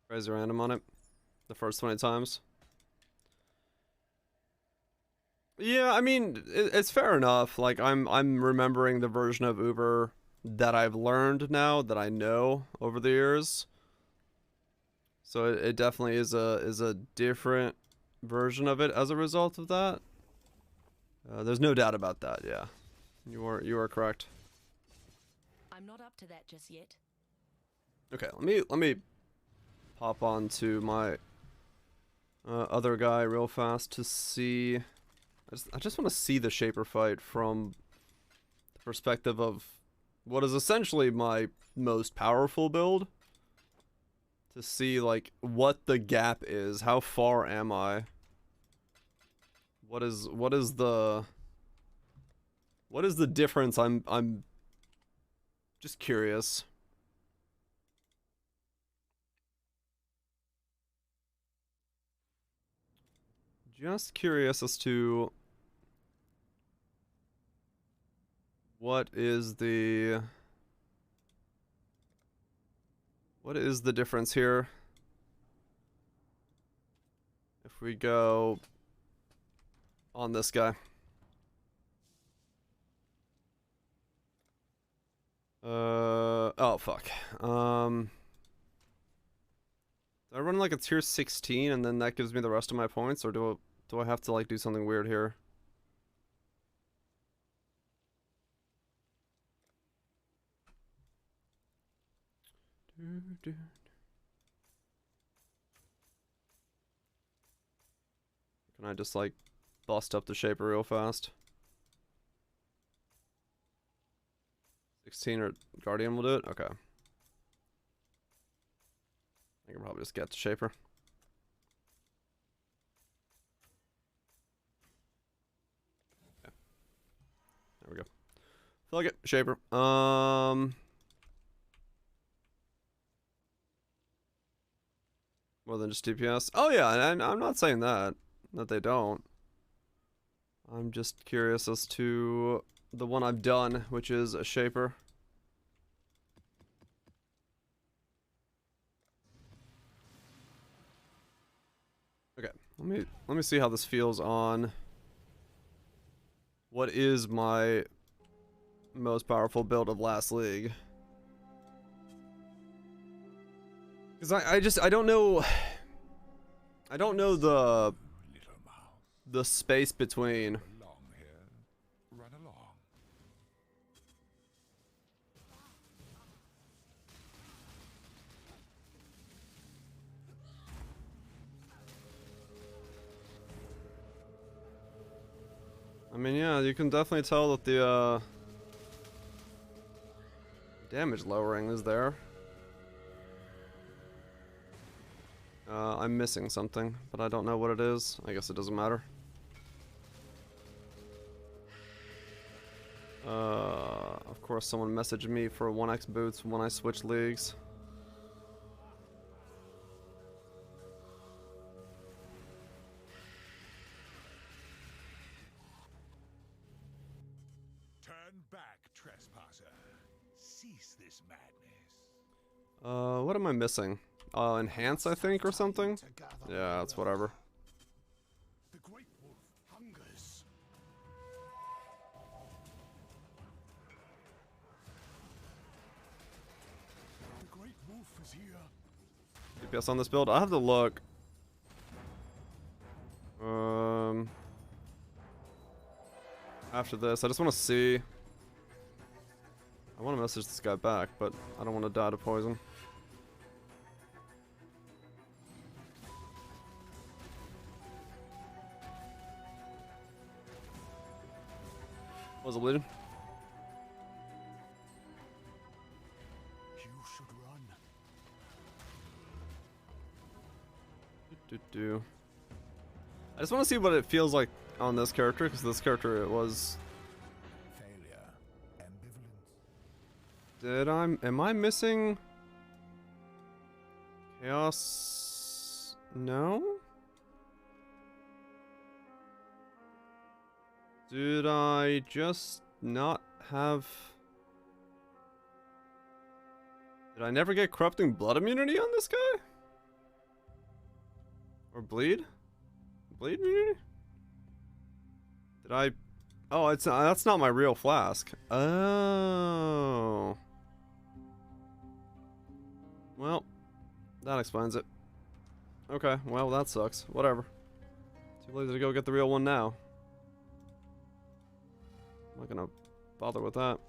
Crazy random on it. The first 20 times. Yeah, I mean, it's fair enough. Like, I'm remembering the version of Uber that I've learned now, that I know over the years. So it definitely is a different version of it as a result of that. There's no doubt about that. Yeah, you are correct. I'm not up to that just yet. Okay, let me pop on to my other guy real fast to see. I just want to see the Shaper fight from the perspective of what is essentially my most powerful build. To see, like, what the gap is. How far am I? What is the difference? I'm just curious. Just curious as to what is the difference here? If we go on this guy. Oh fuck. Do I run like a tier 16 and then that gives me the rest of my points, or do I have to like do something weird here? Can I just like bust up the Shaper real fast? 16 or Guardian will do it? Okay. I can probably just get the Shaper. Okay. There we go. Fuck it, Shaper. More than just DPS. Oh yeah, and I'm not saying that they don't. I'm just curious as to the one I've done, which is a Shaper. Okay, let me see how this feels on what is my most powerful build of last league. Because I don't know the space between. I mean, yeah, you can definitely tell that the damage lowering is there. I'm missing something, but I don't know what it is. I guess it doesn't matter. Of course, someone messaged me for 1x boots when I switched leagues. Turn back, trespasser. Cease this madness. What am I missing? Enhance, I think, or something? Yeah, that's whatever. The great wolf hungers. The great wolf is here. DPS on this build? I'll have to look. After this, I just want to see. I want to message this guy back, but I don't want to die to poison. Was it bleeding? You should run. I just want to see what it feels like on this character, because this character, it was... Failure. Ambivalence. Am I missing... Chaos... No? Did I just not have... Did I never get Corrupting Blood immunity on this guy? Or bleed? Bleed immunity? Did I? Oh, it's that's not my real flask. Oh. Well, that explains it. Okay, well that sucks. Whatever. Too lazy to go get the real one now. I'm not gonna bother with that.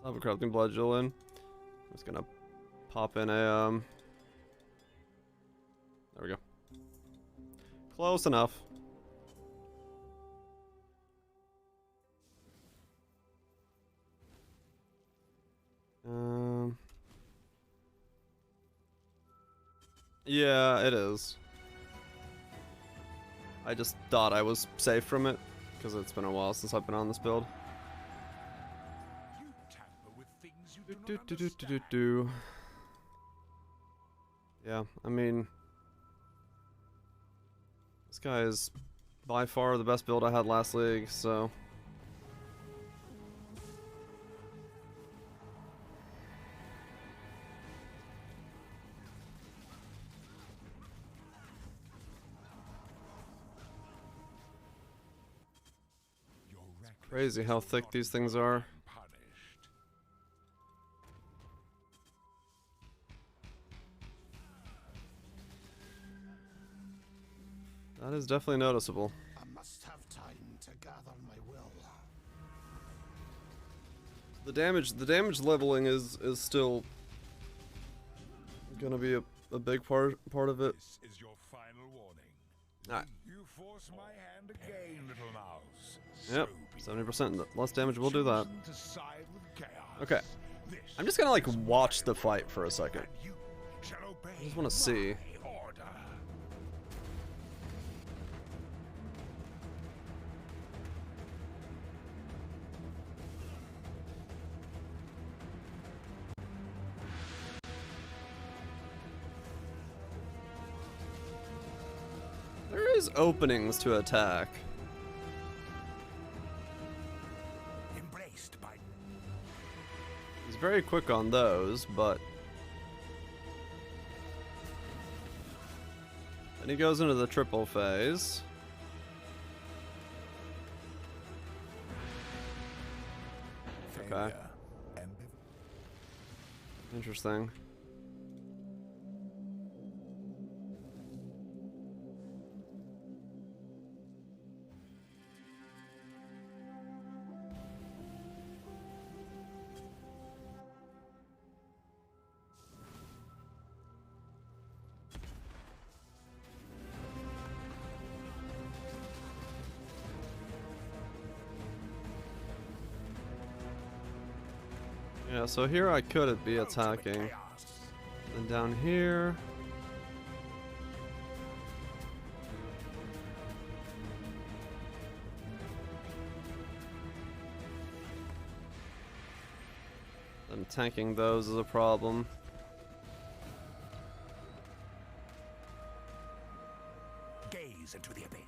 I'll have a corrupting blood jewel in. I'm just gonna pop in a there we go. Close enough. Yeah, it is. I just thought I was safe from it because it's been a while since I've been on this build. Yeah, I mean, this guy is by far the best build I had last league, so. Crazy how thick these things are. That is definitely noticeable. I must have time to gather my will. The damage leveling is still gonna be a big part of it. This is your final warning. Alright. You force my hand again, little mouse. Yep, 70% less damage will do that. To side with chaos. Okay. I'm just gonna like watch the fight for a second. You shall obey I just wanna see. my order. There is openings to attack. Embraced by He's very quick on those, but then he goes into the triple phase. Okay. Interesting. Yeah, so here I could be attacking. And down here. And tanking those is a problem. gaze into the abyss.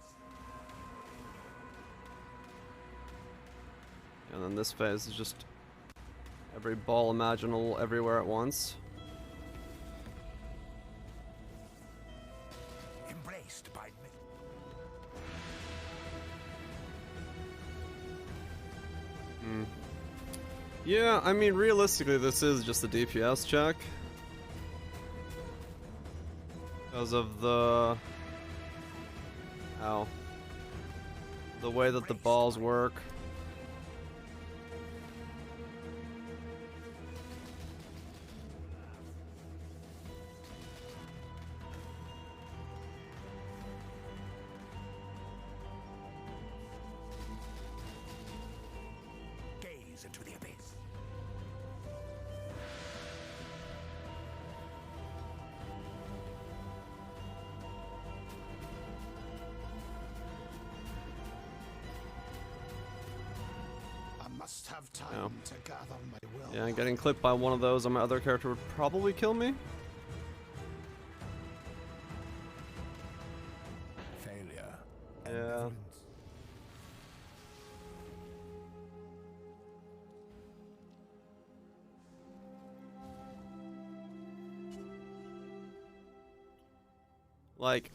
And then this phase is just every ball imaginable everywhere at once. Embraced by me. Yeah, I mean, realistically, this is just a DPS check. Because of the... Ow. The way that the balls work. Gaze into the abyss. Must have time No. to gather my will. Yeah, getting clipped by one of those on my other character would probably kill me. Failure. Yeah. Like,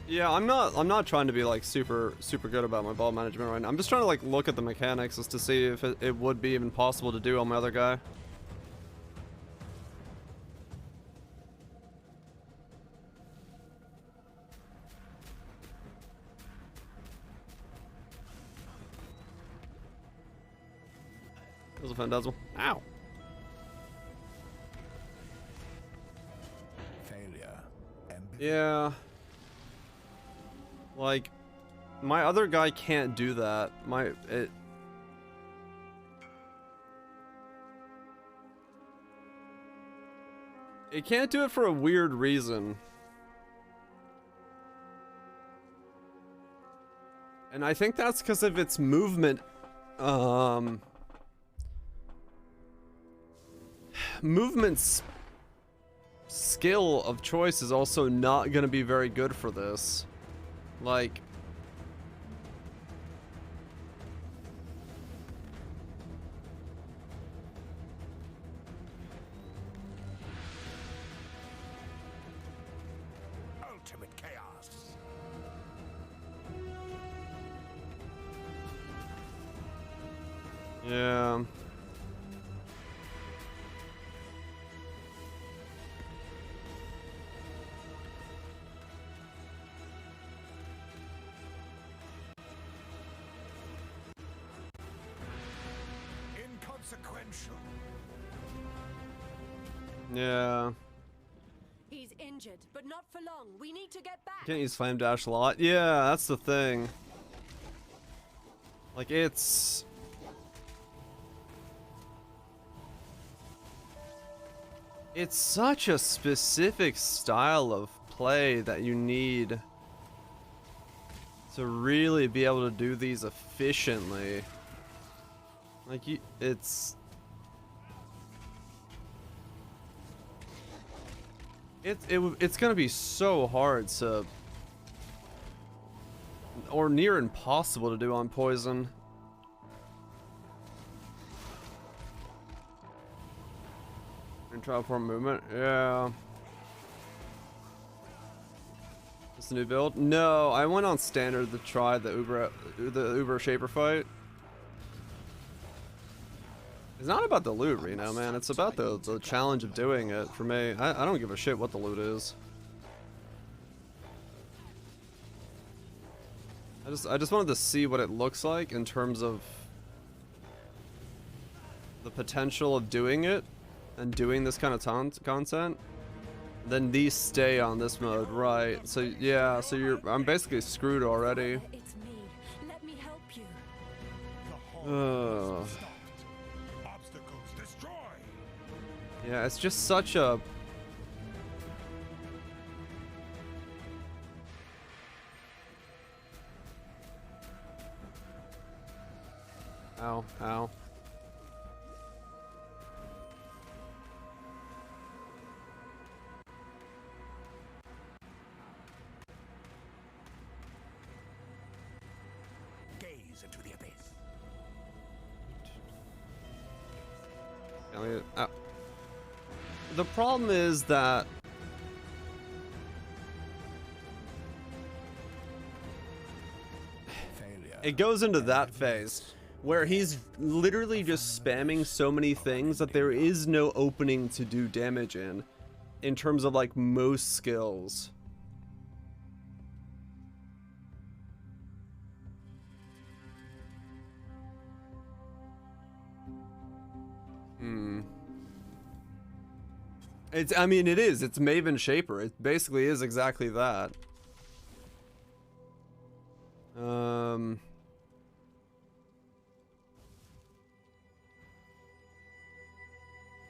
yeah, I'm not trying to be like super good about my ball management right now. I'm just trying to like look at the mechanics as to see if it would be even possible to do on my other guy. There's a Phantasmal. Ow. Failure. Yeah. Like, my other guy can't do that. It can't do it for a weird reason. And I think that's because of its movement. Movement's skill of choice is also not going to be very good for this. Like, Ultimate chaos. yeah. Inconsequential. Yeah. He's injured, but not for long. We need to get back. Can't use Flame Dash a lot. Yeah, that's the thing. Like, it's such a specific style of play that you need to really be able to do these efficiently. Like, it's gonna be so hard to, or near impossible to do on poison. And trial form movement, yeah. This a new build? No, I went on standard to try the Uber Shaper fight. It's not about the loot, Reno, man. It's about the challenge of doing it for me. I don't give a shit what the loot is. I just wanted to see what it looks like in terms of the potential of doing it and doing this kind of content. Then these stay on this mode, right? So yeah, so I'm basically screwed already. It's me. Let me help you. Obstacles destroyed. Yeah, it's just such a... Ow, ow. Gaze into the abyss. Ow. The problem is that Failure. it goes into that phase where he's literally just spamming so many things that there is no opening to do damage in terms of like most skills. I mean, it is. It's Maven Shaper. It basically is exactly that.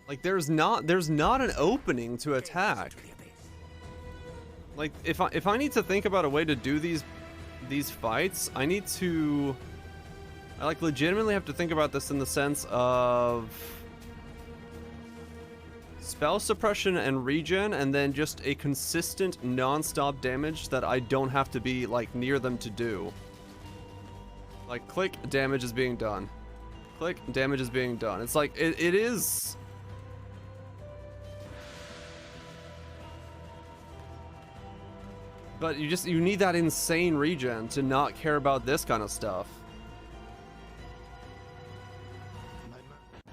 Like there's not an opening to attack. Like if I need to think about a way to do these fights, I like legitimately have to think about this in the sense of spell suppression and regen, and then just a consistent non-stop damage that I don't have to be like near them to do. Like click, damage is being done. Click, damage is being done. It's like, it is... But you need that insane regen to not care about this kind of stuff.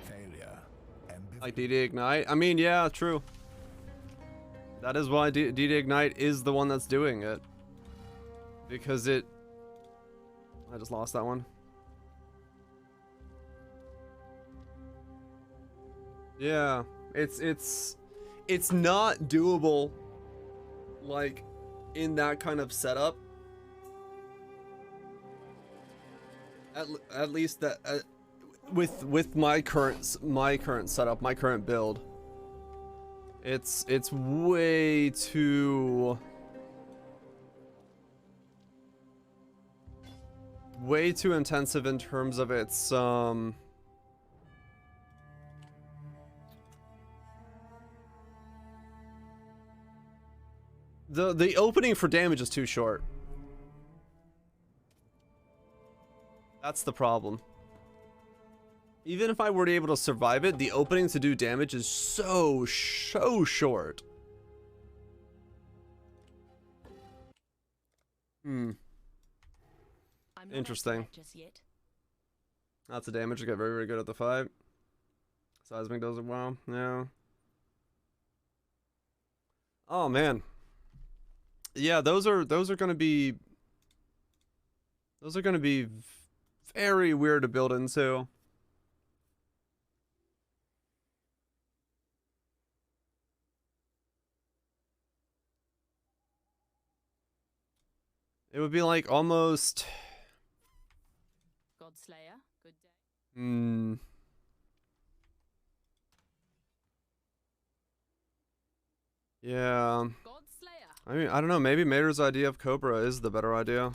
Failure. Like DD Ignite? I mean, yeah, true. That is why DD Ignite is the one that's doing it. Because it... I just lost that one. Yeah, it's not doable, like, in that kind of setup. At least that with my current setup, my current build. It's way too intensive in terms of its the opening for damage is too short. That's the problem. Even if I were to be able to survive it, the opening to do damage is so short. Interesting. Lots of damage to get very, very good at the fight. Seismic does it well. Yeah. Oh man. Yeah, those are gonna be very weird to build into. It would be like almost Godslayer, good day. Yeah. I mean, I don't know, maybe Mater's idea of Cobra is the better idea.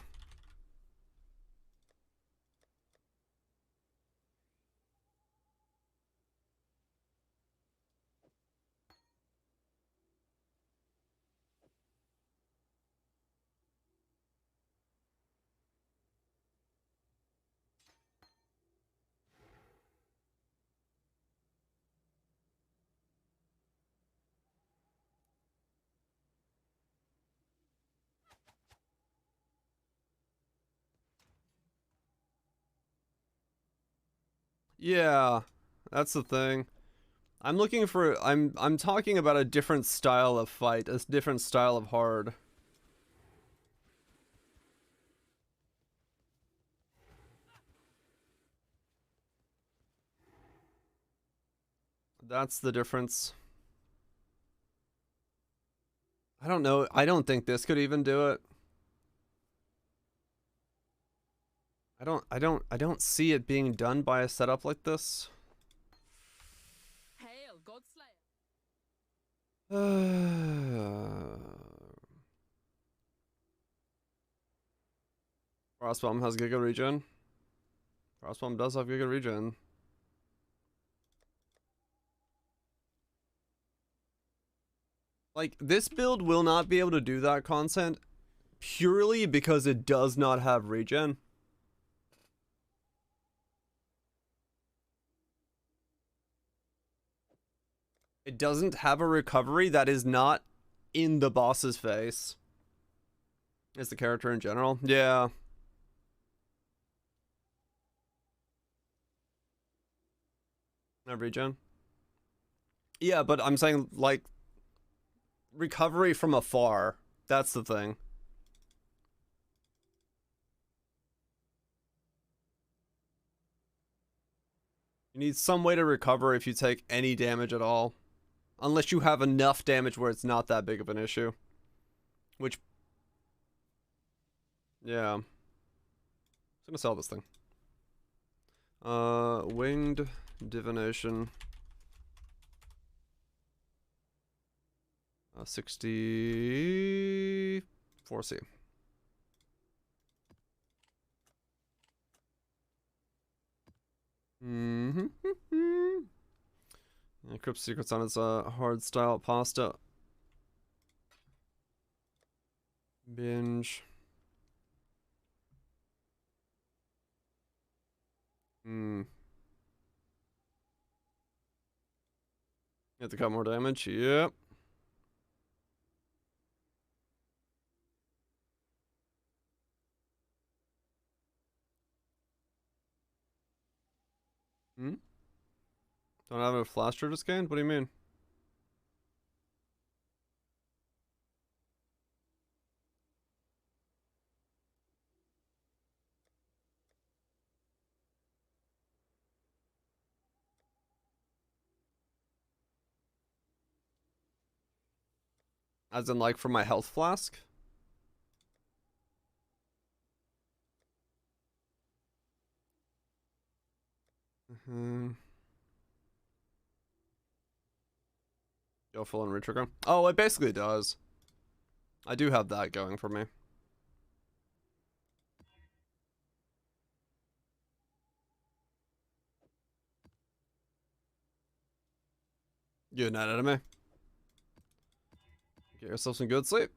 Yeah, that's the thing. I'm talking about a different style of fight, a different style of hard. That's the difference. I don't know. I don't think this could even do it. I don't see it being done by a setup like this. Hail, Godslayer. Frostbomb has Giga Regen. Frostbomb does have Giga Regen. Like, this build will not be able to do that content purely because it does not have regen. It doesn't have a recovery that is not in the boss's face. Is the character in general? Yeah. No regen? Yeah, but I'm saying, like, recovery from afar. That's the thing. You need some way to recover if you take any damage at all. Unless you have enough damage where it's not that big of an issue. Which... yeah. I'm gonna sell this thing. Winged Divination. 64C. Crypt Secrets on its hard style pasta. Binge. You have to cut more damage. Yep. Hmm? Don't have a flash trigger scanned? What do you mean? As in, like, for my health flask? Go full on retrigger. Oh, it basically does. I do have that going for me. Good night, enemy. Get yourself some good sleep.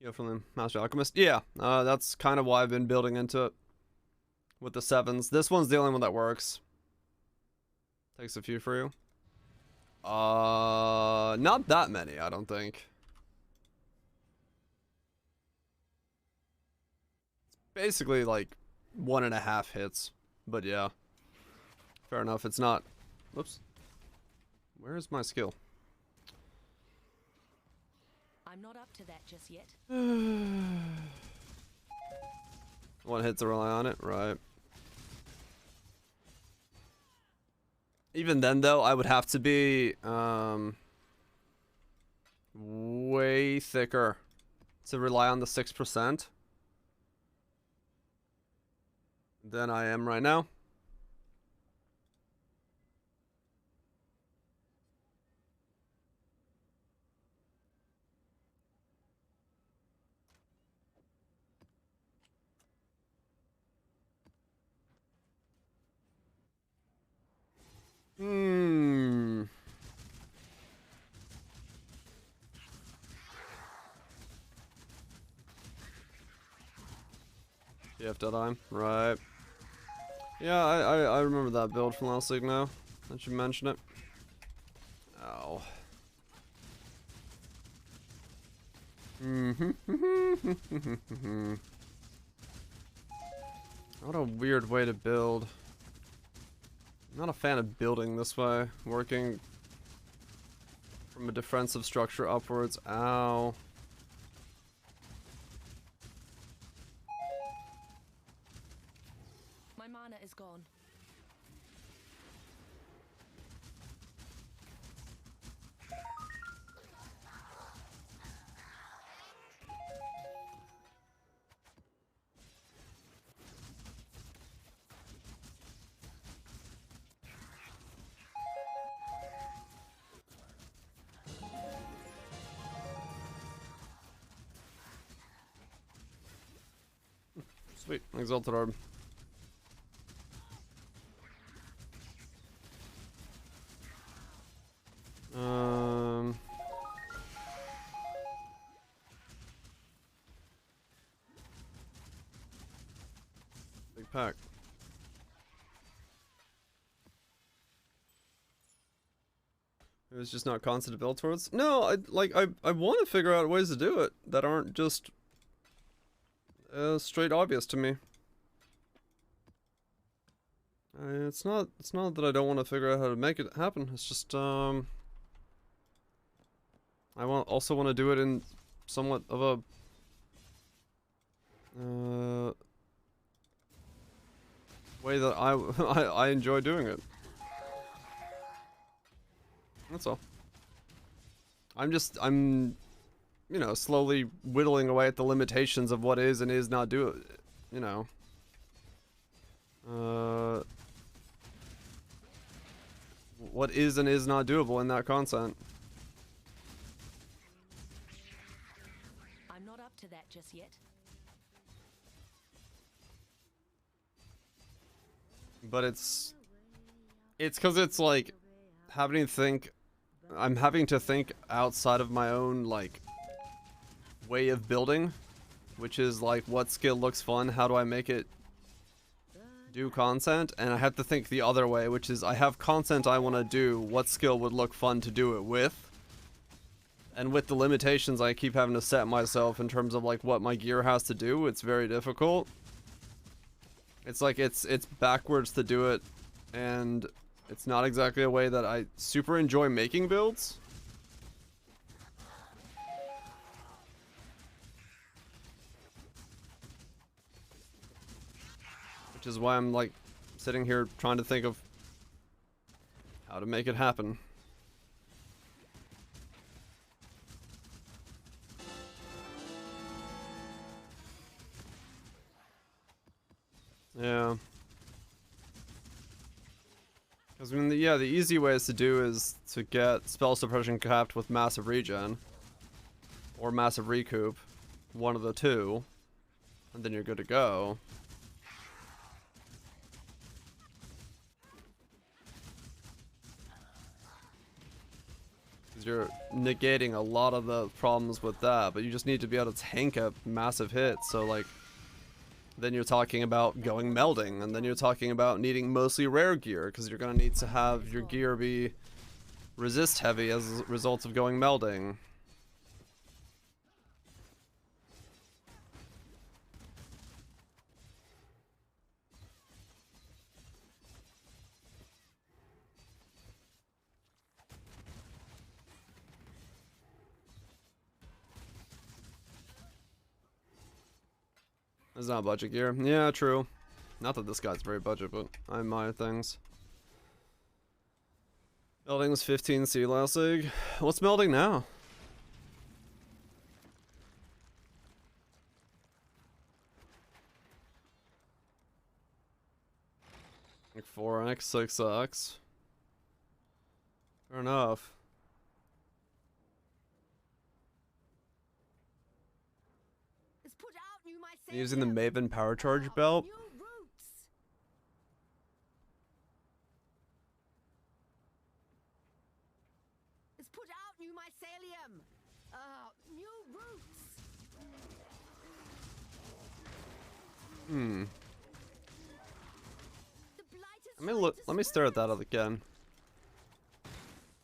Go from the Master Alchemist. Yeah, that's kind of why I've been building into it. With the 7s. This one's the only one that works. Takes a few for you. Not that many, I don't think. It's basically like 1.5 hits. But yeah. Fair enough, it's not. Whoops. Where is my skill? I'm not up to that just yet. 1 hit to rely on it, right. Even then, though, I would have to be way thicker to rely on the 6% than I am right now. DF Deadeye, right. Yeah, I remember that build from last week now, that you mentioned it. Ow. What a weird way to build. I'm not a fan of building this way, working from a defensive structure upwards. Ow. My mana is gone. Sweet, Exalted Orb. Big pack. It was just not constant to build towards. No, I want to figure out ways to do it that aren't just straight obvious to me. It's not that I don't want to figure out how to make it happen. It's just I also want to do it in somewhat of a way that I enjoy doing it. That's all. I'm you know, slowly whittling away at the limitations of what is and is not do, you know. What is and is not doable in that content. I'm not up to that just yet. But it's because it's like having to think. I'm having to think outside of my own like way of building, which is like what skill looks fun, how do I make it do content, and I have to think the other way, which is I have content I want to do, what skill would look fun to do it with? And with the limitations I keep having to set myself in terms of like what my gear has to do, it's very difficult. It's like it's backwards to do it, and it's not exactly a way that I super enjoy making builds. Which is why I'm like sitting here trying to think of how to make it happen. Yeah. Because I mean, yeah, the easy ways to do is to get spell suppression capped with massive regen. Or massive recoup. One of the two. And then you're good to go. Because you're negating a lot of the problems with that. But you just need to be able to tank a massive hit. So like, then you're talking about going melding, and then you're talking about needing mostly rare gear, because you're going to need to have your gear be resist heavy as a result of going melding. It's not budget gear. Yeah, true. Not that this guy's very budget, but I admire things. Melding was 15 C last league. What's melding now? Like 4x, 6x. Fair enough. Using the Maven power charge belt. Let's put out new mycelium. New roots. Let me stare at that again.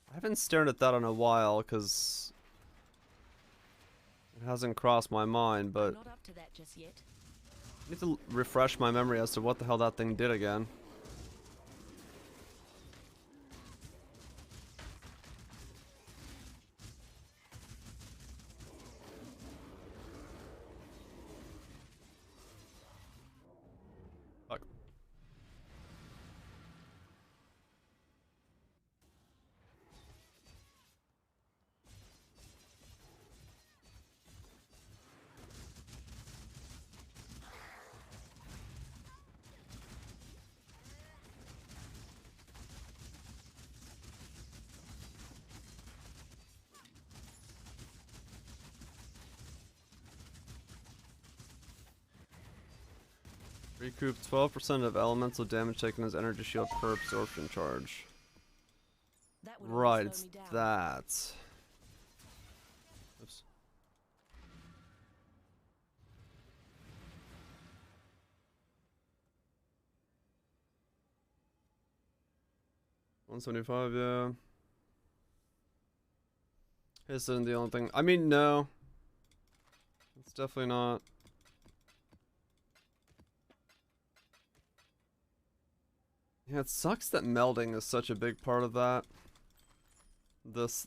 I haven't stared at that in a while because it hasn't crossed my mind, but Not up to that just yet. I need to refresh my memory as to what the hell that thing did again. Fuck. Recoup 12% of elemental damage taken as energy shield per absorption charge. That would Right, slow it's me down. that. Oops. $175, yeah. Isn't the only thing. I mean, no. It's definitely not. Yeah, it sucks that melding is such a big part of that. This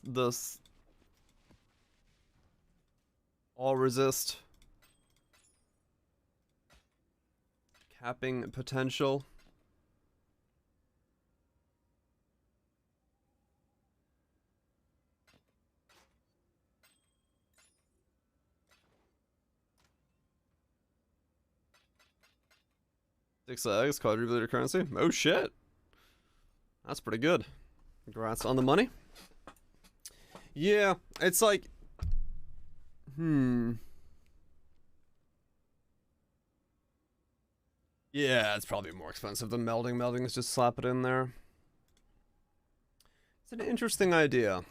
all resist capping potential. Six eggs, quadruple currency. Oh shit. That's pretty good. Congrats on the money. Yeah, it's like yeah, it's probably more expensive than melding. Melding is just slap it in there. It's an interesting idea.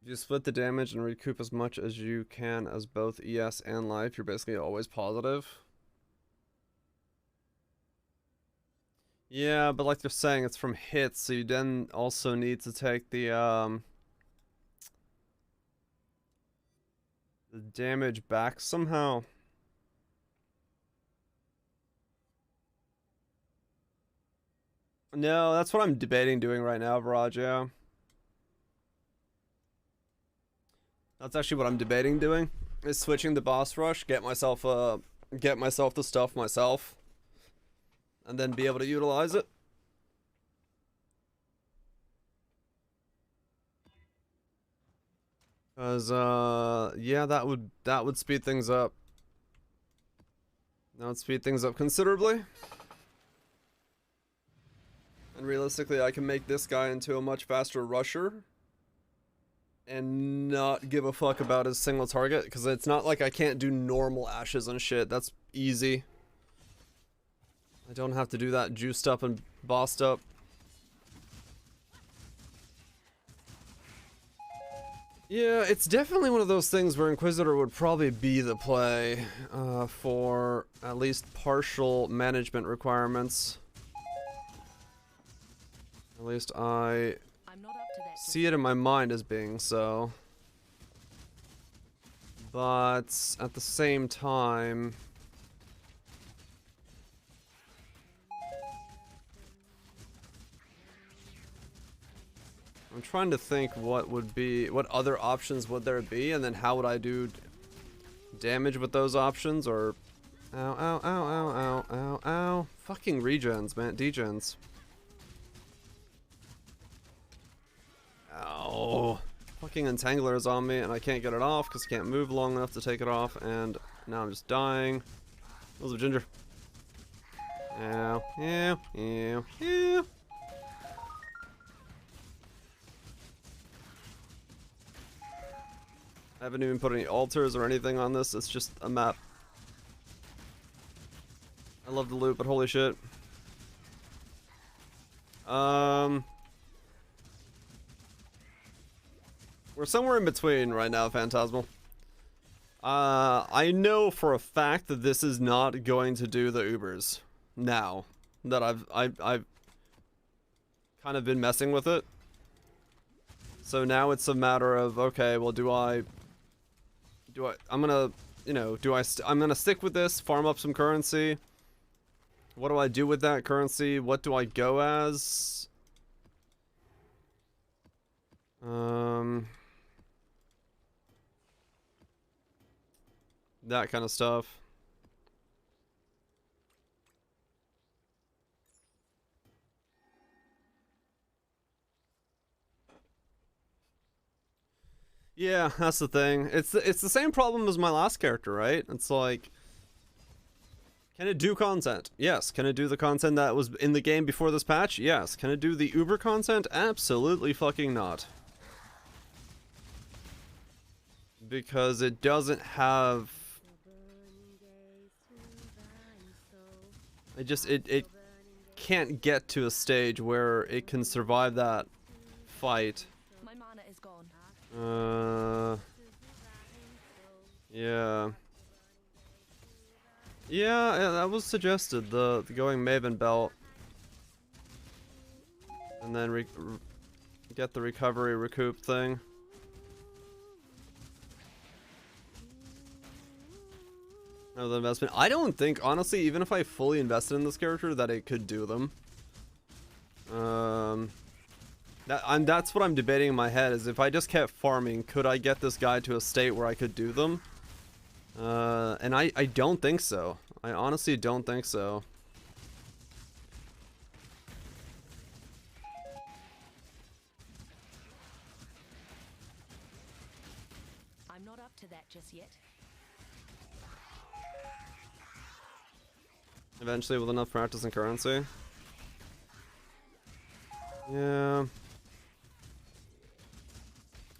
If you you split the damage and recoup as much as you can as both ES and life, you're basically always positive. Yeah, but like they're saying, it's from hits, so you then also need to take the damage back somehow. No, that's what I'm debating doing right now, Viraj, yeah. That's actually what I'm debating doing, is switching the boss rush, get myself the stuff myself, and then be able to utilize it. Cause yeah, that would speed things up. That would speed things up considerably. And realistically, I can make this guy into a much faster rusher and not give a fuck about his single target, because it's not like I can't do normal ashes and shit. That's easy. I don't have to do that juiced up and bossed up. Yeah, it's definitely one of those things where Inquisitor would probably be the play for at least partial management requirements. At least I see it in my mind as being so. But at the same time, I'm trying to think what other options would there be, and then how would I do damage with those options, or ow, ow, ow, ow, ow, ow, ow. Fucking regens, man, degens. Ow. Fucking Entangler is on me, and I can't get it off because I can't move long enough to take it off, and now I'm just dying. Those are ginger. Ow, ow, ow, ow. I haven't even put any altars or anything on this, it's just a map. I love the loot, but holy shit. We're somewhere in between right now, Phantasmal. I know for a fact that this is not going to do the Ubers now that I've kind of been messing with it. So now it's a matter of, okay, well, I'm gonna, you know, I'm gonna stick with this, farm up some currency. What do I do with that currency? What do I go as? That kind of stuff. Yeah, that's the thing. It's the same problem as my last character, right? It's like, can it do content? Yes. Can it do the content that was in the game before this patch? Yes. Can it do the Uber content? Absolutely fucking not. Because it doesn't have... It can't get to a stage where it can survive that fight. My mana is gone. Yeah. Yeah, that was suggested, the going Maven belt. And then get the recovery recoup thing. No, the investment. I don't think, honestly, even if I fully invested in this character, that it could do them. That's what I'm debating in my head, is if I just kept farming, could I get this guy to a state where I could do them? And I don't think so. I honestly don't think so. I'm not up to that just yet. Eventually, with enough practice and currency. Yeah.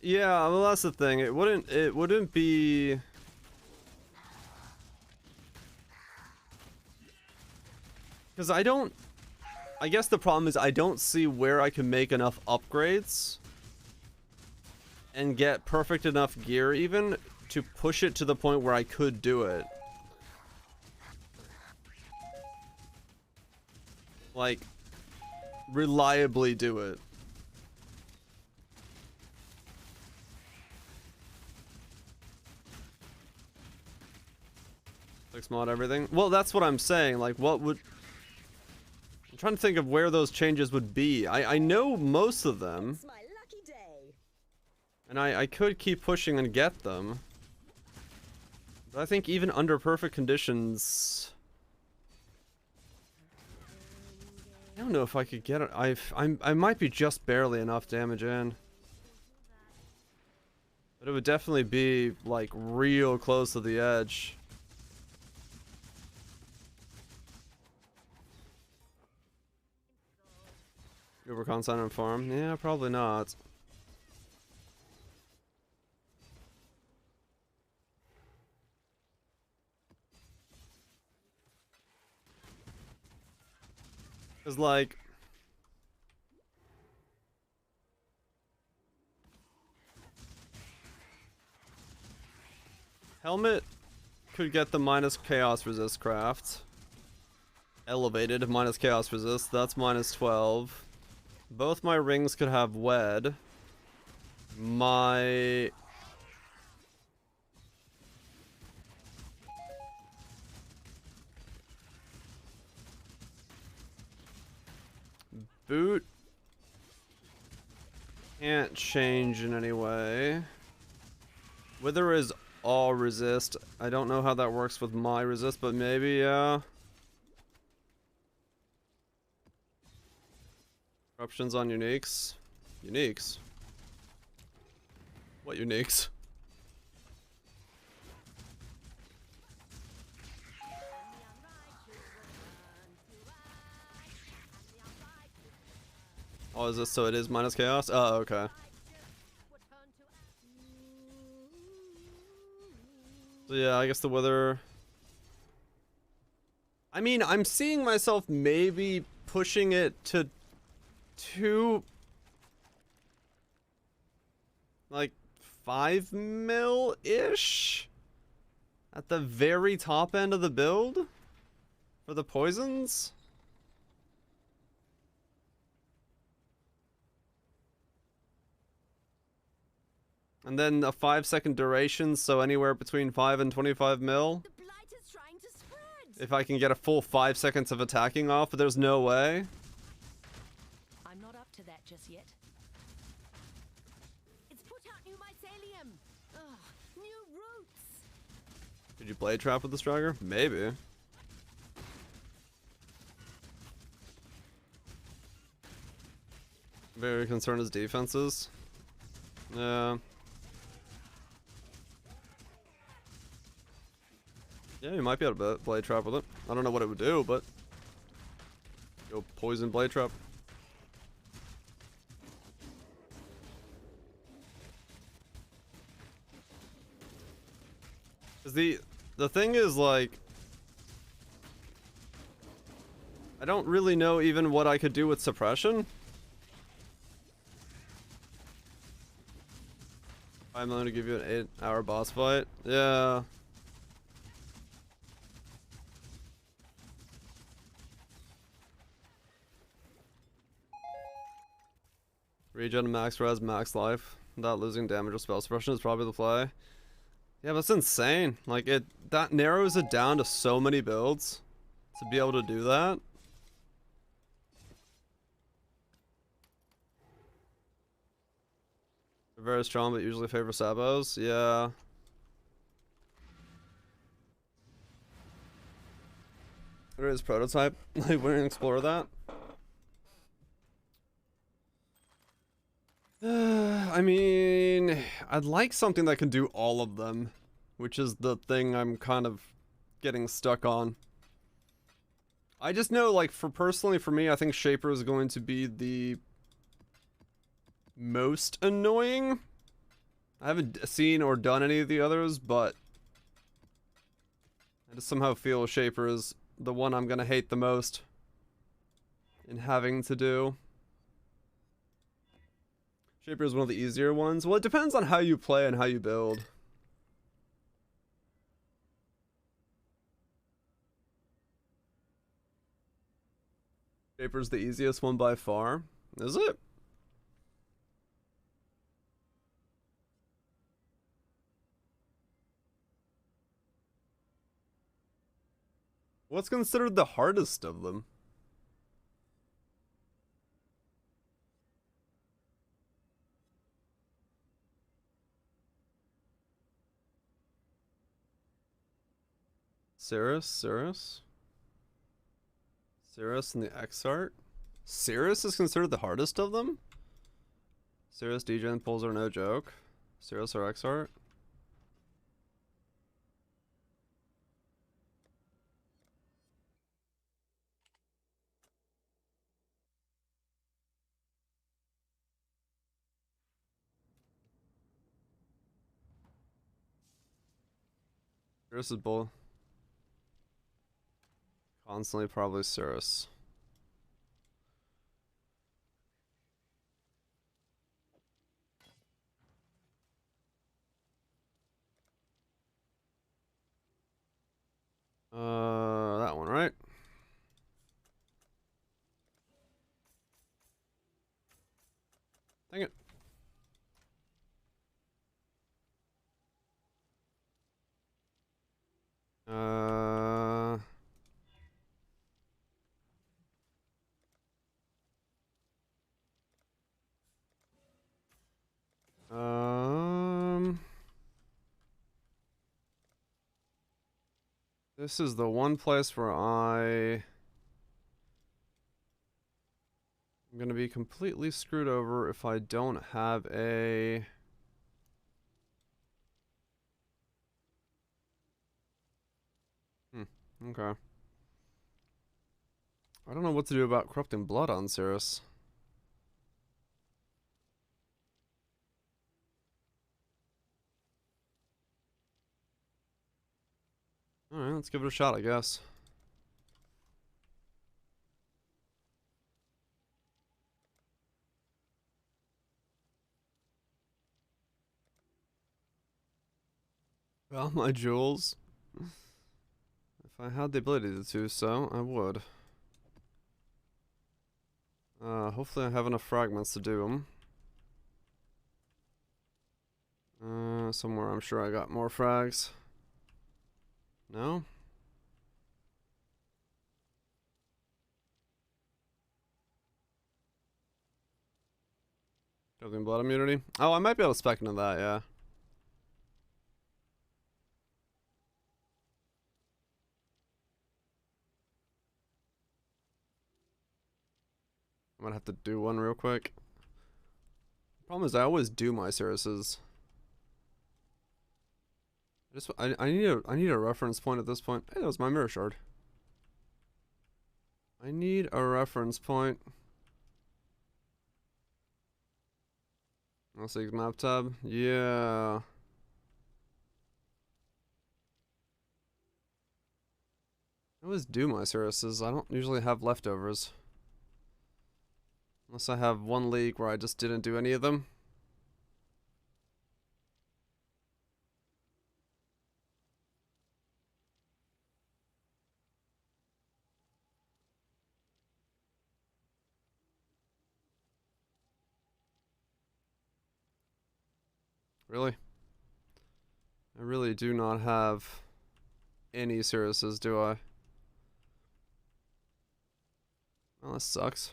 Yeah, well, that's the thing. It wouldn't be... Because I guess the problem is I don't see where I can make enough upgrades and get perfect enough gear even to push it to the point where I could do it. Like, reliably do it. Fix mod everything. Well, that's what I'm saying. Like, what would... I'm trying to think of where those changes would be. I know most of them. It's my lucky day. And I could keep pushing and get them. But I think even under perfect conditions... I don't know if I could get it. I might be just barely enough damage in. But it would definitely be, like, real close to the edge. Over consign on farm? Yeah, probably not. Cause like helmet could get the minus chaos resist craft. Elevated minus chaos resist, that's minus 12. Both my rings could have wed. My boot can't change in any way. Wither is all resist. I don't know how that works with my resist, but maybe, yeah. Corruptions on uniques. Uniques? What uniques? Oh, is this so it is minus chaos? Oh, okay. So yeah, I guess the wither... I mean, I'm seeing myself maybe pushing it to 2... like 5 mil-ish? At the very top end of the build? For the poisons? And then a 5-second duration, so anywhere between 5 and 25 mil. The blight is trying to spread. If I can get a full 5 seconds of attacking off, but there's no way. I'm not up to that just yet. It's put out new mycelium. Ugh, new roots. Did you blade trap with the Striker? Maybe. Very concerned his defenses. Yeah. Yeah, you might be able to blade trap with it. I don't know what it would do, but go poison blade trap. Cause the thing is, like, I don't really know even what I could do with suppression. 5 million to give you an 8-hour boss fight. Yeah. Regen max res, max life, without losing damage or spell suppression is probably the play. Yeah, that's insane. Like, that narrows it down to so many builds to be able to do that. They're very strong, but usually favor sabos. Yeah. There is prototype. Like, we're gonna explore that. I mean, I'd like something that can do all of them, which is the thing I'm kind of getting stuck on. I just know, like, personally for me, I think Shaper is going to be the most annoying. I haven't seen or done any of the others, but I just somehow feel Shaper is the one I'm gonna hate the most in having to do. Shaper is one of the easier ones. Well, it depends on how you play and how you build. Shaper's the easiest one by far. Is it? What's considered the hardest of them? Cirrus and the X-Art? Cirrus is considered the hardest of them? Cirrus degen pulls are no joke. Cirrus or X-Art? Cirrus is both. Constantly probably Cirrus. That one, right? Dang it. This is the one place where I'm gonna be completely screwed over if I don't have a... Okay. I don't know what to do about corrupting blood on Cirrus. Alright, let's give it a shot, I guess. Well, my jewels. If I had the ability to do so, I would. Hopefully I have enough fragments to do them. Somewhere I'm sure I got more frags. No? Building blood immunity? Oh, I might be able to spec into that, yeah. I'm gonna have to do one real quick. Problem is I always do my Cirruses. I need a reference point at this point. Hey, that was my mirror shard. I need a reference point. I'll see map tab. Yeah. I always do my Cirruses. I don't usually have leftovers. Unless I have one league where I just didn't do any of them. Really? I really do not have any Cirruses, do I? Well, that sucks.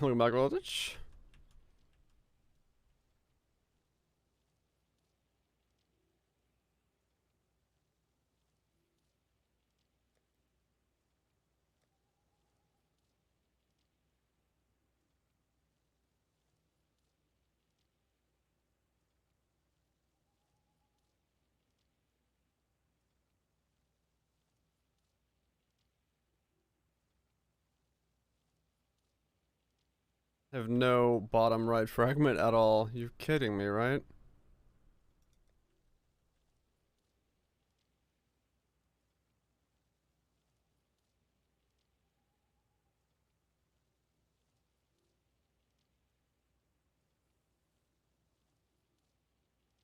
Looking back voltage. I have no bottom right fragment at all. You're kidding me, right?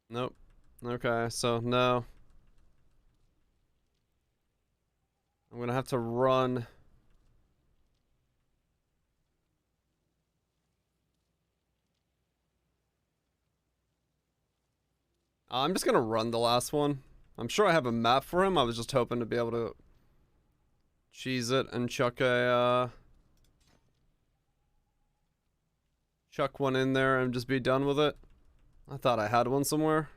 Nope. Okay, so no. I'm gonna have to run. I'm just gonna run the last one. I'm sure I have a map for him. I was just hoping to be able to cheese it and chuck one in there and just be done with it. I thought I had one somewhere.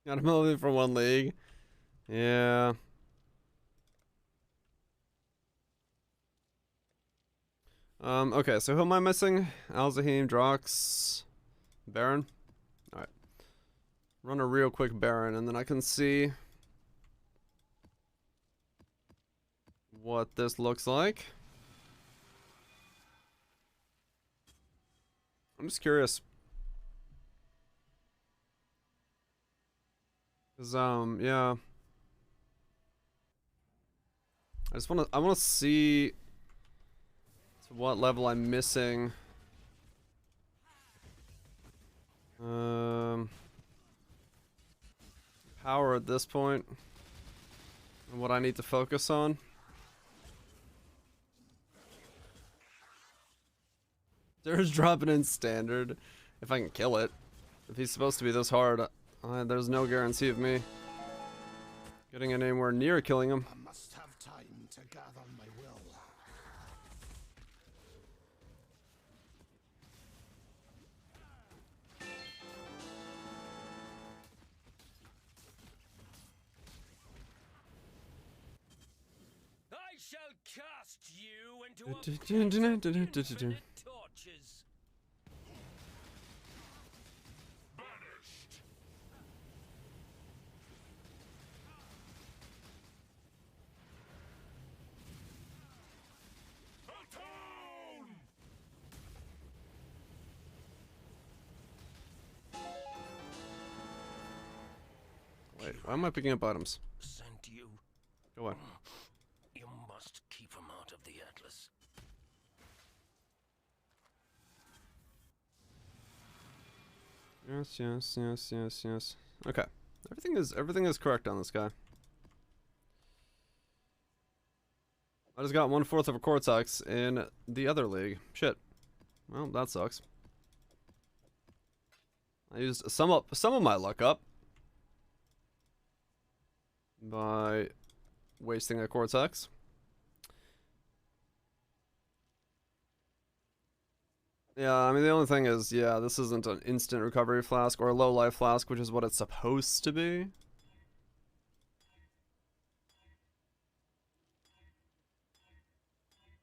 Got him only for one league. Yeah. Okay, so who am I missing? Al-Zahim, Drox, Baron. Alright. Run a real quick Baron, and then I can see what this looks like. I'm just curious. Cause, yeah. I wanna see to what level I'm missing. Power at this point. And what I need to focus on. There's dropping in standard. If I can kill it. If he's supposed to be this hard, there's no guarantee of me getting it anywhere near killing him. I must have time to gather my will. I shall cast you into a pit of infinite torches. Wait, why am I picking up items? Sent you. Go away. You must keep him out of the Atlas. Yes. Okay. Everything is correct on this guy. I just got 1/4 of a Cortex in the other league. Shit. Well, that sucks. I used some of my luck up by wasting a Cortex. Yeah, I mean, the only thing is, yeah, this isn't an instant recovery flask or a low life flask, which is what it's supposed to be.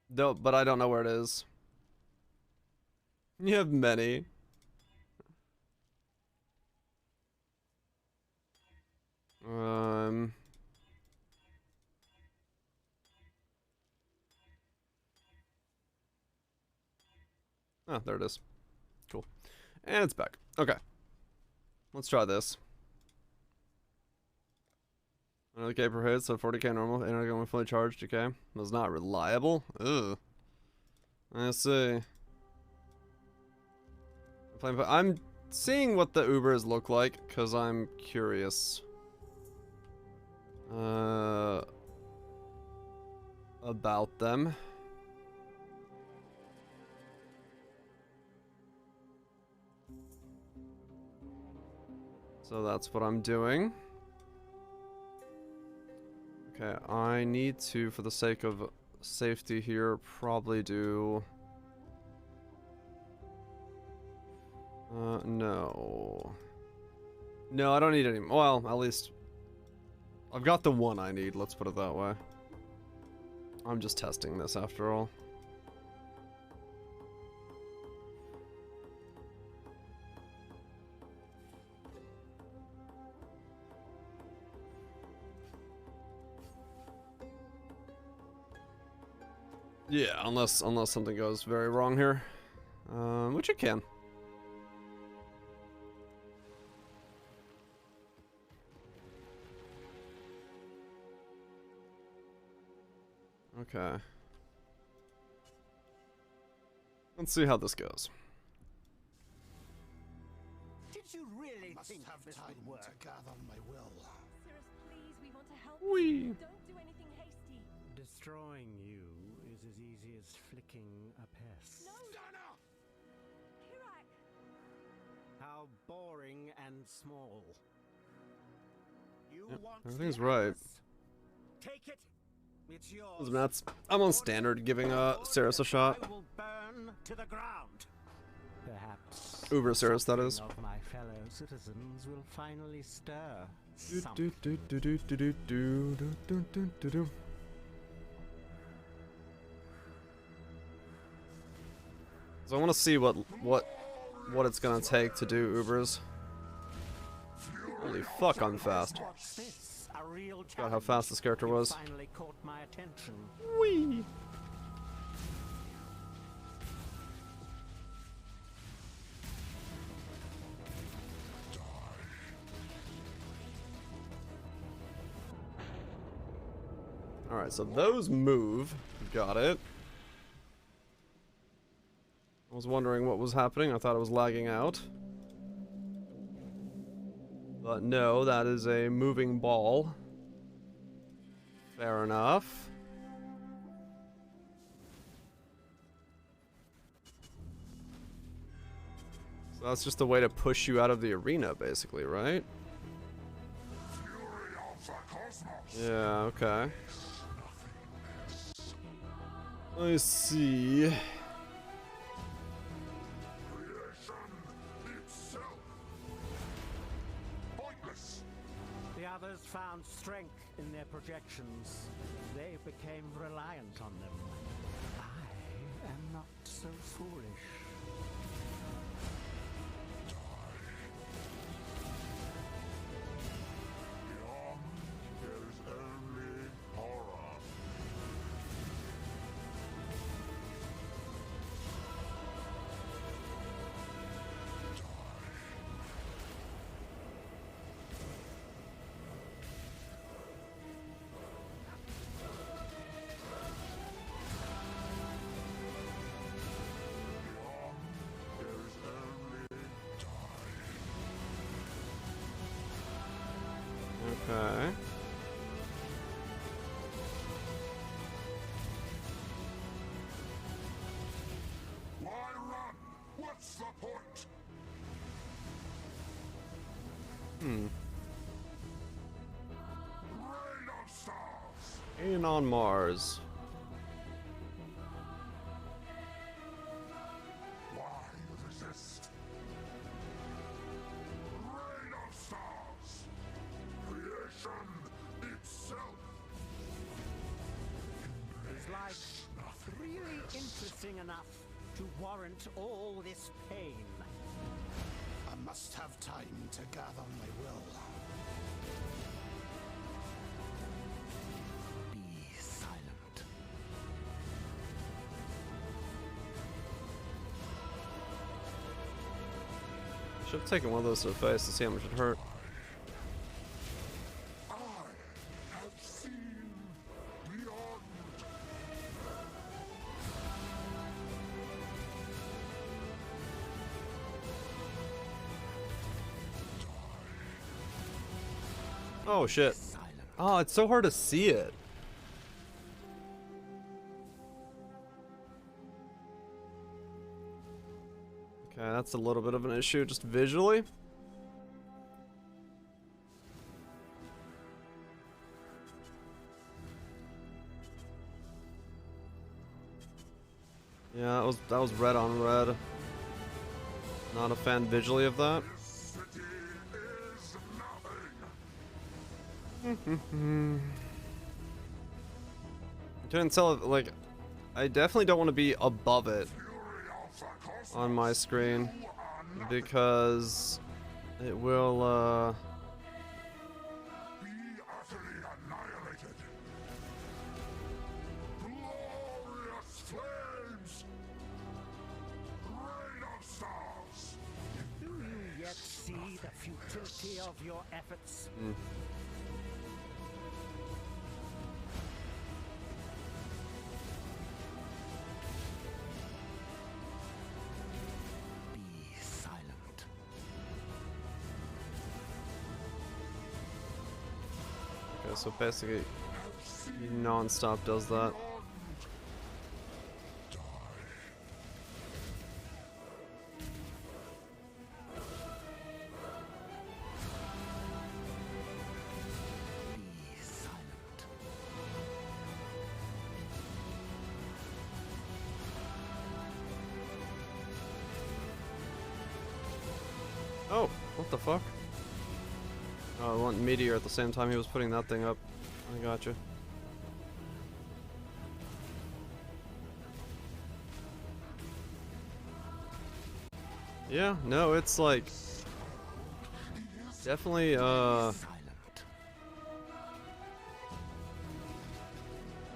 No, but I don't know where it is. You have many. Oh, there it is. Cool. And it's back. Okay. Let's try this. Another K per hit, so 40k normal, and I'm going fully charged, okay. That's not reliable. Ugh. I see. I'm seeing what the Ubers look like, because I'm curious. About them. So that's what I'm doing. Okay, I need to, for the sake of safety here, probably do... no. No, I don't need any... well, at least... I've got the one I need, let's put it that way. I'm just testing this after all. Yeah, unless something goes very wrong here. Which it can. Okay. Let's see how this goes. Did you really think have this time would work? to gather my will. Cyrus, please, we want to help Whee! you. Don't do anything hasty. Destroying you is as easy as flicking a pest. No! Kirak! How boring and small. You Yep, want everything's the right. atlas? Take it. It's yours. I'm on standard giving Cyrus a shot. I will burn to the ground. Perhaps Uber Cyrus, that is. something of my fellow citizens will finally stir. So I want to see what it's gonna take to do Ubers. Holy fuck, I'm fast. What's this? A real Forgot how fast this character was. finally caught my attention. Whee! Alright, so those move. Got it. I was wondering what was happening. I thought it was lagging out. But no, that is a moving ball. Fair enough. So that's just a way to push you out of the arena, basically, right? Yeah, okay. I see. The others found strength in their projections. They became reliant on them. I am not so foolish. Okay. Why run? What's the point? Hmm. Rain of stars. Alien on Mars. Why resist? Rain of stars. Creation itself. Is life really interesting enough to warrant all this pain? I must have time to gather my will. Be silent. Should have taken one of those to the face to see how much it hurt. I have seen beyond. Oh shit. Oh, it's so hard to see it. Okay, that's a little bit of an issue just visually. Yeah, that was red on red. Not a fan visually of that. This city is nothing. Couldn't tell if, like, I definitely don't want to be above it on my screen because it will Be utterly annihilated. Glorious flames. Rain of stars. Do you yet see the futility of your efforts? Be silent. Okay, so basically, he non-stop does that. Be silent. Oh, what the fuck? Oh, I want meteor at the same time he was putting that thing up. I gotcha. Yeah, no, it's like definitely a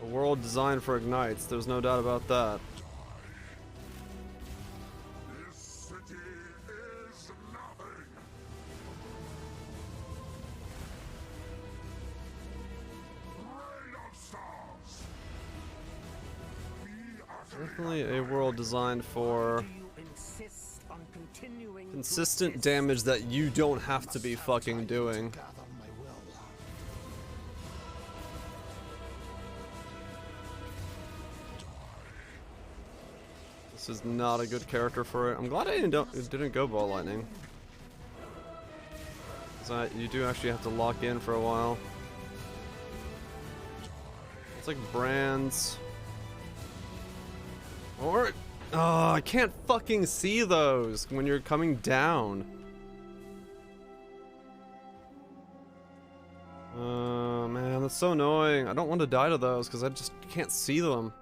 world designed for ignites, there's no doubt about that. This city is nothing. Rain of stars. Be utterly Definitely a world designed for Do you insist on continuing to consistent exist? damage that you don't have to be fucking doing. Gather my will. This is not a good character for it. I'm glad I didn't go ball lightning. 'Cause you do actually have to lock in for a while. It's like brands. Or oh, I can't fucking see those when you're coming down. Oh man, that's so annoying. I don't want to die to those because I just can't see them.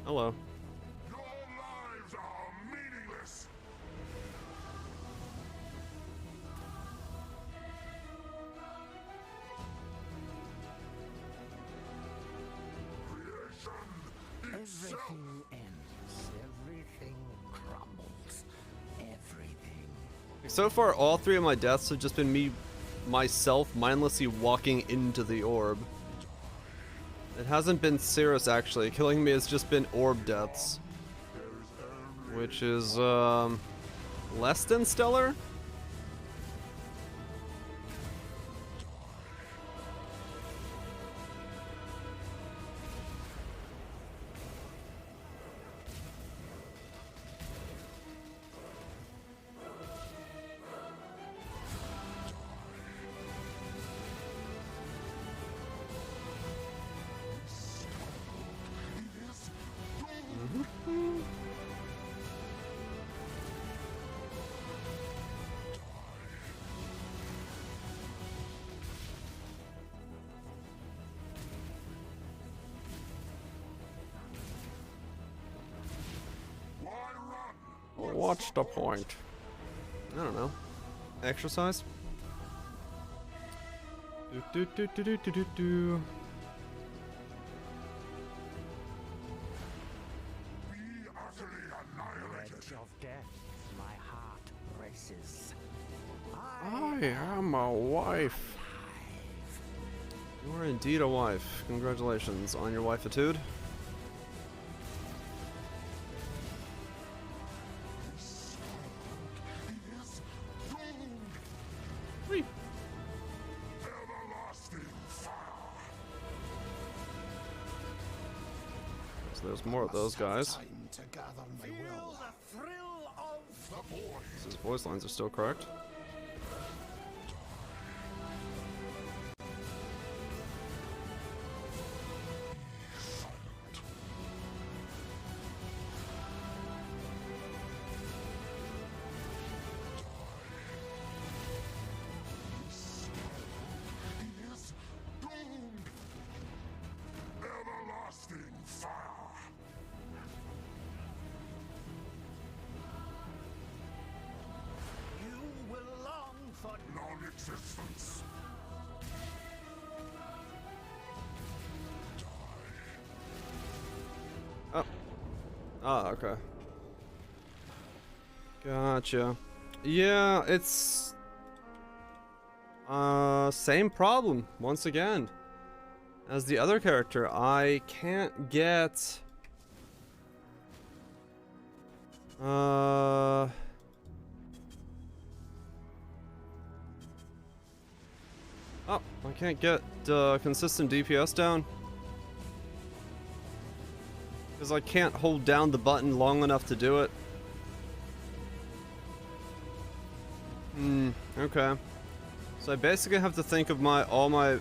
Hello. Your lives are meaningless. Creation itself. Everything ends. Everything crumbles. Everything. So far, all three of my deaths have just been myself, mindlessly walking into the orb. It hasn't been Cirrus, actually. Killing me has just been orb deaths. Which is, less than stellar? What's the point? I don't know. Exercise? Do do do do do do do. Be utterly annihilated. Edge of death, my heart races. I am a wife. You are indeed a wife. Congratulations on your wifitude. Whee. Everlasting fire. So there's more of those guys. His voice lines are still correct. Oh. Ah, okay. Gotcha. Yeah, it's... same problem, once again. As the other character, I can't get... Oh, I can't get consistent DPS down. Because I can't hold down the button long enough to do it. Okay. So I basically have to think of all my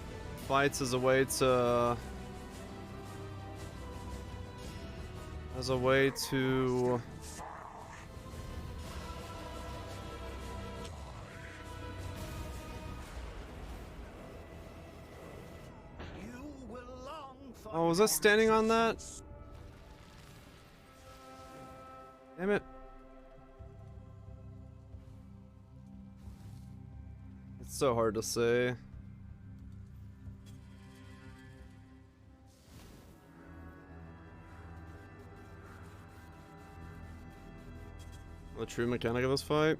fights as a way to... Oh, was I standing on that? Damn it. It's so hard to say. The true mechanic of this fight.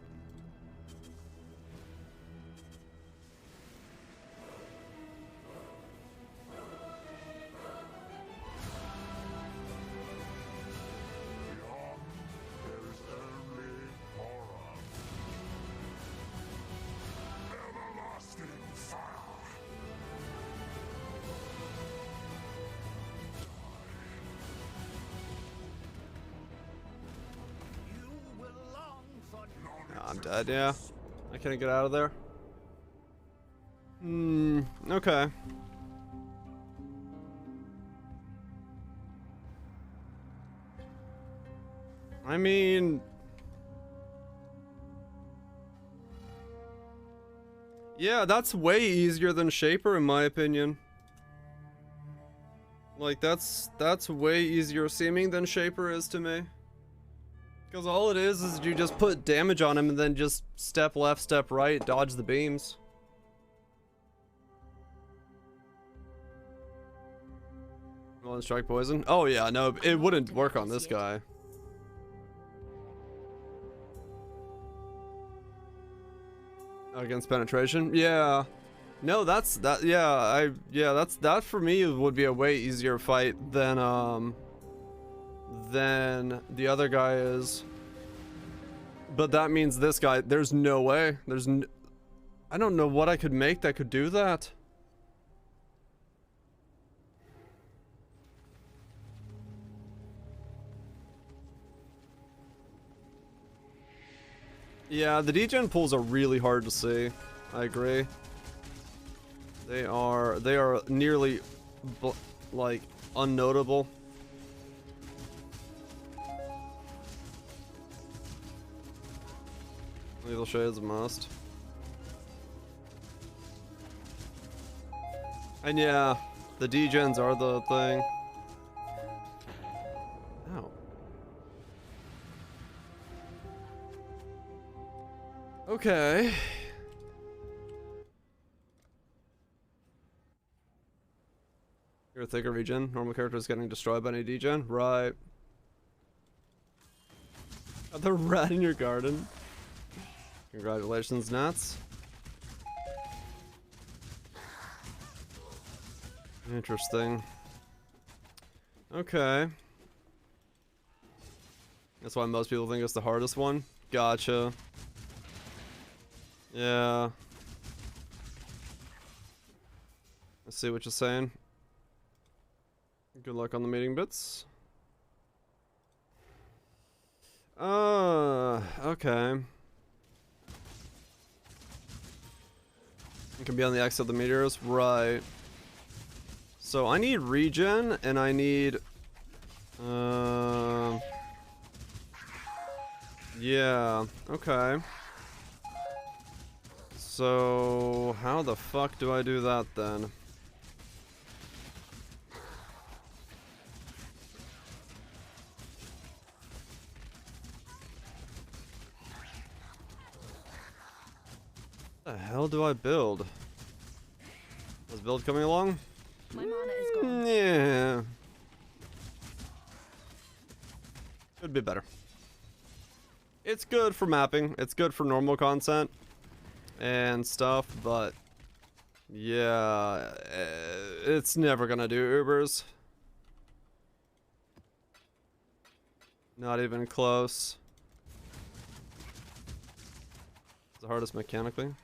I'm dead, yeah. I can't get out of there. Okay. I mean... yeah, that's way easier than Shaper in my opinion. Like, that's way easier seeming than Shaper is to me. Because all it is you just put damage on him and then just step left, step right, dodge the beams. Well, strike poison? Oh yeah, no, it wouldn't work on this guy. Against penetration? Yeah. No, that for me would be a way easier fight than the other guy is. But that means this guy, there's no way. I don't know what I could make that could do that. Yeah, the degen pulls are really hard to see. I agree. They are nearly like unnotable. Lethal Shade's a must. And yeah, the degens are the thing. Ow. Okay. You're a thicker regen. Normal characters getting destroyed by any degen. Right. Got the rat in your garden. Congratulations, Nats. Interesting. Okay. That's why most people think it's the hardest one. Gotcha. Yeah. Let's see what you're saying. Good luck on the meeting bits. Okay. It can be on the X of the meteors, right? So I need regen, and I need, yeah, okay. So how the fuck do I do that then? What the hell do I build? Is build coming along? My mana is gone. Yeah. Could be better. It's good for mapping. It's good for normal content and stuff, but yeah, it's never gonna do Ubers. Not even close. It's the hardest mechanically.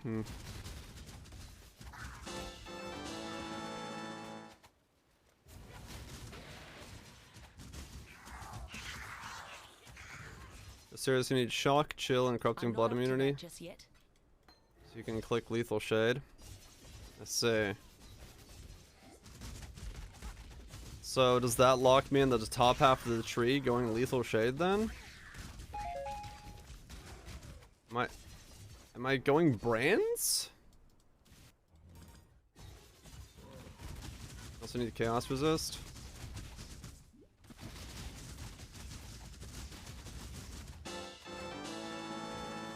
Seriously, you need shock, chill, and corrupting blood immunity. Just yet. So you can click lethal shade. Let's see. So does that lock me in the top half of the tree going lethal shade then? Am I going brands? Also need chaos resist.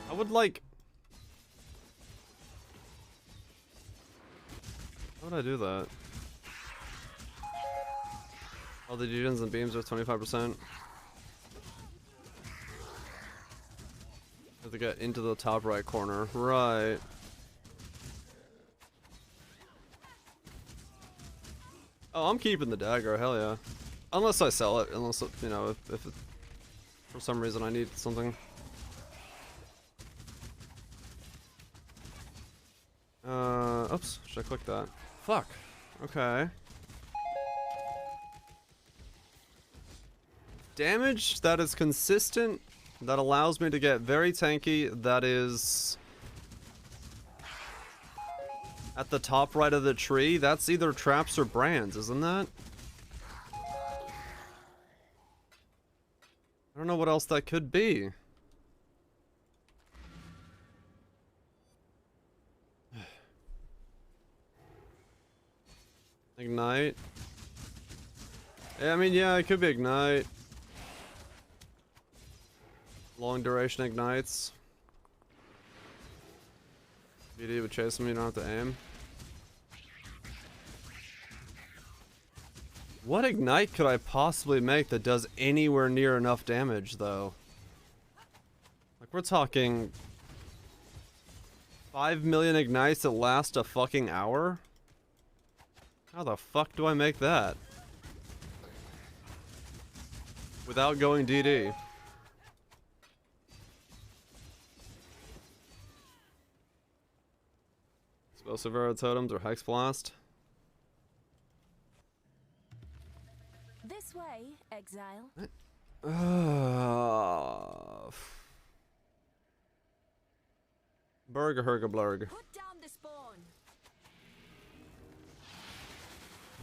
I would like... How would I do that? All the degens and beams are 25%. Have to get into the top right corner. Right. Oh, I'm keeping the dagger. Hell yeah. Unless I sell it. Unless, you know, if it, for some reason I need something. Oops, should I click that? Fuck. Okay. Damage that is consistent, that allows me to get very tanky, that is at the top right of the tree. That's either traps or brands, isn't that? I don't know what else that could be. Ignite. Yeah, I mean, yeah, it could be ignite. Long duration ignites. VD would chase him, you don't have to aim. What ignite could I possibly make that does anywhere near enough damage, though? Like, we're talking 5 million ignites that last a fucking hour? How the fuck do I make that? Without going DD. Explosive arrow totems or hex blast. This way, Exile. Burger herga blurg. Put down the spawn.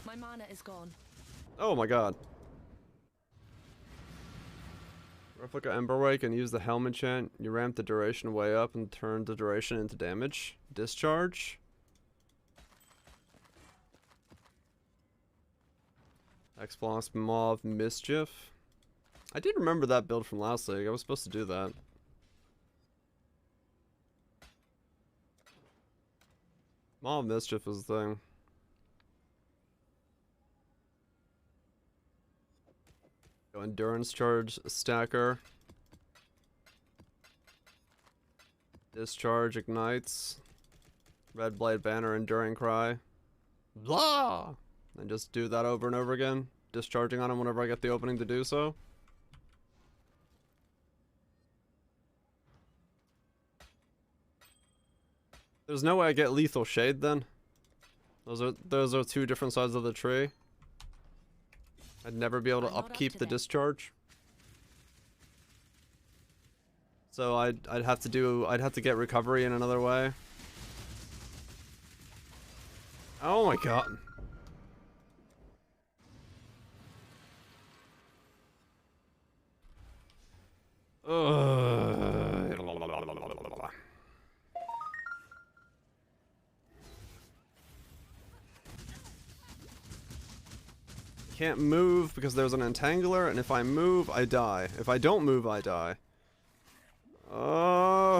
My mana is gone. Oh my god. Replica Emberwake and use the helm enchant. You ramp the duration way up and turn the duration into damage. Discharge. X-Blast Mauve Mischief. I did remember that build from last league. I was supposed to do that. Mauve Mischief is the thing. Go Endurance Charge Stacker. Discharge ignites. Red Blade Banner Enduring Cry. Blah! And just do that over and over again. Discharging on him whenever I get the opening to do so. There's no way I get Lethal Shade then. Those are two different sides of the tree. I'd never be able to upkeep the discharge. So I'd have to get recovery in another way. Oh my god. Can't move because there's an entangler, and if I move, I die. If I don't move, I die.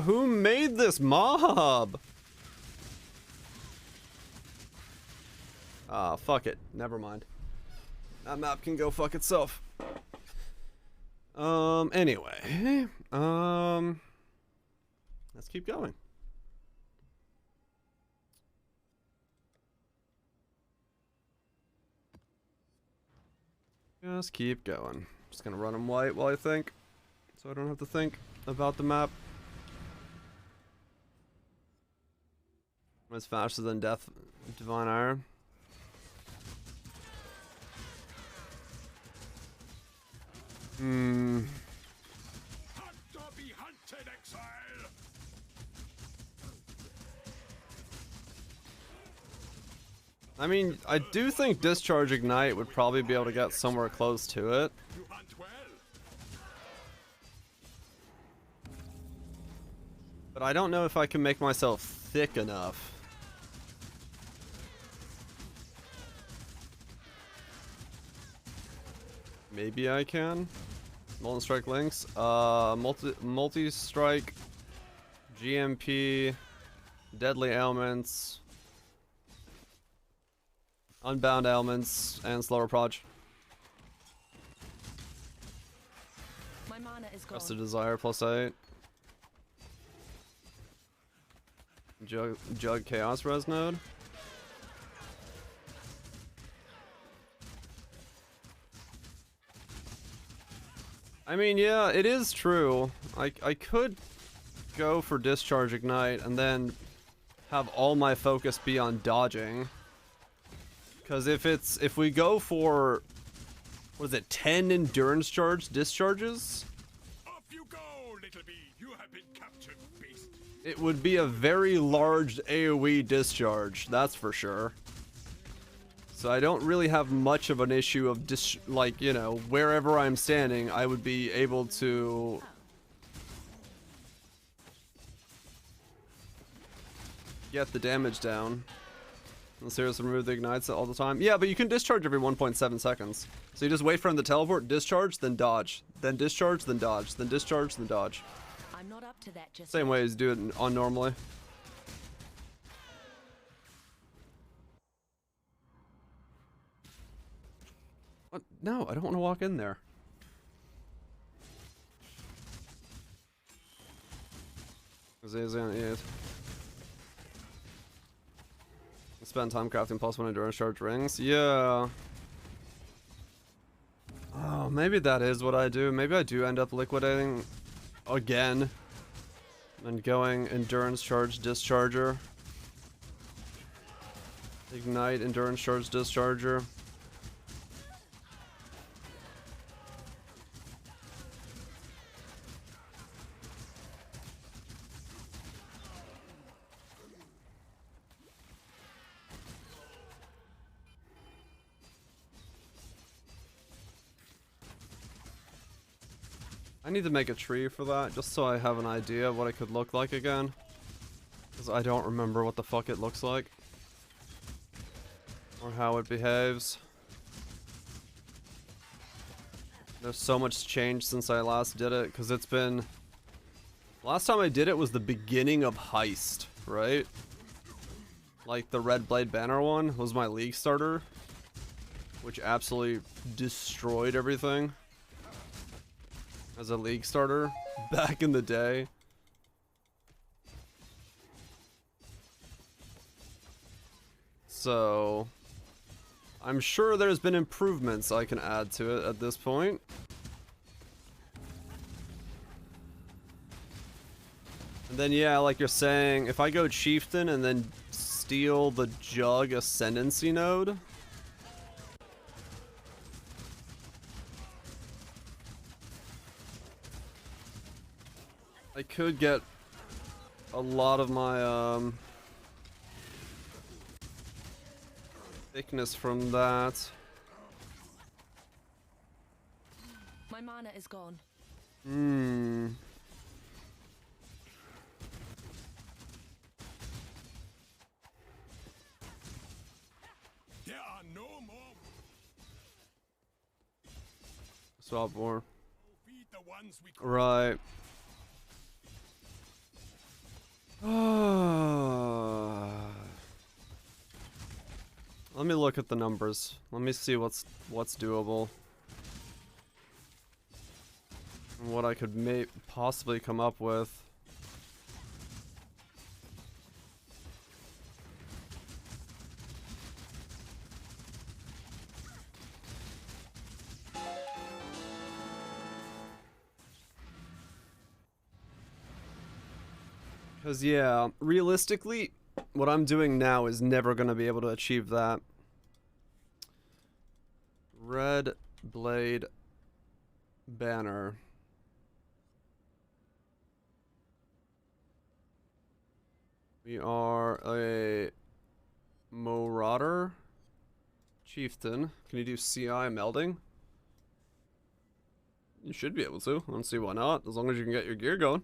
Who made this mob? Ah, fuck it. Never mind. That map can go fuck itself. Anyway. Let's keep going. Just keep going. Just gonna run them white while I think. So I don't have to think about the map. It's faster than Death Divine Iron. Hunt or be hunted, Exile! I mean, I do think Discharge Ignite would probably be able to get somewhere close to it. You hunt well. But I don't know if I can make myself thick enough. Maybe I can. Molten Strike links. Multi-Strike, GMP, Deadly Ailments, Unbound Ailments, and Slower Proj. My mana is gone. Rest of Desire +8. Jug Chaos Res Node. I mean, yeah, it is true. I could go for Discharge Ignite and then have all my focus be on dodging. Because if we go for, what is it, 10 endurance charge discharges? Off you go, little bee. You have been captured, beast. It would be a very large AoE discharge, that's for sure. So I don't really have much of an issue of like, you know, wherever I'm standing, I would be able to get the damage down. Let's seriously remove the ignites all the time. Yeah, but you can discharge every 1.7 seconds. So you just wait for him to teleport, discharge, then dodge, then discharge, then dodge, then discharge, then dodge. I'm not up to that just Same way as do it on normally. What? No, I don't want to walk in there. Spend time crafting +1 endurance charge rings. Yeah. Oh, maybe that is what I do. Maybe I do end up liquidating again and going endurance charge discharger. Ignite endurance charge discharger. I need to make a tree for that, just so I have an idea of what it could look like again. Because I don't remember what the fuck it looks like. Or how it behaves. There's so much change since I last did it, because it's been... Last time I did it was the beginning of Heist, right? Like the Red Blade Banner one was my League starter. Which absolutely destroyed everything. As a League starter back in the day. So I'm sure there's been improvements I can add to it at this point. And then yeah, like you're saying, if I go Chieftain and then steal the Jug Ascendancy node, I could get a lot of my thickness from that. My mana is gone. There are no more. Swap war. Feed the ones we Right. Let me look at the numbers. Let me see what's doable. And what I could possibly come up with. Because, yeah, realistically, what I'm doing now is never going to be able to achieve that. Red Blade Banner. We are a Marauder Chieftain. Can you do CI melding? You should be able to. I don't see why not, as long as you can get your gear going.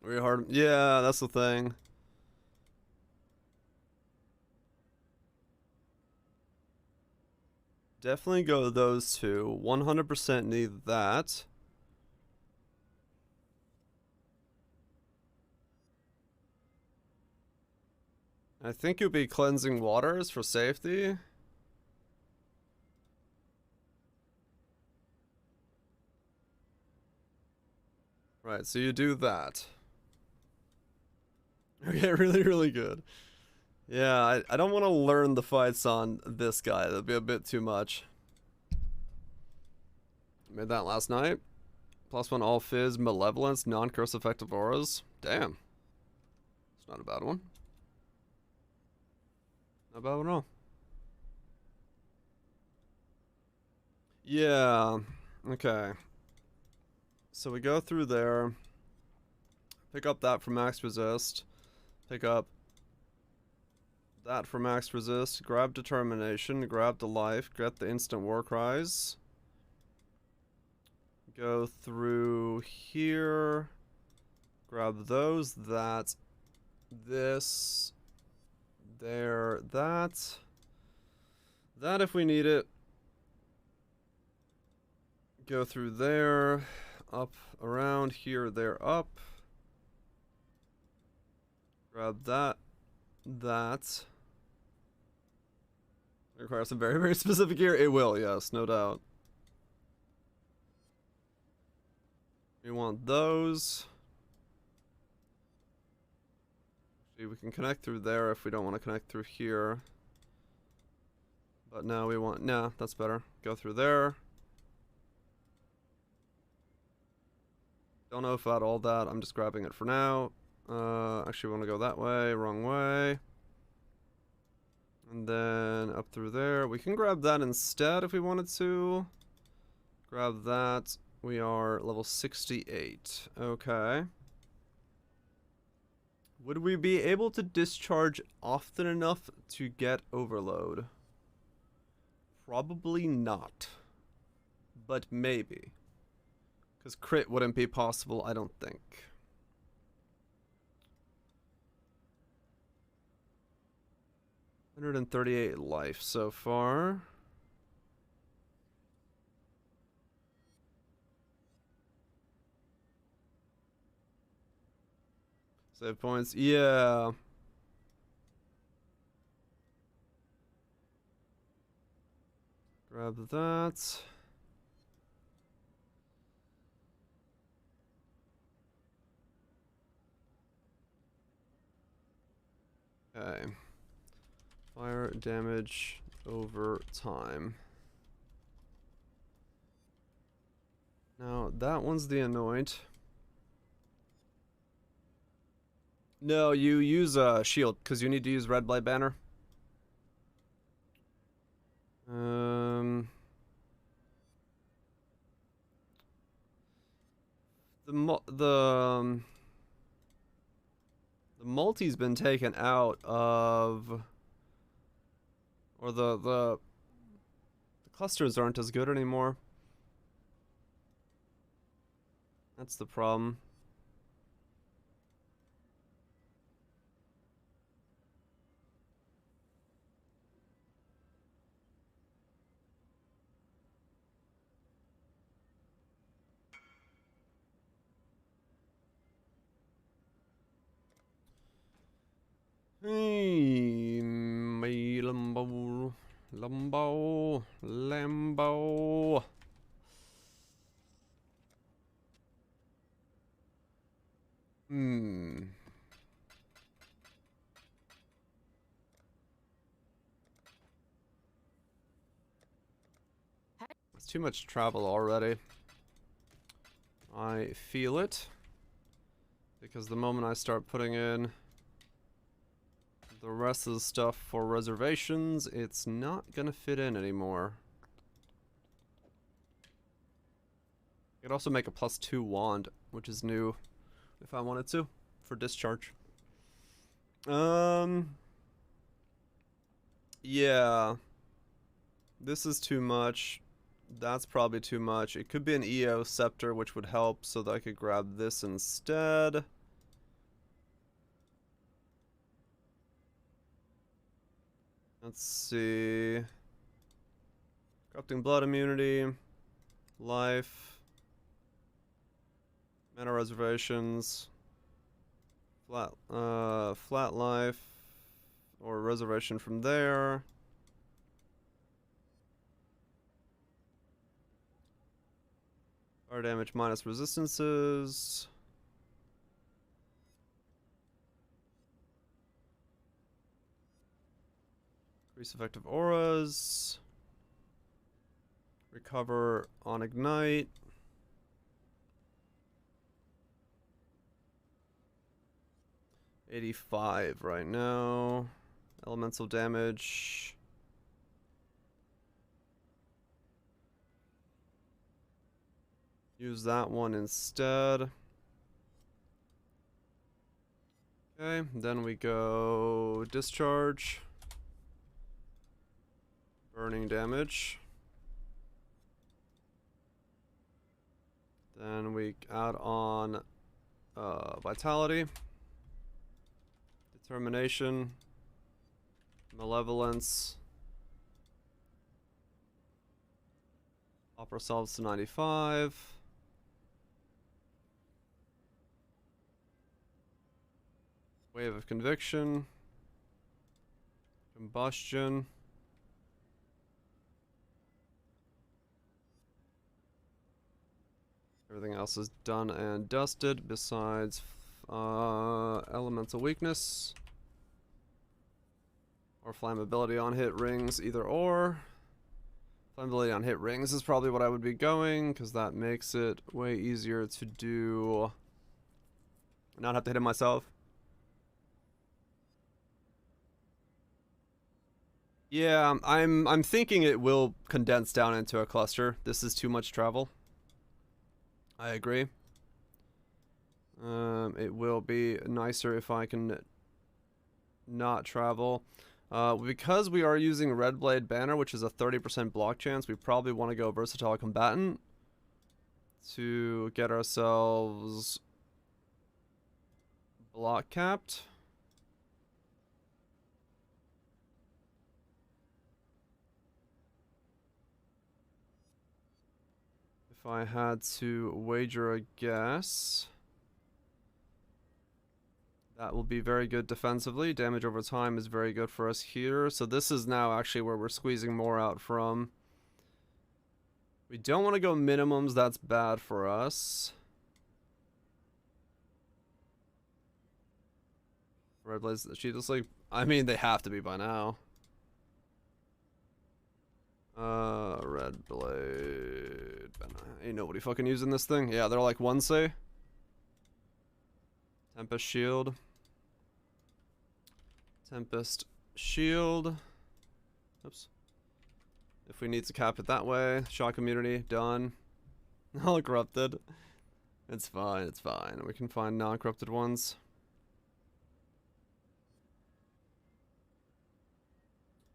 Very hard. Yeah, that's the thing. Definitely go those two. 100% need that. I think it would be cleansing waters for safety. Right, so you do that. Okay, really, really good. Yeah, I don't want to learn the fights on this guy. That'd be a bit too much. Made that last night. +1 all fizz, malevolence, non-curse effective auras. Damn. It's not a bad one. Not bad at all. Yeah. Okay. So we go through there. Pick up that for max resist. Pick up that for max resist. Grab determination. Grab the life. Get the instant war cries. Go through here. Grab those. That. This. There. That. That if we need it. Go through there. Up. Around here. There. Up. Grab that. That. Requires some very, very specific gear. It will, yes, no doubt. We want those. See, we can connect through there if we don't want to connect through here. But now we want, nah, that's better. Go through there. Don't know if all that. I'm just grabbing it for now. Actually, want to go that way. Wrong way. And then up through there. We can grab that instead if we wanted to. Grab that. We are level 68. Okay. Would we be able to discharge often enough to get overload? Probably not. But maybe. Because crit wouldn't be possible, I don't think. $138 life so far. Save points, yeah. Grab that. Okay. Fire damage over time. Now, that one's the anoint. No, you use a shield, because you need to use Red Blade Banner. The multi's been taken out of, or the clusters aren't as good anymore. That's the problem. Hey, my Lambo. It's too much travel already. I feel it. Because the moment I start putting in the rest of the stuff for reservations, it's not gonna fit in anymore. I could also make a +2 wand, which is new, if I wanted to, for discharge. Yeah. This is too much. That's probably too much. It could be an EO scepter, which would help, so that I could grab this instead. Let's see. Corrupting blood immunity. Life. Mana reservations. Flat life. Or reservation from there. Fire damage minus resistances. Increase effective auras. Recover on ignite. $85 right now. Elemental damage. Use that one instead. Okay, then we go discharge. Burning damage. Then we add on vitality. Determination. Malevolence. Up ourselves to 95. Wave of conviction. Combustion. Everything else is done and dusted besides elemental weakness. Or flammability on hit rings, either or. Flammability on hit rings is probably what I would be going, because that makes it way easier to do. Not have to hit it myself. Yeah, I'm thinking it will condense down into a cluster. This is too much travel. I agree. It will be nicer if I can not travel. Because we are using Red Blade Banner, which is a 30% block chance, we probably want to go Versatile Combatant to get ourselves block capped. If I had to wager a guess, that will be very good defensively. Damage over time is very good for us here. So this is now actually where we're squeezing more out from. We don't want to go minimums. That's bad for us. Red Blaze sheetlessly. I mean, they have to be by now. Red Blade. Ain't nobody fucking using this thing. Yeah, they're like one say. Tempest Shield. Tempest Shield. Oops. If we need to cap it that way. Shock immunity, done. All corrupted. It's fine, it's fine. We can find non-corrupted ones.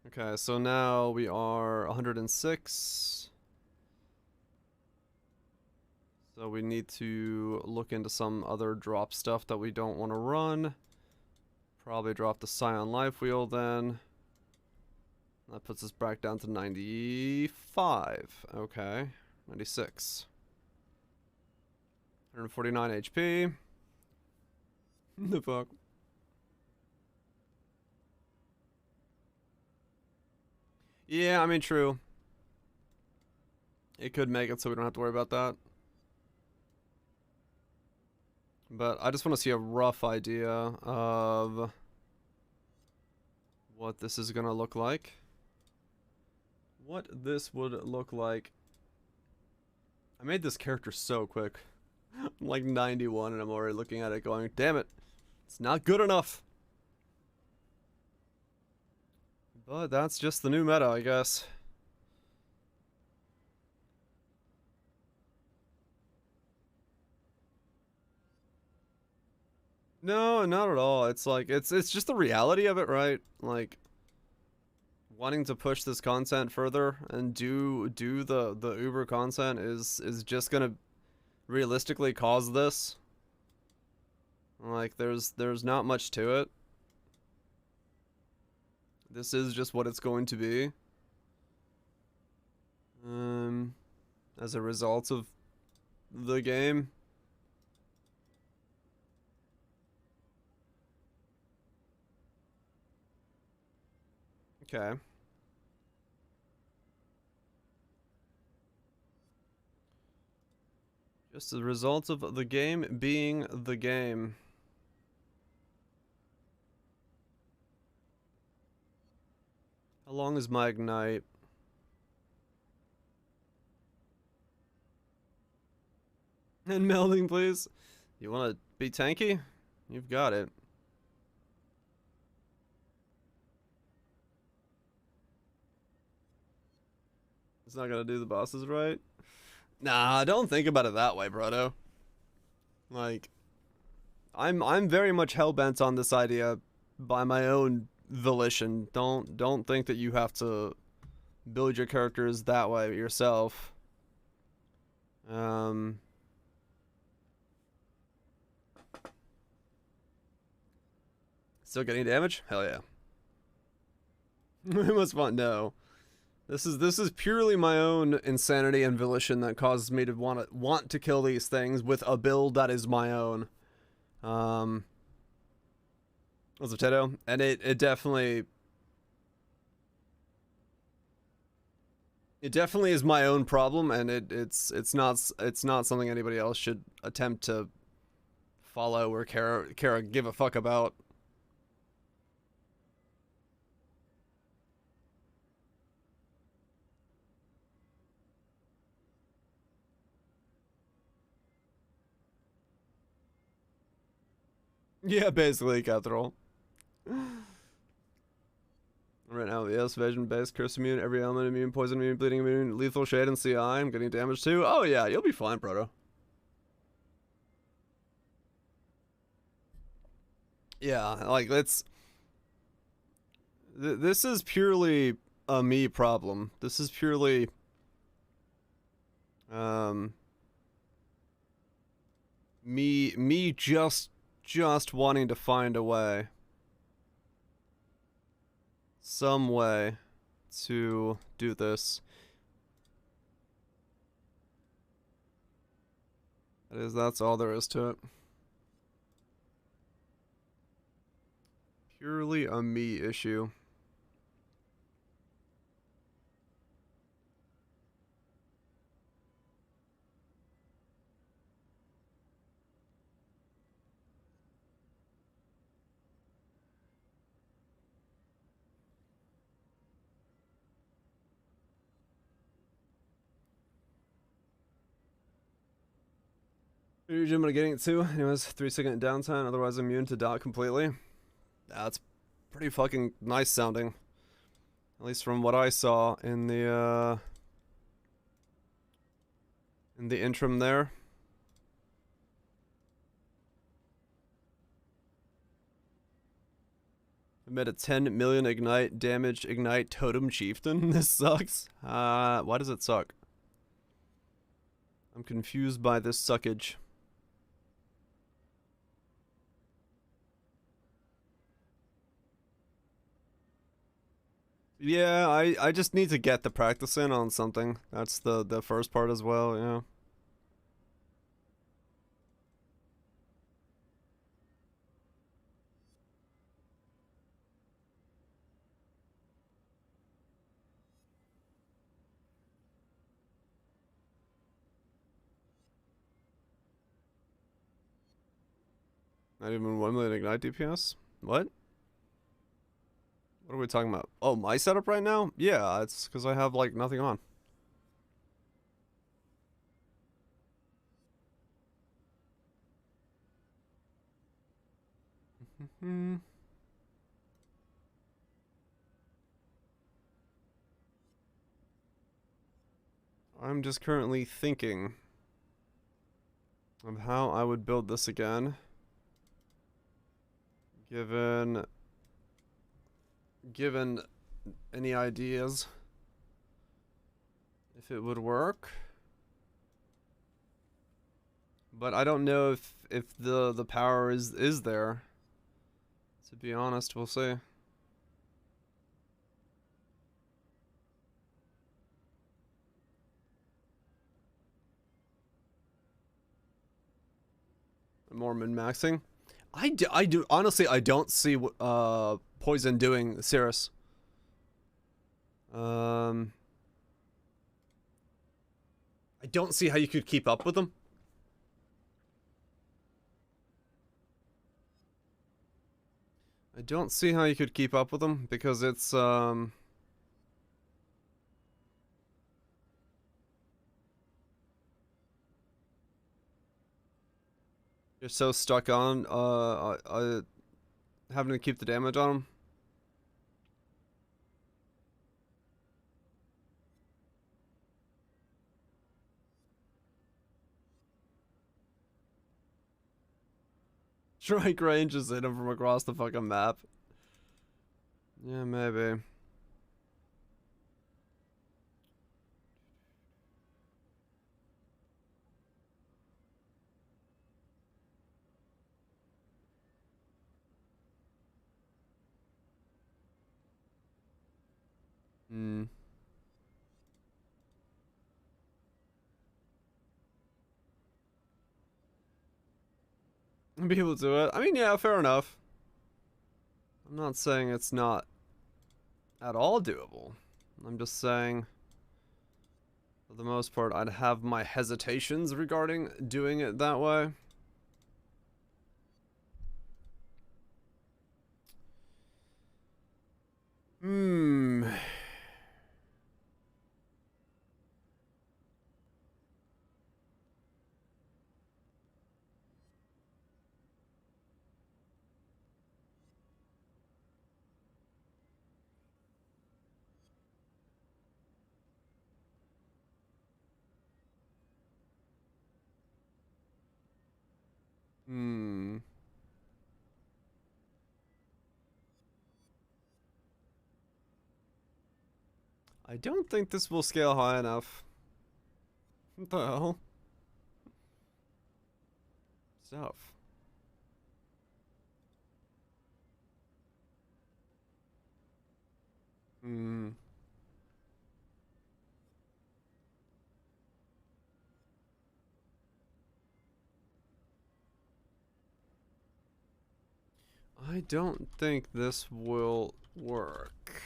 Okay, so now we are 106. So we need to look into some other drop stuff that we don't want to run. Probably drop the Scion Life Wheel then. That puts us back down to 95. Okay, 96. 149 HP. The fuck? Yeah, I mean, true. It could make it so we don't have to worry about that. But I just want to see a rough idea of what this is going to look like. What this would look like. I made this character so quick. I'm like 91 and I'm already looking at it going, damn it, it's not good enough. But that's just the new meta, I guess. No, not at all. It's like it's just the reality of it, right? Like wanting to push this content further and do the Uber content is just gonna realistically cause this. Like there's not much to it. This is just what it's going to be. As a result of the game. Okay. Just the result of the game being the game. How long is my ignite? And melding, please. You want to be tanky? You've got it. It's not gonna do the bosses right. Nah, don't think about it that way, Brodo. Like, I'm very much hell-bent on this idea by my own volition. Don't think that you have to build your characters that way yourself. Still getting damage? Hell yeah. I must want no. This is purely my own insanity and volition that causes me to want to kill these things with a build that is my own. Was a potato, and it definitely is my own problem, and it's not something anybody else should attempt to follow or give a fuck about. Yeah, basically, Cathedral. Right now, yes, Vision, Base, Curse Immune, every element immune, Poison Immune, Bleeding Immune, Lethal Shade, and CI. I'm getting damage too. Oh yeah, you'll be fine, Proto. Yeah, like, this is purely a me problem. This is purely, me just wanting to find a way. Some way to do this. That's all there is to it. Purely a me issue. Usually I'm getting it too. Anyways, 3-second downtime, otherwise immune to dot completely. That's pretty fucking nice sounding. At least from what I saw in the interim there. I made a 10 million ignite damage ignite totem chieftain. This sucks. Why does it suck? I'm confused by this suckage. Yeah, I just need to get the practice in on something. That's the first part as well, yeah. Not even 1 million ignite DPS? What? What are we talking about? Oh, my setup right now? Yeah, it's because I have, like, nothing on. I'm just currently thinking of how I would build this again. Given any ideas if it would work. But I don't know if the power is there. To be honest, we'll see. More min-maxing. I do honestly I don't see Poison doing Cirrus. I don't see how you could keep up with them. I don't see how you could keep up with them because it's you're so stuck on having to keep the damage on them. Strike range is hit him from across the fucking map. Yeah, maybe. Hmm. Be able to do it. I mean, yeah, fair enough. I'm not saying it's not at all doable. I'm just saying, for the most part, I'd have my hesitations regarding doing it that way. Hmm. Hmm. I don't think this will scale high enough. What the hell? Stuff. Hmm. I don't think this will work.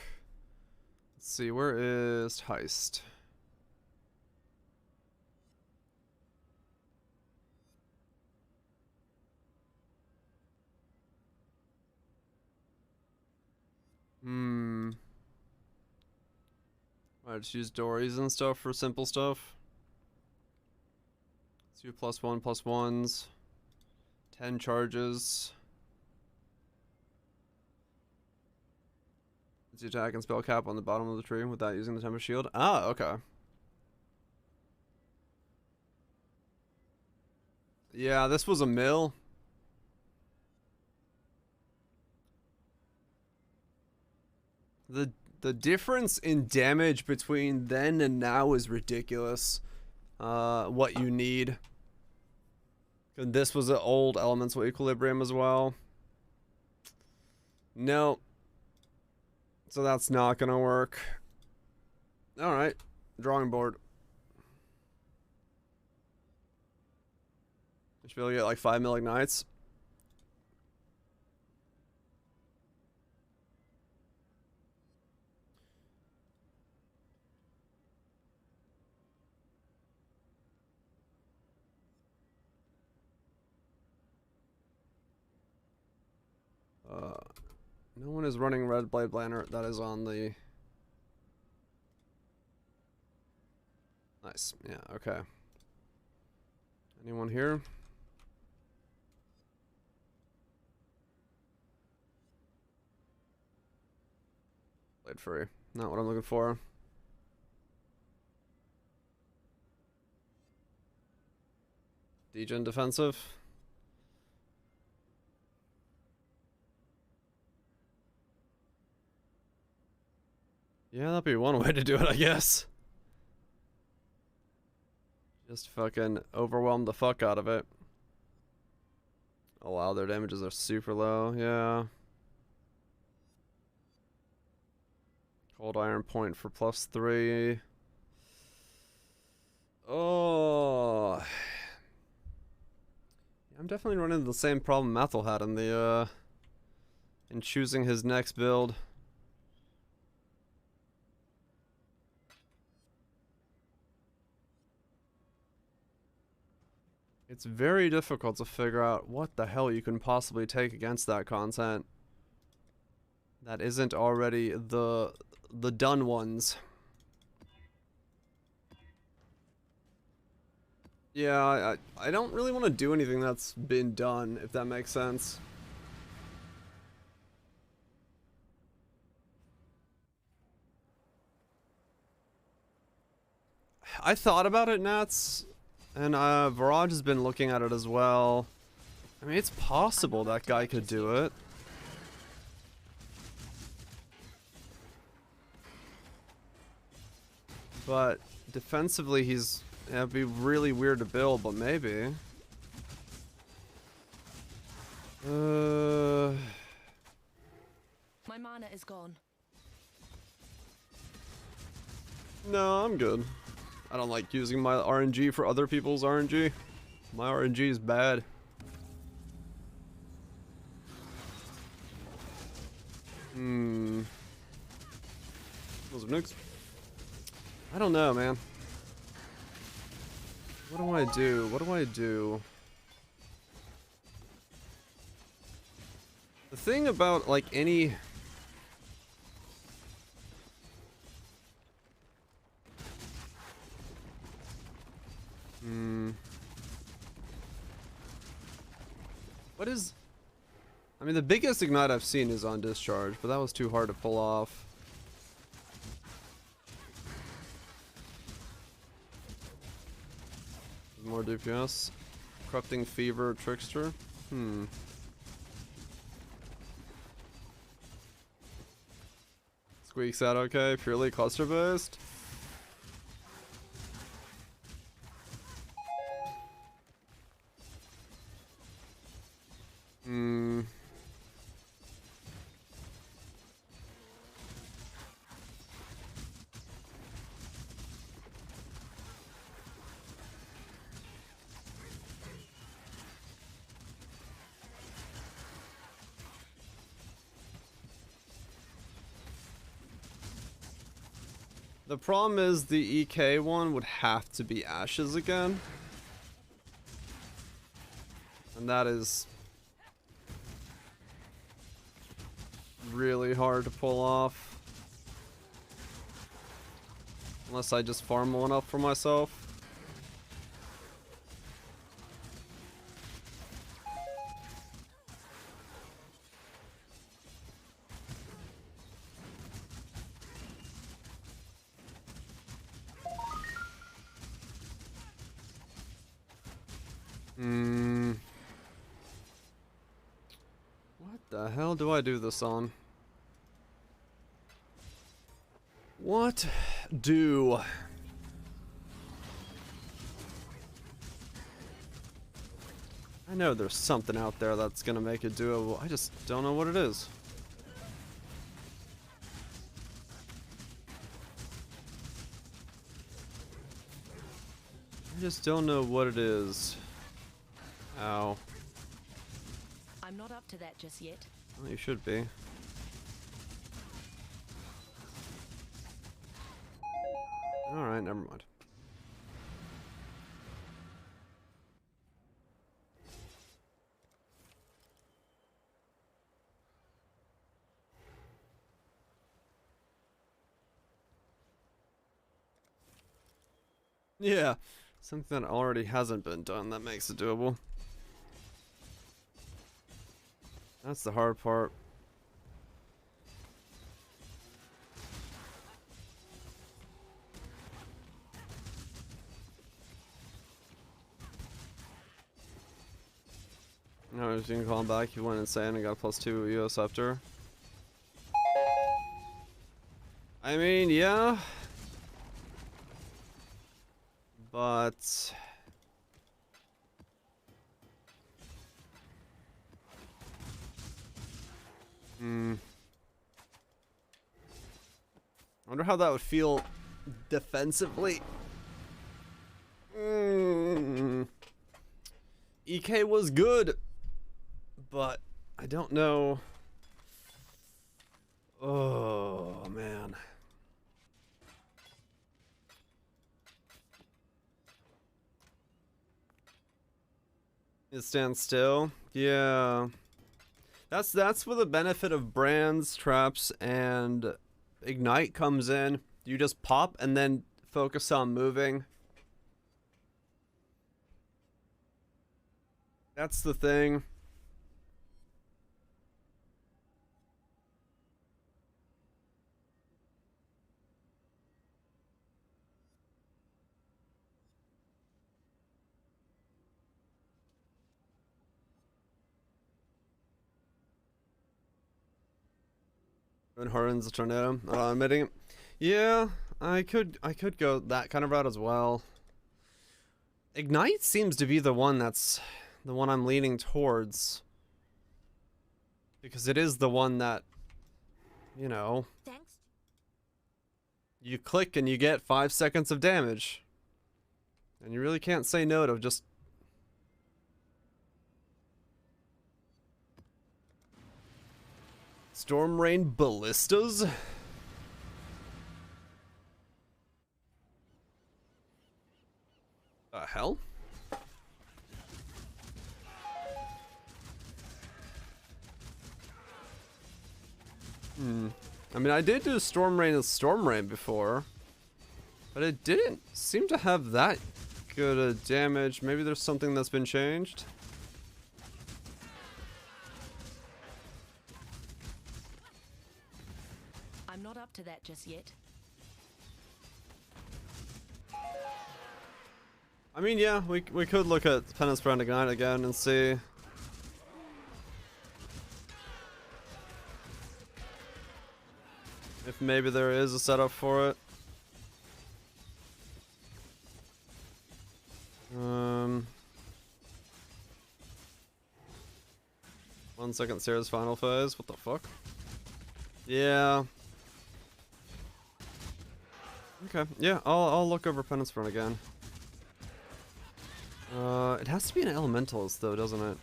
Let's see, where is Heist? Hmm. I just use Dories and stuff for simple stuff. 2 +1/+1s. 10 charges. It's the attack and spell cap on the bottom of the tree without using the Tempest Shield. Ah, okay. Yeah, this was a mill. The difference in damage between then and now is ridiculous. What you need. And this was an old elemental equilibrium as well. No. So that's not gonna work. Alright. Drawing board. I should be able to get like 5 mil ignites. No one is running Red Blade Banner. That is on the... Nice. Yeah, okay. Anyone here? Blade Fury. Not what I'm looking for. Degen defensive. Yeah, that'd be one way to do it, I guess. Just fucking overwhelm the fuck out of it. Oh wow, their damages are super low, yeah. Cold Iron Point for +3. Oh. I'm definitely running into the same problem Mathel had in the, in choosing his next build. It's very difficult to figure out what the hell you can possibly take against that content that isn't already the done ones. Yeah, I don't really want to do anything that's been done, if that makes sense. I thought about it, Nats. And Viraj has been looking at it as well. I mean, it's possible that guy could do it. But defensively, it'd be really weird to build, but maybe. My mana is gone. No, I'm good. I don't like using my RNG for other people's RNG. My RNG is bad. Those are nukes. I don't know, man. What do I do? What do I do? The thing about, like, any... What is... I mean, the biggest ignite I've seen is on discharge, but that was too hard to pull off. More DPS. Corrupting Fever, Trickster. Squeaks out okay, purely cluster based. The problem is the EK one would have to be Ashes again. And that is really hard to pull off. Unless I just farm one up for myself. What the hell do I do this on? What do? I know there's something out there that's gonna make it doable. I just don't know what it is. I just don't know what it is. Ow. I'm not up to that just yet. Well, you should be. Alright, never mind. Yeah, something that already hasn't been done that makes it doable. That's the hard part. No, as you can call him back, he went insane and got a +2 US after. I mean, yeah. But I wonder how that would feel defensively. EK was good, but I don't know. Oh man. It stands still. Yeah. That's where the benefit of brands, traps, and ignite comes in. You just pop and then focus on moving. That's the thing. And Harden's a tornado. Admitting it. Yeah, I could go that kind of route as well. Ignite seems to be the one that's the one I'm leaning towards. Because it is the one that, you know, Thanks. You click and you get 5 seconds of damage. And you really can't say no to just Storm Rain Ballistas? The hell? I mean, I did do Storm Rain as Storm Rain before, but it didn't seem to have that good a damage. Maybe there's something that's been changed. I'm not up to that just yet. I mean, yeah, we could look at Penance Brand Ignite again and see. If maybe there is a setup for it. 1 second Sarah's final phase. What the fuck? Yeah. Okay. Yeah, I'll look over Penance Brand again. It has to be an elementals though, doesn't it?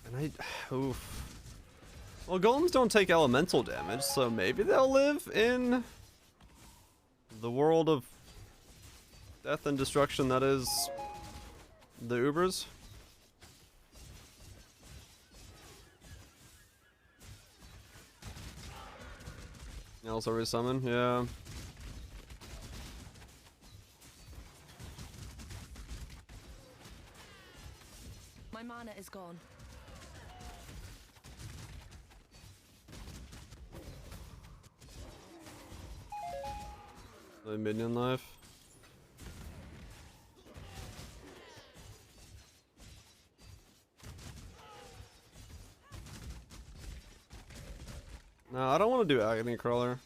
And oof. Well, golems don't take elemental damage, so maybe they'll live in the world of death and destruction that is the Ubers. Also resummon, yeah. My mana is gone. The minion life. No, I don't want to do Agony Crawler.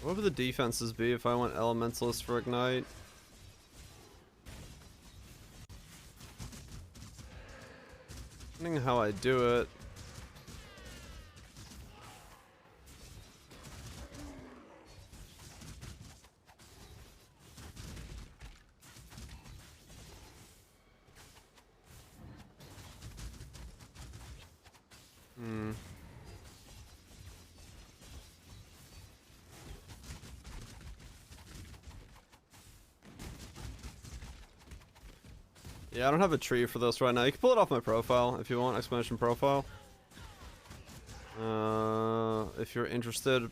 What would the defenses be if I went Elementalist for Ignite? Depending on how I do it. Yeah, I don't have a tree for this right now. You can pull it off my profile if you want, explanation profile. If you're interested.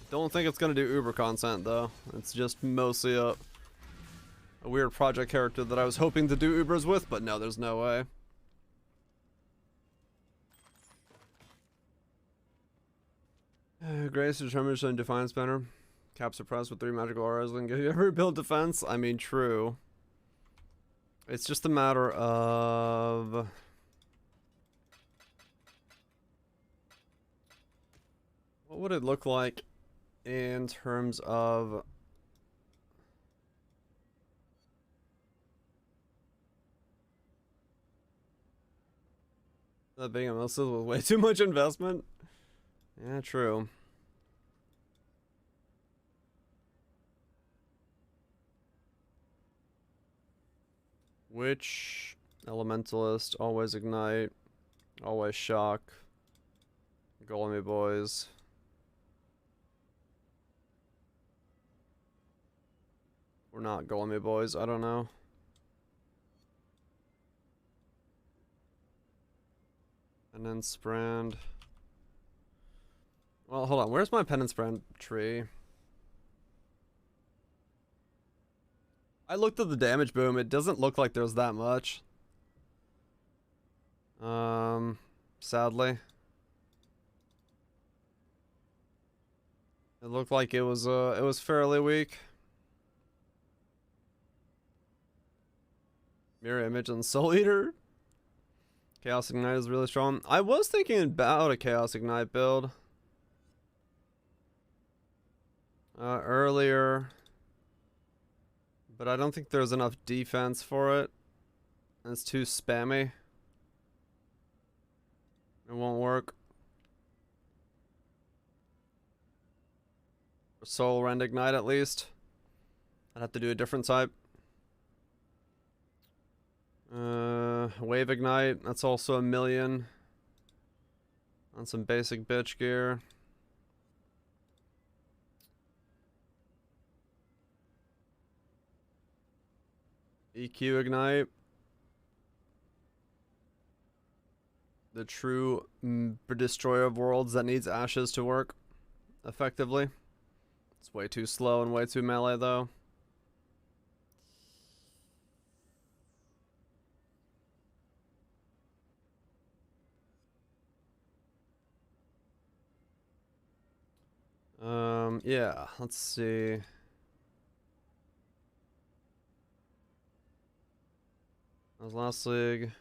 Don't think it's gonna do Uber content though. It's just mostly a weird project character that I was hoping to do Ubers with, but no, there's no way. Grace determination and Defiance banner. Cap suppressed with 3 magical auras and give you every build defense. I mean, true. It's just a matter of what would it look like in terms of that being a missile with way too much investment? Yeah, true. Which Elementalist, always Ignite, always Shock, Golemy boys. We're not Golemy boys, I don't know. Penance brand. Well, hold on, where's my Penance brand tree? I looked at the damage boom, it doesn't look like there's that much. Sadly. It looked like it was fairly weak. Mirror Image and Soul Eater. Chaos Ignite is really strong. I was thinking about a Chaos Ignite build. Earlier. But I don't think there's enough defense for it. It's too spammy. It won't work. For Soul Rend Ignite at least. I'd have to do a different type. Wave Ignite, that's also 1,000,000. On some basic bitch gear. EQ Ignite. The true destroyer of worlds that needs ashes to work effectively. It's way too slow and way too melee though. Yeah, let's see. That was last league.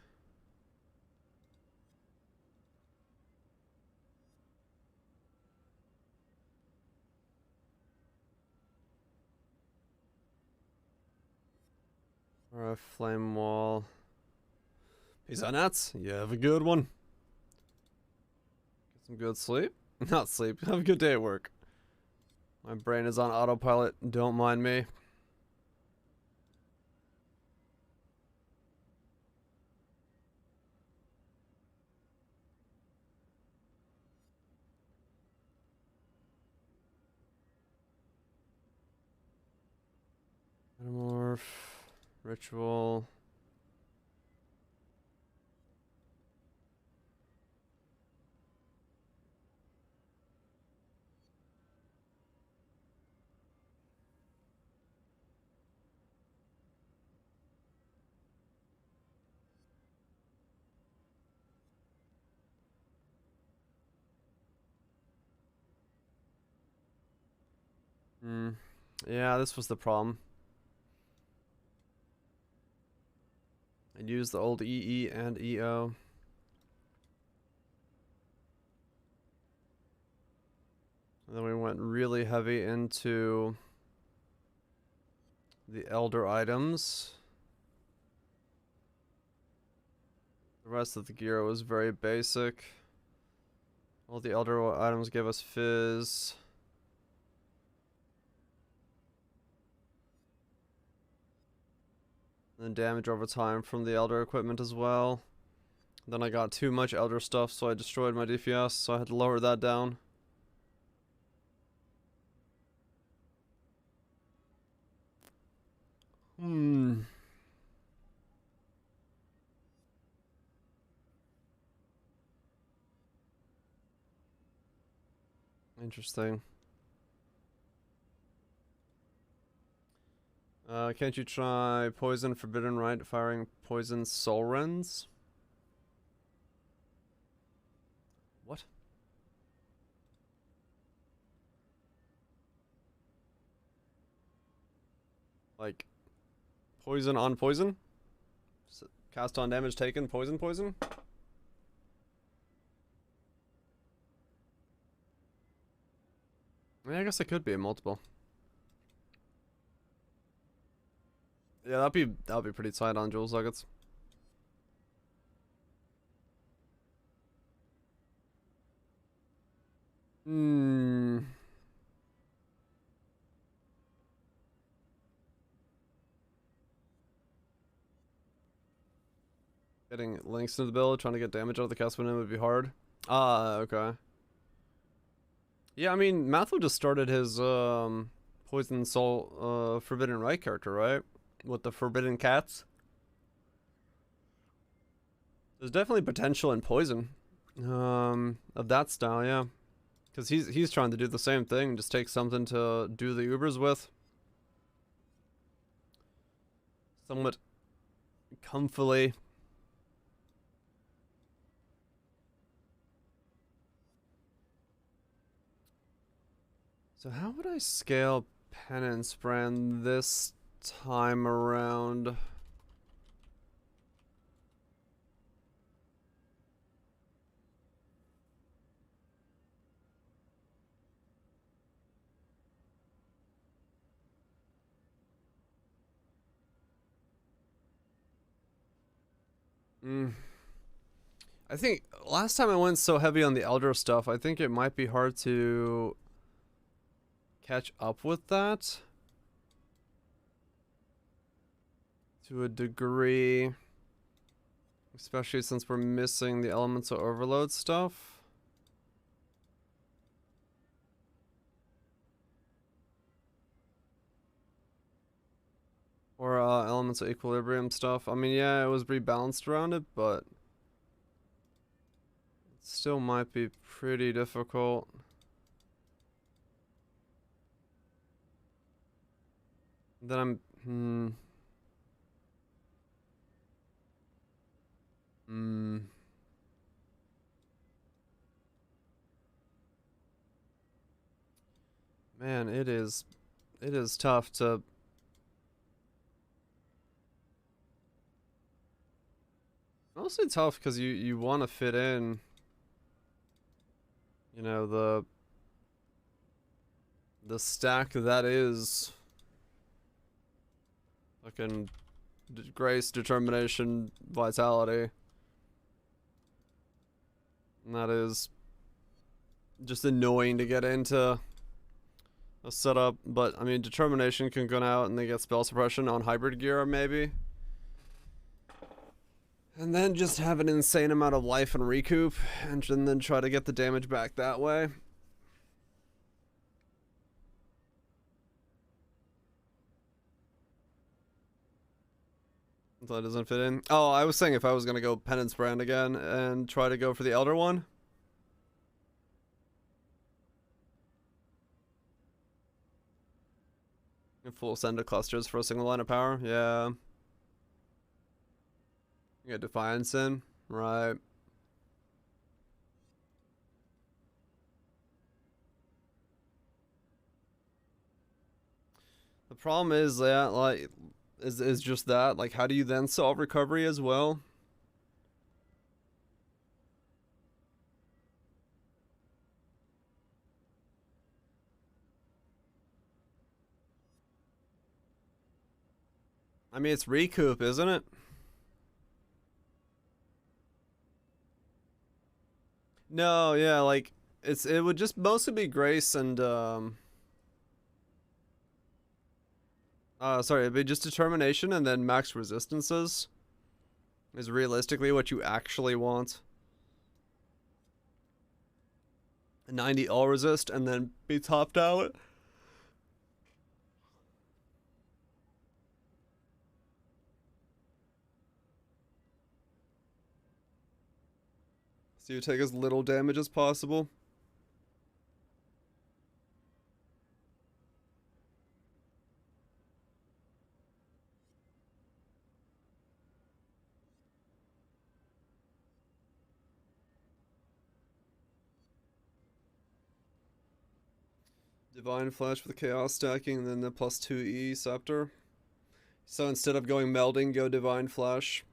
Or a flame wall. Peace out, Nats. You have a good one. Get some good sleep. Not sleep. Have a good day at work. My brain is on autopilot. Don't mind me. Metamorph. Ritual. Yeah, this was the problem. I used the old EE and EO. And then we went went really heavy into the Elder items. The rest of the gear was very basic. All the Elder items gave us Fizz. And then damage over time from the Elder equipment as well. Then I got too much Elder stuff, so I destroyed my DPS, so I had to lower that down. Interesting. Can't you try Poison Forbidden Right firing Poison Soul Rends? What? Like, poison on poison? Cast on damage taken, poison poison? Yeah, I guess it could be a multiple. Yeah, that'd be pretty tight on Jewel Sockets. Getting links into the build, trying to get damage out of the cast window would be hard. Ah, okay. Yeah, I mean, Matthew just started his Poison Soul Forbidden Right character, right? With the Forbidden Cats. There's definitely potential in Poison. Of that style, yeah. Because he's trying to do the same thing, just take something to do the Ubers with. Somewhat comfily. So how would I scale Penance Brand this time around? I think last time I went so heavy on the Elder stuff, I think it might be hard to catch up with that to a degree, especially since we're missing the Elemental Overload stuff. Or Elemental Equilibrium stuff. I mean, yeah, it was rebalanced around it, but it still might be pretty difficult. Then man, it is tough to mostly tough because you want to fit in, you know, the stack that is fucking grace, determination, vitality. And that is just annoying to get into a setup. But I mean, determination can go out and they get spell suppression on hybrid gear maybe. And then just have an insane amount of life and recoup, and then try to get the damage back that way. That doesn't fit in. Oh, I was saying if I was gonna go Penance Brand again and try to go for the Elder one. And full sender clusters for a single line of power, yeah. You get Defiance in, right. The problem is that, like, is just that, like, how do you then solve recovery as well? I mean, it's recoup, isn't it? No, yeah, like it would just mostly be Grace and sorry, it'd be just determination and then max resistances is realistically what you actually want. 90 all resist and then be topped out. So you take as little damage as possible. Divine Flash with Chaos stacking and then the +2E Scepter. So instead of going Melding, go Divine Flash.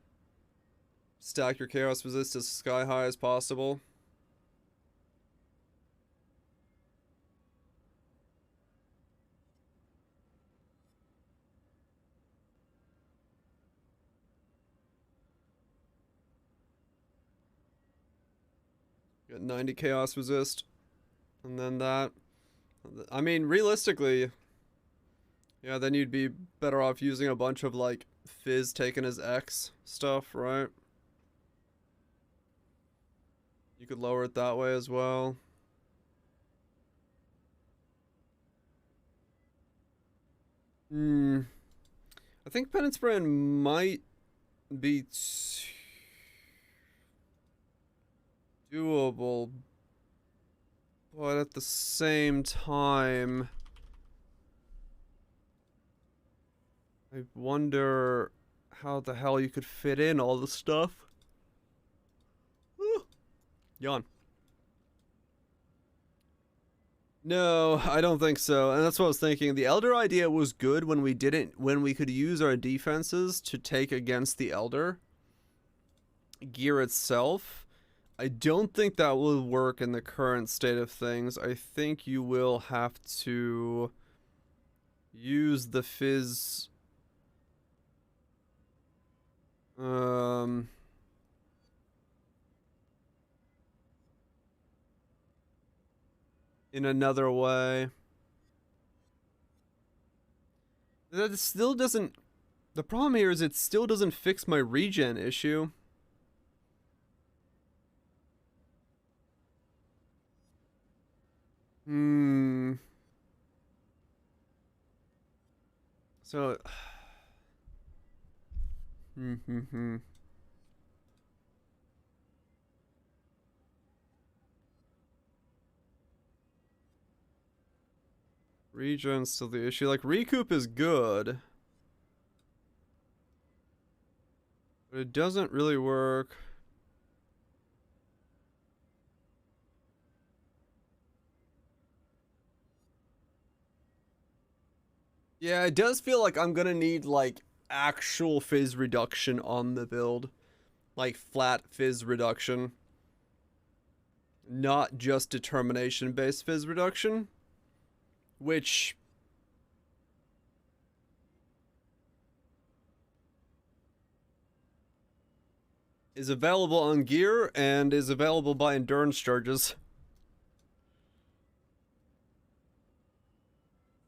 Stack your Chaos Resist as sky high as possible. Got 90 Chaos Resist. And then that. I mean, realistically, yeah, then you'd be better off using a bunch of, like, Fizz taken as X stuff, right? You could lower it that way as well. I think Penance Brand might be doable, but at the same time, I wonder how the hell you could fit in all the stuff. Woo. Yawn. No, I don't think so. And that's what I was thinking. The Elder idea was good when we could use our defenses to take against the Elder gear itself. I don't think that will work in the current state of things. I think you will have to use the Fizz in another way. That still doesn't... The problem here is it still doesn't fix my regen issue. So... Regen's still the issue. Like, recoup is good, but it doesn't really work. Yeah, it does feel like I'm gonna need, like, actual fizz reduction on the build. Like, flat fizz reduction. Not just determination-based fizz reduction. Which... is available on gear and is available by endurance charges.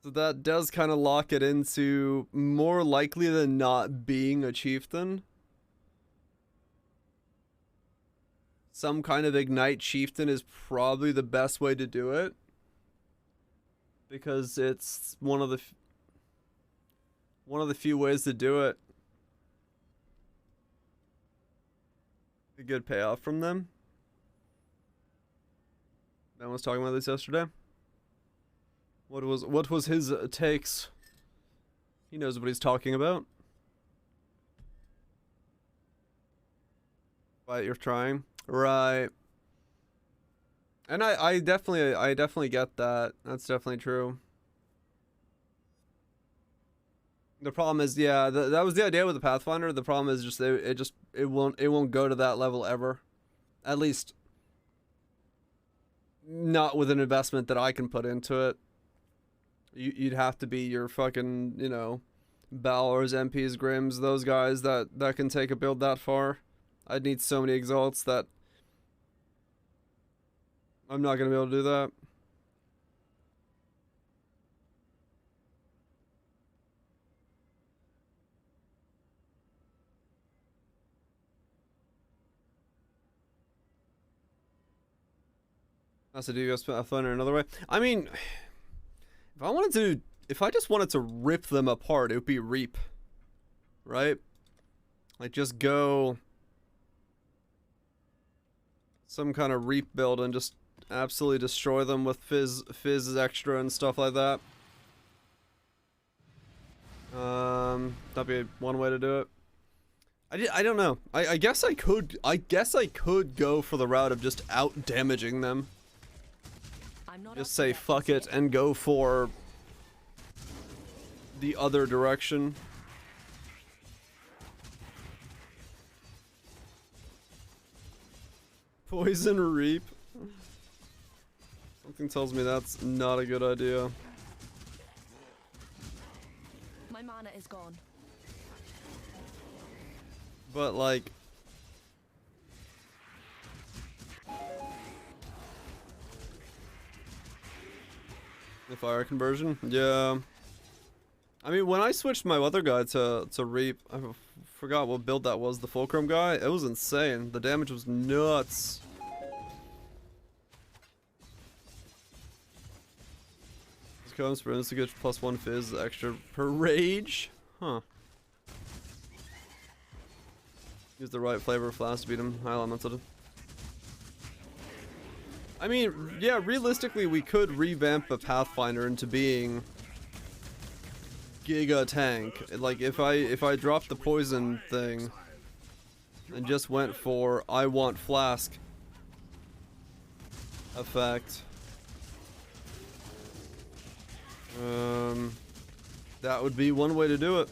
So that does kind of lock it into more likely than not being a chieftain. Some kind of ignite chieftain is probably the best way to do it, because it's one of the few ways to do it. A good payoff from them. Ben was talking about this yesterday. What was his takes? He knows what he's talking about. But you're trying, right? And I definitely get that. That's definitely true. The problem is, yeah, that was the idea with the Pathfinder. The problem is just it won't go to that level ever. At least not with an investment that I can put into it. You'd have to be your fucking, you know, Balors, MPs, Grims, those guys that can take a build that far. I'd need so many exalts that I'm not gonna be able to do that. That's a do a thunder another way. I mean, if I just wanted to rip them apart, it would be Reap, right? Like just go some kind of Reap build and just absolutely destroy them with Fizz extra and stuff like that. That'd be one way to do it. I don't know. I guess I could go for the route of just out damaging them. Just say fuck it and go for the other direction. Poison Reap. Something tells me that's not a good idea. My mana is gone. But like the fire conversion? Yeah. I mean, when I switched my other guy to Reap, I forgot what build that was, the Fulcrum guy. It was insane. The damage was nuts. This comes for to get +1 Fizz extra per rage. Huh. Use the right flavor of flask to beat him. High elemental. I mean, yeah, realistically, we could revamp a Pathfinder into being Giga Tank. Like, if I dropped the poison thing and just went for I want flask effect, that would be one way to do it.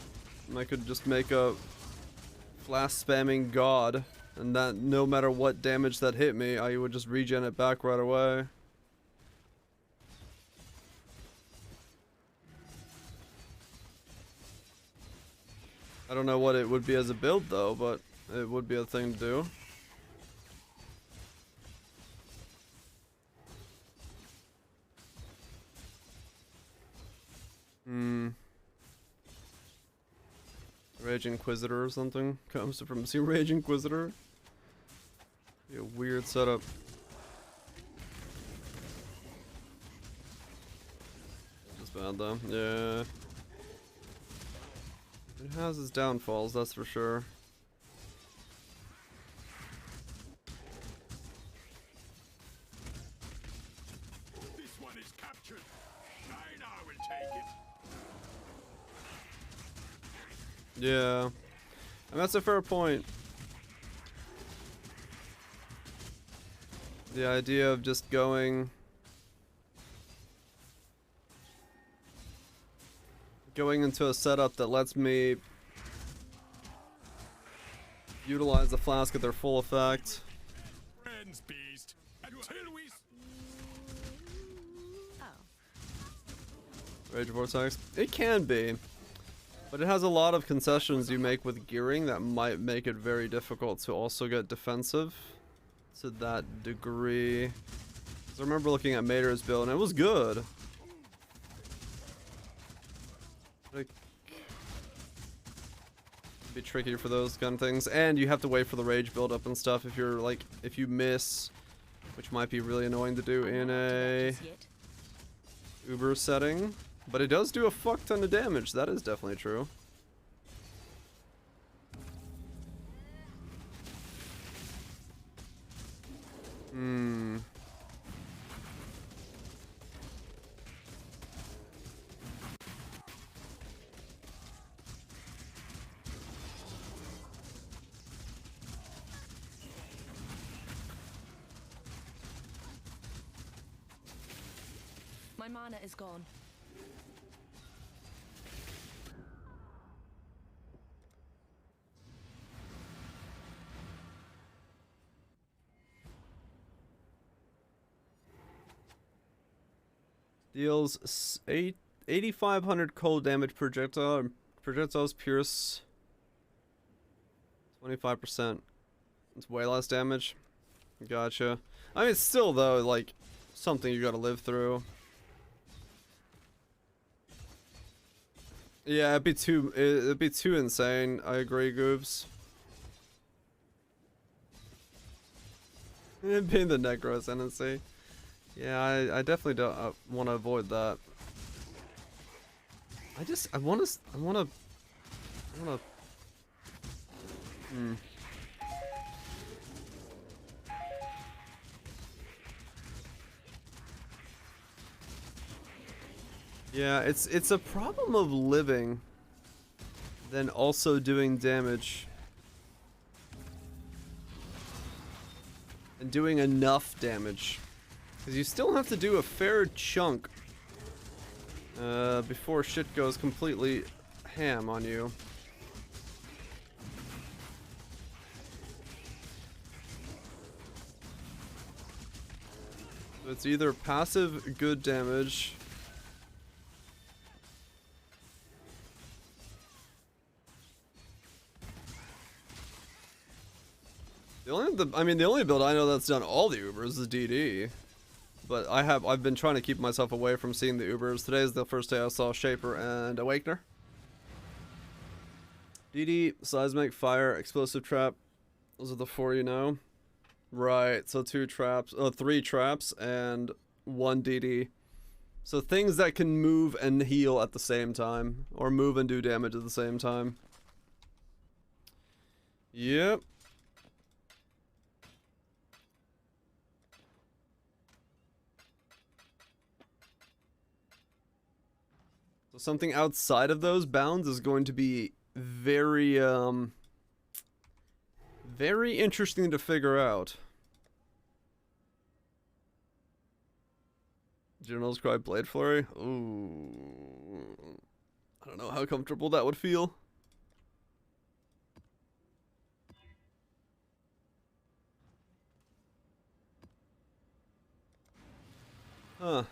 I could just make a flask spamming god. And that no matter what damage that hit me, I would just regen it back right away. I don't know what it would be as a build though, but it would be a thing to do. Rage Inquisitor or something comes from Rage Inquisitor. Be a weird setup. Just bad though. Yeah. It has its downfalls, that's for sure. This one is captured. I now will take it. Yeah. And that's a fair point. The idea of just going into a setup that lets me utilize the flask at their full effect. Friends, beast. Until we. Rage Vortex. It can be. But it has a lot of concessions you make with gearing that might make it very difficult to also get defensive to that degree. 'Cause I remember looking at Mater's build and it was good. Like, it'd be tricky for those kind of things. And you have to wait for the rage build up and stuff if you're like, if you miss, which might be really annoying to do in a Uber setting. But it does do a fuck ton of damage, that is definitely true. My mana is gone. Deals 8,500 cold damage projectile projectiles pierce 25%. It's way less damage. Gotcha. I mean, it's still though like something you gotta live through. Yeah, it'd be too insane. I agree, Goobs. Being the Necro Ascendancy. Yeah, I definitely don't want to avoid that. I wanna. Yeah, it's a problem of living, then also doing damage. And doing enough damage. Because you still have to do a fair chunk before shit goes completely ham on you. So it's either passive good damage. The only build I know that's done all the Ubers is DD. But I've been trying to keep myself away from seeing the Ubers. Today is the first day I saw Shaper and Awakener. DD, Seismic, Fire, Explosive Trap. Those are the 4 you know. Right, so 3 traps and 1 DD. So things that can move and heal at the same time. Or move and do damage at the same time. Yep. So something outside of those bounds is going to be very, very interesting to figure out. General's Cry Blade Flurry? Ooh. I don't know how comfortable that would feel. Huh.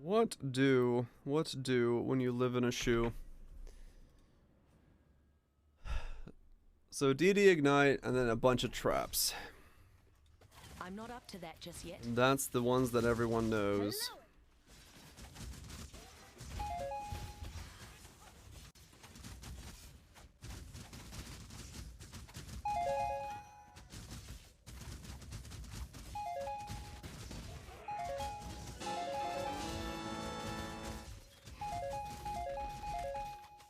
What do when you live in a shoe? So DD Ignite and then a bunch of traps. I'm not up to that just yet. And that's the ones that everyone knows.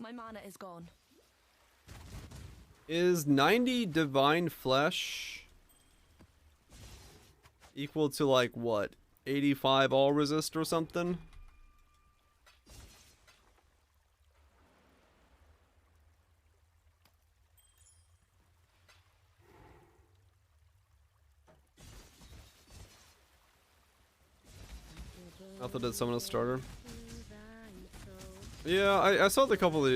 My mana is gone. Is 90 Divine Flesh equal to like what? 85 all resist or something? I thought it summon a starter. Yeah, I saw the couple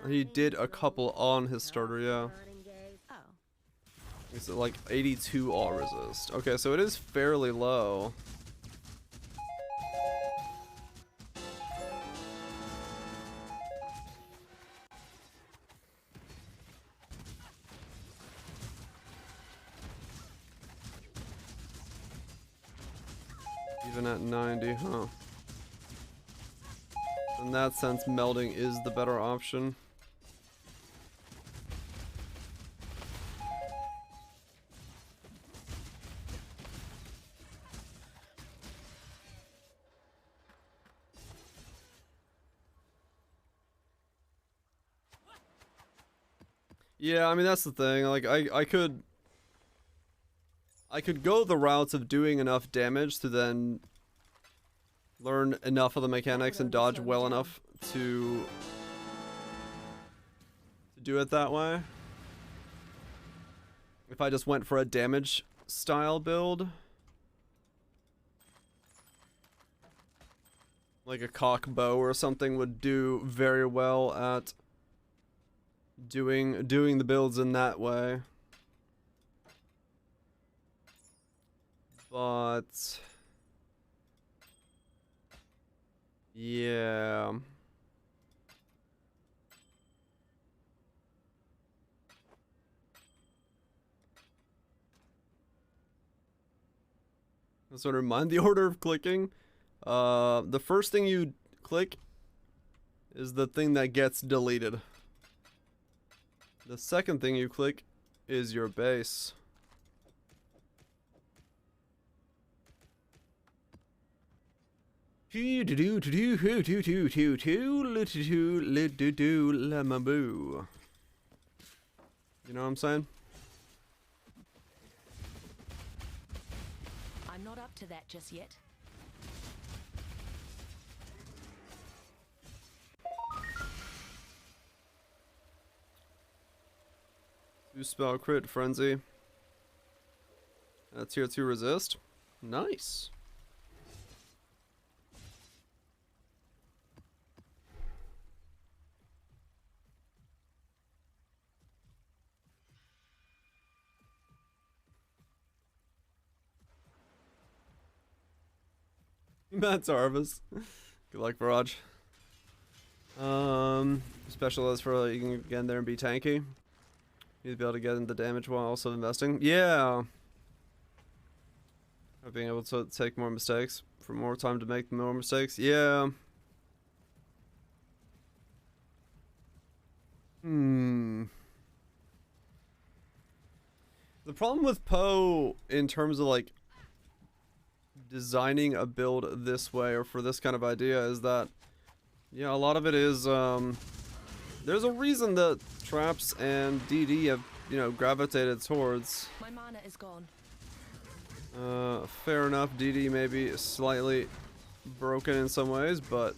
he did a couple on his starter, yeah. It's like 82 all resist. Okay, so it is fairly low. Even at 90, huh? In that sense, melding is the better option. Yeah, I mean that's the thing. Like I could go the routes of doing enough damage to then learn enough of the mechanics and dodge well enough to do it that way. If I just went for a damage style build, like a cock bow or something would do very well at doing the builds in that way. But Yeah. So to remind the order of clicking, the first thing you click is the thing that gets deleted. The second thing you click is your base. You know what I'm saying? I'm not up to that just yet. Two spell crit frenzy. Tier 2 resist. Nice. Matt's Harvest. Good luck, Viraj. Specialist for you can get in there and be tanky. You'd be able to get in the damage while also investing. Yeah. Or being able to take more mistakes for more time to make more mistakes. Yeah. The problem with Poe in terms of like designing a build this way or for this kind of idea is that, yeah, a lot of it is there's a reason that traps and DD have, you know, gravitated towards. My mana is gone. Fair enough, DD may be slightly broken in some ways, but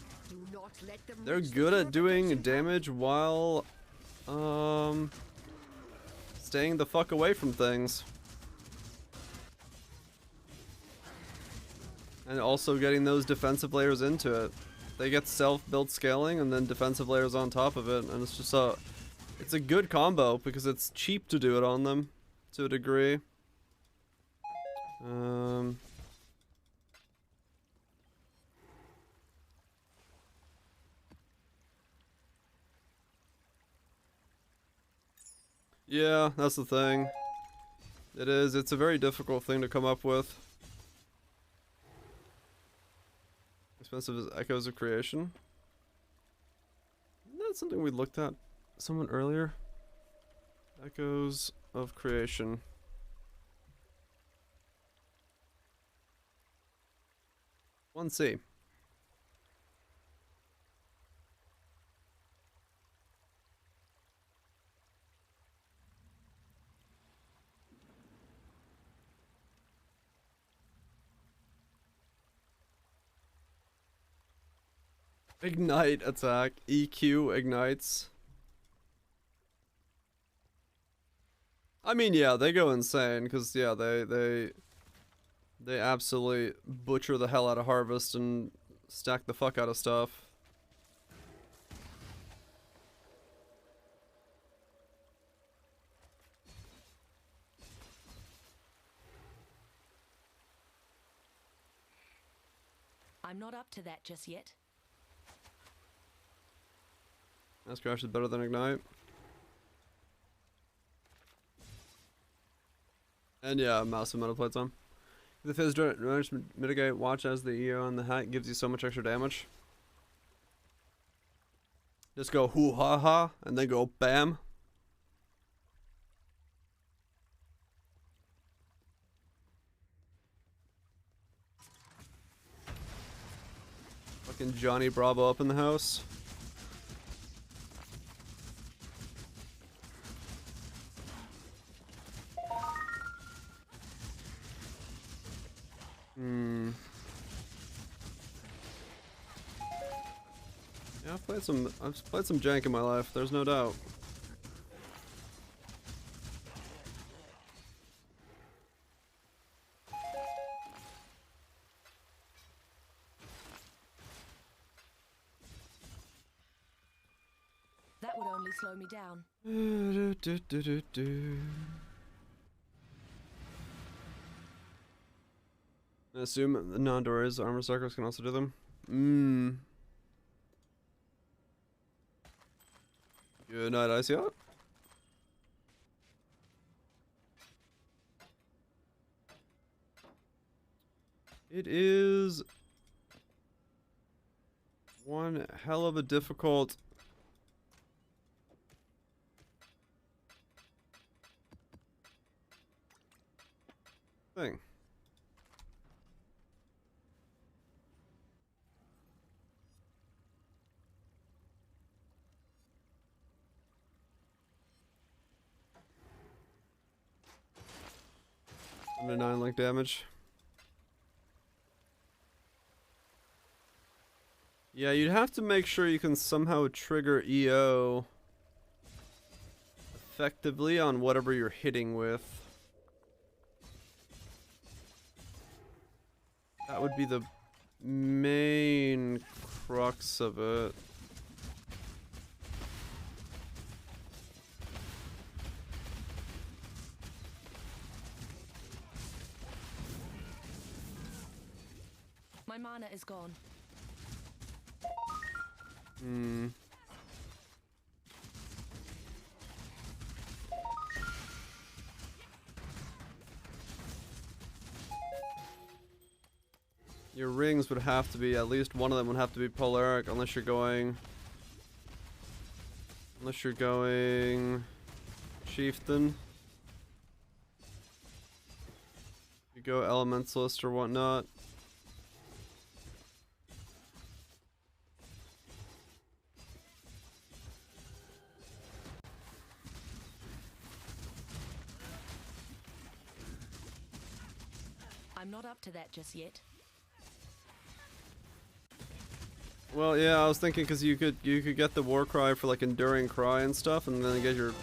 they're good at doing damage while staying the fuck away from things. And also getting those defensive layers into it. They get self-built scaling and then defensive layers on top of it, and it's just it's a good combo because it's cheap to do it on them to a degree. Yeah, that's the thing. It is. It's a very difficult thing to come up with. Expensive as Echoes of Creation. Isn't that something we looked at someone earlier? Echoes of Creation. One C. Ignite attack. EQ ignites. I mean, yeah, they go insane because yeah, they absolutely butcher the hell out of Harvest and stack the fuck out of stuff. I'm not up to that just yet. Mass Crash is better than Ignite. And yeah, massive amount of play time. The Fizz damage mitigate, watch as the EO on the hat gives you so much extra damage. Just go hoo ha ha and then go bam. Fucking Johnny Bravo up in the house. Yeah, I've played some jank in my life, there's no doubt. That would only slow me down. I assume the non-doors armor suckers can also do them. Good night, Icy Hot. It is one hell of a difficult thing. Under 9 link damage. Yeah, you'd have to make sure you can somehow trigger EO effectively on whatever you're hitting with. That would be the main crux of it. My mana is gone. Your rings would have to be, at least one of them would have to be polaric, unless you're going Chieftain. You go Elementalist or whatnot. I'm not up to that just yet. Well, yeah, I was thinking because you could get the war cry for like enduring cry and stuff, and then get your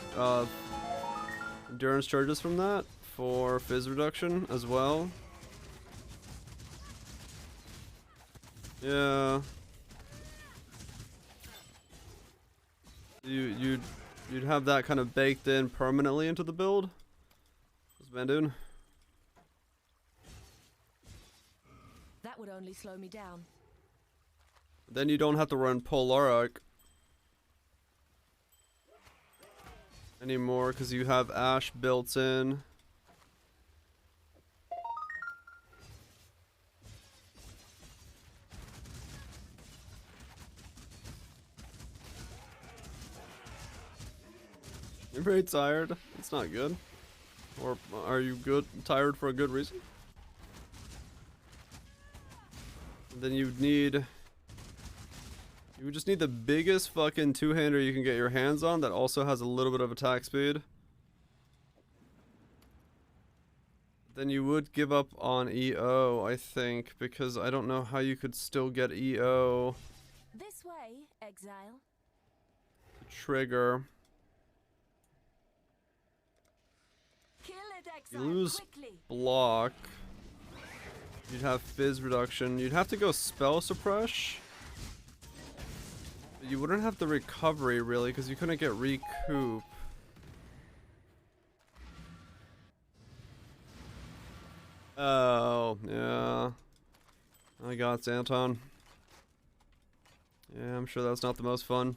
endurance charges from that for fizz reduction as well. Yeah. You'd have that kind of baked in permanently into the build. What's man doing? That would only slow me down. Then you don't have to run Polaric anymore because you have Ash built in. You're very tired. It's not good. Or are you tired for a good reason? Then you would just need the biggest fucking two-hander you can get your hands on that also has a little bit of attack speed. Then you would give up on EO, I think, because I don't know how you could still get EO. This way, Exile. Trigger. Kill it, Exile, You lose quickly. block. You'd have fizz reduction. You'd have to go spell suppress. But you wouldn't have the recovery really because you couldn't get recoup. Oh, yeah. I got it, Anton. Yeah, I'm sure that's not the most fun.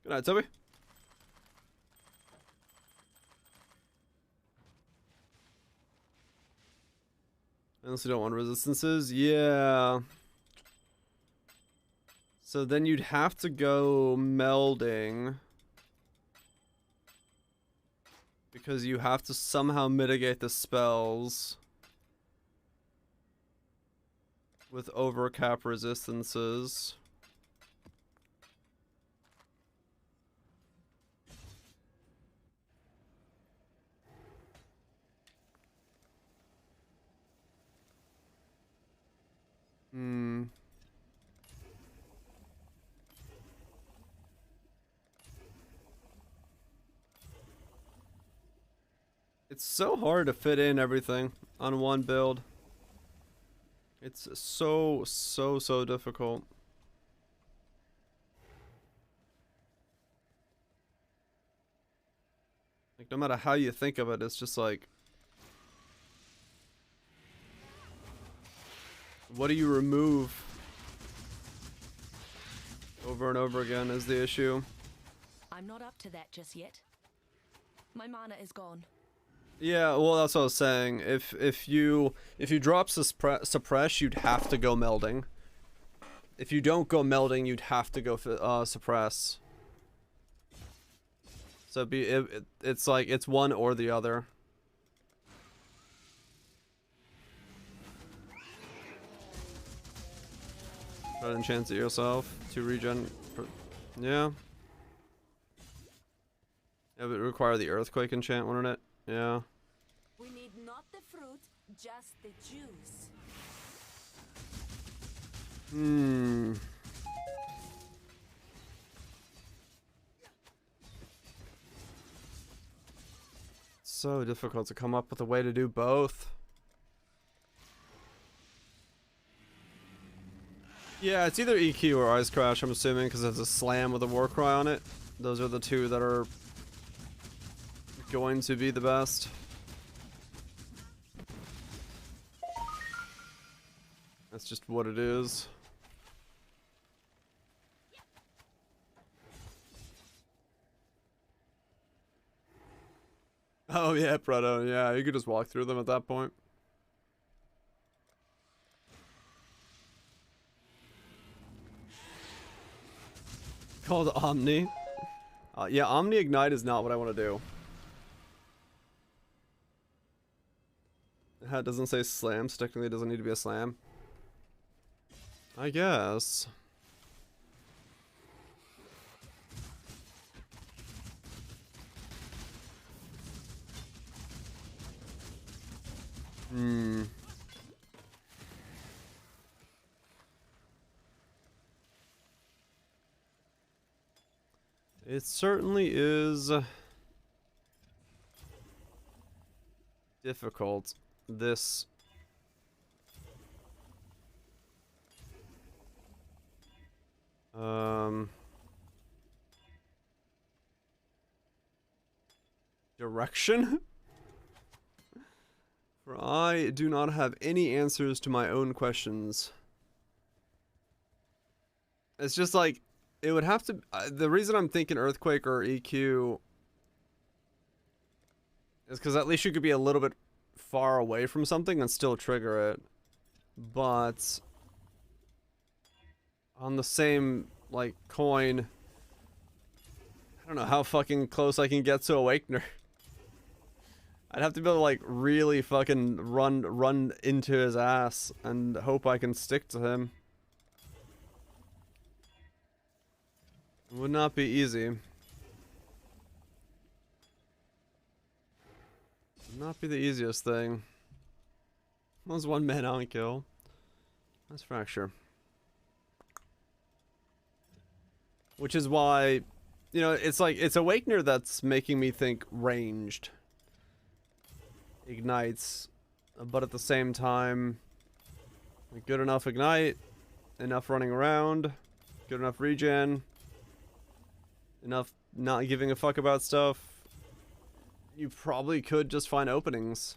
Good night, Toby. Unless you don't want resistances, yeah. So then you'd have to go melding. Because you have to somehow mitigate the spells. With overcap resistances. It's so hard to fit in everything on one build. It's so difficult. Like, no matter how you think of it, it's just like, what do you remove over and over again is the issue. I'm not up to that just yet. My mana is gone. Yeah, well, that's what I was saying. If you drop suppress, you'd have to go melding. If you don't go melding, you'd have to go suppress. So it's like it's one or the other. Try to enchant it yourself to regen. Yeah. It would require the earthquake enchant, wouldn't it? Yeah. We need not the fruit, just the juice. So difficult to come up with a way to do both. Yeah, it's either EQ or Ice Crash, I'm assuming, because it's a slam with a war cry on it. Those are the two that are going to be the best. That's just what it is. Oh yeah, Preto, yeah, you could just walk through them at that point. Called Omni. Yeah, Omni Ignite is not what I want to do. It doesn't say slam, so technically it doesn't need to be a slam. I guess. It certainly is difficult. This direction? For I do not have any answers to my own questions. It's just like, it would have to, the reason I'm thinking Earthquake or EQ is because at least you could be a little bit far away from something and still trigger it. But on the same, like, coin, I don't know how fucking close I can get to Awakener. I'd have to be able to, like, really fucking run into his ass and hope I can stick to him. It would not be easy. Would not be the easiest thing. That was one man on kill. That's Fracture. Which is why, you know, it's like, it's Awakener that's making me think ranged. Ignites, but at the same time, good enough ignite, enough running around, good enough regen, enough not giving a fuck about stuff. You probably could just find openings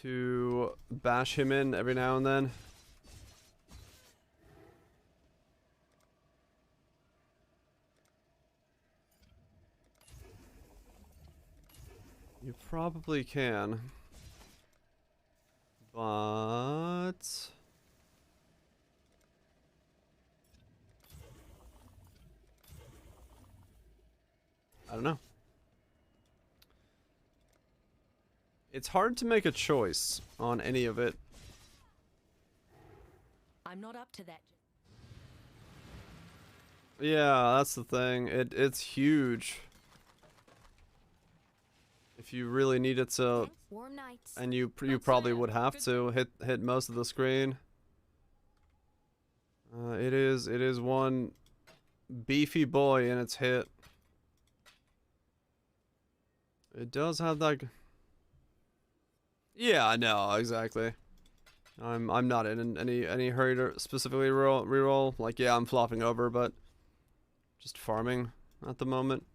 to bash him in every now and then. You probably can. But I don't know. It's hard to make a choice on any of it. I'm not up to that. Yeah, that's the thing. It's huge. If you really needed to, and you probably would have to hit most of the screen. It is one beefy boy and it's hit. It does have that. Yeah, no, exactly. I'm not in any hurry to specifically reroll. Like, yeah, I'm flopping over, but just farming at the moment.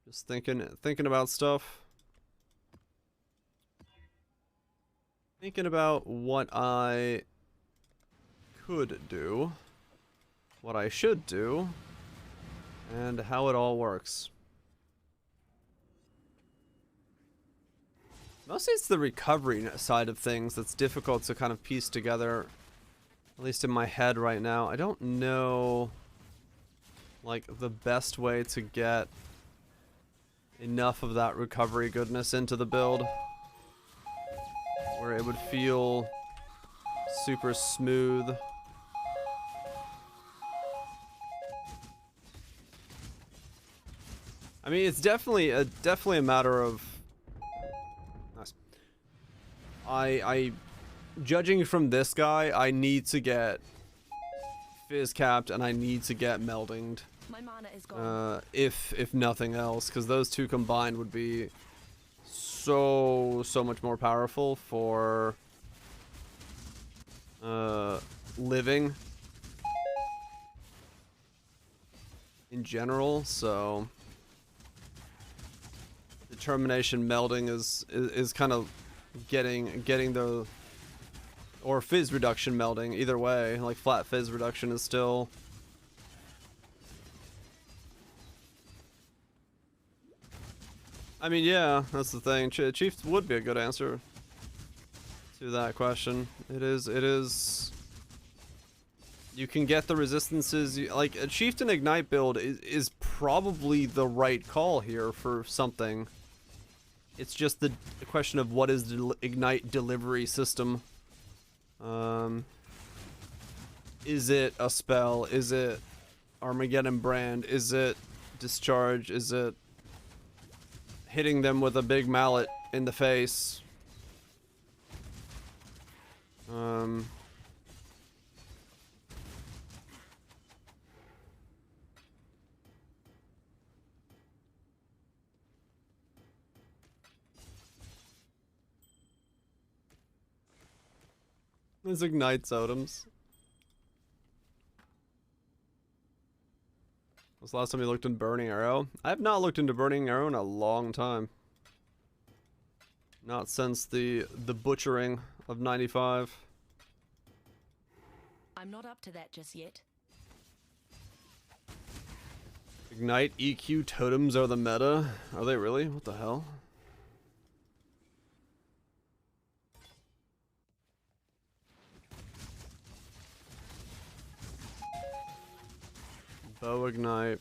Just thinking about stuff. Thinking about what I could do. What I should do. and how it all works. Mostly it's the recovery side of things that's difficult to kind of piece together, at least in my head right now. I don't know, like, the best way to get enough of that recovery goodness into the build where it would feel super smooth. I mean, it's definitely a matter of I judging from this guy, I need to get fizz capped and I need to get meldinged. My mana is gone. If nothing else, because those two combined would be so much more powerful for living in general. So determination melding is kind of getting the, or fizz reduction melding, either way. Like flat fizz reduction is still I mean, yeah, that's the thing. Chief would be a good answer to that question. It is you can get the resistances, like a Chieftain Ignite build is probably the right call here for something. It's just the question of what is the Ignite delivery system. Is it a spell? Is it Armageddon Brand? Is it Discharge? Is it hitting them with a big mallet in the face? This ignites items. Was the last time you looked in Burning Arrow? I have not looked into Burning Arrow in a long time. Not since the butchering of 95. I'm not up to that just yet. Ignite EQ totems are the meta. Are they really? What the hell? Bow Ignite.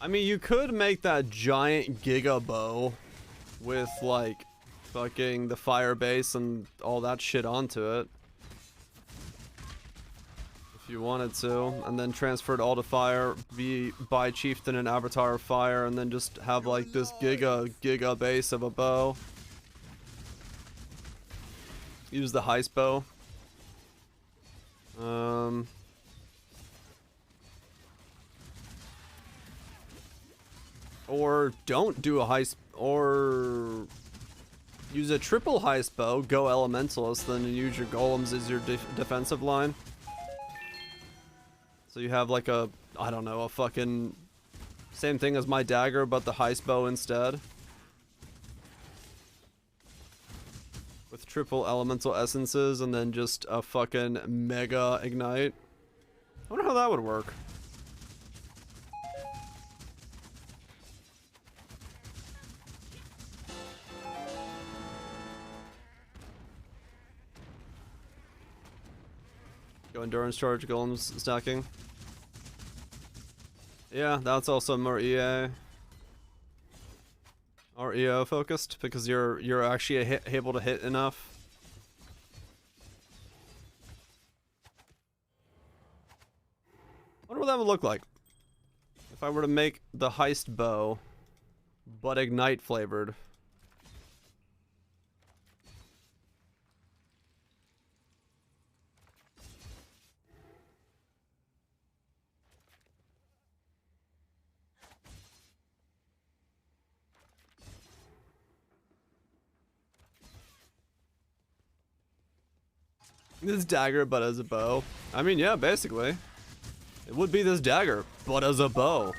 I mean, you could make that giant Giga Bow with, like, fucking the fire base and all that shit onto it. If you wanted to. And then transfer it all to fire, buy Chieftain and Avatar of Fire, and then just have, like, this Giga base of a bow. Use the Heist Bow. Or don't do a heist, or use a triple heist bow, go Elementalist, then use your golems as your defensive line. So you have like a, I don't know, a fucking same thing as my dagger, but the heist bow instead. With triple elemental essences and then just a fucking mega ignite. I wonder how that would work. Go endurance charge, golems stacking. Yeah, that's also more EA. Or EO focused, because you're actually able to hit enough. I wonder what that would look like if I were to make the heist bow, but ignite flavored. This dagger, but as a bow. I mean, yeah, basically. It would be this dagger, but as a bow.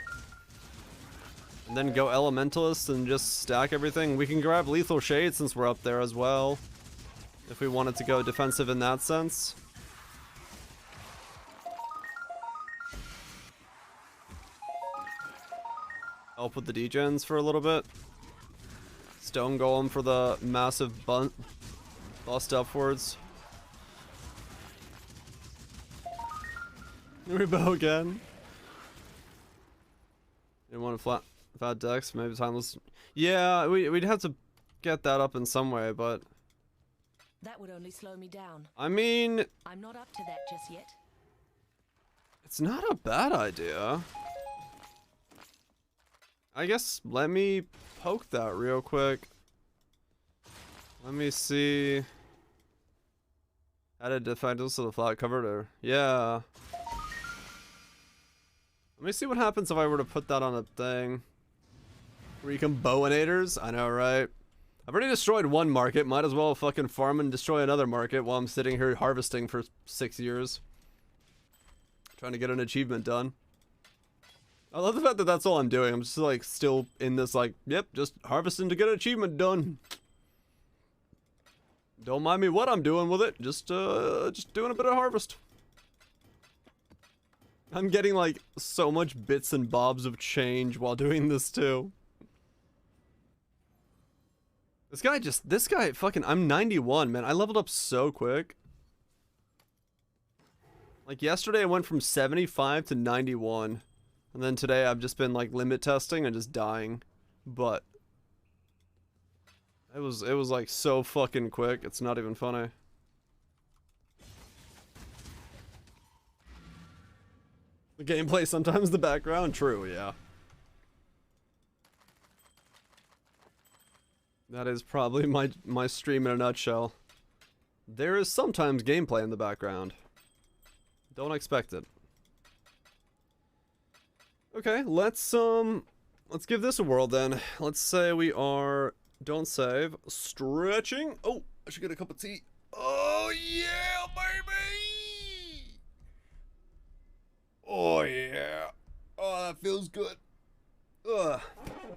And then go Elementalist and just stack everything. We can grab Lethal Shade since we're up there as well. If we wanted to go defensive in that sense. Help with the degens for a little bit. Stone Golem for the massive bust upwards. Rebo again. Didn't want to fat decks, maybe timeless. Yeah, we'd have to get that up in some way, but that would only slow me down. I mean, I'm not up to that just yet. It's not a bad idea. I guess let me poke that real quick. Let me see. Added defenders to the flat covered or yeah. Let me see what happens if I were to put that on a thing. Recombinators? I know, right? I've already destroyed one market. Might as well fucking farm and destroy another market while I'm sitting here harvesting for 6 years. Trying to get an achievement done. I love the fact that that's all I'm doing. I'm just like still in this like, yep, just harvesting to get an achievement done. Don't mind me what I'm doing with it. Just doing a bit of harvest. I'm getting like so much bits and bobs of change while doing this too. This guy fucking, I'm 91, man. I leveled up so quick. Like yesterday I went from 75 to 91. And then today I've just been like limit testing and just dying. But it was like so fucking quick. It's not even funny. The gameplay sometimes the background, true, yeah. That is probably my stream in a nutshell. There is sometimes gameplay in the background. Don't expect it. Okay, let's give this a whirl then. Let's say we are don't save, stretching. Oh, I should get a cup of tea. Oh yeah, baby. Oh yeah. Oh, that feels good. Ugh. You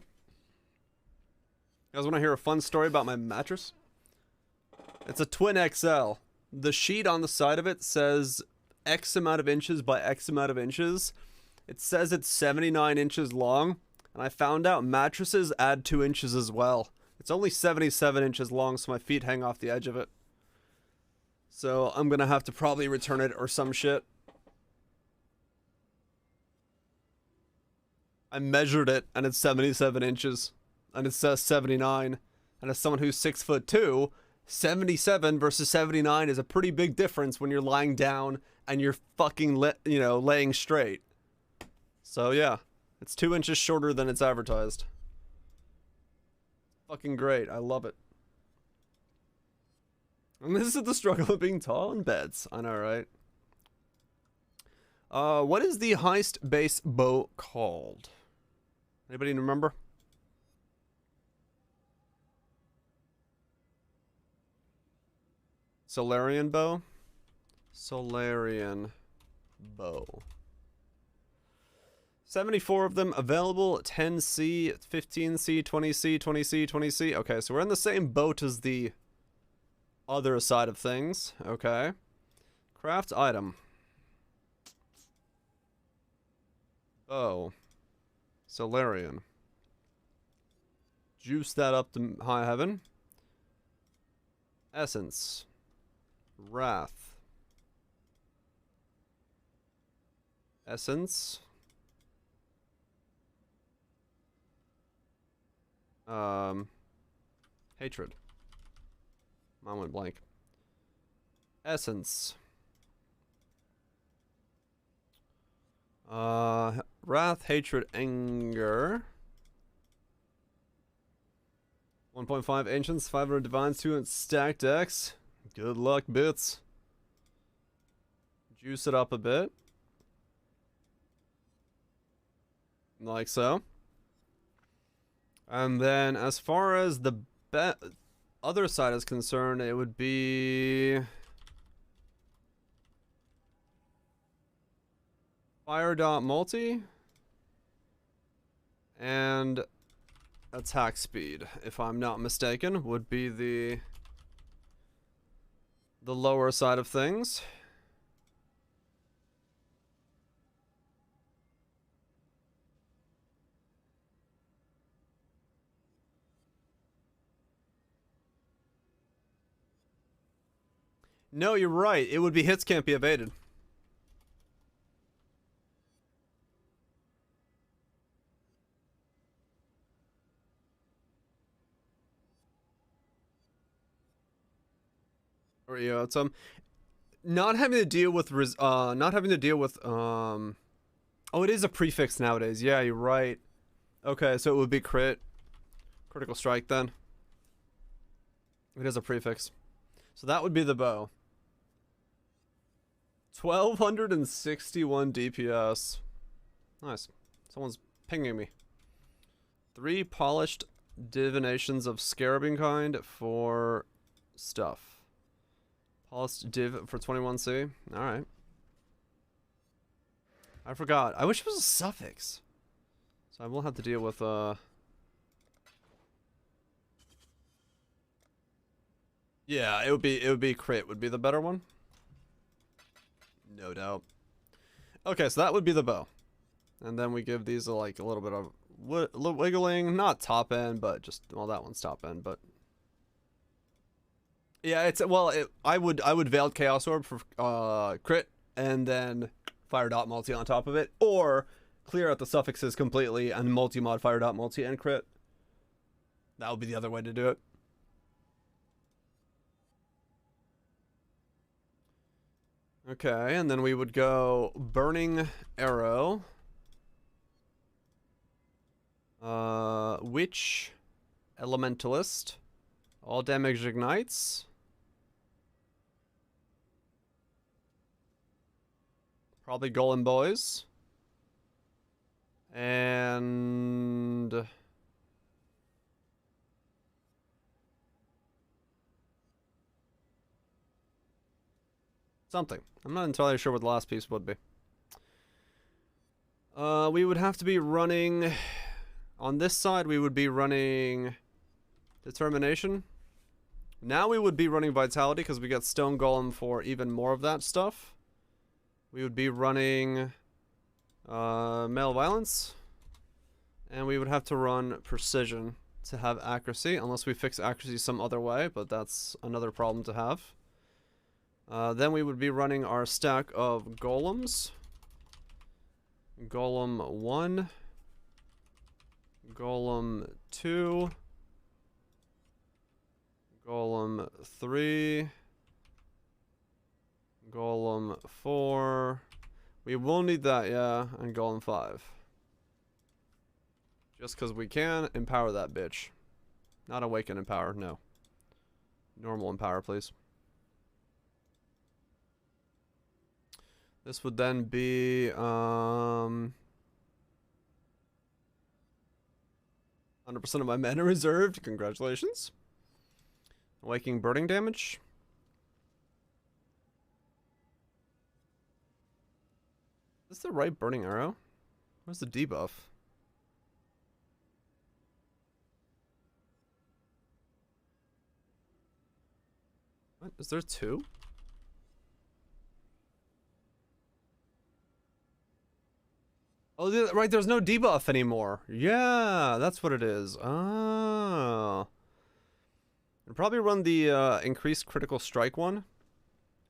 guys want to hear a fun story about my mattress? It's a twin XL. The sheet on the side of it says X amount of inches by X amount of inches. It says it's 79 inches long, and I found out mattresses add 2 inches as well. It's only 77 inches long, so my feet hang off the edge of it. So I'm gonna have to probably return it or some shit. I measured it, and it's 77 inches. And it says 79. And as someone who's 6'2", 77 versus 79 is a pretty big difference when you're lying down and you're fucking laying straight. So yeah, it's 2 inches shorter than it's advertised. Fucking great, I love it. And this is the struggle of being tall in beds, I know, right? What is the heist base bow called? Anybody remember? Solarian bow? Solarian bow. 74 of them available. 10C, 15C, 20C, 20C, 20C. Okay, so we're in the same boat as the other side of things. Okay. Craft item. Bow. Solarian. Juice that up to high heaven. Essence. Wrath. Essence. Hatred. Mine went blank. Essence. Wrath, hatred, anger. 1.5 ancients, 500 divines, 2 stacked decks. Good luck, bits. Juice it up a bit. Like so. And then as far as the other side is concerned, it would be Fire dot multi and attack speed, if I'm not mistaken, would be the lower side of things. No, you're right. It would be hits can't be evaded. Or yeah, it's not having to deal with oh, it is a prefix nowadays. Yeah, you're right. Okay, so it would be critical strike then. It is a prefix. So that would be the bow. 1261 DPS. Nice. Someone's pinging me. 3 polished divinations of scarabing kind for stuff. Polished div for 21C. Alright. I forgot. I wish it was a suffix. So I will have to deal with yeah, it would be crit would be the better one. No doubt. Okay, so that would be the bow. And then we give these like a little bit of wiggling, not top end, but just, well, that one's top end, but yeah, it's, well, I would Veiled Chaos Orb for crit and then Fire Dot Multi on top of it, or clear out the suffixes completely and multi-mod Fire Dot Multi and crit. That would be the other way to do it. Okay, and then we would go Burning Arrow. Witch, Elementalist. All damage ignites. Probably Golem Boys. And something. I'm not entirely sure what the last piece would be. We would have to be running on this side. We would be running Determination. Now we would be running Vitality because we got Stone Golem for even more of that stuff. We would be running Male Violence. And we would have to run Precision to have accuracy, unless we fix accuracy some other way, but that's another problem to have. Then we would be running our stack of Golems. Golem 1. Golem 2. Golem 3. Golem 4. We will need that, yeah, and Golem 5. Just because we can, empower that bitch. Not awaken empower, no. Normal empower, please. This would then be 100% of my mana reserved. Congratulations. Awakening burning damage. Is this the right burning arrow? Where's the debuff? What? Is there 2? Oh, right, there's no debuff anymore. Yeah, that's what it is. Oh. I'll probably run the increased critical strike one.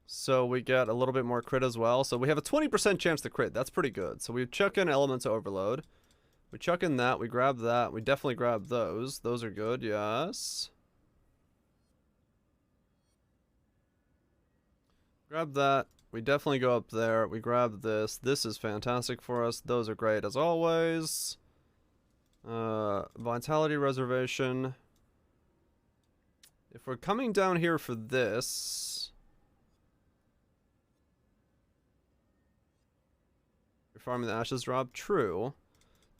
So we get a little bit more crit as well. So we have a 20% chance to crit. That's pretty good. So we chuck in Elements Overload. We chuck in that. We grab that. We definitely grab those. Those are good, yes. Grab that. We definitely go up there. We grab this. This is fantastic for us. Those are great as always. Vitality Reservation. If we're coming down here for this... You're farming the Ashes Drop? True.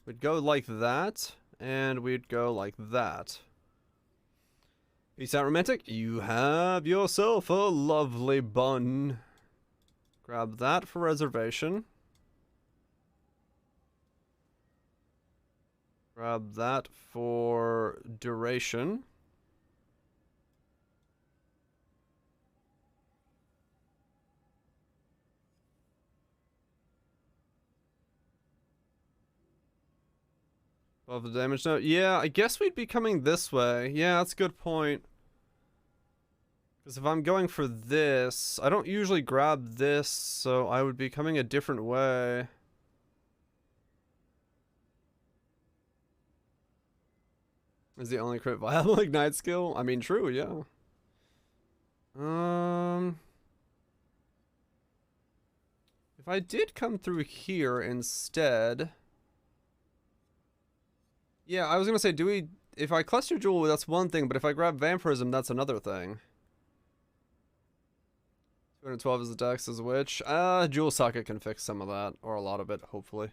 We'd go like that, and we'd go like that. Peace out, Romantic. You have yourself a lovely bun. Grab that for reservation. Grab that for duration. Above the damage note. Yeah, I guess we'd be coming this way. Yeah, that's a good point. Because if I'm going for this, I don't usually grab this, so I would be coming a different way. Is the only crit viable ignite skill? I mean, true, yeah. If I did come through here instead... Yeah, I was gonna say, do we... If I cluster jewel, that's one thing, but if I grab vampirism, that's another thing. 212 is the dex as a witch. Jewel socket can fix some of that, or a lot of it, hopefully.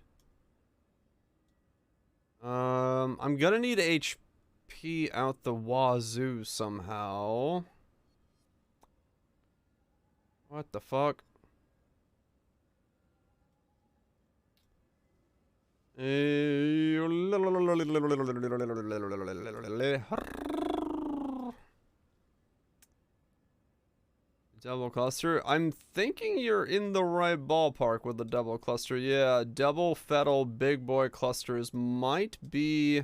I'm gonna need HP out the wazoo somehow. What the fuck? Double cluster. I'm thinking you're in the right ballpark with the double cluster. Yeah, double fettle big boy clusters might be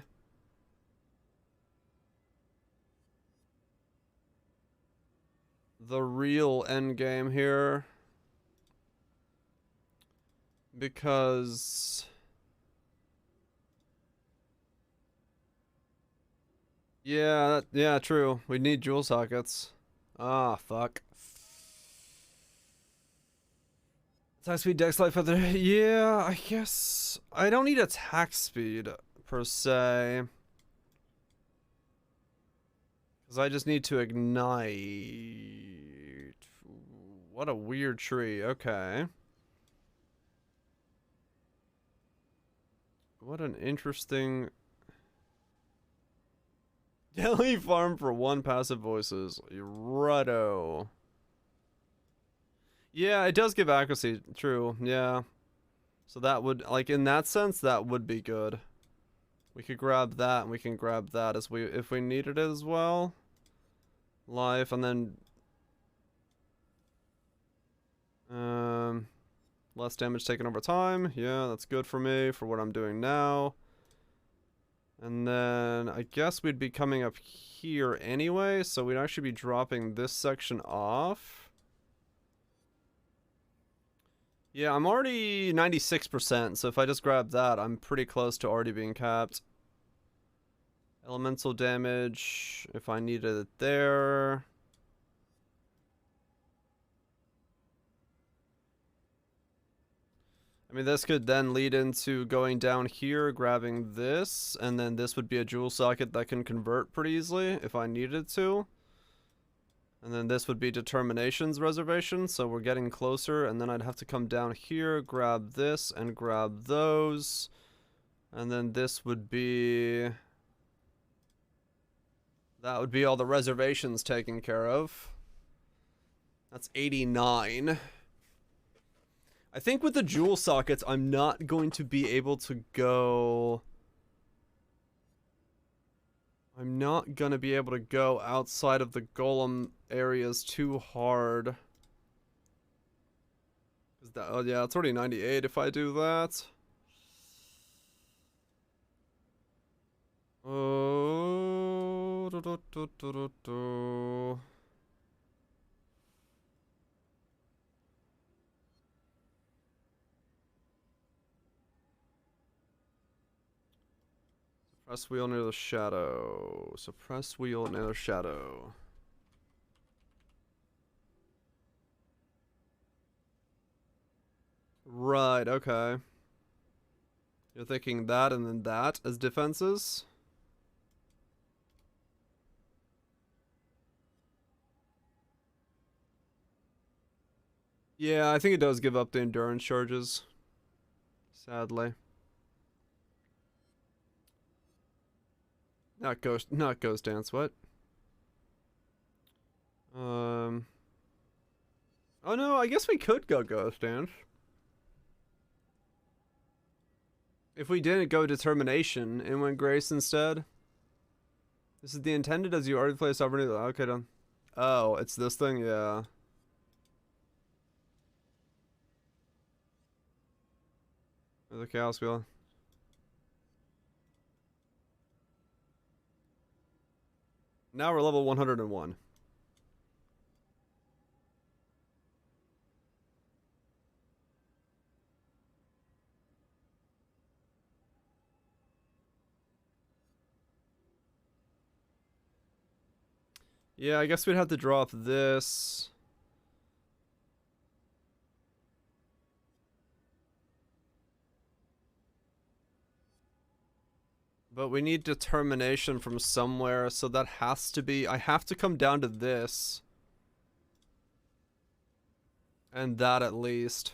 the real end game here. Because yeah, true. We need jewel sockets. Ah, fuck. Attack speed, dex life feather. Yeah, I guess I don't need attack speed per se. Because I just need to ignite. What a weird tree. Okay. What an interesting... Daily farm for 1 passive voices. Righto. Yeah, it does give accuracy. True. Yeah. So that would, like, in that sense, that would be good. We could grab that, and we can grab that as if we needed it as well. Life, and then less damage taken over time. Yeah, that's good for me for what I'm doing now. And then I guess we'd be coming up here anyway, so we'd actually be dropping this section off. Yeah, I'm already 96%, so if I just grab that, I'm pretty close to already being capped. Elemental damage, if I needed it there. I mean, this could then lead into going down here, grabbing this, and then this would be a jewel socket that can convert pretty easily if I needed to. And then this would be Determination's reservation, so we're getting closer, and then I'd have to come down here, grab this, and grab those. And then this would be... That would be all the reservations taken care of. That's 89. I think with the jewel sockets, I'm not going to be able to go... I'm not gonna be able to go outside of the golem areas too hard. Is that, oh yeah, it's already 98 if I do that. Oh, Suppress wheel near the shadow. Suppress wheel near the shadow. Right, okay. You're thinking that and then that as defenses? Yeah, I think it does give up the endurance charges. Sadly. Not ghost dance, what? Oh no, I guess we could go ghost dance. If we didn't go determination and went grace instead. This is the intended as you already play sovereignty. Okay, done. Oh, it's this thing? Yeah. The chaos wheel. Now we're level 101. Yeah, I guess we'd have to drop this. But we need determination from somewhere, so that has to be... I have to come down to this. And that at least.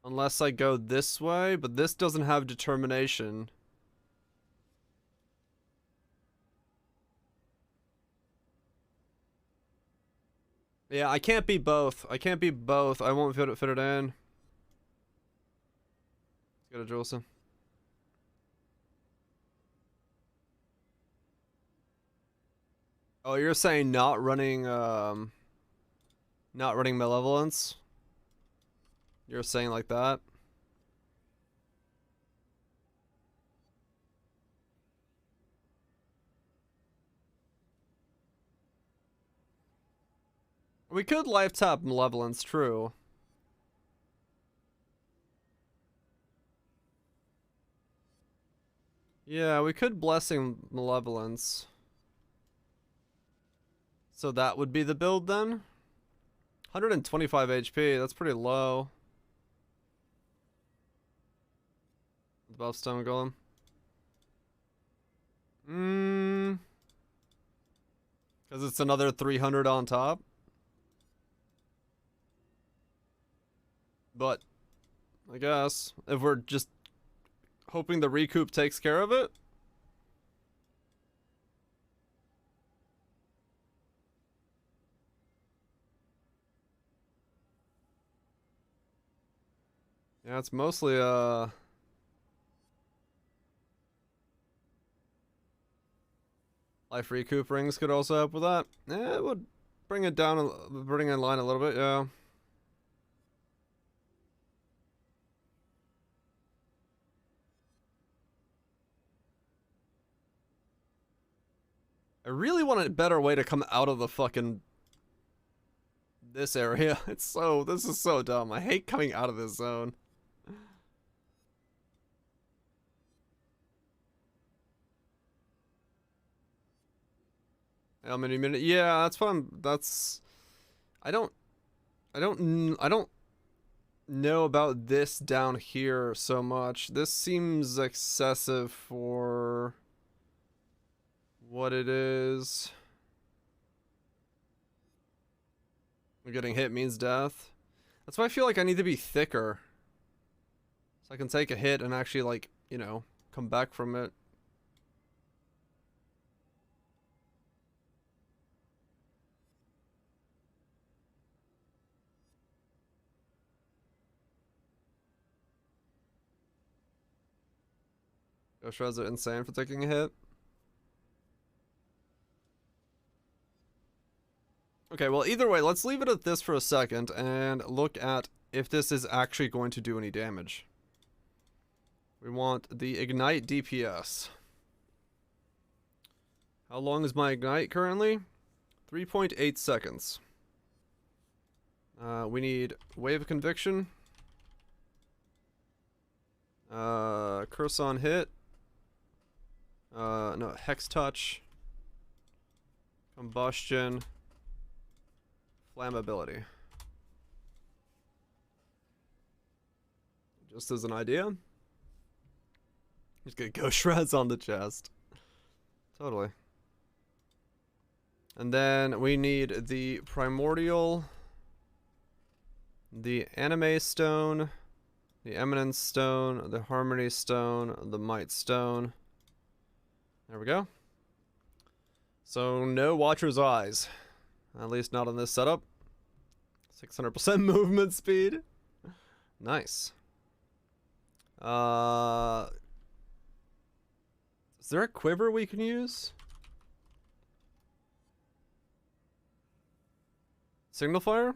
Unless I go this way, but this doesn't have determination. Yeah, I can't be both. I can't be both. I won't fit it in. Let's go to Jolson. Oh, you're saying not running Malevolence? You're saying like that? We could life tap Malevolence, true. Yeah, we could Blessing Malevolence. So that would be the build then? 125 HP, that's pretty low. Buff Stone Golem. Because it's another 300 on top. But, I guess, if we're just hoping the recoup takes care of it. Yeah, it's mostly, life recoup rings could also help with that. Yeah, it would bring it down, bring in line a little bit, yeah. I really want a better way to come out of the fucking... this area. It's so... this is so dumb. I hate coming out of this zone. How many minutes? Yeah, that's what I'm... that's... I don't know about this down here so much. This seems excessive for... what it is. Getting hit means death. That's why I feel like I need to be thicker. So I can take a hit and actually, like, you know, come back from it. Ghost Shreds are insane for taking a hit. Okay, well, either way, let's leave it at this for a second and look at if this is actually going to do any damage. We want the Ignite DPS. How long is my Ignite currently? 3.8 seconds. We need Wave of Conviction. Curse on Hit. No, Hex Touch. Combustion. Flammability. Just as an idea. Just get Ghost Shreds on the chest. Totally. And then we need the Primordial, the Anime Stone, the Eminence Stone, the Harmony Stone, the Might Stone. There we go. So no Watcher's Eyes. At least not on this setup. 600% movement speed. Nice. Is there a quiver we can use? Signal Fire?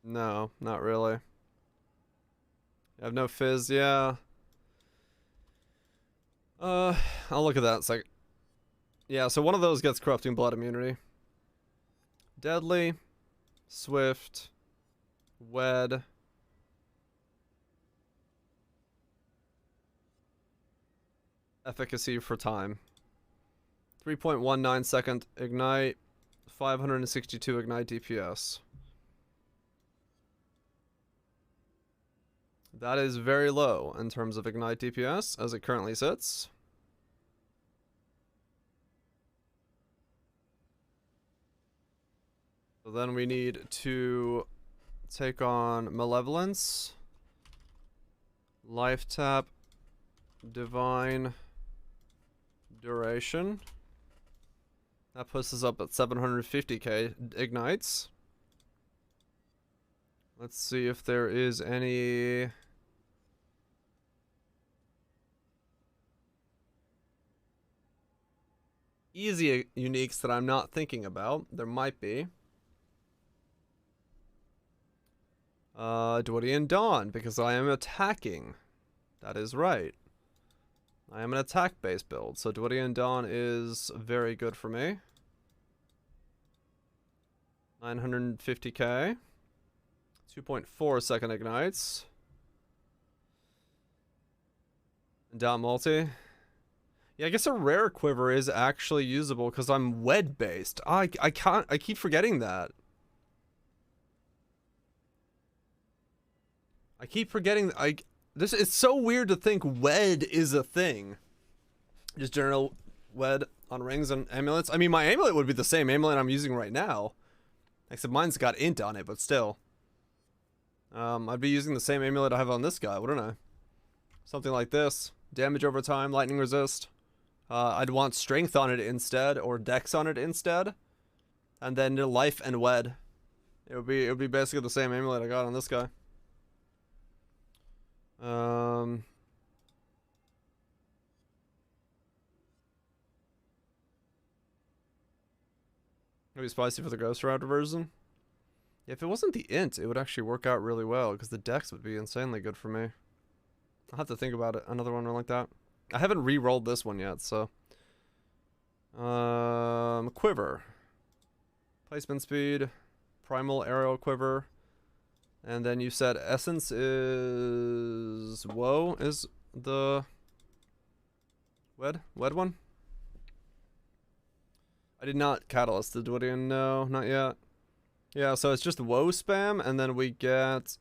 No, not really. I have no fizz, yeah. I'll look at that in a second. Yeah, so one of those gets Corrupting Blood immunity. Deadly, swift, wed. Efficacy for time. 3.19 second ignite, 562 ignite DPS. That is very low in terms of ignite DPS as it currently sits. So then we need to take on Malevolence, Life Tap, Divine Duration. That puts us up at 750k ignites. Let's see if there is any... easy uniques that I'm not thinking about. There might be. Dwodian Dawn, because I am attacking. That is right. I am an attack-based build, so Dwodian Dawn is very good for me. 950k. 2.4 second ignites. Down multi. Yeah, I guess a rare quiver is actually usable because I'm wed based. I keep forgetting that. I keep forgetting this. It's so weird to think wed is a thing. Just general wed on rings and amulets. I mean, my amulet would be the same amulet I'm using right now, except mine's got int on it, but still. I'd be using the same amulet I have on this guy, wouldn't I? Something like this. Damage over time, lightning resist. I'd want strength on it instead, or dex on it instead. And then life and wed. It would be basically the same amulet I got on this guy. Maybe spicy for the Ghost Rider version. Yeah, if it wasn't the int, it would actually work out really well, because the dex would be insanely good for me. I'll have to think about it. Another one like that. I haven't re-rolled this one yet, so. Quiver. Placement speed. Primal arrow quiver. And then you said essence is... Woe is the... Wed one? I did not catalyst the Dwodian, no, not yet. Yeah, so it's just woe spam, and then we get...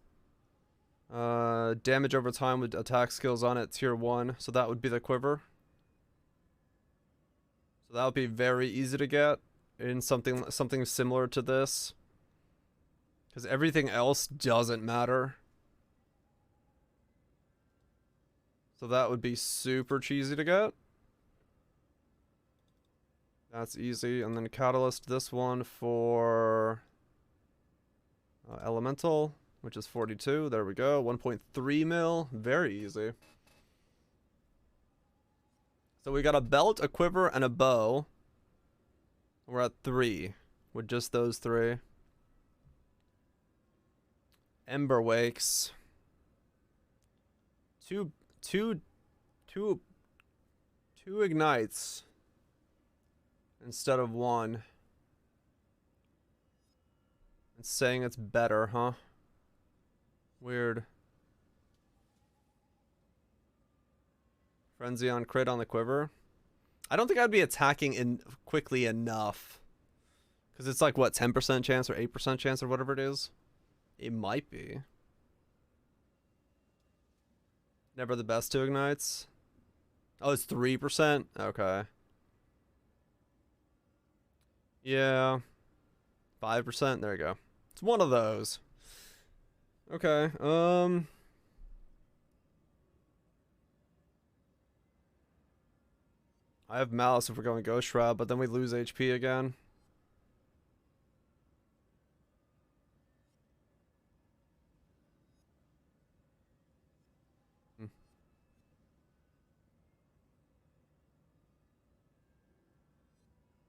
damage over time with attack skills on it, tier 1. So that would be the quiver. So that would be very easy to get in something similar to this. Because everything else doesn't matter. So that would be super cheesy to get. That's easy. And then catalyst this one for elemental, which is 42. There we go. 1.3 mil. Very easy. So we got a belt, a quiver, and a bow. We're at 3 with just those 3. Ember Wakes. Two ignites instead of 1. It's saying it's better, huh? Weird. Frenzy on crit on the quiver. I don't think I'd be attacking quickly enough. Because it's like, what, 10% chance or 8% chance or whatever it is? It might be. Never the best 2 ignites. Oh, it's 3%? Okay. Yeah. 5%? There you go. It's one of those. Okay, I have Malice if we're going Ghost Shroud, but then we lose HP again.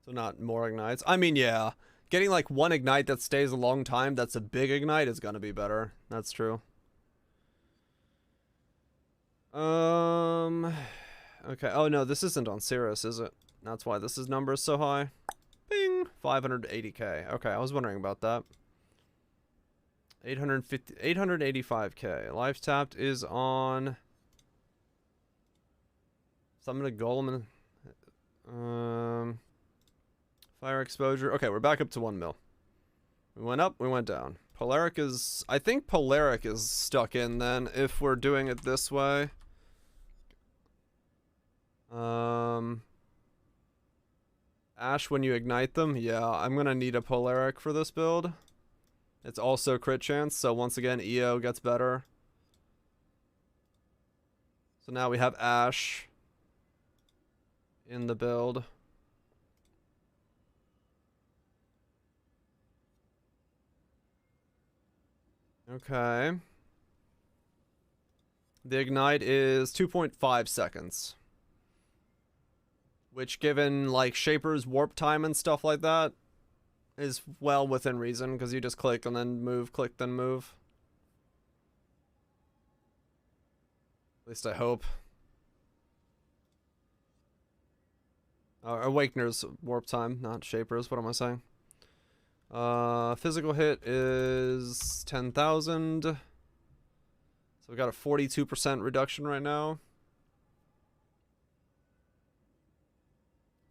So not more ignites. I mean, yeah. Getting like 1 ignite that stays a long time, that's a big ignite, is gonna be better. That's true. Okay. Oh no, this isn't on Cirrus, is it? That's why this number is so high. Bing! tapping? 580k. Okay, I was wondering about that. 885k. Life tapped is on... Summon a golem and... fire exposure. Okay, we're back up to 1 mil. We went up, we went down. Polaric is... I think Polaric is stuck in then, if we're doing it this way. Ash when you ignite them. Yeah, I'm gonna need a Polaric for this build. It's also crit chance, so once again, EO gets better. So now we have Ash in the build. Okay. The ignite is 2.5 seconds. Which, given, like, Shaper's warp time and stuff like that, is well within reason, because you just click and then move, click, then move. At least I hope. Awakener's warp time, not Shaper's, what am I saying? Physical hit is 10,000. So we got a 42% reduction right now.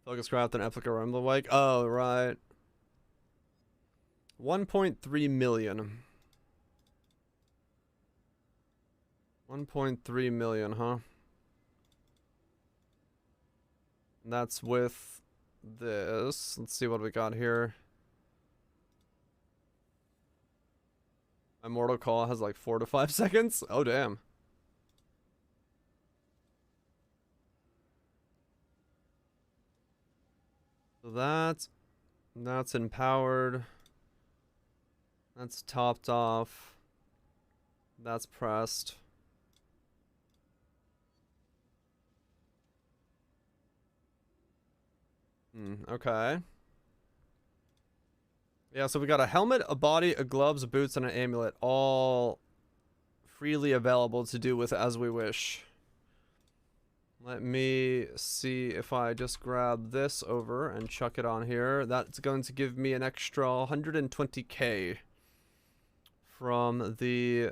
Focus craft and Epic Rumble Wake. Oh, right. 1.3 million. 1.3 million, huh? And that's with this. Let's see what we got here. Immortal Call has like 4 to 5 seconds. Oh, damn. So that's empowered. That's topped off. That's pressed. Okay. Yeah, so we got a helmet, a body, a gloves, a boots, and an amulet, all freely available to do with as we wish. Let me see if I just grab this over and chuck it on here. That's going to give me an extra 120k from the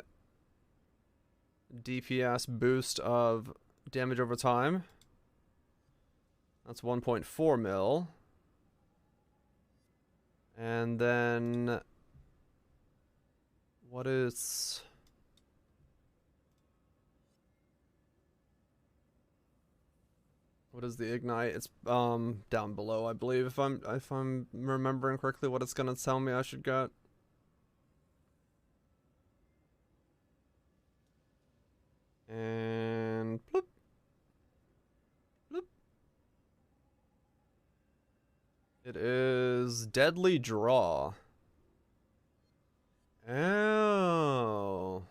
DPS boost of damage over time. That's 1.4 mil. And then what is the ignite? It's down below, I believe, if I'm remembering correctly what it's gonna tell me I should get. And bloop. Bloop. It is Deadly Draw. Oh.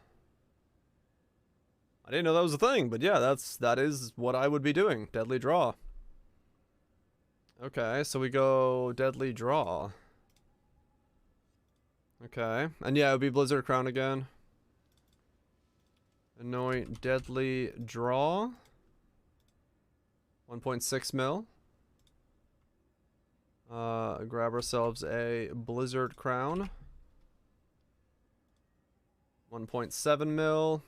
I didn't know that was a thing, but yeah, that is what I would be doing. Deadly Draw. Okay, so we go Deadly Draw. Okay. And yeah, it would be Blizzard Crown again. Anoint Deadly Draw. 1.6 mil. Grab ourselves a Blizzard Crown. 1.7 mil.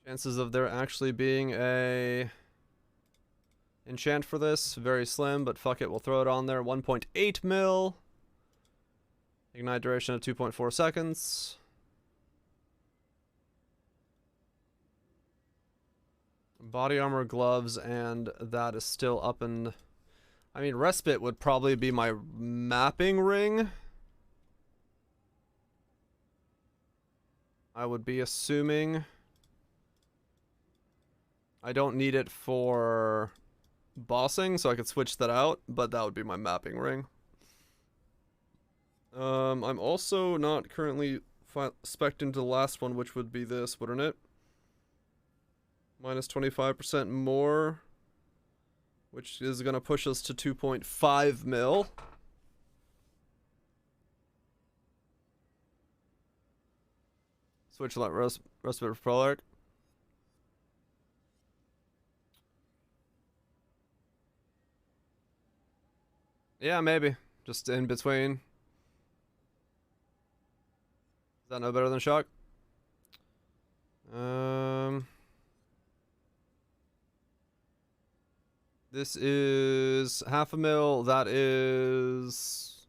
Chances of there actually being a enchant for this, very slim, but fuck it, we'll throw it on there. 1.8 mil. Ignite duration of 2.4 seconds. Body armor, gloves, and that is still up in... I mean, Respite would probably be my mapping ring. I would be assuming... I don't need it for bossing, so I could switch that out, but that would be my mapping ring. I'm also not currently spec'd into the last one, which would be this, wouldn't it? Minus 25% more, which is going to push us to 2.5 mil. Switch that Respite for Prolaric. Yeah, maybe. Just in between. Is that no better than shock? This is half a mil. That is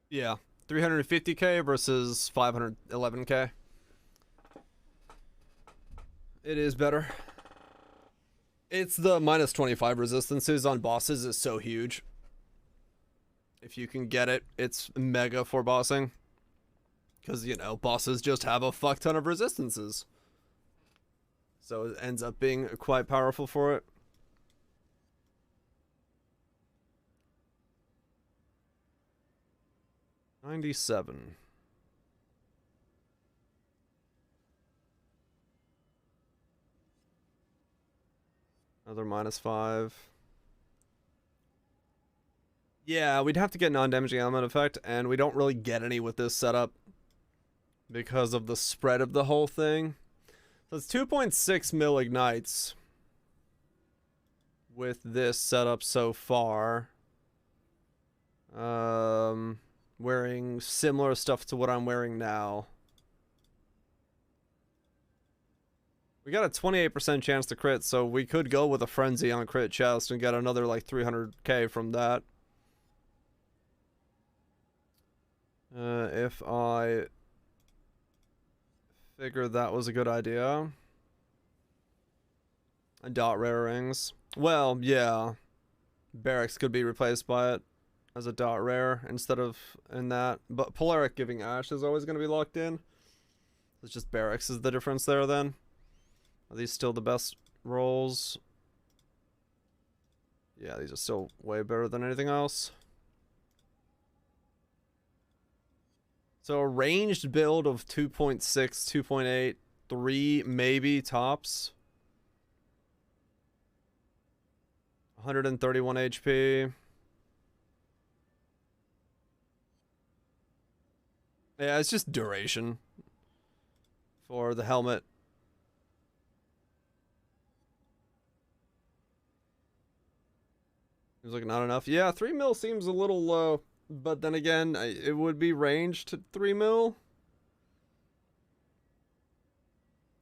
yeah, 350k versus 511k. It is better. It's the minus 25 resistances on bosses is so huge. If you can get it, it's mega for bossing. Because, you know, bosses just have a fuck ton of resistances. So it ends up being quite powerful for it. $97. Another -5. Yeah, we'd have to get non-damaging element effect, and we don't really get any with this setup because of the spread of the whole thing. So it's 2.6 mil ignites with this setup so far. Wearing similar stuff to what I'm wearing now. We got a 28% chance to crit, so we could go with a frenzy on crit chest and get another like 300k from that. If I figured that was a good idea. And dot rare rings. Well, yeah. Barracks could be replaced by it as a dot rare instead of in that. But Polaric giving Ash is always going to be locked in. It's just Barracks is the difference there then. Are these still the best rolls? Yeah, these are still way better than anything else. So a ranged build of 2.6, 2.8, 3 maybe tops. 131 HP. Yeah, it's just duration for the helmet. Seems like not enough. Yeah, 3 mil seems a little low, but then again, it would be ranged to 3 mil.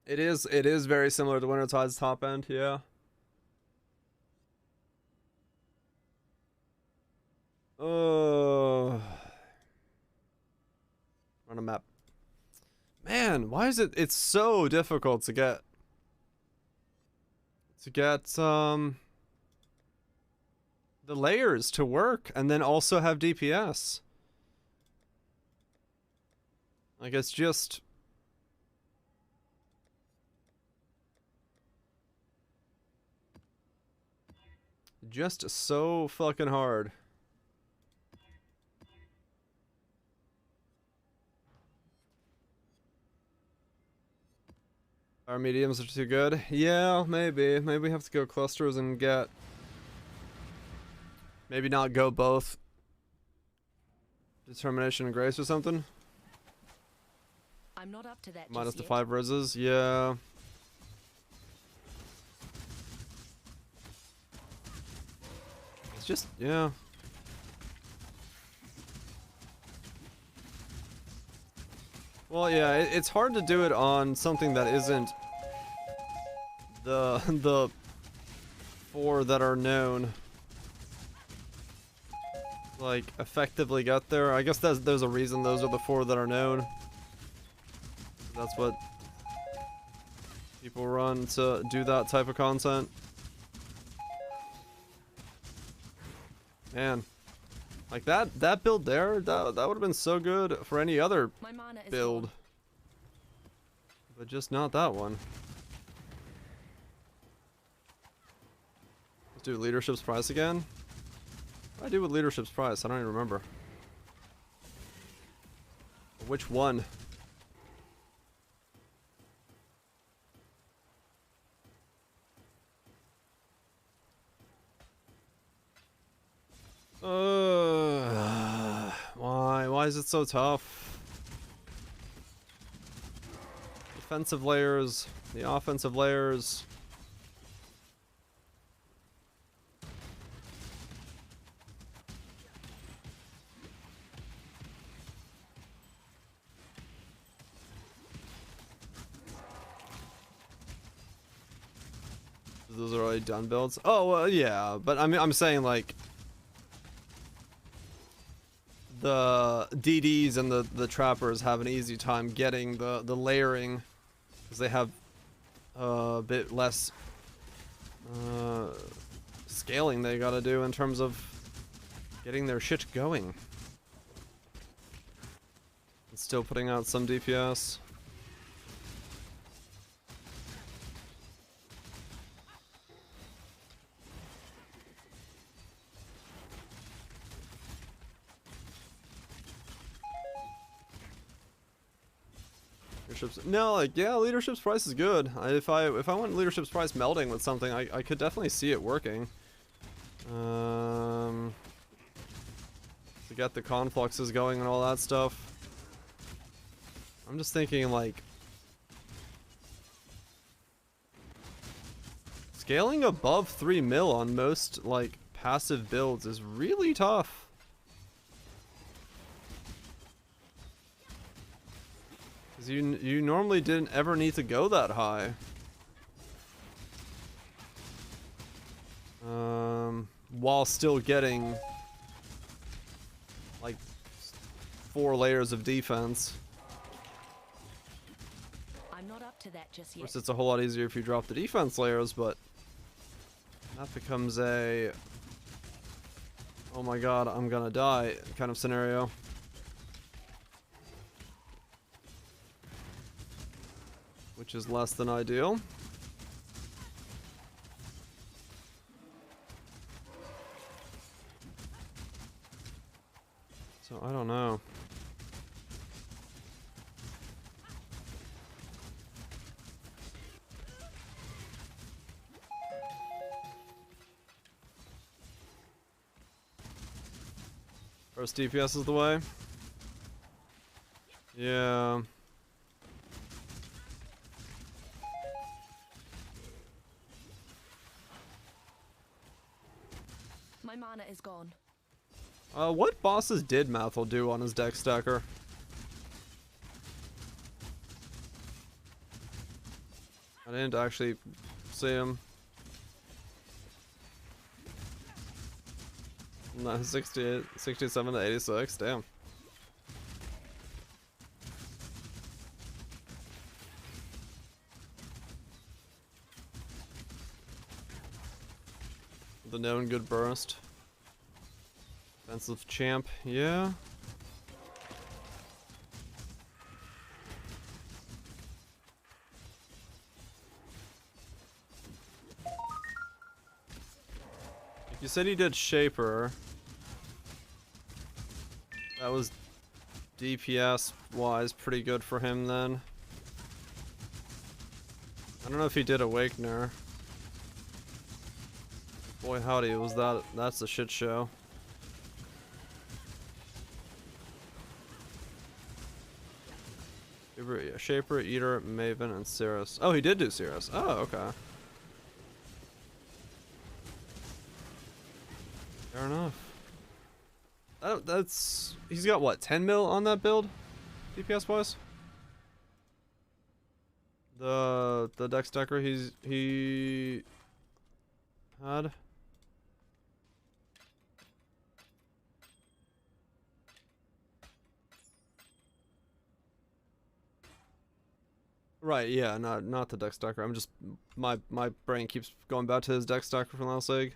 It is very similar to Wintertide's top end, yeah. Run a map. Man, why is it's so difficult to get the layers to work and then also have DPS. Like, it's just so fucking hard. Our mediums are too good. Yeah, maybe we have to go clusters and get, maybe not go both Determination and Grace or something. I'm not up to that. Minus the 5 reses, yeah. It's just, yeah. Well, yeah, it's hard to do it on something that isn't the 4 that are known. Like, effectively got there. I guess there's a reason those are the 4 that are known. That's what people run to do that type of content. Man. Like that build there, that would have been so good for any other build. But just not that one. Let's do Leadership's Price again. What do I do with Leadership's Price? I don't even remember. Which one? Why is it so tough? Defensive layers, the offensive layers. Those are already done builds. Oh, yeah, but I mean, I'm saying like the DDs and the trappers have an easy time getting the layering because they have a bit less scaling they gotta do in terms of getting their shit going. And still putting out some DPS. No, like, yeah, leadership's price is good. If I went leadership's price melding with something, I could definitely see it working. To get the confluxes going and all that stuff. I'm just thinking like scaling above 3 mil on most like passive builds is really tough. You normally didn't ever need to go that high. While still getting like 4 layers of defense. I'm not up to that just yet. Of course, it's a whole lot easier if you drop the defense layers, but that becomes a oh my god, I'm gonna die kind of scenario. Which is less than ideal. So I don't know. First DPS is the way. Yeah. My mana is gone. What bosses did Mathel do on his deck stacker? I didn't actually see him. No, 68, 67 to 86, damn. The known good burst. Defensive champ, yeah. You said he did Shaper. That was DPS wise pretty good for him then. I don't know if he did Awakener. Boy howdy, that's a shit show. Shaper, Eater, Maven, and Cirrus. Oh, he did do Cirrus. Oh, okay. Fair enough. That's he's got what, 10 mil on that build, DPS wise. The deck stacker he had. Right, yeah, not the deck stacker. I'm just my brain keeps going back to his deck stacker from last league.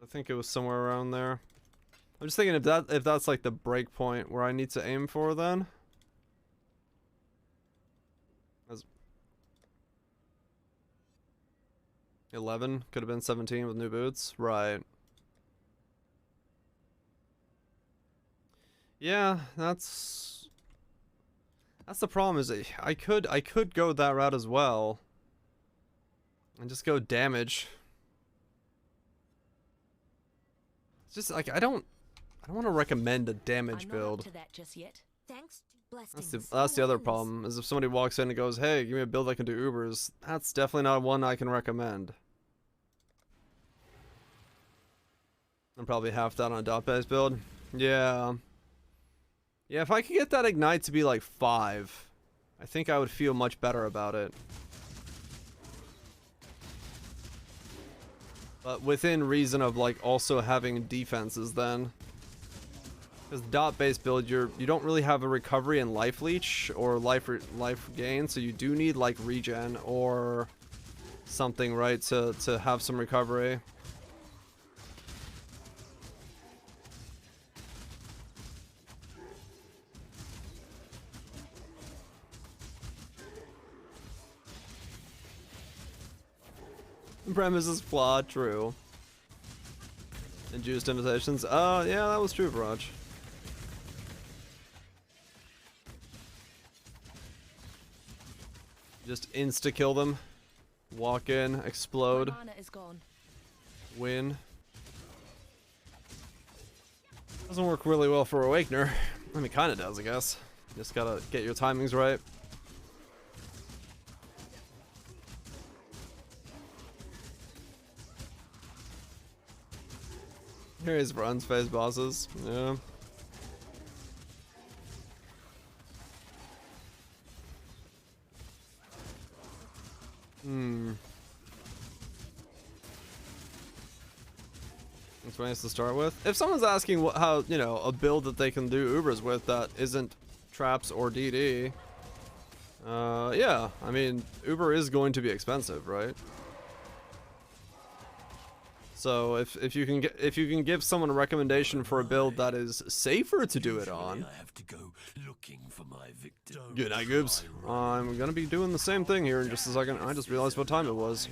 I think it was somewhere around there. I'm just thinking if that's like the break point where I need to aim for then. As 11 could have been 17 with new boots, right? Yeah, that's the problem. Is I could go that route as well, and just go damage. It's just like I don't want to recommend a damage build. I'm not up to that just yet. Thanks to That's the other problem, is if somebody walks in and goes, hey, give me a build that can do Ubers, that's definitely not one I can recommend. I'm probably half that on a dot-based build. Yeah. Yeah, if I could get that Ignite to be like 5, I think I would feel much better about it. But within reason of like also having defenses then. Because dot-based build, you don't really have a recovery and life leech or life gain, so you do need like regen or something, right, to have some recovery. The premise is flawed, true. Induced invitations. Oh, yeah, that was true, Viraj. Just insta-kill them. Walk in, explode. Win. Doesn't work really well for Awakener. I mean, kinda does, I guess. Just gotta get your timings right. Here's runs phase bosses. Yeah. That's nice to start with. If someone's asking how, you know, a build that they can do Ubers with that isn't traps or DD, yeah, I mean, Uber is going to be expensive, right? So if you can give someone a recommendation for a build that is safer to do it on. I have to go looking for my victim. Good night, Goobs. I'm gonna be doing the same thing here in just a second. I just realized what time it was.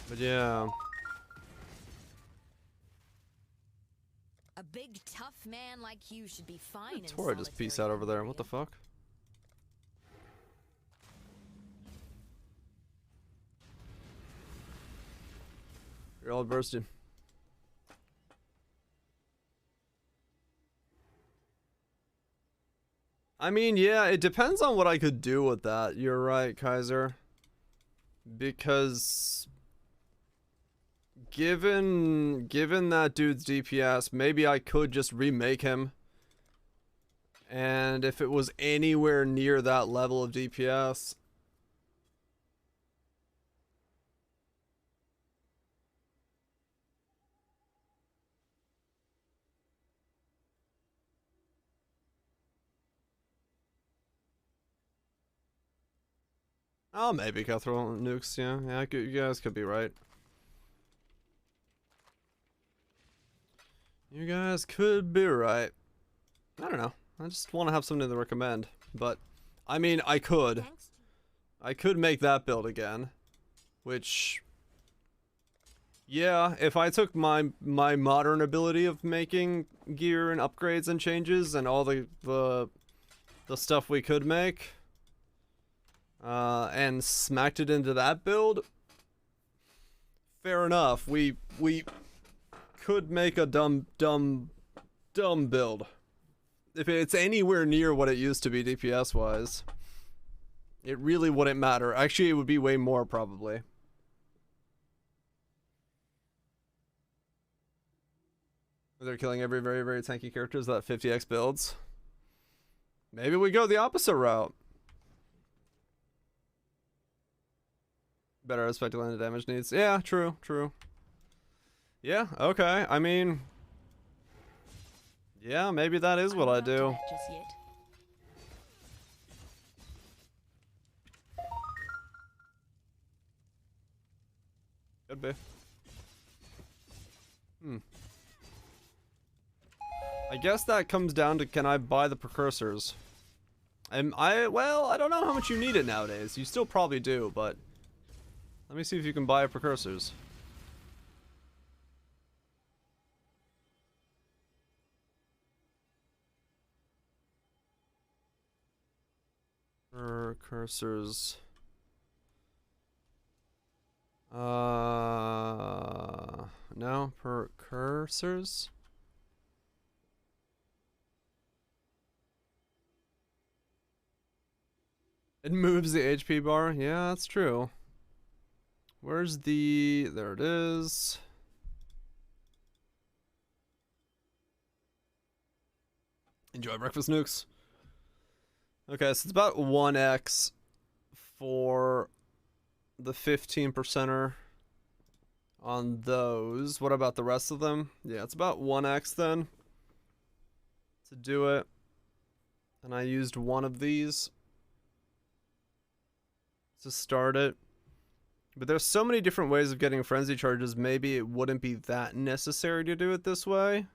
But yeah. A big tough man like you should be fine in Tora just peace out over there. What the fuck? You're all bursted. I mean, yeah, it depends on what I could do with that. You're right, Kaiser. Because given that dude's DPS, maybe I could just remake him. And if it was anywhere near that level of DPS, oh, maybe Cutthroat nukes, yeah, you guys could be right. You guys could be right. I don't know. I just want to have something to recommend. But, I mean, I could make that build again. Which, yeah, if I took my modern ability of making gear and upgrades and changes and all the stuff we could make, and smacked it into that build, fair enough. We could make a dumb build. If it's anywhere near what it used to be DPS wise, it really wouldn't matter. Actually, it would be way more probably. They're killing every very, very tanky characters that 50x builds. Maybe we go the opposite route. Better respect to land damage needs. Yeah, true. Yeah, okay. I mean, yeah, maybe that is what I do. Could be. I guess that comes down to, can I buy the precursors? Well, I don't know how much you need it nowadays. You still probably do, but let me see if you can buy precursors. Precursors. No, precursors. It moves the HP bar. Yeah, that's true. Where's the... There it is. Enjoy breakfast, nukes. Okay, so it's about 1x for the 15%er on those. What about the rest of them? Yeah, it's about 1x then to do it. And I used one of these to start it. But there's so many different ways of getting frenzy charges, maybe it wouldn't be that necessary to do it this way.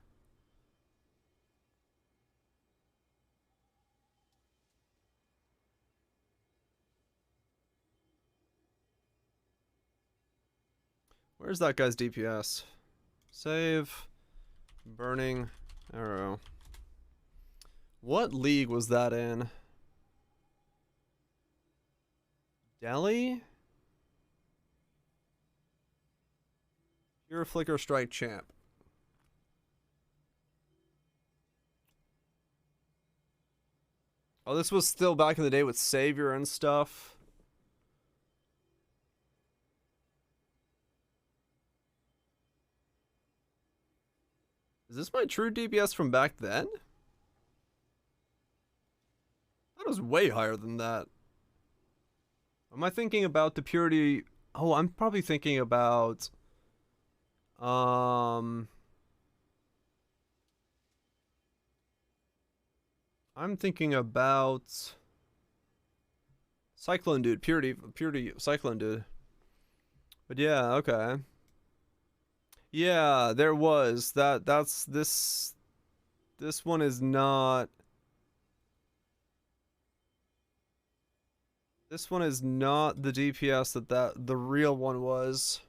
Where's that guy's DPS? Save. Burning arrow. What league was that in? Delhi? You're a Flicker Strike champ. Oh, this was still back in the day with Savior and stuff. Is this my true DPS from back then? That was way higher than that. Am I thinking about the purity? Oh, I'm probably thinking about... I'm thinking about... Cyclone Dude. Purity Cyclone Dude. But yeah, okay. Yeah, there was that's this one is not the DPS that the real one was.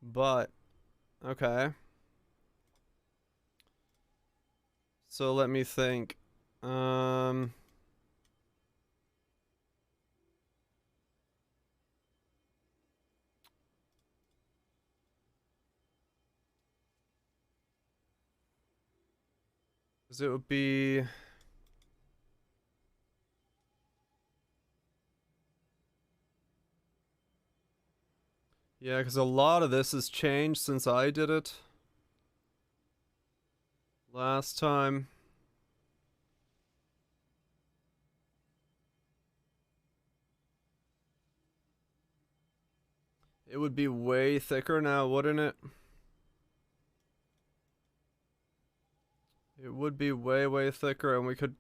But okay. So let me think. It would be... Yeah, because a lot of this has changed since I did it last time. It would be way thicker now, wouldn't it? It would be way, way thicker, and we could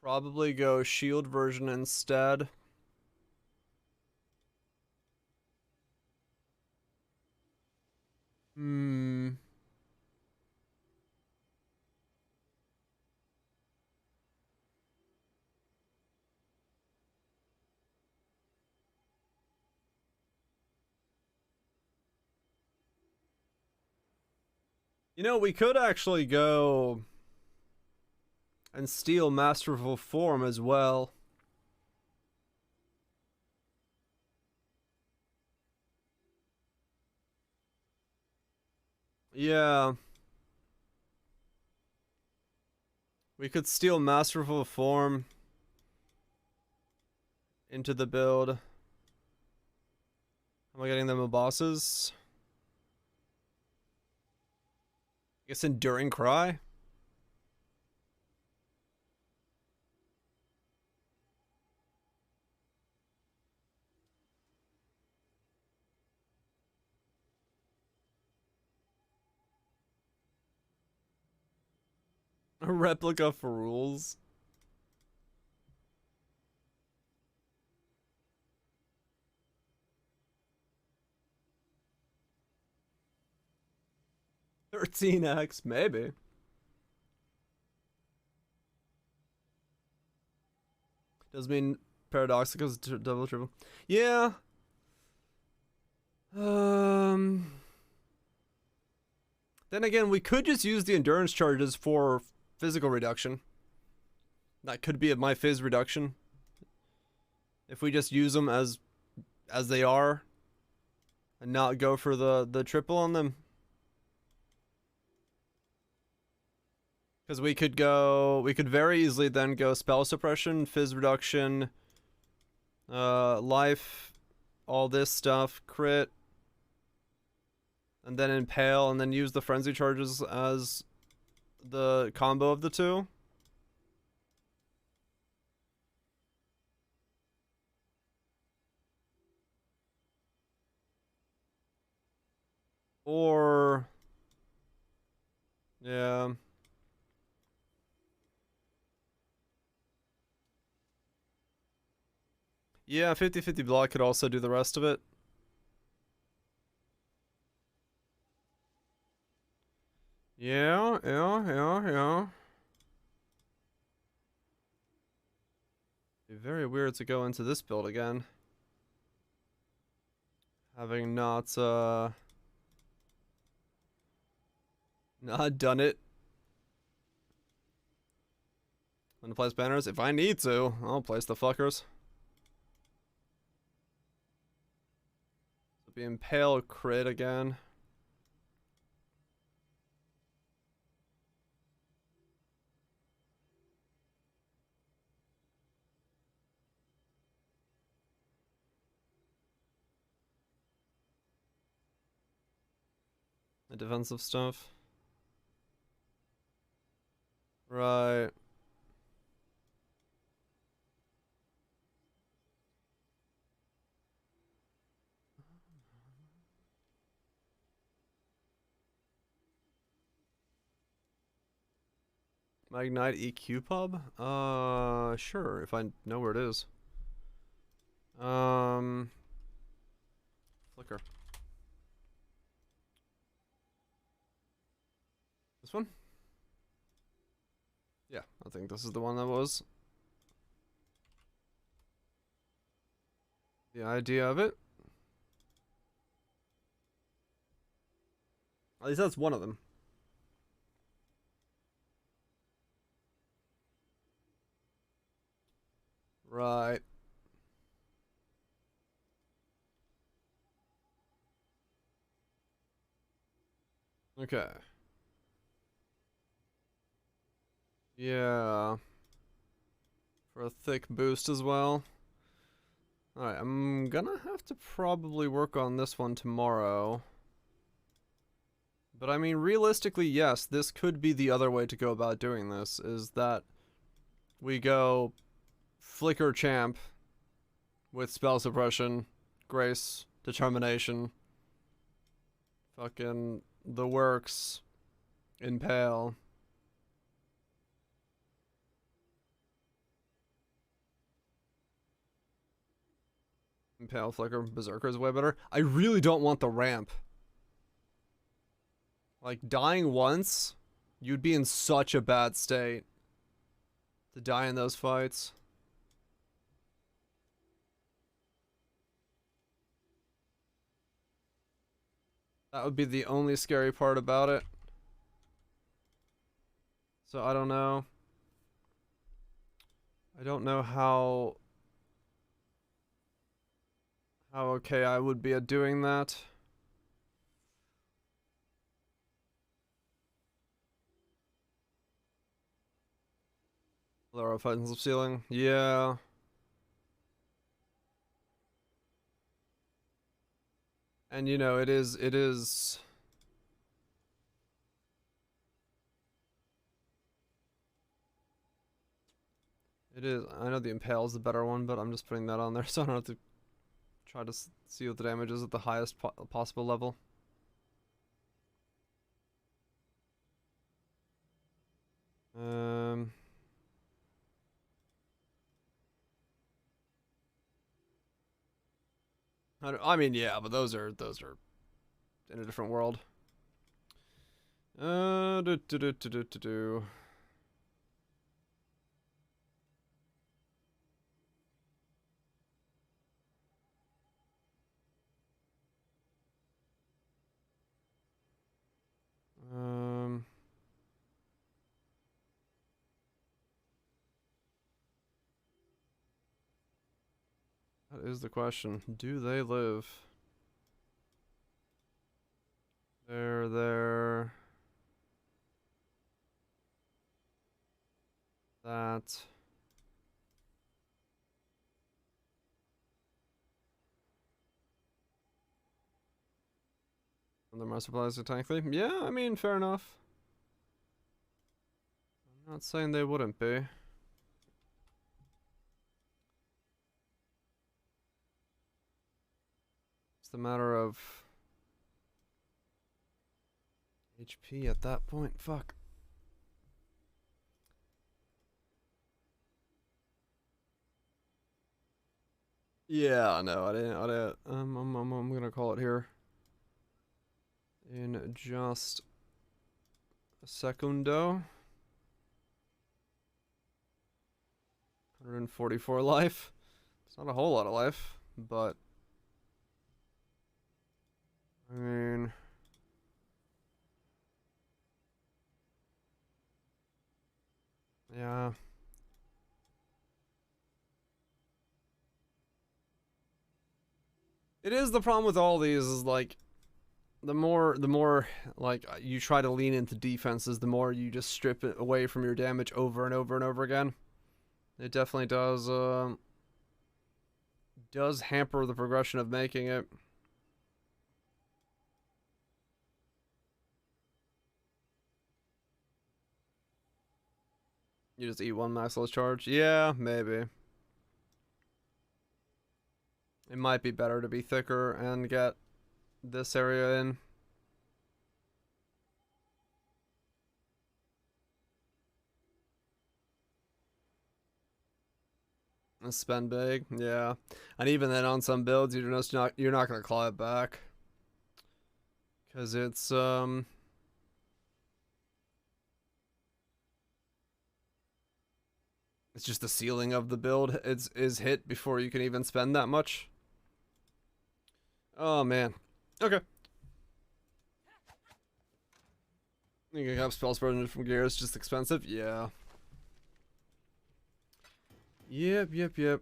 probably go shield version instead. You know, we could actually go and steal Masterful Form as well. Yeah. We could steal Masterful Form into the build. Am I getting them bosses? I guess Enduring Cry? A replica for rules. $13x, maybe. Does mean Paradoxical's double triple. Yeah. Then again, we could just use the endurance charges for physical reduction. That could be my phys reduction. If we just use them as they are. and not go for the triple on them. Because we could very easily then go spell suppression, fizz reduction, life, all this stuff, crit, and then impale, and then use the frenzy charges as the combo of the two. Or, yeah. Yeah, 50-50 block could also do the rest of it. Yeah. Be very weird to go into this build again. Having not done it. Want to place banners? If I need to, I'll place the fuckers. It'll be impale crit again. The defensive stuff. Right. Magnite EQ pub? Sure, if I know where it is. Flicker. This one? Yeah, I think this is the one that was. The idea of it. At least that's one of them. Right. Okay. Yeah. For a thick boost as well. Alright, I'm gonna have to probably work on this one tomorrow. But I mean, realistically, yes, this could be the other way to go about doing this, is that we go Flicker Champ with Spell Suppression, Grace, Determination, fucking the works, Impale. Impale, Flicker, Berserker is way better. I really don't want the ramp. Like, dying once, you'd be in such a bad state to die in those fights. That would be the only scary part about it. So I don't know. I don't know how okay I would be at doing that. Lower offensive ceiling. Yeah. And you know, it is I know the Impale is the better one, but I'm just putting that on there so I don't have to try to see what the damage is at the highest possible level. I mean, yeah, but those are in a different world. Do. That is the question. Do they live? There. That. And the more supplies to tank thing. Yeah, I mean, fair enough. I'm not saying they wouldn't be. It's the matter of HP at that point. Fuck. Yeah, no, I didn't. I'm gonna call it here in just a secundo. 144 life. It's not a whole lot of life, but I mean, yeah. It is the problem with all these is like the more like you try to lean into defenses, the more you just strip it away from your damage over and over and over again. It definitely does hamper the progression of making it. You just eat one maxless charge? Yeah, maybe. It might be better to be thicker and get this area in. And spend big, yeah. And even then on some builds you're not gonna claw it back. Cause it's just the ceiling of the build is hit before you can even spend that much. Oh man. Okay. You can have spell spread from gear, it's just expensive? Yeah. Yep. And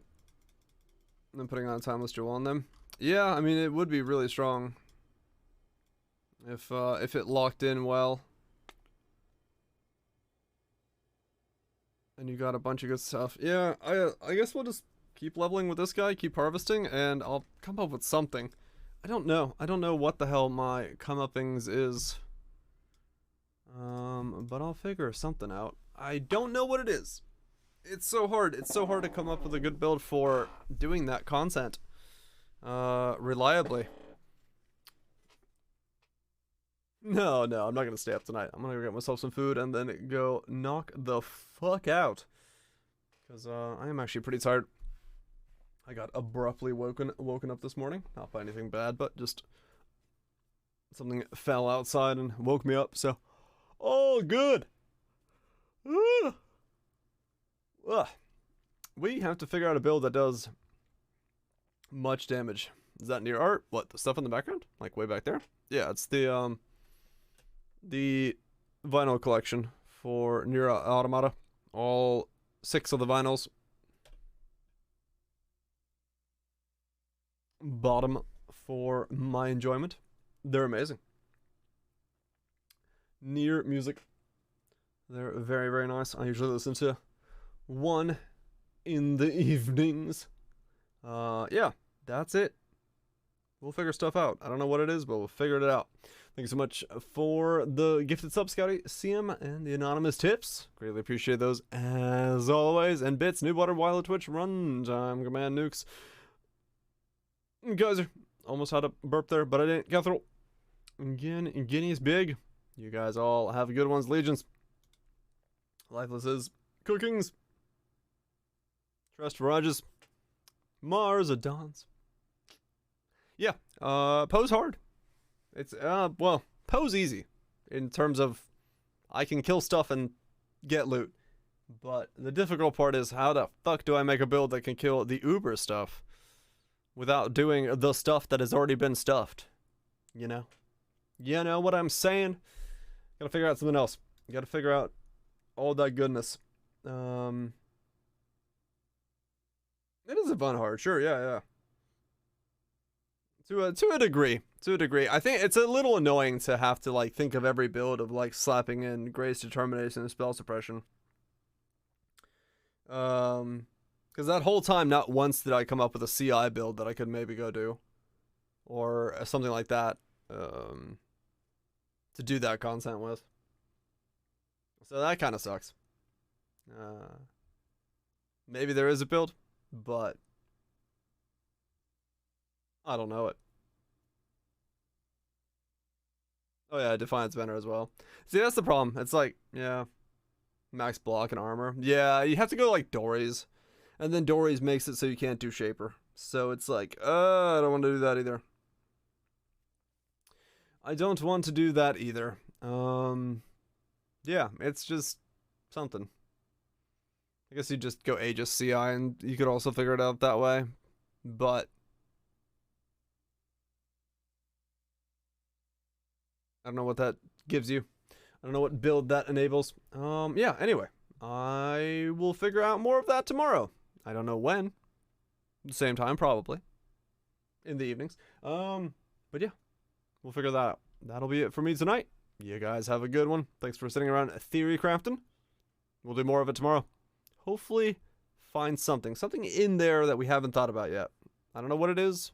then putting on a timeless jewel on them. Yeah, I mean it would be really strong. If it locked in well. And you got a bunch of good stuff. Yeah, I guess we'll just keep leveling with this guy, keep harvesting, and I'll come up with something. I don't know what the hell my comeuppings is. But I'll figure something out. I don't know what it is. It's so hard. It's so hard to come up with a good build for doing that content reliably. No, I'm not gonna stay up tonight. I'm gonna go get myself some food and then go knock the fuck out. Because I am actually pretty tired. I got abruptly woken up this morning. Not by anything bad, but just something fell outside and woke me up. So, all good. We have to figure out a build that does much damage. Is that near art? What, the stuff in the background? Like way back there? Yeah, it's the vinyl collection for Nier Automata. All 6 of the vinyls. Bottom for my enjoyment. They're amazing. Nier music. They're very, very nice. I usually listen to one in the evenings. Yeah, that's it. We'll figure stuff out. I don't know what it is, but we'll figure it out. Thank you so much for the gifted sub, Scouty, CM, and the anonymous tips. Greatly appreciate those as always. And bits, Noobwater, Wilder, Twitch, Runtime, Command, Nukes. Guys, almost had a burp there, but I didn't. Catherall. Again, Guinea's big. You guys all have good ones. Legions. Lifeless is Cookings. Trust Virages. Mars Adons. Yeah, Poe's hard. It's, well, Poe's easy. In terms of, I can kill stuff and get loot. But the difficult part is, how the fuck do I make a build that can kill the uber stuff without doing the stuff that has already been stuffed? You know? You know what I'm saying? Gotta figure out something else. Gotta figure out all that goodness. It is a fun hard, sure, yeah. To a degree. To a degree. I think it's a little annoying to have to like think of every build of like slapping in Grace Determination and Spell Suppression. Because that whole time, not once did I come up with a CI build that I could maybe go do. Or something like that. To do that content with. So that kind of sucks. Maybe there is a build, but I don't know it. Oh yeah, Defiance Banner as well. See, that's the problem. It's like, yeah, max block and armor. Yeah, you have to go like Dory's, and then Dory's makes it so you can't do Shaper. So it's like, I don't want to do that either. I don't want to do that either. Yeah, it's just something. I guess you just go Aegis CI and you could also figure it out that way. But I don't know what that gives you. I don't know what build that enables. Yeah, anyway. I will figure out more of that tomorrow. I don't know when. At the same time, probably. In the evenings. But yeah. We'll figure that out. That'll be it for me tonight. You guys have a good one. Thanks for sitting around theory crafting. We'll do more of it tomorrow. Hopefully find something in there that we haven't thought about yet. I don't know what it is.